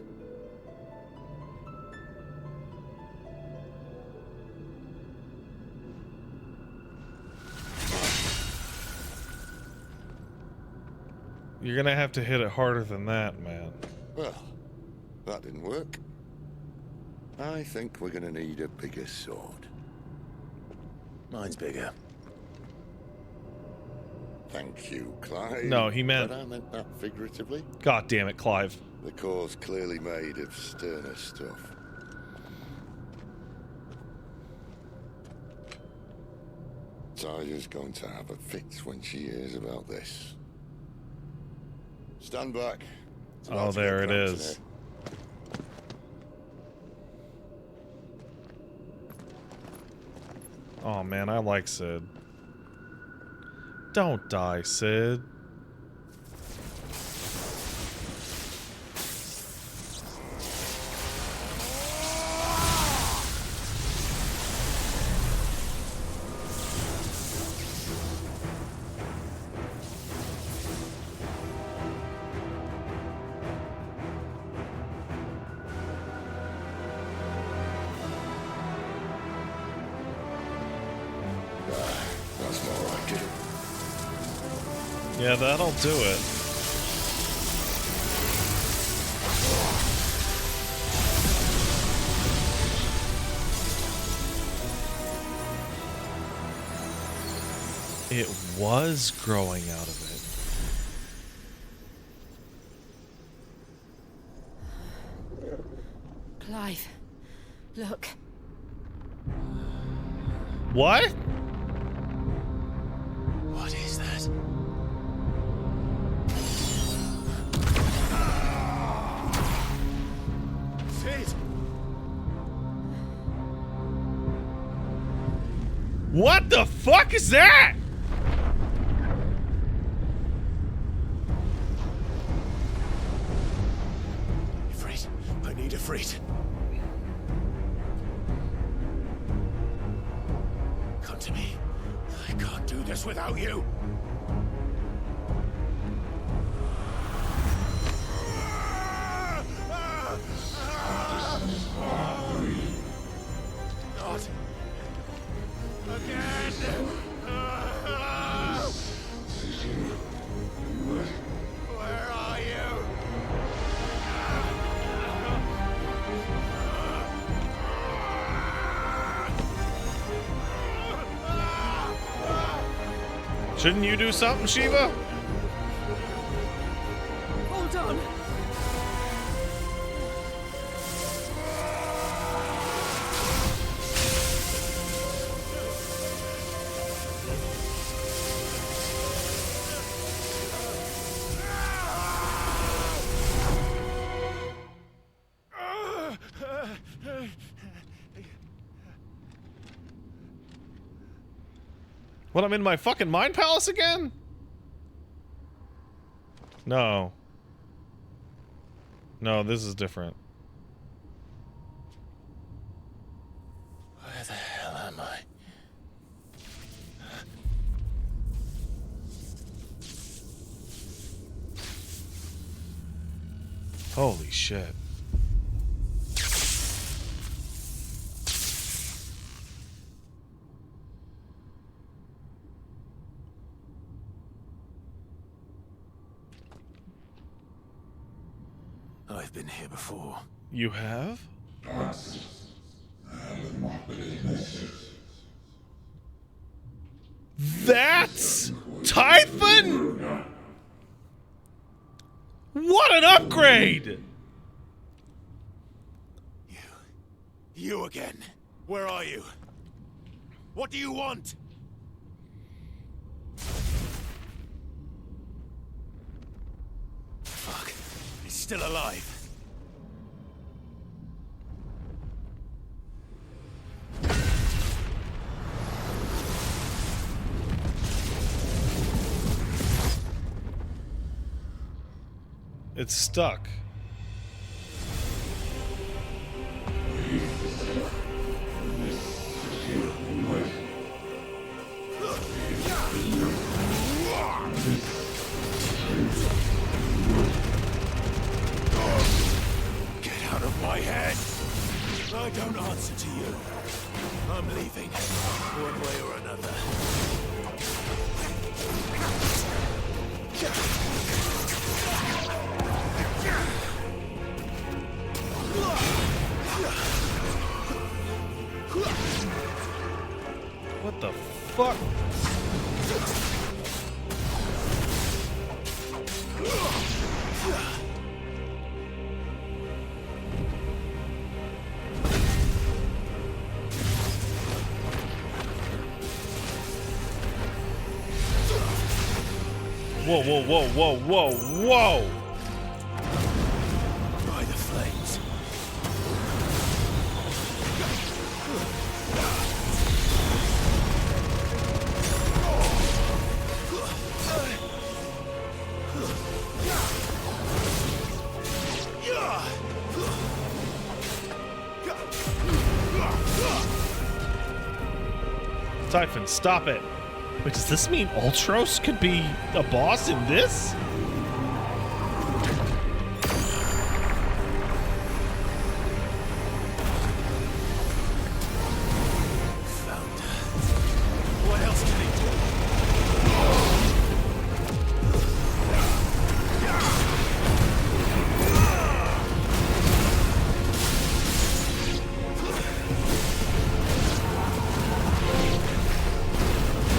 You're gonna have to hit it harder than that, man. Well, that didn't work. I think we're gonna need a bigger sword. Mine's bigger. Thank you, Clive. No, he meant... But I meant that figuratively. God damn it, Clive. The core's clearly made of sterner stuff. Tyler's going to have a fit when she hears about this. Stand back. It's about Oh, to get there it cramped in is. here. Oh man, I like Sid. Don't die, Sid. That's more like it. Yeah, that'll do it. It was growing out of it. Clive, look. What? What is that? Sid! What the fuck is that? Ifrit, I need Ifrit. Come to me. I can't do this without you. Not again. Where are you? Shouldn't you do something, Shiva? Hold on. What, I'm in my fucking mind palace again? No. No, this is different. Where the hell am I? Holy shit. I've been here before. You have? That's Typhon? What an upgrade! You again. Where are you? What do you want? Fuck. He's still alive. It's stuck. Get out of my head! I don't answer to you. I'm leaving, one way or another. Whoa, whoa, whoa, whoa, whoa, whoa! By the flames. Typhon, stop it. Wait, does this mean Ultros could be a boss in this? What else can he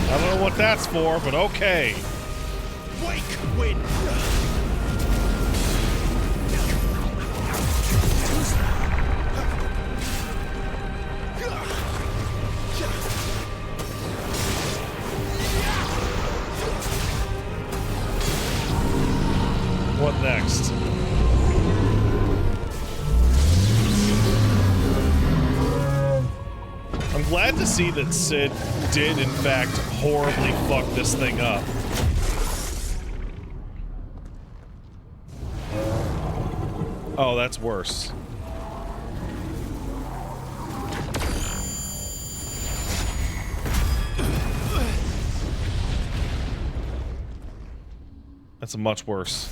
I don't know what that's for, but okay. Wake wind. What next? I'm glad to see that Sid did, in fact, horribly fuck this thing up. Oh, that's worse. That's much worse.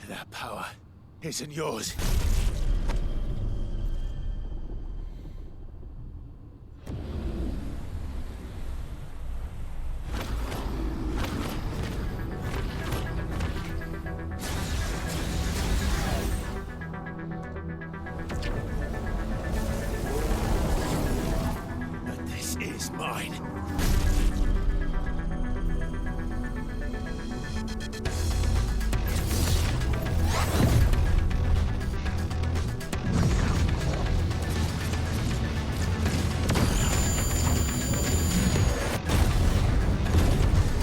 That power isn't yours. But this is mine.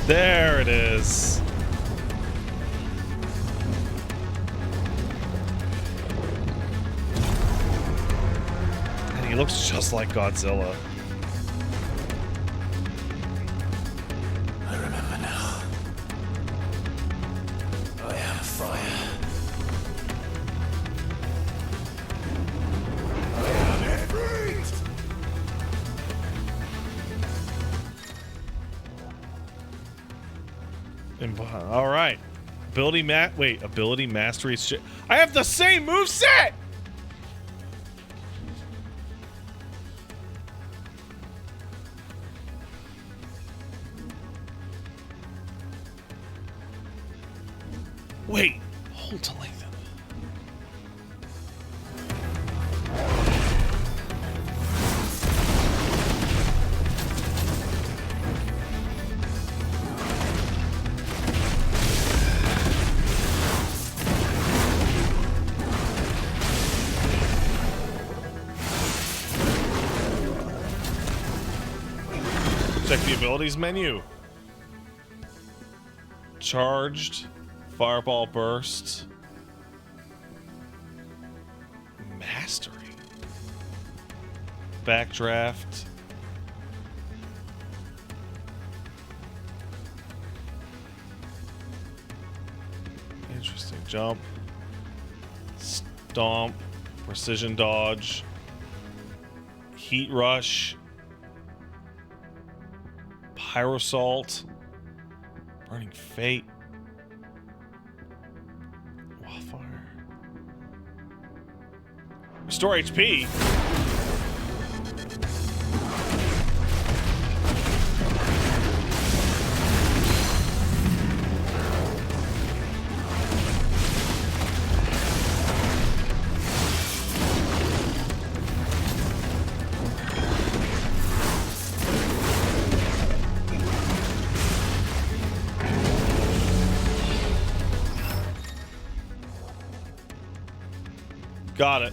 There it is. And he looks just like Godzilla. I remember now. I am fire. I am Ifrit! All right. Ability mastery shit. I have the same moveset! Wait, hold to lengthen. Check the abilities menu. Charged, fireball burst, mastery, backdraft, interesting, jump, stomp, precision dodge, heat rush, Pyrosalt, Burning Fate, Wildfire, Restore HP. Got it.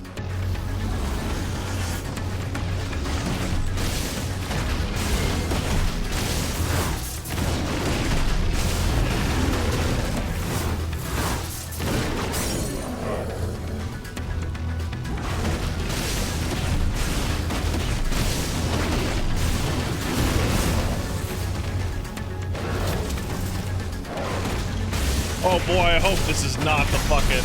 Oh boy, I hope this is not the fucking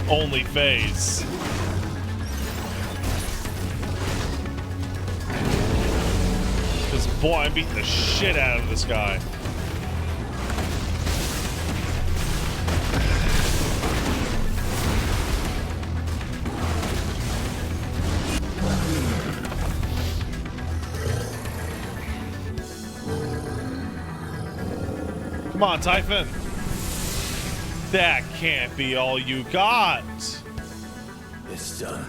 only phase. Because boy, I'm beating the shit out of this guy. Come on, Typhon. That can't be all you got. It's done.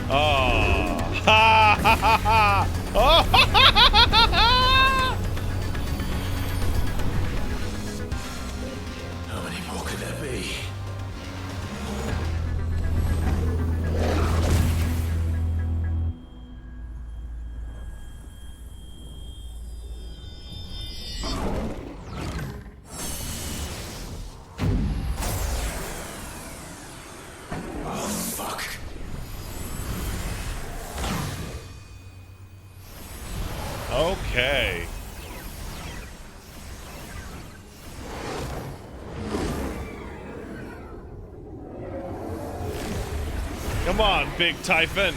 Oh. Ha ha ha ha. Oh. Ha, ha, ha, ha, ha. How many more could there be? Oh, fuck. Okay. Come on, big Typhon.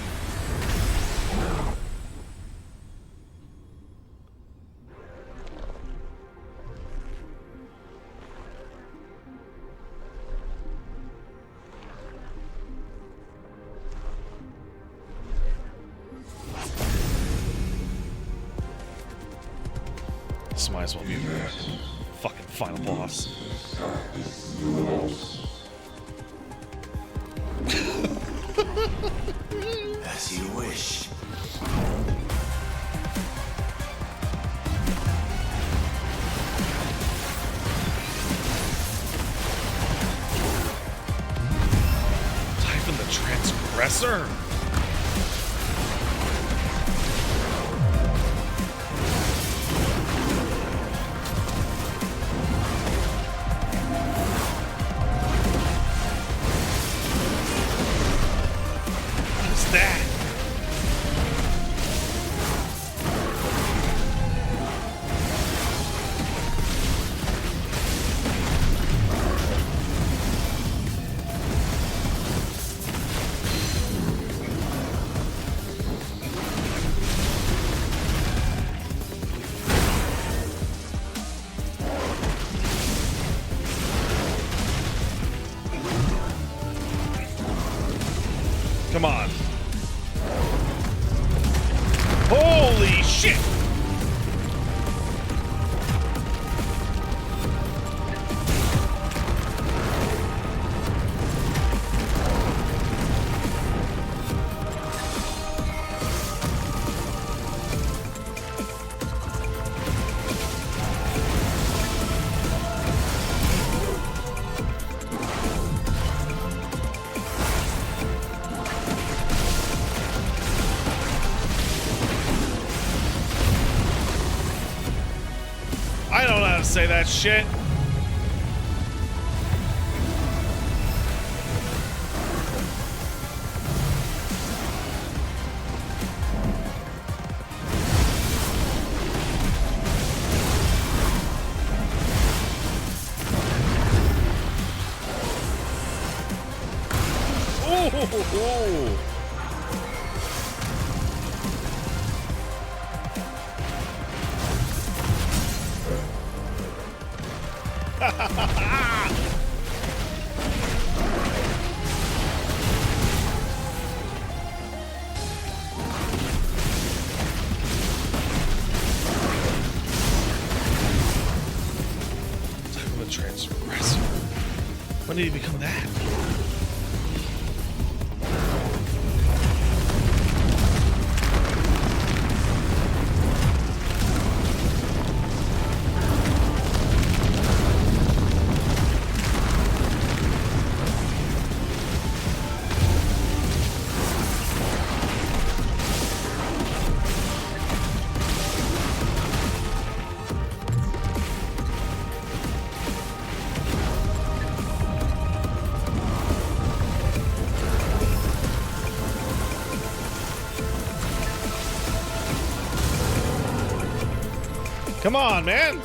This might as well be the fucking final boss. As you wish. Typhon the Transgressor? That? Come on. Holy shit! I don't know how to say that shit. Ooh. The Transgressor. When did he become that? Come on, man.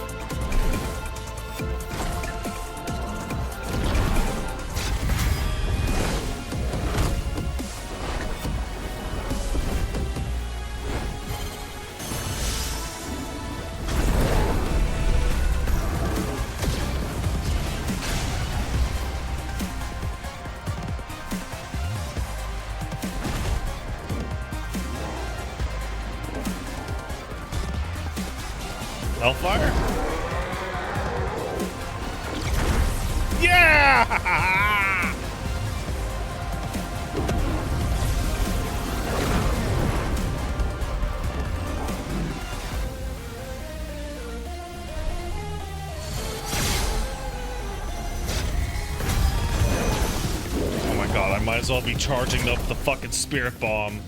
Hellfire? Yeah! Oh my god, I might as well be charging up the fucking spirit bomb.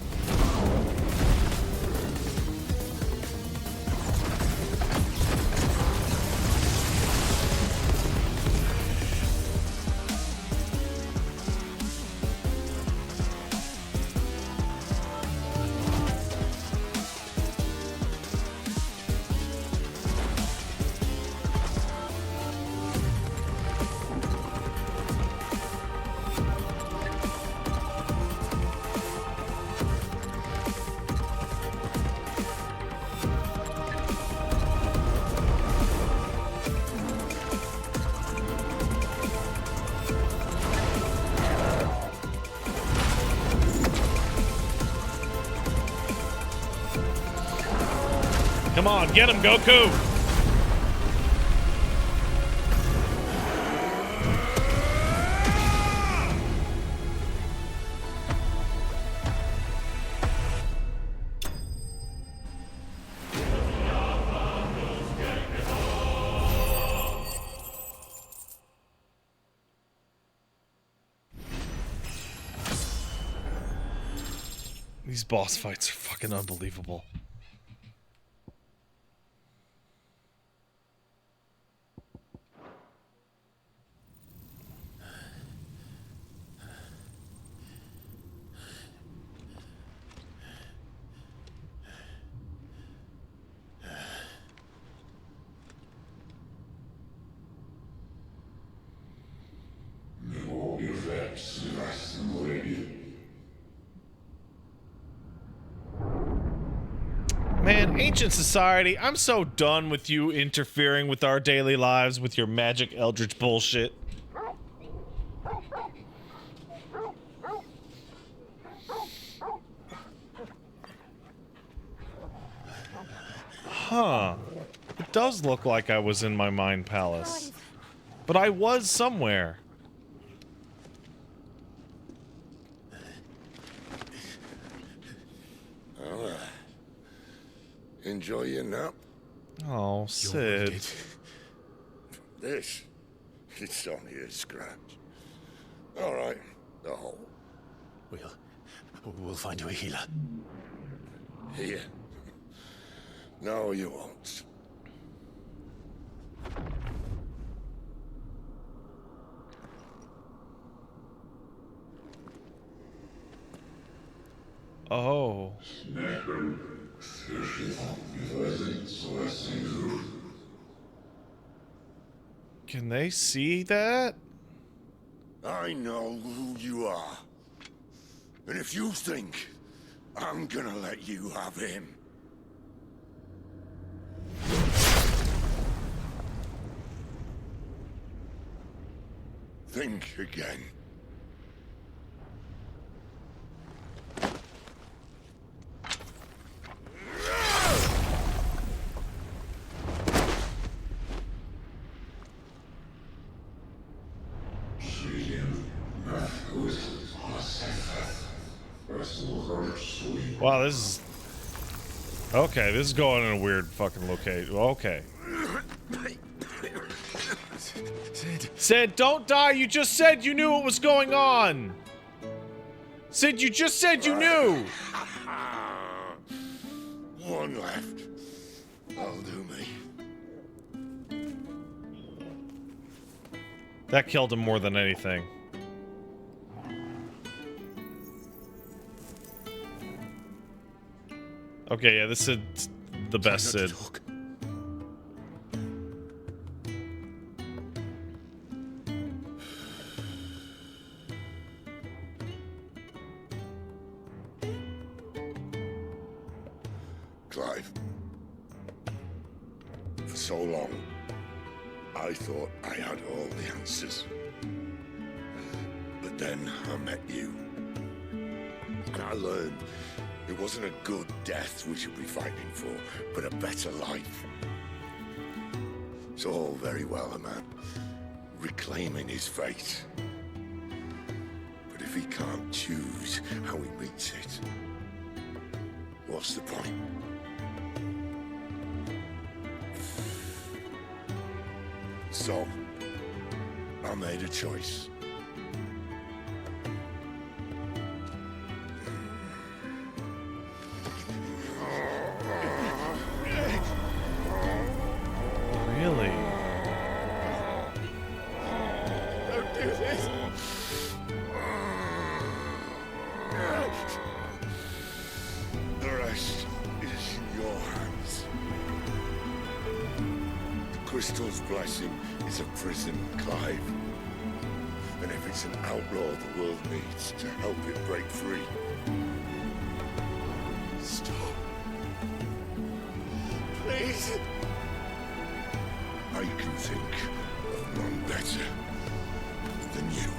Come on, get him, Goku! These boss fights are fucking unbelievable. Man, ancient society, I'm so done with you interfering with our daily lives with your magic eldritch bullshit. Huh. It does look like I was in my mind palace. But I was somewhere. Enjoy your nap? Oh, Sid. This? It's only a scratch. All right, the hole. We'll find you a healer. Here. No, you won't. Oh. Can they see that? I know who you are. And if you think I'm gonna let you have him. Think again. Wow, this is... Okay, this is going in a weird fucking location. Okay. Sid, don't die! You just said you knew what was going on! Sid, you just said you knew! One left. That'll do me. That killed him more than anything. Okay, yeah, this is the best Sid. so long, I thought I had all the answers. But then I met you. And I learned it wasn't a good death we should be fighting for, but a better life. It's all very well, a man reclaiming his fate. But if he can't choose how he meets it, what's the point? So, I made a choice. Really? Don't do this! The rest is in your hands. The crystal's blessing is a prison, Clive. And if it's an outlaw the world needs to help it break free. Stop. Please. I can think of none better than you.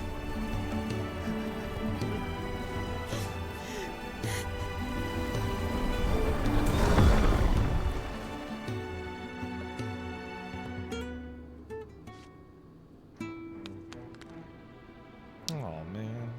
Oh man.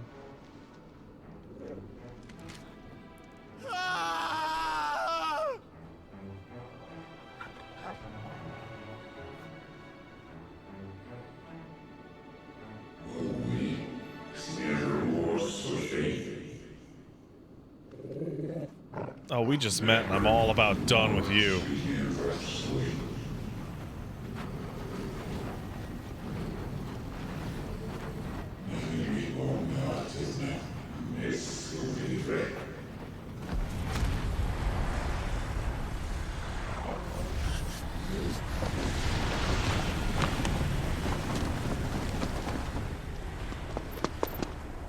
Oh, we just met and I'm all about done with you.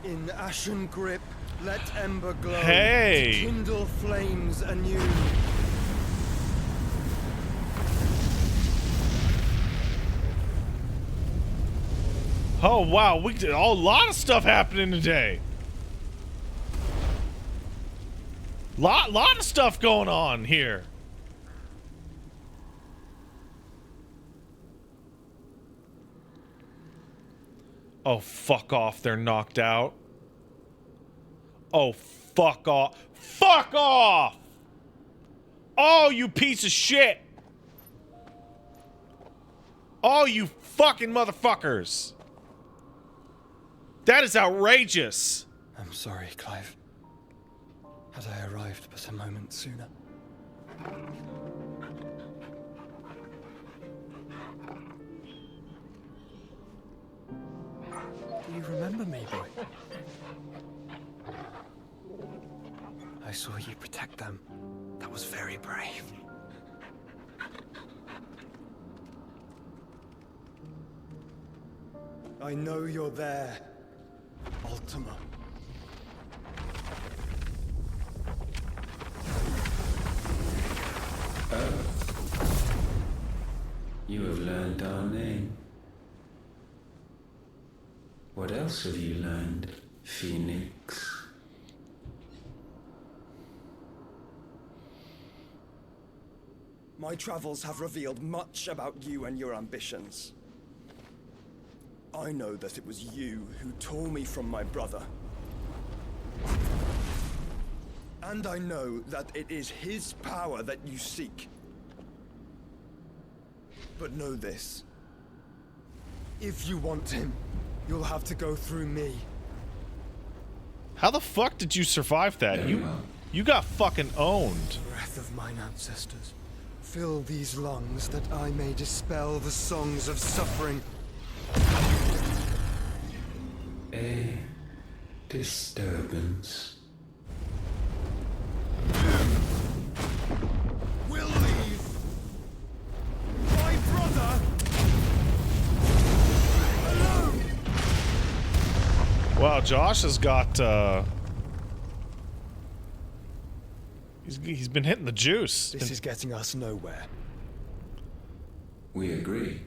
In ashen grip, let ember glow. Hey! To kindle flames anew. Oh wow, we did a lot of stuff happening today. Lot of stuff going on here. Oh, fuck off. They're knocked out. Oh, fuck off. Fuck off! Oh, you piece of shit! Oh, you fucking motherfuckers! That is outrageous! I'm sorry, Clive. Had I arrived but a moment sooner. Do you remember me, boy? I saw you protect them. That was very brave. I know you're there, Ultima. You have learned our name. What else have you learned, Phoenix? My travels have revealed much about you and your ambitions. I know that it was you who tore me from my brother. And I know that it is his power that you seek. But know this. If you want him, you'll have to go through me. How the fuck did you survive that? You got fucking owned. Breath of mine ancestors, fill these lungs that I may dispel the songs of suffering. A disturbance. We'll leave. My brother alone. Wow, Josh has got he's been hitting the juice. This is getting us nowhere. We agree.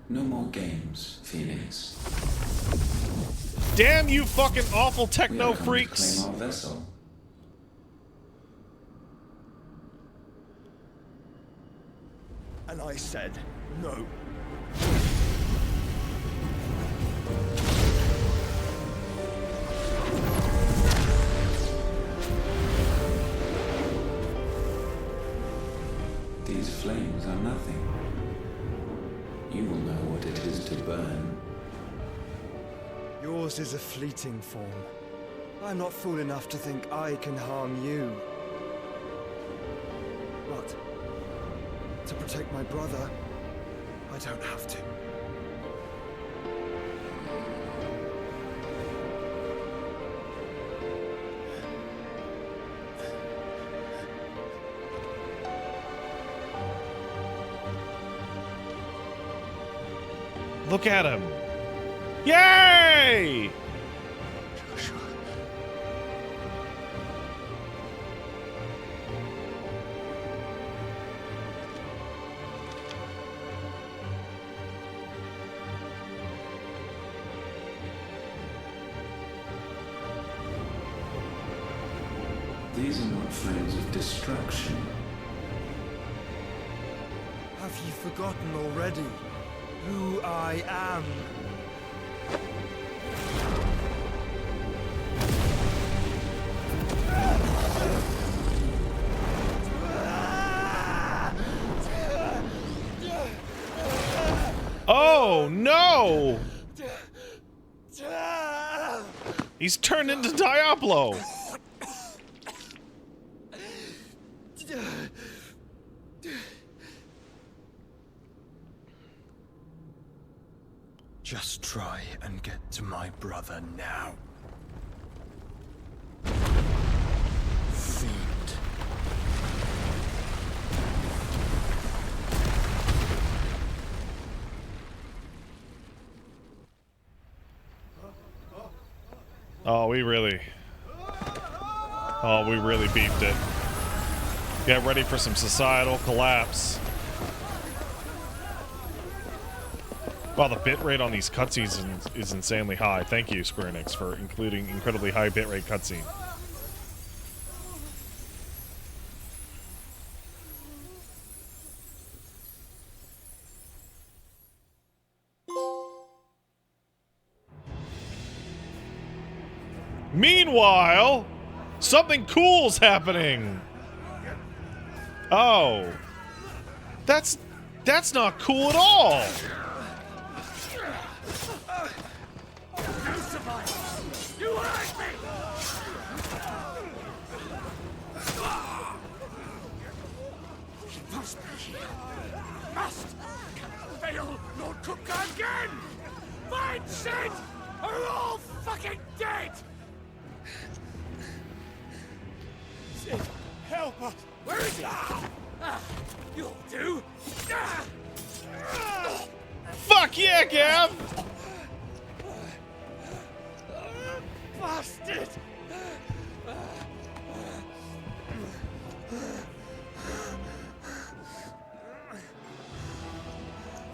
No more games, Phoenix. Damn you fucking awful techno We are coming to freaks! claim our vessel. And I said no. These flames are nothing. You will know what it is to burn. Yours is a fleeting form. I'm not fool enough to think I can harm you. But to protect my brother, I don't have to. Look at him. Yay! These are not flames of destruction. Have you forgotten already who I am? Oh no! He's turned into Diablo. Just try and get to my brother now. Fiend. Oh, we really beefed it. Get ready for some societal collapse. Wow, the bitrate on these cutscenes is insanely high. Thank you, Square Enix, for including incredibly high bitrate cutscene. Meanwhile, something cool's happening. Oh. That's not cool at all. You hurt me! He must be here. Must! Cannot fail nor cook again! Find Sid! Or we're all fucking dead! Sid, help us! Where is he? You'll do! Fuck yeah, Gav! Bastard!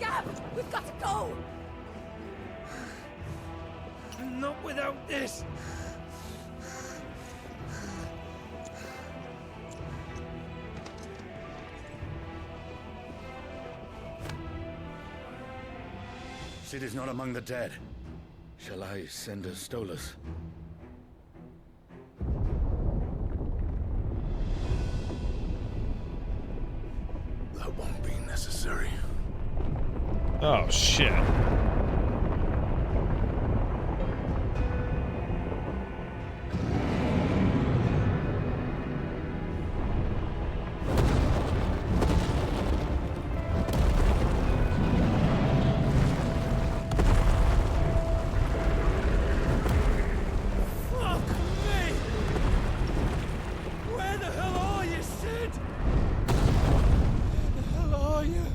Gab, we've got to go! Not without this! Sid is not among the dead. Shall I send a Stolas? That won't be necessary. Oh, shit. Fuck me! Where the hell are you, Sid? Where the hell are you?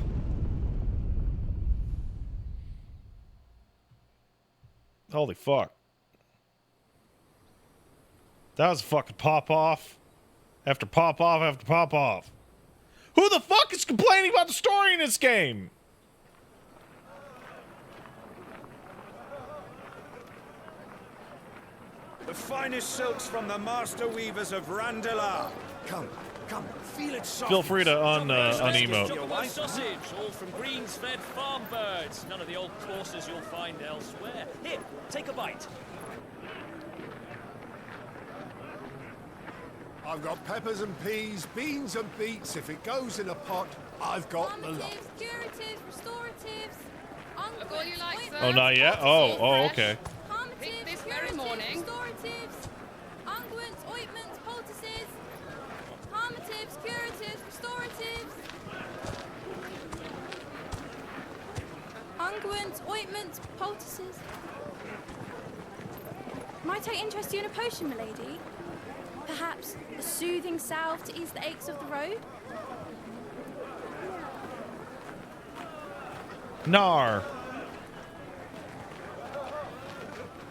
Holy fuck. That was a fucking pop-off. After pop-off after pop-off. Who the fuck is complaining about the story in this game? The finest silks from the master weavers of Randalar. Come, feel it soft. Feel free to unemote. Chocolate sausage, all from greens-fed farm birds. None of the old courses you'll find elsewhere. Here, take a bite. I've got peppers and peas, beans and beets. If it goes in a pot, I've got the lot. Curatives, restoratives, unguents, all you like, sir. Oh, not yet? Oh, okay. Pick this very morning. Restoratives, unguents, ointments, poultices, harmatives, curatives, restoratives. Unguents, ointments, poultices. Might I interest you in a potion, milady? Perhaps a soothing salve to ease the aches of the road? Nar.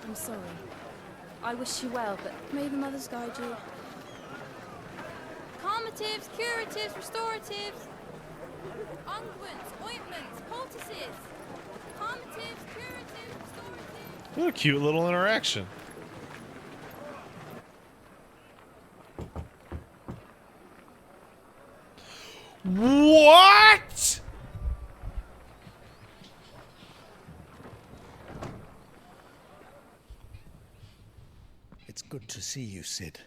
I'm sorry. I wish you well, but may the mothers guide you. Calmatives, curatives, restoratives. Unguents, ointments, poultices. Calmatives, curatives, restoratives. What a cute little interaction. What? It's good to see you, Sid.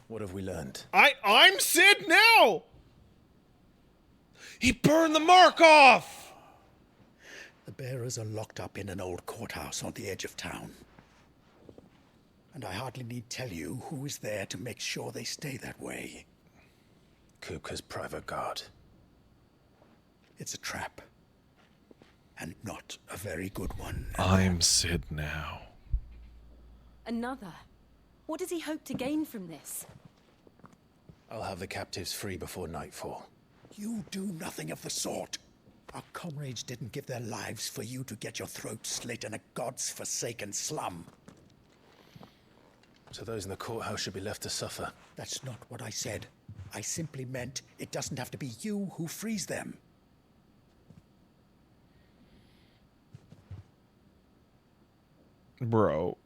What have we learned? I'm Sid now! He burned the mark off! The bearers are locked up in an old courthouse on the edge of town. And I hardly need tell you who is there to make sure they stay that way. Kupka's private guard. It's a trap. And not a very good one. I'm Sid now. Another? What does he hope to gain from this? I'll have the captives free before nightfall. You do nothing of the sort. Our comrades didn't give their lives for you to get your throat slit in a god's forsaken slum. So those in the courthouse should be left to suffer. That's not what I said. I simply meant it doesn't have to be you who frees them. Bro.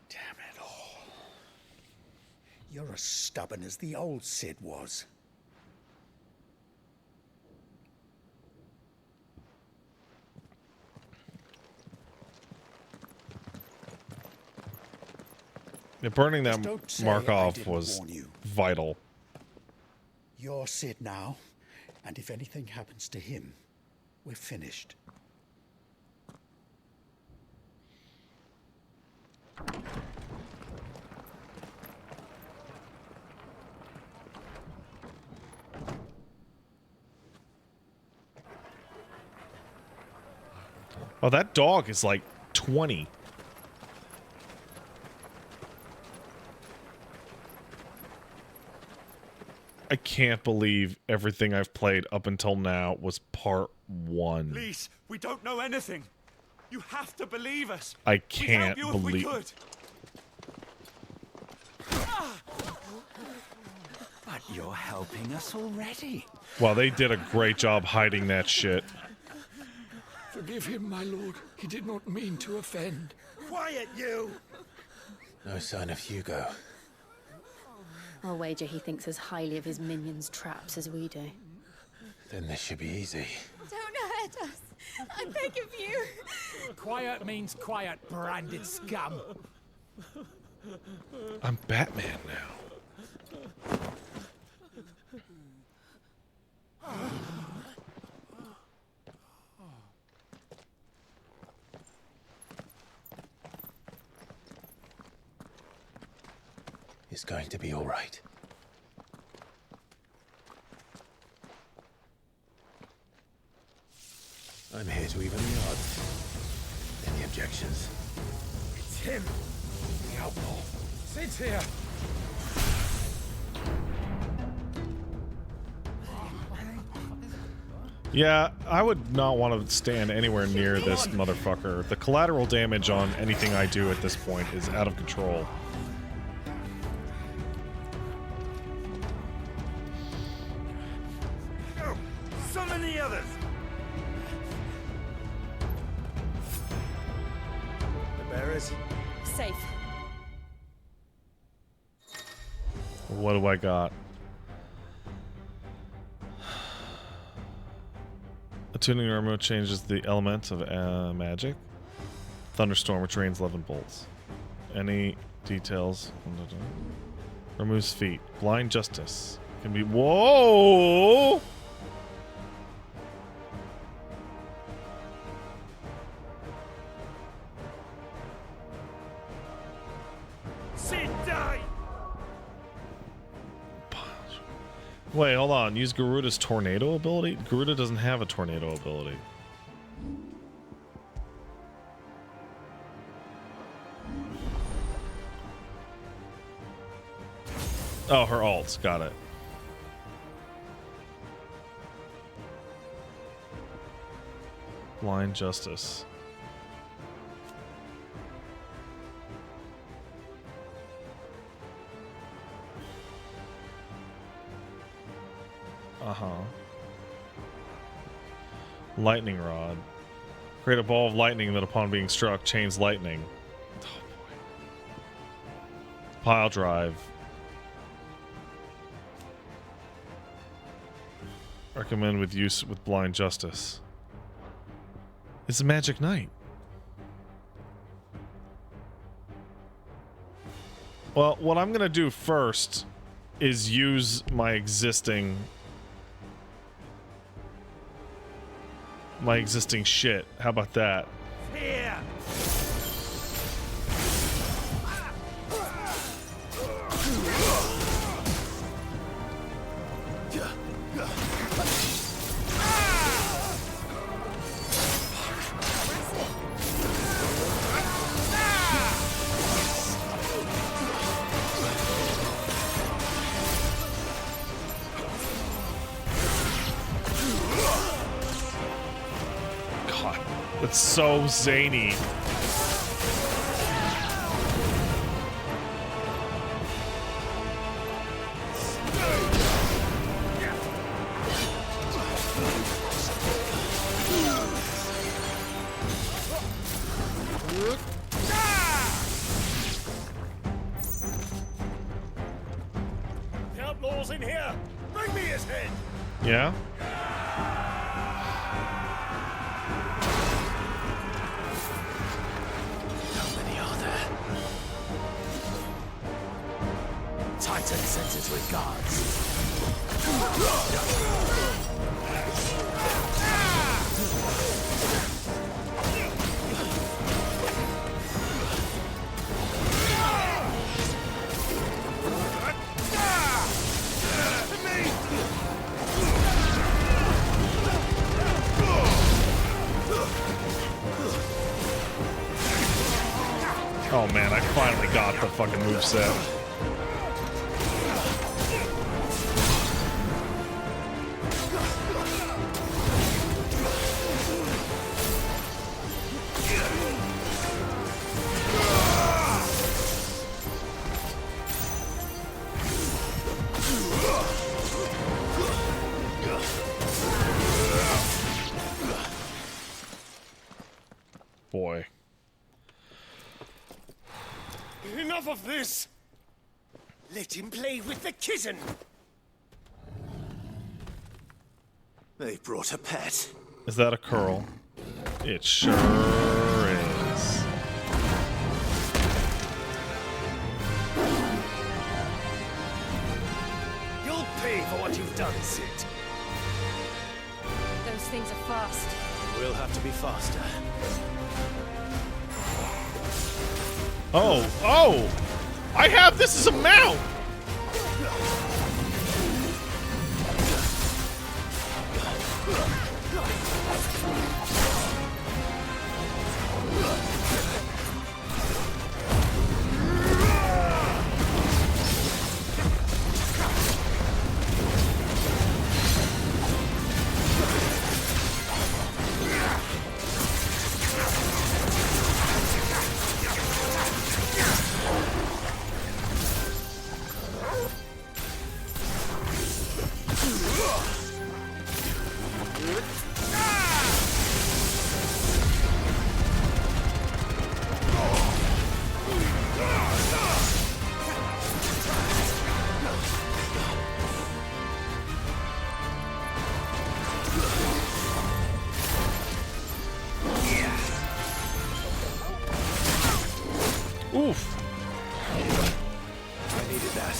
Damn it all. You're as stubborn as the old Sid was. Yeah, burning that Don't say mark I off didn't was warn you. vital. You're Sid now, and if anything happens to him, we're finished. Oh, that dog is like 20. I can't believe everything I've played up until now was part 1. Please, we don't know anything. You have to believe us. I We'd can't help you if we believe. could. But you're helping us already. Wow, they did a great job hiding that shit. Forgive him, my lord. He did not mean to offend. Quiet, you! No sign of Hugo. I'll wager he thinks as highly of his minions' traps as we do. Then this should be easy. Don't hurt us. I beg of you. Quiet means quiet, branded scum. I'm Batman now. It's going to be all right. I'm here to even the odds. Any objections? It's him. The outlaw. Sid's here. Yeah, I would not want to stand anywhere near this motherfucker. The collateral damage on anything I do at this point is out of control. Oh, summon the others. The bearers. Safe. What do I got? Attuning remote changes the element of magic. Thunderstorm, which rains 11 bolts. Any details? Removes feet. Blind Justice. Can be... Whoa! Sit down. Wait, hold on. Use Garuda's tornado ability? Garuda doesn't have a tornado ability. Oh, her ults. Got it. Blind Justice. Uh-huh. Lightning Rod. Create a ball of lightning that upon being struck, chains lightning. Oh boy. Pile Drive. Recommend with use with Blind Justice. It's a Magic Knight. Well, what I'm gonna do first is use my existing shit. How about that? Here. It's so zany. The outlaw's in here. Bring me his head. Yeah? Titan sends his regards. Oh man, I finally got the fucking moveset. Boy. Enough of this! Let him play with the kitten! They brought a pet. Is that a curl? It sure is. You'll pay for what you've done, Sid. Those things are fast. We'll have to be faster. Oh, oh! I have this as a mount! I needed that.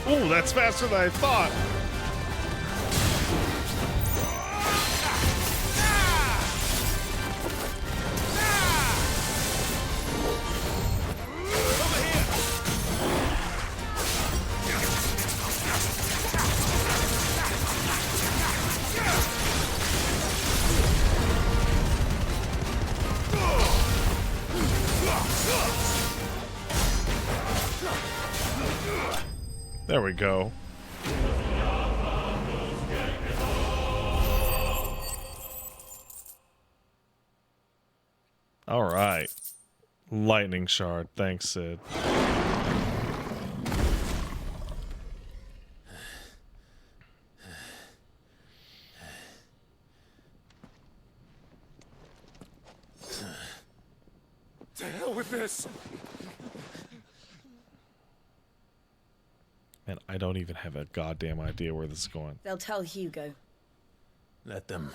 Oh, that's faster than I thought. There we go. All right. Lightning shard. Thanks, Sid. To hell with this! Man, I don't even have a goddamn idea where this is going. They'll tell Hugo. Let them.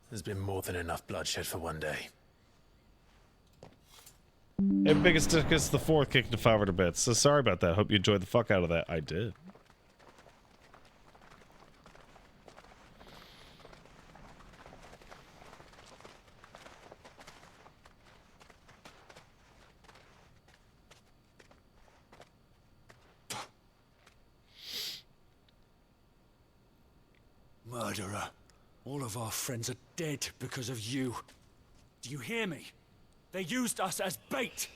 There's been more than enough bloodshed for one day. Hey, biggest Dickus the fourth kicked to 500 bits. So sorry about that. Hope you enjoyed the fuck out of that. I did. Murderer. All of our friends are dead because of you. Do you hear me? They used us as bait.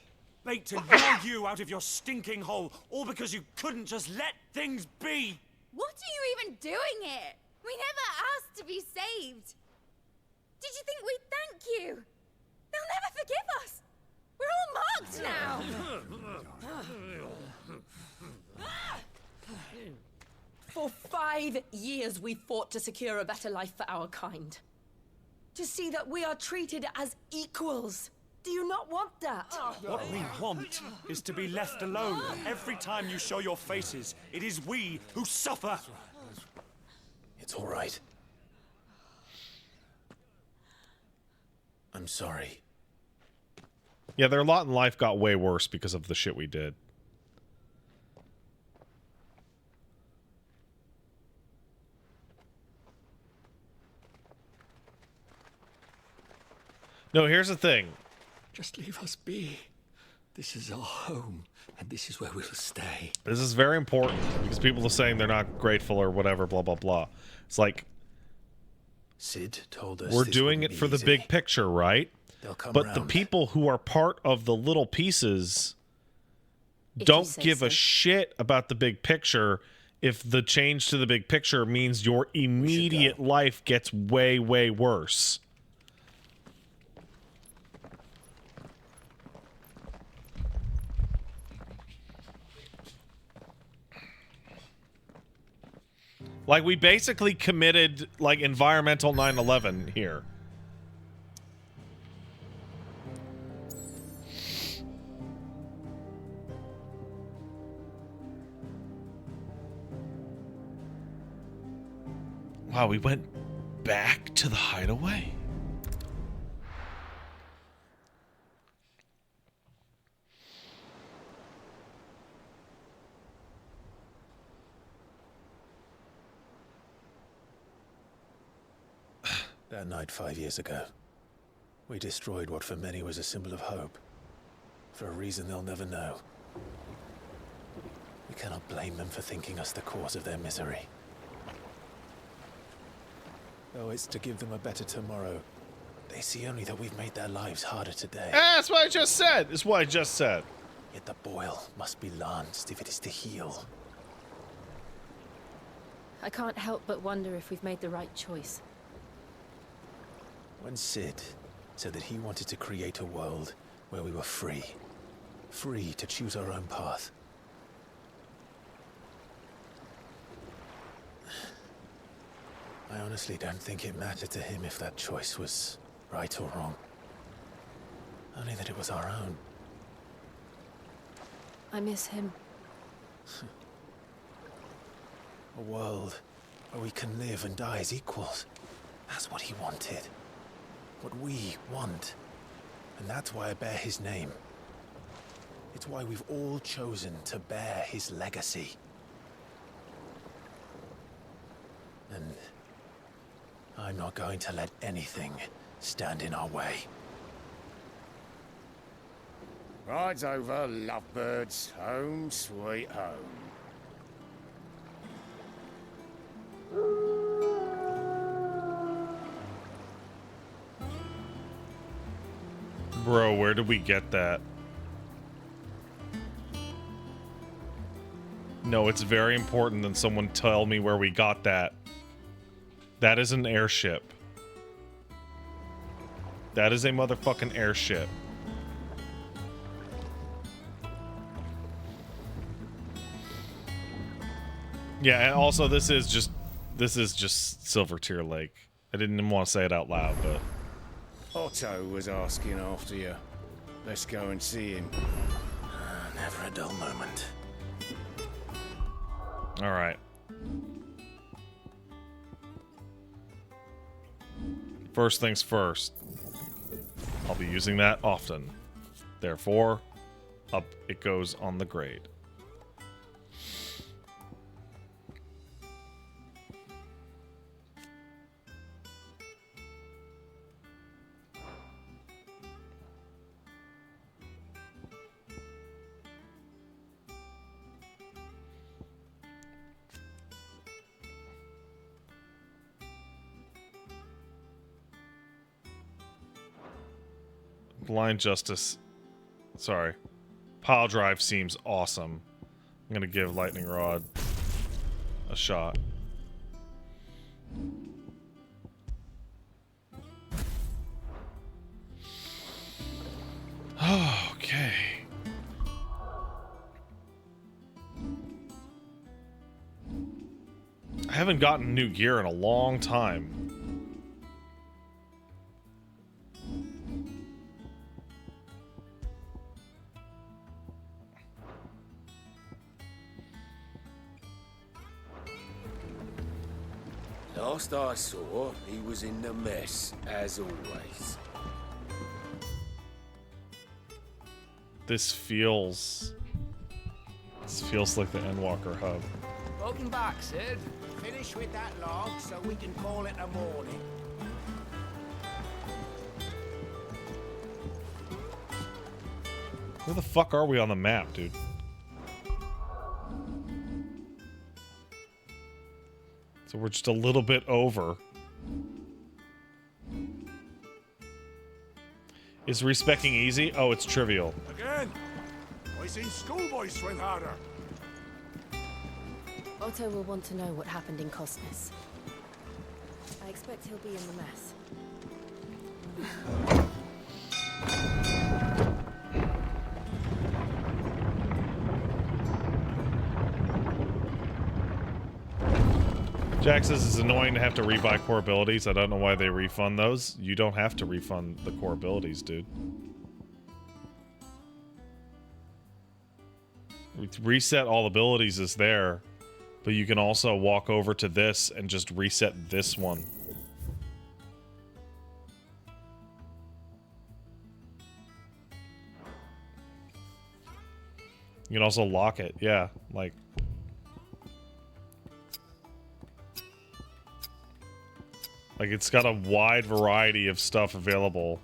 Bait to lure you out of your stinking hole, all because you couldn't just let things be. What are you even doing here? We never asked to be saved. Did you think we'd thank you? They'll never forgive us. We're all marked now. For 5 years we fought to secure a better life for our kind. To see that we are treated as equals. Do you not want that? What we want is to be left alone. Every time you show your faces, it is we who suffer. It's all right. I'm sorry. Yeah, their lot in life got way worse because of the shit we did. No, here's the thing. Just leave us be. This is our home, and this is where we'll stay. This is very important because people are saying they're not grateful or whatever, blah, blah, blah. It's like, Sid told us we're this doing wouldn't it be for the easy. big picture, right? They'll come But the round. people who are part of the little pieces If you don't say give so. a shit about the big picture if the change to the big picture means your immediate life gets way, way worse. Like, we basically committed, like, environmental 9/11 here. Wow, we went back to the hideaway? That night 5 years ago, we destroyed what for many was a symbol of hope. For a reason they'll never know. We cannot blame them for thinking us the cause of their misery. Though it's to give them a better tomorrow, they see only that we've made their lives harder today. That's what I just said. That's what I just said. Yet the boil must be lanced if it is to heal. I can't help but wonder if we've made the right choice. When Sid said that he wanted to create a world where we were free. Free to choose our own path. I honestly don't think it mattered to him if that choice was right or wrong. Only that it was our own. I miss him. A world where we can live and die as equals. That's what he wanted. What we want. And that's why I bear his name. It's why we've all chosen to bear his legacy. And I'm not going to let anything stand in our way. Rides over, lovebirds. Home sweet home. Bro, where did we get that? No, it's very important that someone tell me where we got that. That is an airship. That is a motherfucking airship. Yeah, and also this is just Silver Tear Lake. I didn't even want to say it out loud, but Otto was asking after you. Let's go and see him. Never a dull moment. all right. First things first. I'll be using that often. Therefore, up it goes on the grade. Blind Justice. Sorry. Pile Drive seems awesome. I'm gonna give Lightning Rod a shot. Okay. I haven't gotten new gear in a long time. Last I saw, he was in the mess, as always. This feels like the Endwalker hub. Welcome back, Sid. Finish with that log so we can call it a morning. Where the fuck are we on the map, dude? So we're just a little bit over. Is respecking easy? Oh, it's trivial. Again, I seen schoolboys swing harder. Otto will want to know what happened in Cosmos. I expect he'll be in the mess. Jack says it's annoying to have to rebuy core abilities. I don't know why they refund those. You don't have to refund the core abilities, dude. Reset all abilities is there, but you can also walk over to this and just reset this one. You can also lock it, yeah, like... Like, it's got a wide variety of stuff available.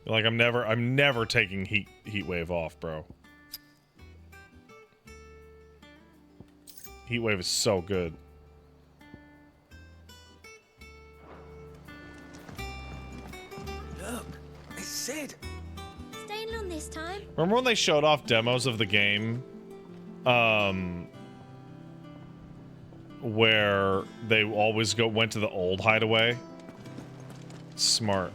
Like, I'm never taking heat wave off, bro. Heatwave is so good. Look, it's Sid. Staying on this time? Remember when they showed off demos of the game? Where they always went to the old hideaway? Smart.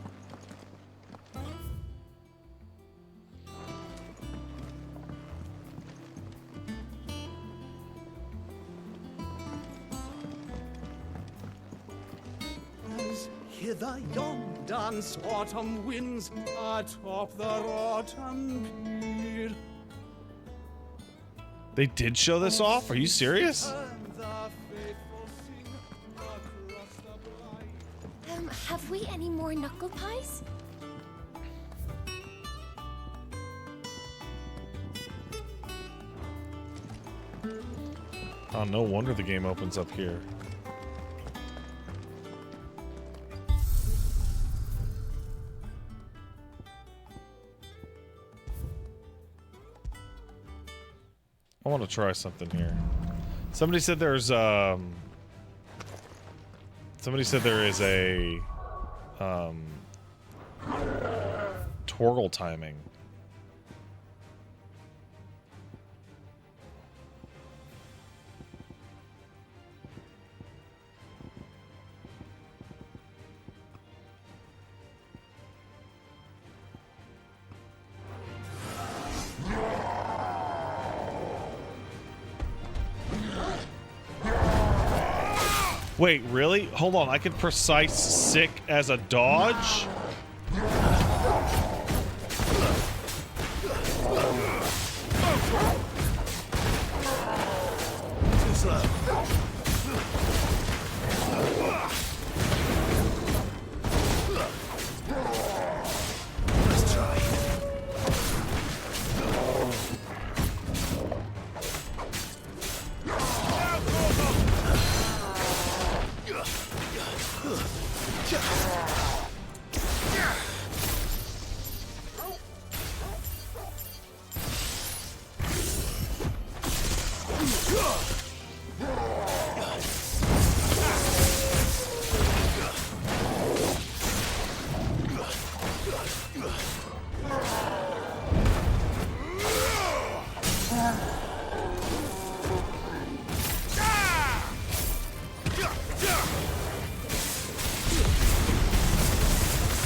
hither yon dance autumn winds atop the autumn pier. They did show this off? Are you serious? Have we any more knuckle pies? Oh, no wonder the game opens up here. I want to try something here. Somebody said there's somebody said there is a toggle timing. Wait, really? Hold on, I can precise sick as a dodge? Too slow. Let's try.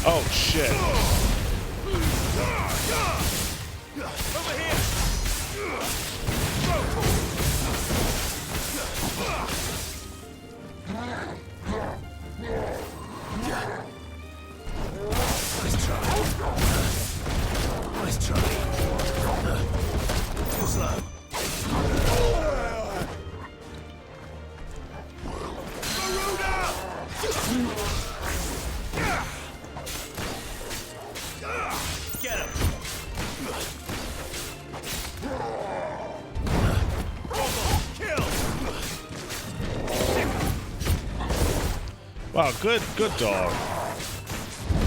Oh shit. Over here. Nice try. Nice try. Too slow. Get him! Kill! Wow, good dog.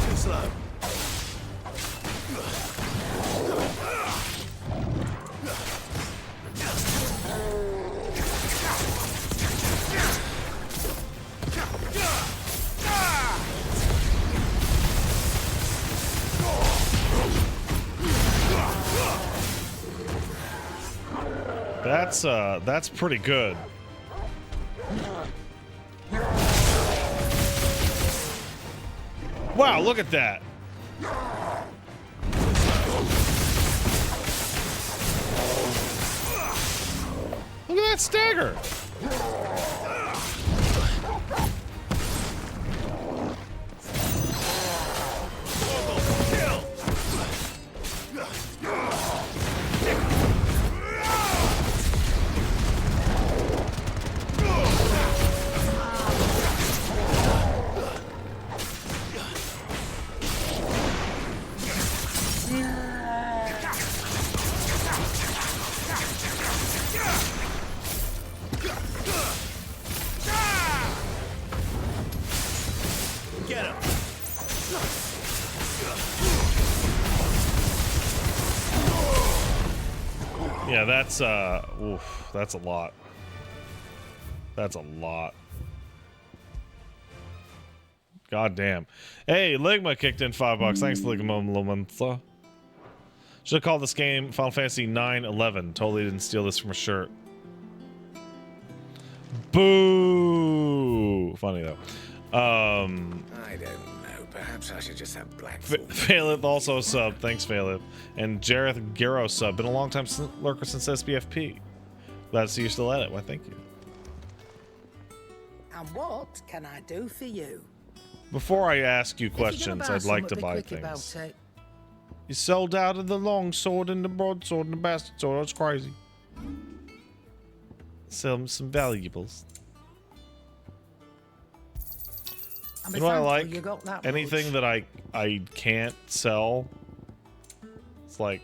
Too slow. That's pretty good. Wow, look at that. Look at that stagger. Get him! Yeah, that's oof, that's a lot. That's a lot. God damn. Hey, Ligma kicked in $5. Thanks, Ligma. Should have called this game Final Fantasy 9-11. Totally didn't steal this from a shirt. Boo! Funny though. I don't know. Perhaps I should just have black. Phalith also sub. Thanks, Phalith. And Jareth Gero sub. Been a long time lurker since SBFP. Glad to see you still at it. Why, thank you. And what can I do for you? Before I ask you questions, I'd like to buy things. You sold out of the long sword and the broadsword and the bastard sword. That's crazy. Sell some valuables. You know what I like? Anything that I can't sell. It's like,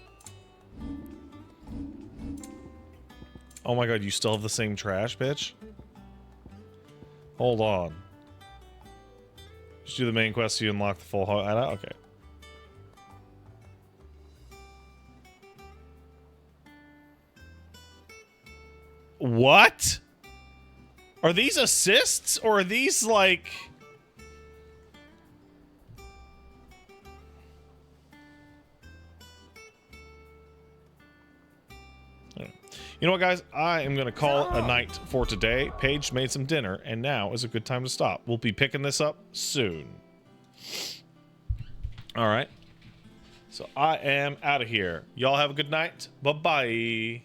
oh my god, you still have the same trash, bitch? Hold on. Just do the main quest so you unlock the full okay. What? Are these assists or are these like... You know what, guys? I am going to call it a night for today. Paige made some dinner, and now is a good time to stop. We'll be picking this up soon. All right. So I am out of here. Y'all have a good night. Bye-bye.